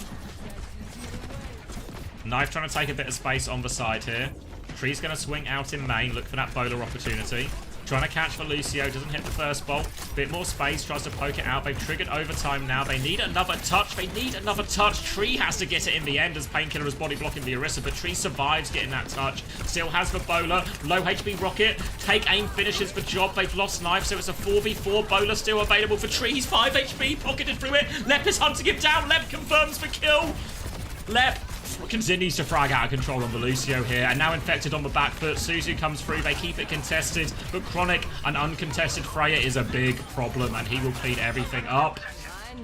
Knife trying to take a bit of space on the side here. Tree's going to swing out in main, look for that bowler opportunity. Trying to catch for Lucio, doesn't hit the first bolt. Bit more space, tries to poke it out. They've triggered overtime now. They need another touch. They need another touch. Tree has to get it in the end as Painkiller is body blocking the Orisa, but Tree survives getting that touch. Still has the bowler. Low HP Rocket. Take aim, finishes the job. They've lost Knife, so it's a 4v4. Bowler still available for Tree. He's 5 HP, pocketed through it. Lep is hunting him down. Lep confirms the kill. Lep continues to frag out of control on the Lucio here, and now Infected on the back foot. Suzu comes through, they keep it contested, but Chronic, an uncontested Freya is a big problem, and he will clean everything up.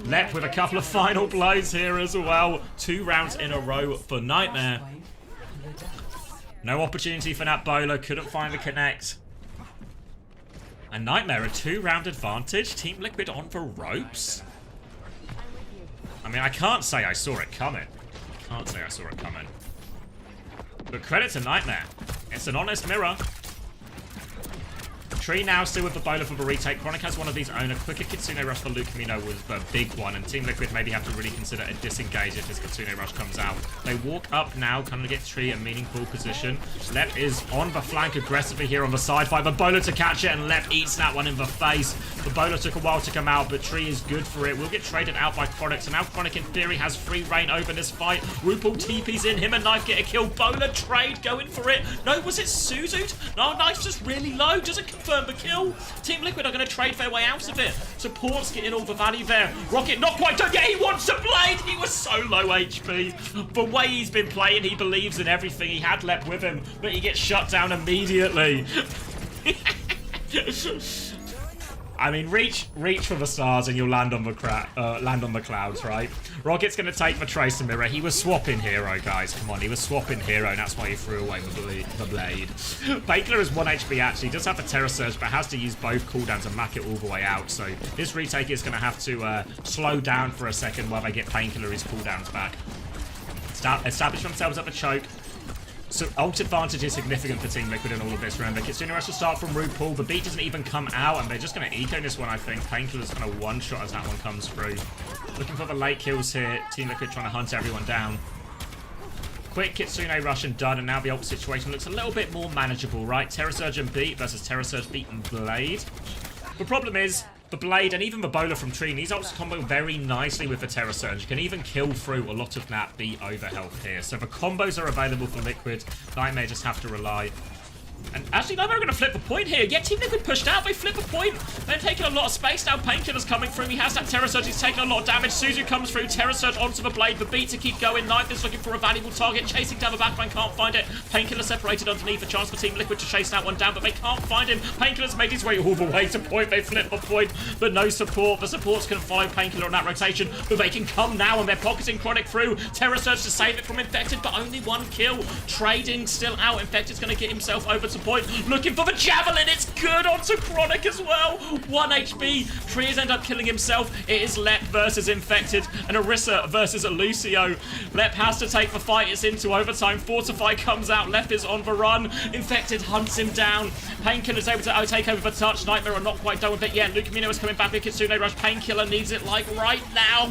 Lep with a couple of final blows here as well. 2 rounds in a row for Nightmare. No opportunity for that bowler, couldn't find the connect. And Nightmare, a 2-round advantage. Team Liquid on the ropes. I mean, I can't say I saw it coming. Can't say I saw it coming. But credit to Nightmare. It's an honest mirror. Tree now still with the bowler for the retake. Chronic has one of these own. A quicker Kitsune Rush for Luke Camino was the big one, and Team Liquid maybe have to really consider a disengage if this Kitsune Rush comes out. They walk up now, kind of get Tree a meaningful position. Lep is on the flank aggressively here on the side. Fight the bowler to catch it, and Lep eats that one in the face. The bowler took a while to come out, but Tree is good for it. Will get traded out by Chronic, so now Chronic in theory has free reign over this fight. RuPaul TP's in, him and Knife get a kill. Bowler trade, going for it. No, was it Suzu? No, Knife's just really low, doesn't confirm the kill. Team Liquid are going to trade their way out of it. Support's getting all the value there. Rocket not quite done yet. He wants a blade. He was so low HP. The way he's been playing, he believes in everything. He had Lep with him, but he gets shut down immediately. I mean, reach for the stars and you'll land on the clouds, right? Rocket's going to take the Tracer Mirror. He was swapping hero, guys. Come on, he was swapping hero, and that's why he threw away the blade. Bakeler is 1 HP, actually. He does have the Terror Surge, but has to use both cooldowns and mack it all the way out. So this retake is going to have to slow down for a second while they get Painkiller his cooldowns back. Establish themselves at the choke. So ult advantage is significant for Team Liquid in all of this. Remember, Kitsune Rush will start from RuPaul. The beat doesn't even come out, and they're just going to eco this one, I think. Painkiller's going to one-shot as that one comes through. Looking for the late kills here. Team Liquid trying to hunt everyone down. Quick Kitsune Rush and done, and now the ult situation looks a little bit more manageable, right? Terror Surge and Beat versus Terror Surge, Beat and Blade. The problem is, the Blade and even the Bowler from Tree, these ults combo very nicely with the Terror Surge. You can even kill through a lot of that beat over health here. So the combos are available for Liquid. Nightmare just have to rely. And actually, Nightmare are going to flip the point here. Yeah, Team Liquid pushed out. They flip the point. They're taking a lot of space now. Painkiller's coming through. He has that Terror Surge. He's taking a lot of damage. Suzu comes through. Terror Surge onto the Blade. The beat to keep going. Knife is looking for a valuable target. Chasing down the backline. Can't find it. Painkiller separated underneath. A chance for Team Liquid to chase that one down, but they can't find him. Painkiller's made his way all the way to point. They flip the point, but no support. The supports can follow Painkiller on that rotation, but they can come now, and they're pocketing Chronic through. Terror Surge to save it from Infected, but only one kill. Trading still out. Infected's going to get himself over to point. Looking for the Javelin. It's good onto Chronic as well. 1 HP. Trees end up killing himself. It is Lep versus Infected, and Orisa versus Lucio. Lep has to take the fight. It's into overtime. Fortify comes out. Lep is on the run. Infected hunts him down. Painkiller's able to take over the touch. Nightmare are not quite done with it yet. Luke Camino is coming back with Kitsune Rush. Painkiller needs it like right now.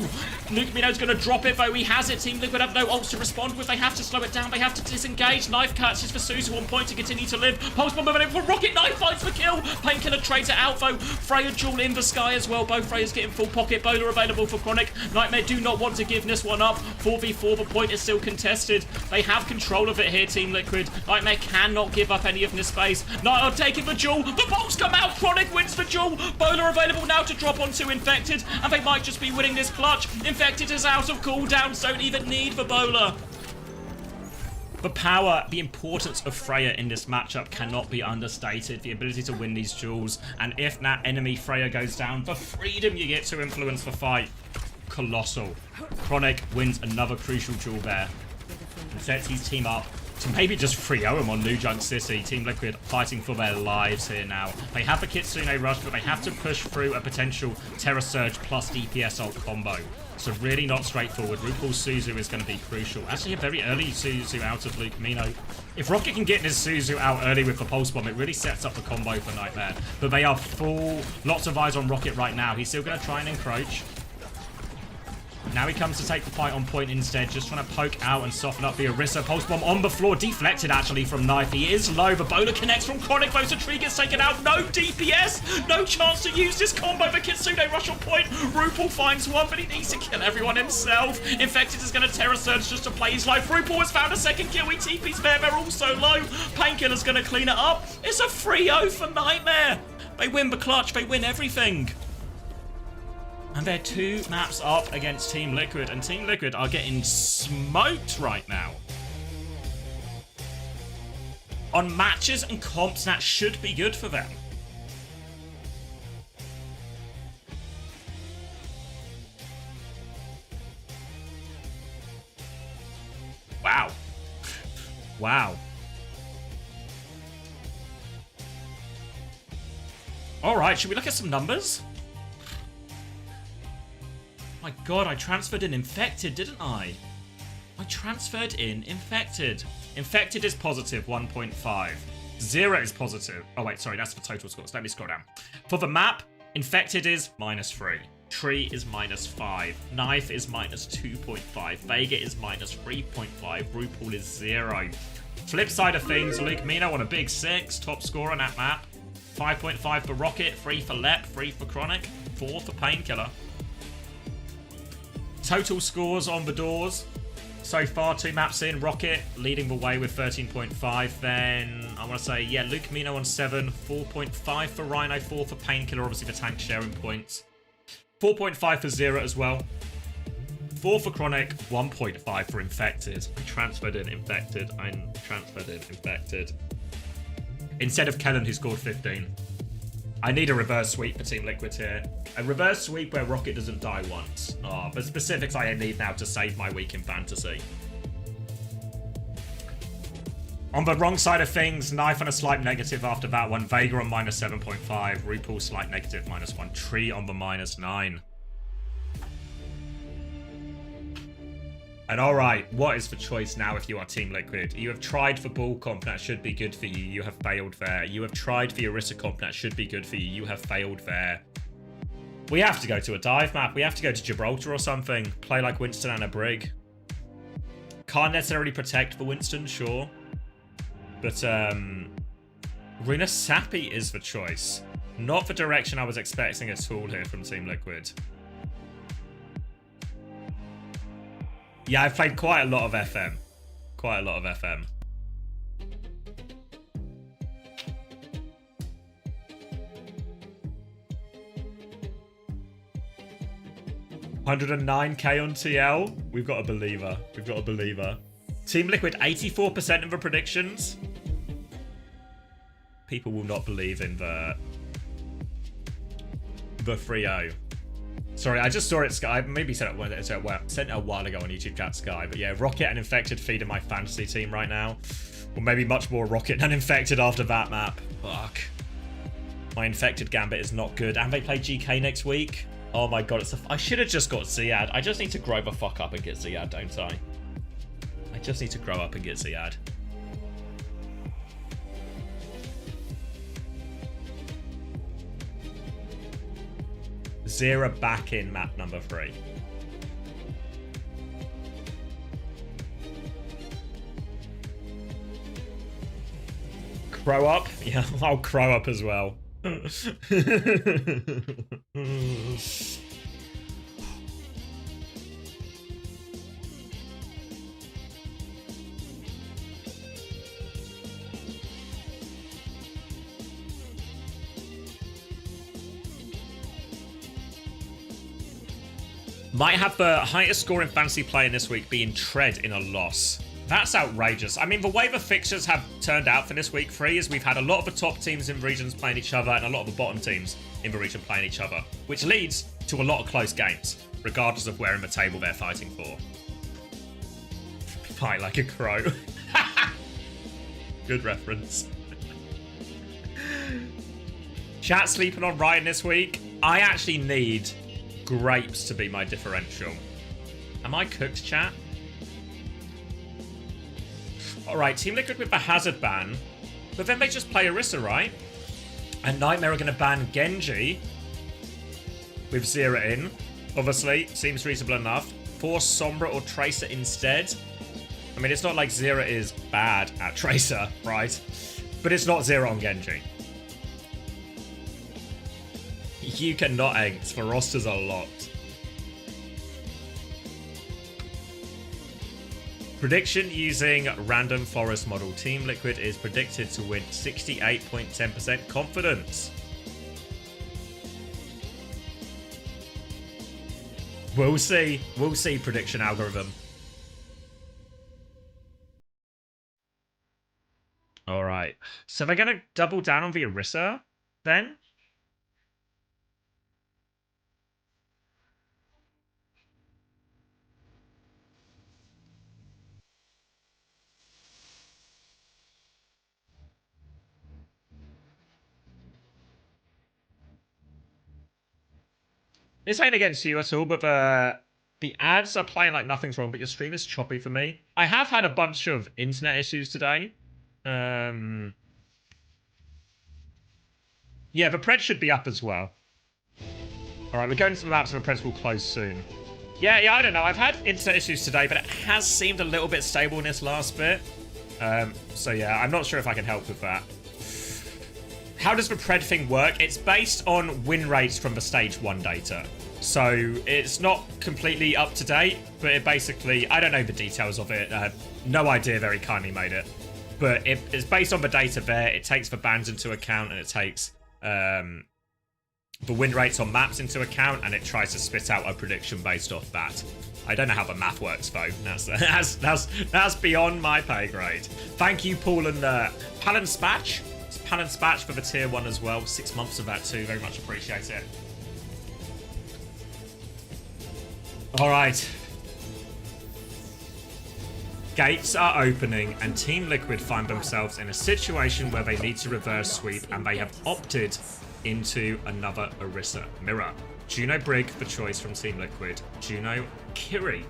Luke Camino's going to drop it, though. He has it. Team Liquid have no ults to respond with. They have to slow it down. They have to disengage. Knife catches for Suzu on point to continue to live. Pulse bomb moving in for Rocket. Knife finds the kill. Painkiller trades it out, though. Freya Jewel in the sky as well. Both Freyas getting full pocket. Bowler available for Chronic. Nightmare do not want to give this one up. 4v4. The point is still contested. They have control of it here, Team Liquid. Nightmare cannot give up any of this space. Night taking the Jewel. The bolts come out. Chronic wins the Jewel. Bowler available now to drop onto Infected, and they might just be winning this clutch. Infected is out of cooldowns. Don't even need the Bowler. The power, the importance of Freya in this matchup cannot be understated. The ability to win these duels, and if that enemy Freya goes down, the freedom you get to influence the fight, colossal. Chronic wins another crucial duel there and sets his team up to maybe just 3-0 him on New Junk City. Team Liquid fighting for their lives here now. They have a Kitsune Rush, but they have to push through a potential Terror Surge plus DPS ult combo. So really not straightforward. RuPaul's Suzu is going to be crucial. Actually, a very early Suzu out of Luke Camino. If Rocket can get this Suzu out early with the Pulse Bomb, it really sets up the combo for Nightmare. But they are full. Lots of eyes on Rocket right now. He's still going to try and encroach. Now he comes to take the fight on point instead, just trying to poke out and soften up the Orisa. Pulse Bomb on the floor, deflected actually from Knife. He is low, the Bowler connects from Chronic, though, so Tree gets taken out. No DPS, no chance to use this combo. The Kitsune Rush on point. RuPaul finds one, but he needs to kill everyone himself. Infected is going to Terror Surge just to play his life. RuPaul has found a second kill. He TP's there, they're also low. Painkiller's going to clean it up. It's a 3-0 for Nightmare. They win the clutch, they win everything. And they're 2 maps up against Team Liquid, and Team Liquid are getting smoked right now. On matches and comps, that should be good for them. Wow. Wow. Alright, should we look at some numbers? My god, I transferred in Infected, didn't I? I transferred in Infected. Infected is positive, 1.5. 0 is positive. Oh, wait, sorry, that's for total scores. Let me scroll down. For the map, Infected is -3. Tree is -5. Knife is -2.5. Vega is -3.5. RuPaul is 0. Flip side of things, Luke Mino on a big 6. Top scorer on that map. 5.5 for Rocket, 3 for Lep, 3 for Chronic, 4 for Painkiller. Total scores on the doors. So far, 2 maps in. Rocket leading the way with 13.5. Then, I want to say, yeah, Luke Mino on 7. 4.5 for Rhino, 4 for Painkiller, obviously the tank sharing points. 4.5 for Zero as well. 4 for Chronic, 1.5 for Infected. I transferred in Infected. Instead of Kellen, who scored 15. I need a reverse sweep for Team Liquid here. A reverse sweep where Rocket doesn't die once. Oh, the specifics I need now to save my week in fantasy. On the wrong side of things, Knife on a slight negative after that one. Vega on -7.5. RuPaul slight negative, -1. Tree on the -9. And alright, what is the choice now if you are Team Liquid? You have tried for Bull Comp, that should be good for you. You have failed there. You have tried for Orisa Comp, that should be good for you. You have failed there. We have to go to a dive map. We have to go to Gibraltar or something. Play like Winston and a Brig. Can't necessarily protect the Winston, sure. But, Runa Sappy is the choice. Not the direction I was expecting at all here from Team Liquid. Yeah, I've played quite a lot of FM. Quite a lot of FM. $109K on TL. We've got a believer. We've got a believer. Team Liquid, 84% of the predictions. People will not believe in the 3-0. Sorry, I just saw it, Sky. I maybe sent it a while ago on YouTube chat, Sky. But yeah, Rocket and Infected feed in my fantasy team right now. Or maybe much more Rocket than Infected after that map. Fuck. My Infected Gambit is not good. And they play GK next week. Oh my god, I should have just got Ziad. I just need to grow the fuck up and get Ziad, don't I? I just need to grow up and get Ziad. Zera back in map number 3. Crow up? Yeah, I'll crow up as well. Might have the highest score in fantasy playing this week being Tread in a loss. That's outrageous. I mean, the way the fixtures have turned out for this week 3 is we've had a lot of the top teams in regions playing each other and a lot of the bottom teams in the region playing each other, which leads to a lot of close games, regardless of where in the table they're fighting for. Fight like a crow. Good reference. Chat sleeping on Ryan this week. I actually need grapes to be my differential. Am I cooked, chat? Alright, Team Liquid with the Hazard ban. But then they just play Orisa, right? And Nightmare are going to ban Genji. With Zera in. Obviously, seems reasonable enough. Force Sombra or Tracer instead. I mean, it's not like Zera is bad at Tracer, right? But it's not Zera on Genji. You cannot eggs. The rosters are locked. Prediction using random forest model. Team Liquid is predicted to win 68.10% confidence. We'll see. We'll see prediction algorithm. All right. So they're going to double down on the Orisa then? This ain't against you at all, but The ads are playing like nothing's wrong, but your stream is choppy for me. I have had a bunch of internet issues today. Yeah, the Pred should be up as well. Alright, we're going to the maps and the Preds will close soon. Yeah, I don't know. I've had internet issues today, but it has seemed a little bit stable in this last bit. So yeah, I'm not sure if I can help with that. How does the Pred thing work? It's based on win rates from the stage 1 data. So it's not completely up to date, but it basically, I don't know the details of it. No idea, very kindly made it. But it's based on the data there. It takes the bans into account, and it takes the win rates on maps into account, and it tries to spit out a prediction based off that. I don't know how the math works, though. That's beyond my pay grade. Thank you, Paul and Palin Spatch. It's Palin Spatch for the tier 1 as well. 6 months of that too. Very much appreciate it. All right. Gates are opening, and Team Liquid find themselves in a situation where they need to reverse sweep, and they have opted into another Orisa mirror. Juno Brig for choice from Team Liquid. Juno Kiri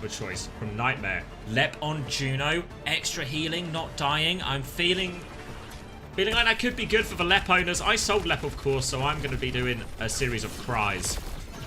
for choice from Nightmare. Lep on Juno. Extra healing, not dying. I'm feeling like that could be good for the Lep owners. I sold Lep, of course, so I'm going to be doing a series of cries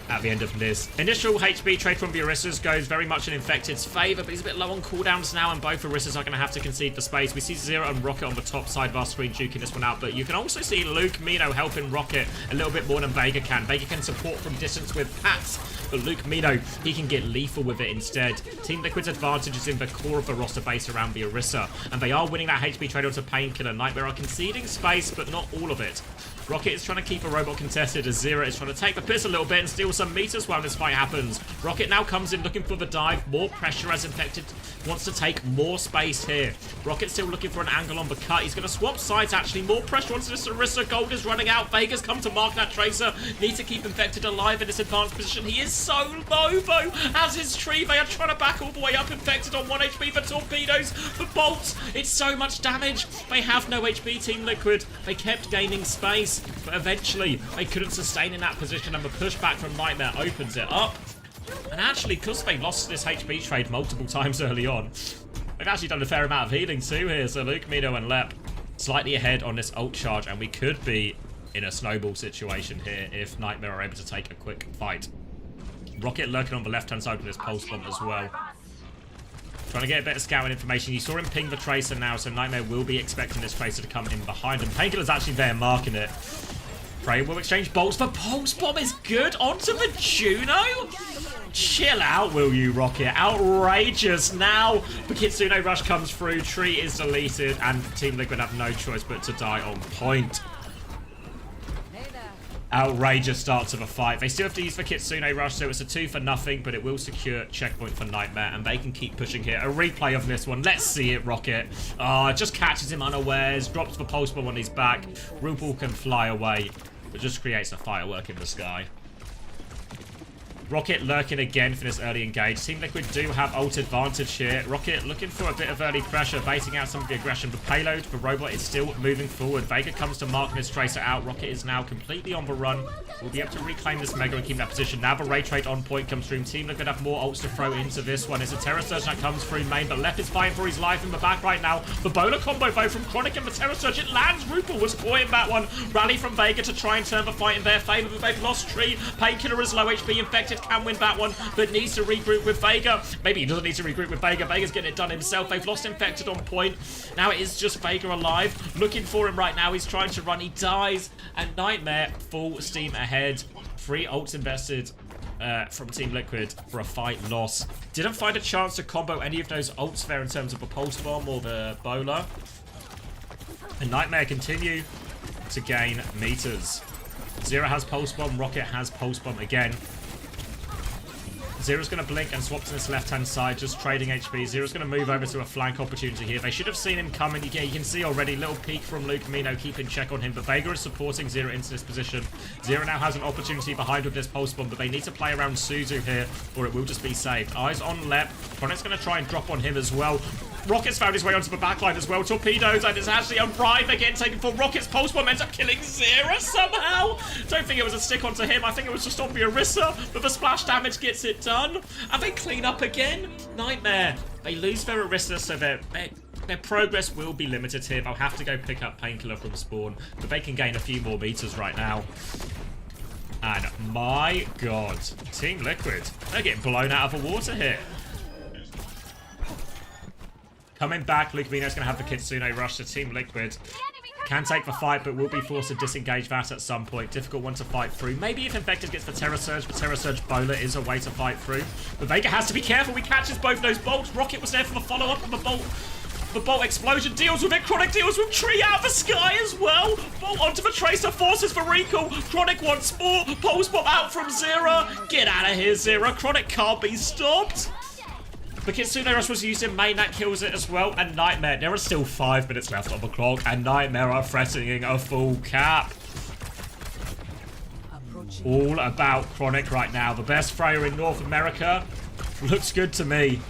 at the end of this. Initial HP trade from the Orisas goes very much in Infected's favour, but he's a bit low on cooldowns now, and both Orisas are going to have to concede the space. We see Zero and Rocket on the top side of our screen duking this one out, but you can also see Luke Mino helping Rocket a little bit more than Vega can. Vega can support from distance with Pats, but Luke Mino, he can get lethal with it instead. Team Liquid's advantage is in the core of the roster base around the Orisa, and they are winning that HP trade onto Painkiller. Nightmare are conceding space, but not all of it. Rocket is trying to keep a robot contested as Zero is trying to take the piss a little bit and steal some meters while this fight happens. Rocket now comes in looking for the dive. More pressure as Infected wants to take more space here. Rocket still looking for an angle on the cut. He's going to swap sides actually. More pressure onto this Orisa. Gold is running out. Vega's come to mark that Tracer. Need to keep Infected alive in this advanced position. He is so low though, as is Tree. They are trying to back all the way up. Infected on 1 HP for torpedoes, for bolts. It's so much damage. They have no HP, Team Liquid. They kept gaining space, but eventually they couldn't sustain in that position, and the pushback from Nightmare opens it up. And actually, because they lost this HP trade multiple times early on, they've actually done a fair amount of healing too here. So Luke, Mino and Lep slightly ahead on this ult charge, and we could be in a snowball situation here if Nightmare are able to take a quick fight. Rocket lurking on the left-hand side with this pulse bomb as well. Trying to get a bit of scouting information. You saw him ping the Tracer now, so Nightmare will be expecting this Tracer to come in behind him. Painkiller's actually there marking it. Prey will exchange bolts. The pulse bomb is good. Onto the Juno. Chill out, will you, Rocket? Outrageous. Now the Kitsune Rush comes through. Tree is deleted, and Team Liquid have no choice but to die on point. Outrageous start to the fight. They still have to use the Kitsune Rush, so it's a 2 for nothing, but it will secure checkpoint for Nightmare, and they can keep pushing here. A replay of this one. Let's see it, Rocket. Just catches him unawares, drops the pulse bomb on his back. Rupal can fly away, but just creates a firework in the sky. Rocket lurking again for this early engage. Team Liquid do have ult advantage here. Rocket looking for a bit of early pressure, baiting out some of the aggression. The payload, the robot is still moving forward. Vega comes to mark this Tracer out. Rocket is now completely on the run. We'll be able to reclaim this Mega and keep that position. Now the Ray Trade on point comes through. Team Liquid have more ults to throw into this one. It's a Terror Surge that comes through main, but Left is fighting for his life in the back right now. The Bola combo though from Chronic and the Terror Surge. It lands. Rupal was caught in that one. Rally from Vega to try and turn the fight in their favor, but they've lost Tree. Painkiller is low HP. Infected can win that one, but needs to regroup with Vega. Maybe he doesn't need to regroup with Vega. Vega's getting it done himself. They've lost Infected on point. Now it is just Vega alive. Looking for him right now. He's trying to run. He dies. And Nightmare full steam ahead. 3 ults invested from Team Liquid for a fight loss. Didn't find a chance to combo any of those ults there in terms of the Pulse Bomb or the Bola. And Nightmare continue to gain meters. Zero has Pulse Bomb. Rocket has Pulse Bomb again. Zero's going to blink and swap to this left-hand side, just trading HP. Zero's going to move over to a flank opportunity here. They should have seen him coming. You can see already, little peek from Luke Mino, keeping check on him. But Vega is supporting Zero into this position. Zero now has an opportunity behind with this pulse bomb, but they need to play around Suzu here, or it will just be saved. Eyes on Lep. Chronic's going to try and drop on him as well. Rocket's found his way onto the backline as well. Torpedoes, and it's actually a Rive again taken for Rocket's pulse bomb ends up killing Zera somehow. Don't think it was a stick onto him. I think it was just on the Orisa, but the splash damage gets it done. And they clean up again. Nightmare. They lose their Orisa, so their progress will be limited here. They'll have to go pick up Painkiller from spawn, but they can gain a few more meters right now. And my god, Team Liquid, they're getting blown out of the water here. Coming back, Luke Mino's going to have the Kitsune rush to Team Liquid. Can take the fight, but will be forced to disengage that at some point. Difficult one to fight through. Maybe if Infected gets the Terror Surge, the Terror Surge Bowler is a way to fight through. But Vega has to be careful. He catches both those bolts. Rocket was there for the follow-up of the bolt. The bolt explosion deals with it. Chronic deals with Tree out of the sky as well. Bolt onto the Tracer, forces for recall. Chronic wants more. Pulse bomb out from Zera. Get out of here, Zera. Chronic can't be stopped. The Kitsune Rush was used in main, that kills it as well. And Nightmare, there are still 5 minutes left on the clock, and Nightmare are threatening a full cap. All about Chronic right now. The best Freya in North America. Looks good to me.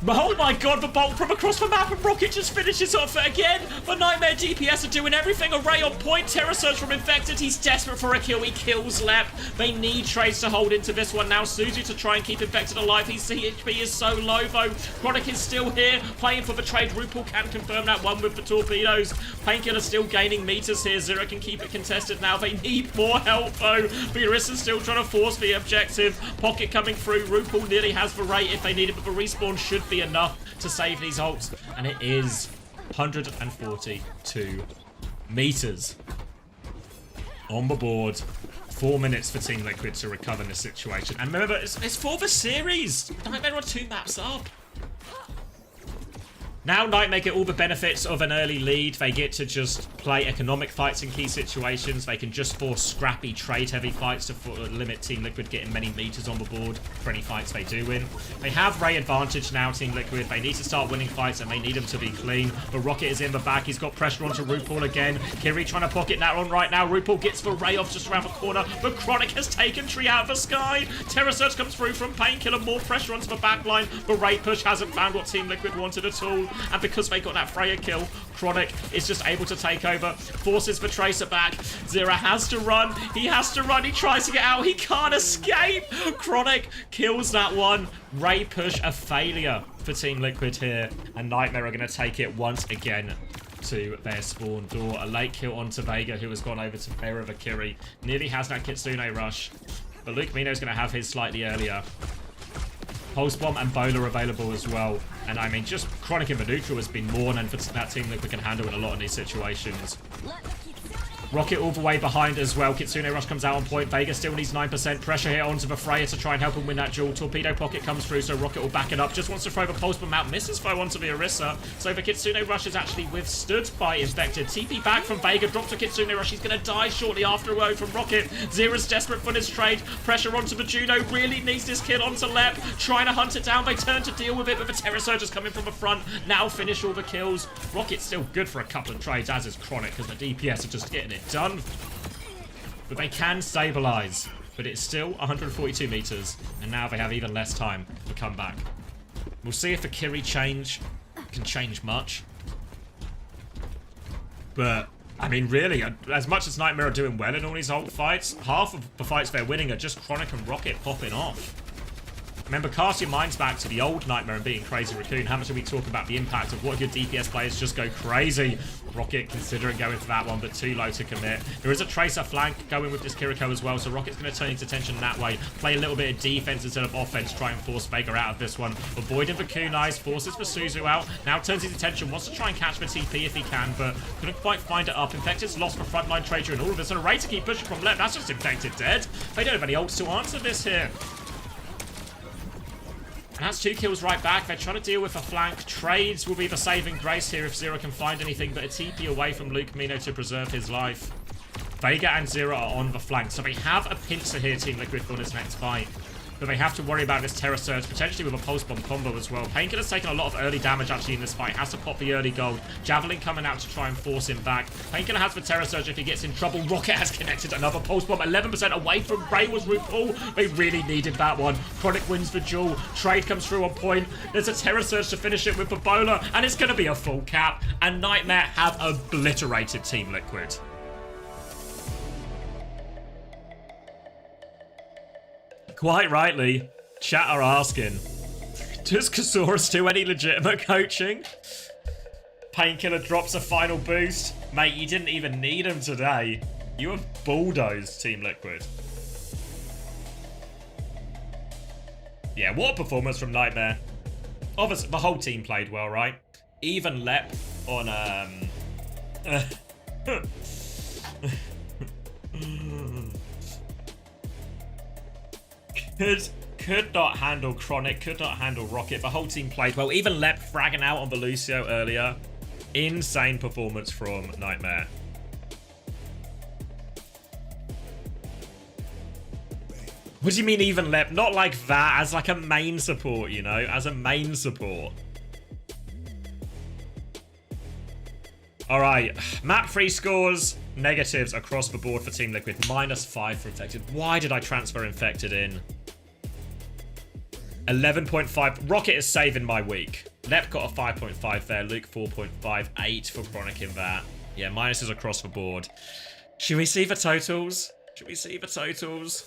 Oh my god, the bolt from across the map and Rocket just finishes off it again. The Nightmare DPS are doing everything. Array on point. Terror Surge from Infected. He's desperate for a kill. He kills Lep. They need Trace to hold into this one now. Suzu to try and keep Infected alive. His CHP is so low though. Chronic is still here, playing for the trade. RuPaul can confirm that one with the torpedoes. Painkiller still gaining meters here. Zero can keep it contested now. They need more help though. Beerussa's still trying to force the objective. Pocket coming through. RuPaul nearly has the rate if they need it, but the respawn should be enough to save these ults, and it is 142 meters on the board. 4 minutes for Team Liquid to recover this situation, and remember, it's for the series. Nightmare are 2 maps up. Now Nightmare get all the benefits of an early lead. They get to just play economic fights in key situations. They can just force scrappy trade-heavy fights to limit Team Liquid getting many meters on the board for any fights they do win. They have Ray advantage now, Team Liquid. They need to start winning fights, and they need them to be clean. But Rocket is in the back. He's got pressure onto RuPaul again. Kiri trying to pocket that on right now. RuPaul gets the Ray off just around the corner, but Chronic has taken Tree out of the sky. Terror Surge comes through from Painkiller. More pressure onto the back line. The Ray push hasn't found what Team Liquid wanted at all. And because they got that Freya kill, Chronic is just able to take over, forces the Tracer back. Zera has to run. He has to run. He tries to get out. He can't escape. Chronic kills that one. Ray push a failure for Team Liquid here, and Nightmare are going to take it once again to their spawn door. A late kill onto Vega, who has gone over to Fair of Akiri. Nearly has that Kitsune rush, but Luke Mino's going to have his slightly earlier. Pulse Bomb and Bowler available as well. And I mean, just Chronic in the neutral has been more than for that Team Liquid can handle in a lot of these situations. Rocket all the way behind as well. Kitsune Rush comes out on point. Vega still needs 9% pressure here onto the Freya to try and help him win that duel. Torpedo Pocket comes through, so Rocket will back it up. Just wants to throw the Pulse Bomb out. Misses throw onto the Orisa. So the Kitsune Rush is actually withstood by Infected. TP back from Vega. Drops a Kitsune Rush. He's going to die shortly after a woe from Rocket. Zera's desperate for this trade. Pressure onto the Juno. Really needs this kill onto Lep. Trying to hunt it down. They turn to deal with it, but the Terror Surge is coming from the front. Now finish all the kills. Rocket's still good for a couple of trades, as is Chronic, because the DPS are just getting it done. But they can stabilize. But it's still 142 meters. And now they have even less time to come back. We'll see if the Kiri change can change much. But, I mean, really, as much as Nightmare are doing well in all these ult fights, half of the fights they're winning are just Chronic and Rocket popping off. Remember, cast your minds back to the old Nightmare and beating Crazy Raccoon. How much are we talking about the impact of what if your DPS players just go crazy? Rocket considering going for that one, but too low to commit. There is a Tracer flank going with this Kiriko as well, so Rocket's going to turn his attention that way. Play a little bit of defense instead of offense, try and force Vega out of this one. Avoiding the kunais, forces for Suzu out. Now turns his attention, wants to try and catch the TP if he can, but couldn't quite find it up. Infected's lost the frontline Tracer and all of this, and a Ray to keep pushing from left. That's just Infected dead. They don't have any ults to answer this here. And that's 2 kills right back. They're trying to deal with a flank. Trades will be the saving grace here if Zero can find anything, but a TP away from Luke Mino to preserve his life. Vega and Zero are on the flank, so they have a pincer here, Team Liquid, for this next fight. but they have to worry about this Terror Surge, potentially with a Pulse Bomb combo as well. Painkiller's taken a lot of early damage actually in this fight, has to pop the early gold. Javelin coming out to try and force him back. Painkiller has the Terror Surge if he gets in trouble. Rocket has connected another Pulse Bomb, 11% away from Ray was RuPaul. They really needed that one. Chronic wins the duel. Trade comes through on point. There's a Terror Surge to finish it with the bowler, and it's going to be a full cap. And Nightmare have obliterated Team Liquid. Quite rightly, chat are asking, does Kasaurus do any legitimate coaching? Painkiller drops a final boost. Mate, you didn't even need him today. You have bulldozed Team Liquid. Yeah, what a performance from Nightmare. Obviously, the whole team played well, right? Even Lep on, Could not handle Chronic, could not handle Rocket. The whole team played well. Even Lep fragging out on Lucio earlier. Insane performance from Nightmare. What do you mean even Lep? Not like that, as like a main support, you know? As a main support. Alright, map 3 scores, negatives across the board for Team Liquid. -5 for Infected. Why did I transfer Infected in? 11.5. Rocket is saving my week. Lep got a 5.5 there. Luke 4.5. 8 for Chronic in that. Yeah, minuses across the board. Should we see the totals? Should we see the totals?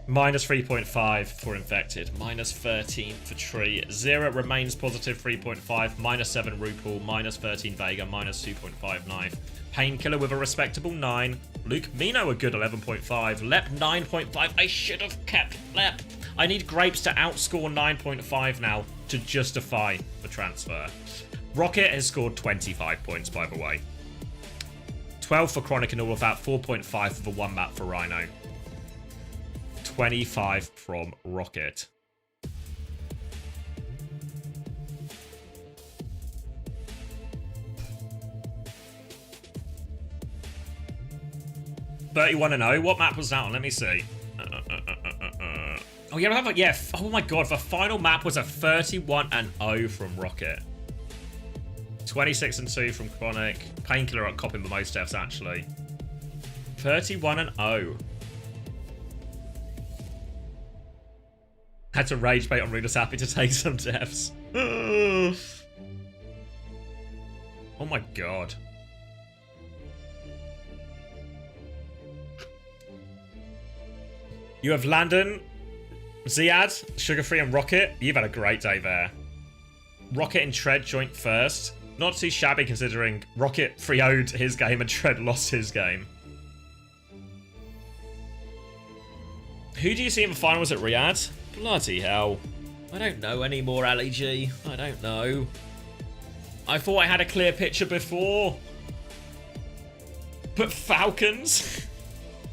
-3.5 for Infected. -13 for Tree. 0 remains positive 3.5. -7 RuPaul. -13 Vega. -2.5 Knife. Painkiller with a respectable 9. Luke Mino a good 11.5. Lep 9.5. I should have kept Lep. I need Grapes to outscore 9.5 now to justify the transfer. Rocket has scored 25 points, by the way. 12 for Chronic and all of that. 4.5 for the one map for Rhino. 25 from Rocket. (31-0). What map was that on? Let me see. Oh yeah, yeah. Oh my god, the final map was a 31-0 from Rocket. 26-2 from Chronic. Painkiller are copping the most deaths actually. 31-0. Had to rage bait on Runa's happy to take some deaths. Oh my god. You have Landon, Ziad, Sugar-Free and Rocket. You've had a great day there. Rocket and Tread joint first. Not too shabby considering Rocket 3-0'd his game and Tread lost his game. Who do you see in the finals at Riyadh? Bloody hell. I don't know anymore, LEG. I don't know. I thought I had a clear picture before. But Falcons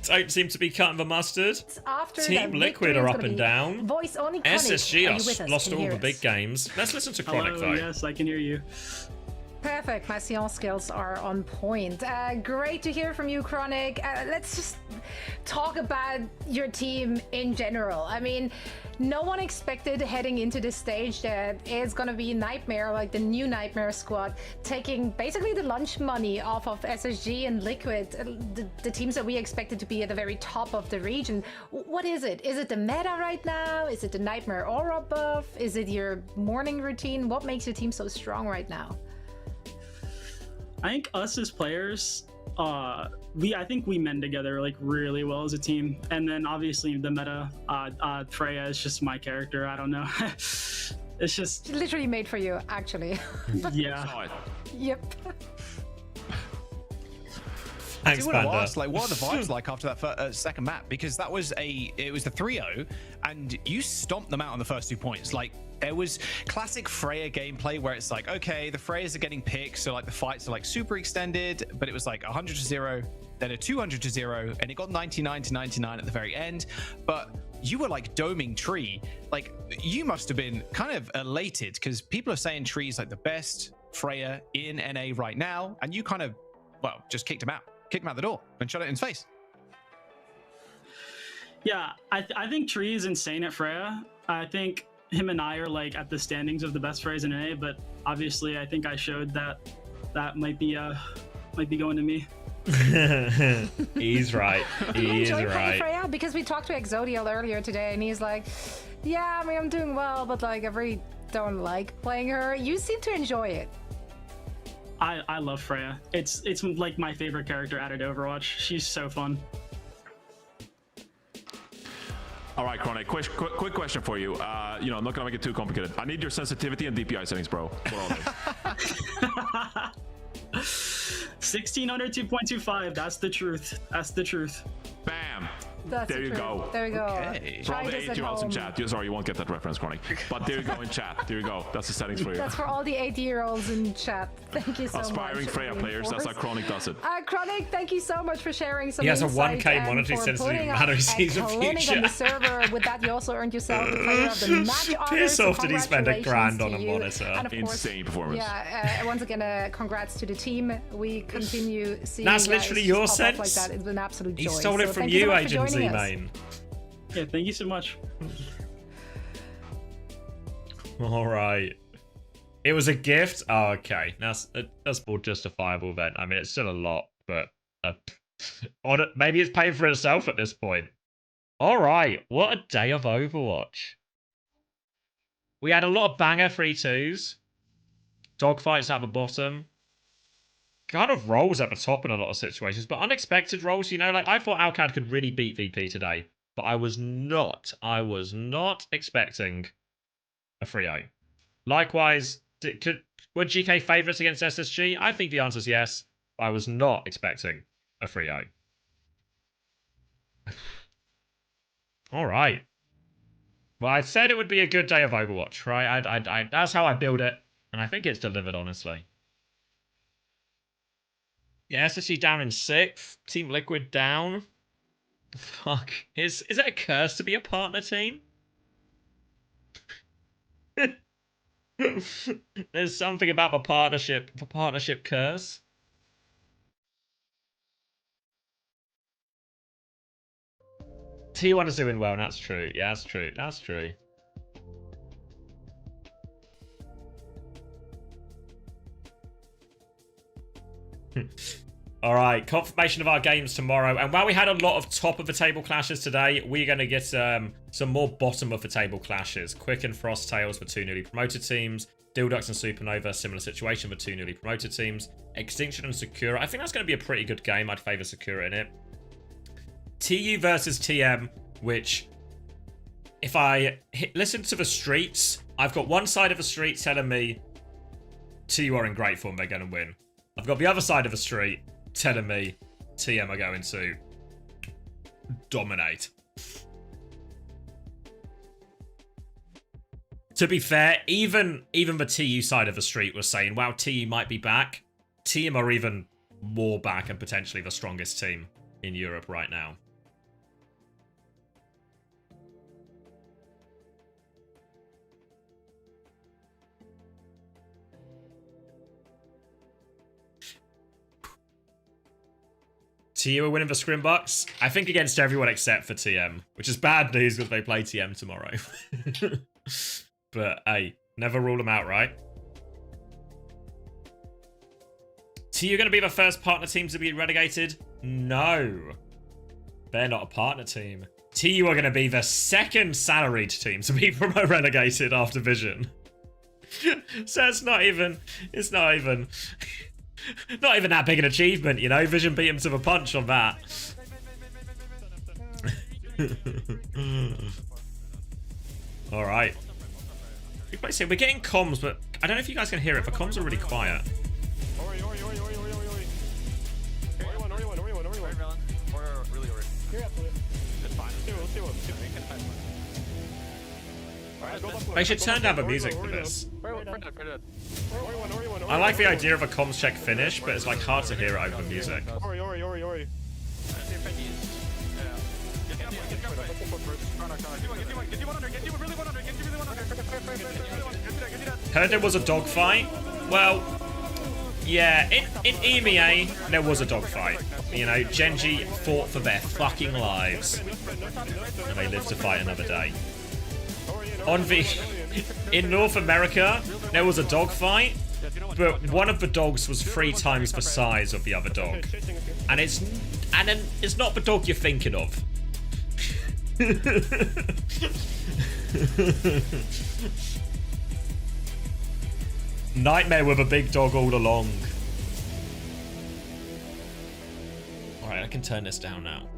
don't seem to be cutting the mustard. After Team Liquid are up and down. Voice only SSG lost all the big games. Let's listen to Chronic though. Yes, I can hear you. Perfect. My Sion skills are on point. Great to hear from you, Chronic. Let's just talk about your team in general. I mean, no one expected heading into this stage that it's going to be Nightmare, like the new Nightmare squad, taking basically the lunch money off of SSG and Liquid, the teams that we expected to be at the very top of the region. What is it? Is it the meta right now? Is it the Nightmare aura buff? Is it your morning routine? What makes your team so strong right now? I think us as players, I think we mend together like really well as a team. And then obviously the meta, Freya is just my character. I don't know. It's just literally made for you, actually. Yeah. Yep. I want to ask, like, what are the vibes like after that second map? Because that was it was the 3-0, and you stomped them out on the first 2 points. Like, there was classic Freya gameplay where it's like, okay, the Freyas are getting picked, so like the fights are like super extended, but it was like 100-0, then a 200-0, and it got 99-99 at the very end. But you were like doming Tree. Like, you must have been kind of elated because people are saying Tree's like the best Freya in NA right now, and you kind of, well, just kicked him out the door and shot it in his face. Yeah, I think Tree is insane at Freya. I think him and I are like at the standings of the best Freys in EMEA, but obviously I think I showed that might be going to me. He's right. Do you He's enjoy playing right. Freya? Because we talked to Exodial earlier today, and he's like, "Yeah, I mean, I'm doing well, but like, I really don't like playing her." You seem to enjoy it. I love Freya. It's like my favorite character added to Overwatch. She's so fun. All right, Chronic, quick question for you. You know, I'm not gonna make it too complicated. I need your sensitivity and DPI settings, bro. What are they? 1600 2.25. That's the truth. That's the truth. Bam. That's there you true. go. There you go. Okay. For all the 8-year-olds in chat. Sorry, you won't get that reference, Chronic. But there you go in chat. There you go. That's the settings for you. That's for all the 80-year-olds in chat. Thank you so much. Aspiring Freya players. That's how Chronic does it. Chronic, thank you so much for sharing some He has a insight 1K monetary for sensitivity putting matter up sees a a clinic future. on the server. With that, you also earned yourself the player of the match honor. Piss So off did he spend $1 grand on a congratulations to you. monitor. And of course, Insane performance. Yeah, once again, congrats to the team. We continue seeing That's you guys literally just your pop up sense. like that. It's been an absolute joy. He stole it So from thank you, so much for Agent joining us. Z-Main. Yeah, thank you so much. All right. It was a gift? Oh, okay. That's more justifiable then. I mean, it's still a lot, but maybe it's paying for itself at this point. All right. What a day of Overwatch. We had a lot of banger 3-2s. Dogfights at the bottom. Kind of rolls at the top in a lot of situations, but unexpected rolls, you know, like I thought Alcad could really beat VP today, but I was not expecting a 3-0. Likewise, were GK favourites against SSG? I think the answer is yes. I was not expecting a 3-0. All right. Well, I said it would be a good day of Overwatch, right? I that's how I build it, and I think it's delivered, honestly. Yeah, SSG down in 6th. Team Liquid down. Fuck. Is it a curse to be a partner team? There's something about the partnership curse. T1 is doing well, and that's true. Yeah, that's true. That's true. All right, confirmation of our games tomorrow. And while we had a lot of top of the table clashes today, we're going to get some more bottom of the table clashes. Quick and Frost Tails for 2 newly promoted teams. Dildux and Supernova, similar situation for 2 newly promoted teams. Extinction and Sakura. I think that's going to be a pretty good game. I'd favor Sakura in it. TU versus TM, which if I listen to the streets, I've got one side of the street telling me TU are in great form, they're going to win. I've got the other side of the street telling me TM are going to dominate. To be fair, even the TU side of the street was saying, wow, TU might be back. TM are even more back and potentially the strongest team in Europe right now. TU are winning the Scrimbucks. I think against everyone except for TM, which is bad news because they play TM tomorrow. But hey, never rule them out, right? TU going to be the first partner team to be relegated? No. They're not a partner team. TU are going to be the second salaried team to be relegated after Vision. So it's not even that big an achievement, you know? Vision beat him to the punch on that. Alright. We're getting comms, but I don't know if you guys can hear it. The comms are really quiet. They should turn down the music for this. I like the idea of a comms check finish, but it's like hard to hear it over the music. Heard there was a dogfight. Well, Yeah, in EMEA, there was a dogfight. You know, Genji fought for their fucking lives. And they lived to fight another day. In North America, there was a dogfight, but one of the dogs was 3 times the size of the other dog. And it's not the dog you're thinking of. Nightmare with a big dog all along. Alright, I can turn this down now.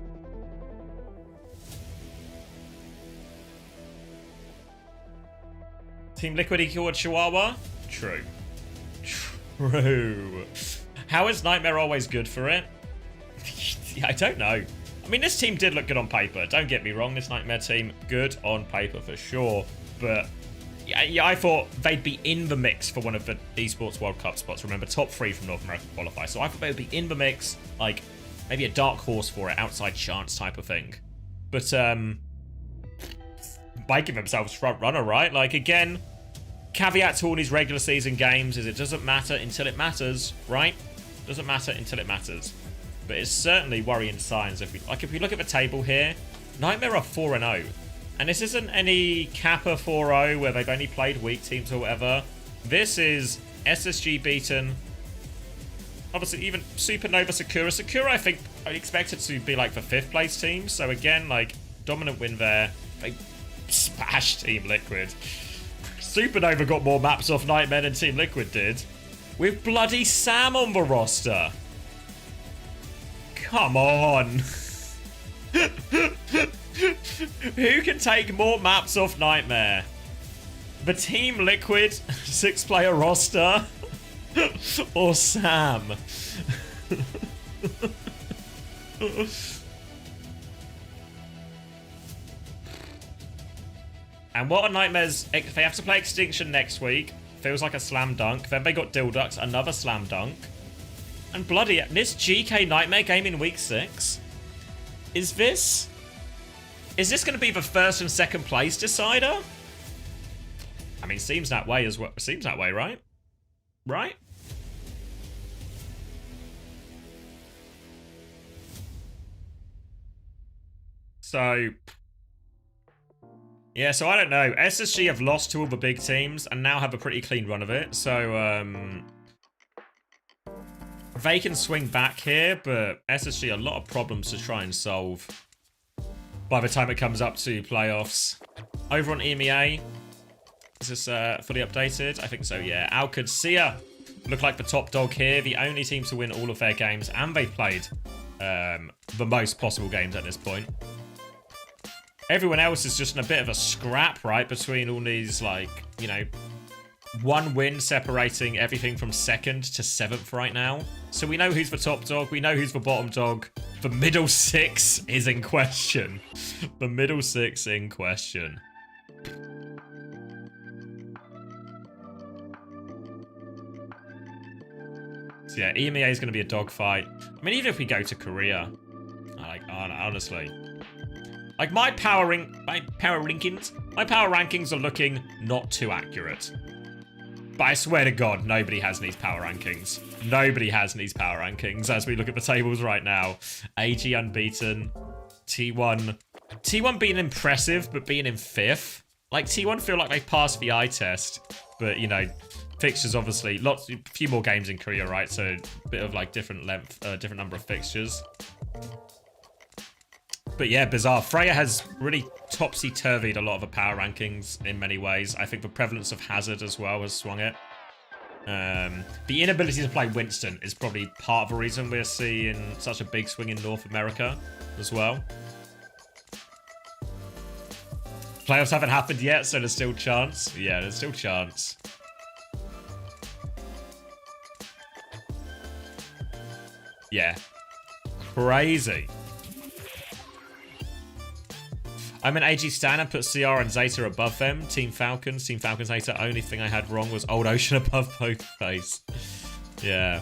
Team Liquid equal Chihuahua? True. True. How is Nightmare always good for it? I don't know. I mean, this team did look good on paper. Don't get me wrong, this Nightmare team, good on paper for sure. But yeah, I thought they'd be in the mix for one of the Esports World Cup spots. Remember, top 3 from North America qualify. So I thought they would be in the mix, like maybe a dark horse for it, outside chance type of thing. But making themselves front runner, right? Like, again, caveat to all these regular season games is it doesn't matter until it matters, right? Doesn't matter until it matters. But it's certainly worrying signs. If we look at the table here, Nightmare are 4-0. And this isn't any Kappa 4-0 where they've only played weak teams or whatever. This is SSG beaten. Obviously, even Supernova Sakura. Sakura, I think, I expect it to be like the 5th place team. So again, like, dominant win there. They smashed Team Liquid. Supernova got more maps off Nightmare than Team Liquid did. With bloody Sam on the roster. Come on. Who can take more maps off Nightmare? The Team Liquid 6-player roster? Or Sam? And what are Nightmare's... They have to play Extinction next week. Feels like a slam dunk. Then they got Dildux, another slam dunk. And bloody... This GK Nightmare game in week 6? Is this going to be the 1st and 2nd place decider? I mean, seems that way as well. Seems that way, right? Right? So... Yeah, so I don't know. SSG have lost to all the big teams and now have a pretty clean run of it. So, they can swing back here, but SSG a lot of problems to try and solve by the time it comes up to playoffs. Over on EMEA, is this fully updated? I think so, yeah. OWCS look like the top dog here, the only team to win all of their games, and they've played the most possible games at this point. Everyone else is just in a bit of a scrap, right, between all these, like, you know, 1 win separating everything from 2nd to 7th right now. So we know who's the top dog, we know who's the bottom dog. The middle 6 is in question. The middle 6 in question. So yeah, EMEA is going to be a dogfight. I mean, even if we go to Korea, like, honestly... Like, my power rankings are looking not too accurate. But I swear to God, nobody has these power rankings. Nobody has these power rankings as we look at the tables right now. AG unbeaten. T1. T1 being impressive, but being in 5th. Like, T1 feel like they passed the eye test. But, you know, fixtures obviously. A few more games in Korea, right? So, a bit of, like, different number of fixtures. But yeah, bizarre. Freya has really topsy-turvied a lot of the power rankings in many ways. I think the prevalence of Hazard as well has swung it. The inability to play Winston is probably part of the reason we're seeing such a big swing in North America as well. Playoffs haven't happened yet, so there's still chance. Yeah, there's still chance. Yeah. Crazy. I'm an AG stan and put CR and Zeta above them. Team Falcons, Zeta. Only thing I had wrong was Old Ocean above both face. Yeah.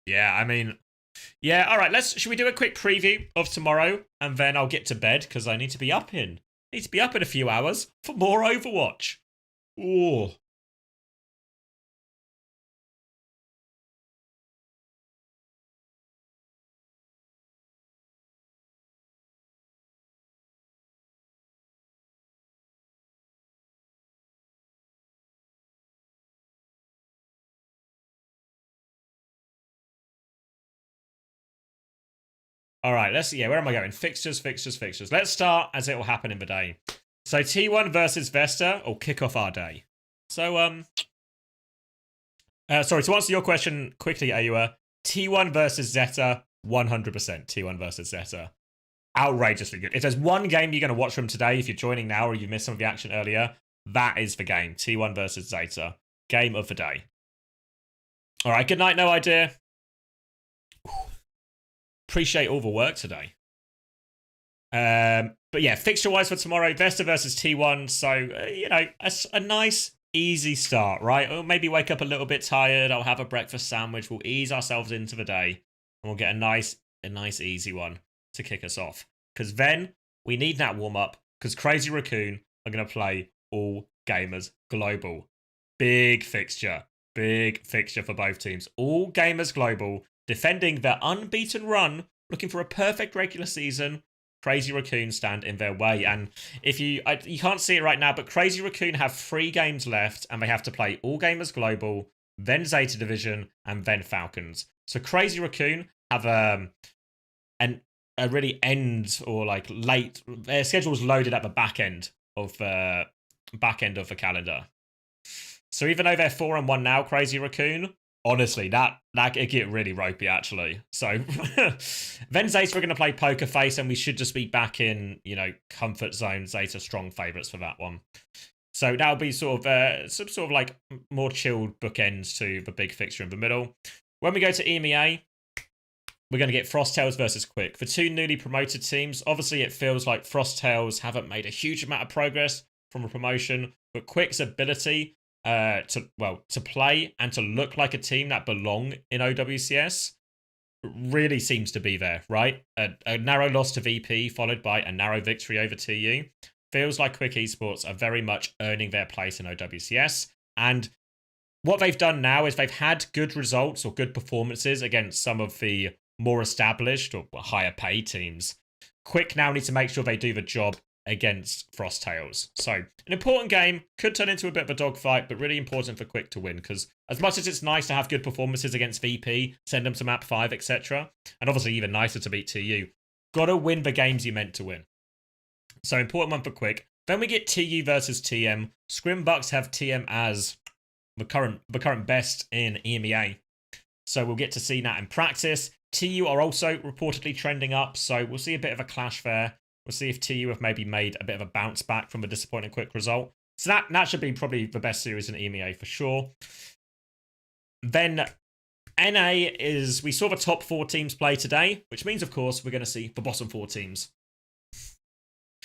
Yeah, I mean, Yeah, all right. Should we do a quick preview of tomorrow, and then I'll get to bed because I need to be up in a few hours for more Overwatch. Ooh. All right, let's see. Yeah, where am I going? Fixtures. Let's start as it will happen in the day. So T1 versus Vesta will kick off our day. So, sorry, to answer your question quickly, Ayua, T1 versus Zeta, 100% T1 versus Zeta. Outrageously good. If there's one game you're going to watch from today, if you're joining now or you missed some of the action earlier, that is the game. T1 versus Zeta. Game of the day. All right, good night, No Idea. Appreciate all the work today. But yeah, fixture-wise for tomorrow, Vesta versus T1. So, you know, a nice, easy start, right? Or maybe wake up a little bit tired. I'll have a breakfast sandwich. We'll ease ourselves into the day. And we'll get a nice, easy one to kick us off. Because then we need that warm-up. Because Crazy Raccoon are going to play All Gamers Global. Big fixture. Big fixture for both teams. All Gamers Global defending their unbeaten run, looking for a perfect regular season. Crazy Raccoon stand in their way. And if you can't see it right now, but Crazy Raccoon have 3 games left, and they have to play All Gamers Global, then Zeta Division, and then Falcons. So Crazy Raccoon have a really end or like late. Their schedule's loaded at the back end of the calendar. So even though they're 4-1 now, Crazy Raccoon, honestly, that it get really ropey, actually. So then Zeta are going to play Poker Face, and we should just be back in, you know, comfort zone. Zeta strong favourites for that one. So that'll be sort of like more chilled bookends to the big fixture in the middle. When we go to EMEA, we're going to get Frosttails versus Quick. For 2 newly promoted teams, obviously it feels like Frosttails haven't made a huge amount of progress from a promotion, but Quick's ability to play and to look like a team that belong in OWCS really seems to be there, right? A narrow loss to VP followed by a narrow victory over TU. Feels like Quick Esports are very much earning their place in OWCS. And what they've done now is they've had good results or good performances against some of the more established or higher paid teams. Quick now need to make sure they do the job against Frosttails. So an important game, could turn into a bit of a dogfight, but really important for Quick to win, because as much as it's nice to have good performances against VP, send them to map 5, etc., and obviously even nicer to beat TU, gotta win the games you meant to win. So important one for Quick. Then we get TU versus TM. Scrimbucks have TM as the current best in EMEA, so we'll get to see that in practice. TU are also reportedly trending up, so we'll see a bit of a clash there. We'll see if TU have maybe made a bit of a bounce back from a disappointing Quick result. So that should be probably the best series in EMEA for sure. Then NA we saw the top 4 teams play today, which means, of course, we're going to see the bottom 4 teams.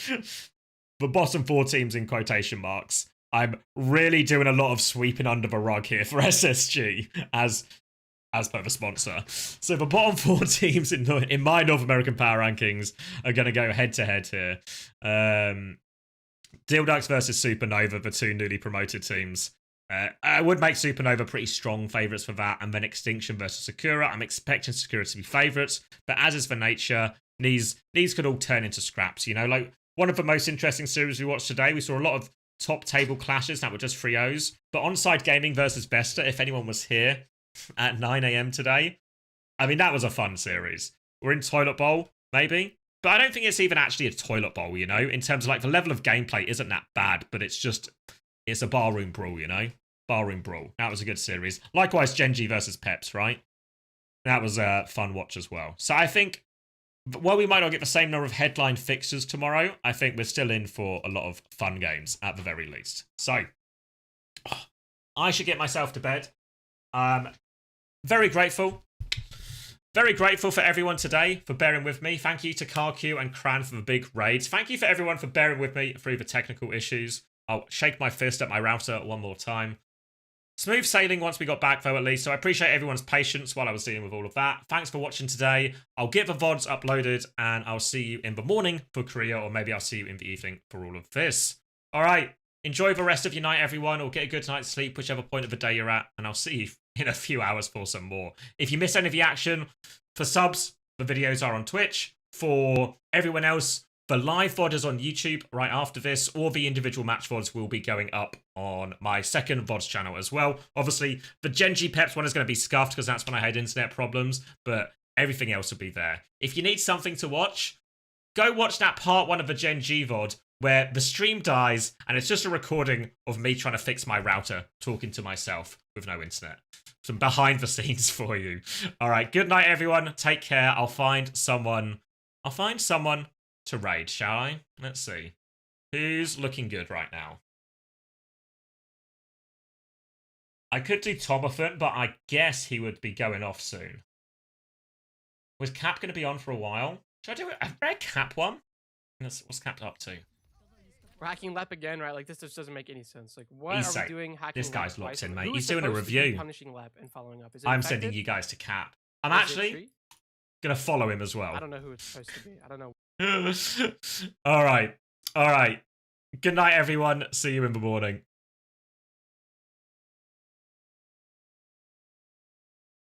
The bottom 4 teams in quotation marks. I'm really doing a lot of sweeping under the rug here for SSG as per the sponsor. So the bottom 4 teams in my North American Power Rankings are going to go head-to-head here. Dilducks versus Supernova, the 2 newly promoted teams. I would make Supernova pretty strong favourites for that, and then Extinction versus Sakura. I'm expecting Sakura to be favourites, but as is the nature, these could all turn into scraps. You know, like one of the most interesting series we watched today, we saw a lot of top table clashes that were just 3-0s, but Onside Gaming versus Vesta, if anyone was here at 9 a.m. today, I mean, that was a fun series. We're in Toilet Bowl, maybe, but I don't think it's even actually a Toilet Bowl, you know, in terms of like the level of gameplay isn't that bad, but it's a barroom brawl, you know, barroom brawl. That was a good series. Likewise, Genji versus Peps, right? That was a fun watch as well. So I think, while we might not get the same number of headline fixtures tomorrow, I think we're still in for a lot of fun games at the very least. So I should get myself to bed. Very grateful for everyone today for bearing with me. Thank you to CarQ and Cran for the big raids. Thank you for everyone for bearing with me through the technical issues. I'll shake my fist at my router one more time. Smooth sailing once we got back, though, at least. So I appreciate everyone's patience while I was dealing with all of that. Thanks for watching today. I'll get the VODs uploaded, and I'll see you in the morning for Korea, or maybe I'll see you in the evening for all of this. All right. Enjoy the rest of your night, everyone, or get a good night's sleep, whichever point of the day you're at, and I'll see you in a few hours for some more. If you miss any of the action, for subs, the videos are on Twitch. For everyone else, the live VOD is on YouTube right after this, or the individual match VODs will be going up on my second VODs channel as well. Obviously, the Genji Peps one is going to be scuffed because that's when I had internet problems, but everything else will be there. If you need something to watch, go watch that part 1 of the Genji VOD where the stream dies and it's just a recording of me trying to fix my router, talking to myself with no internet. Some behind the scenes for you. All right, good night, everyone. Take care. I'll find someone to raid, shall I? Let's see. Who's looking good right now? I could do Tomathan, but I guess he would be going off soon. Was Cap going to be on for a while? Should I do a red Cap one? What's Cap up to? We're hacking lap again, right? Like, this just doesn't make any sense. Like, what are we doing hacking This guy's lap locked twice? in, mate. Who He's is doing a supposed to be review. punishing lap and following up? Is it I'm infected? sending you guys to Cap. I'm Is it actually Tree? going to follow him as well. I don't know who it's supposed to be. I don't know. All right. All right. Good night, everyone. See you in the morning.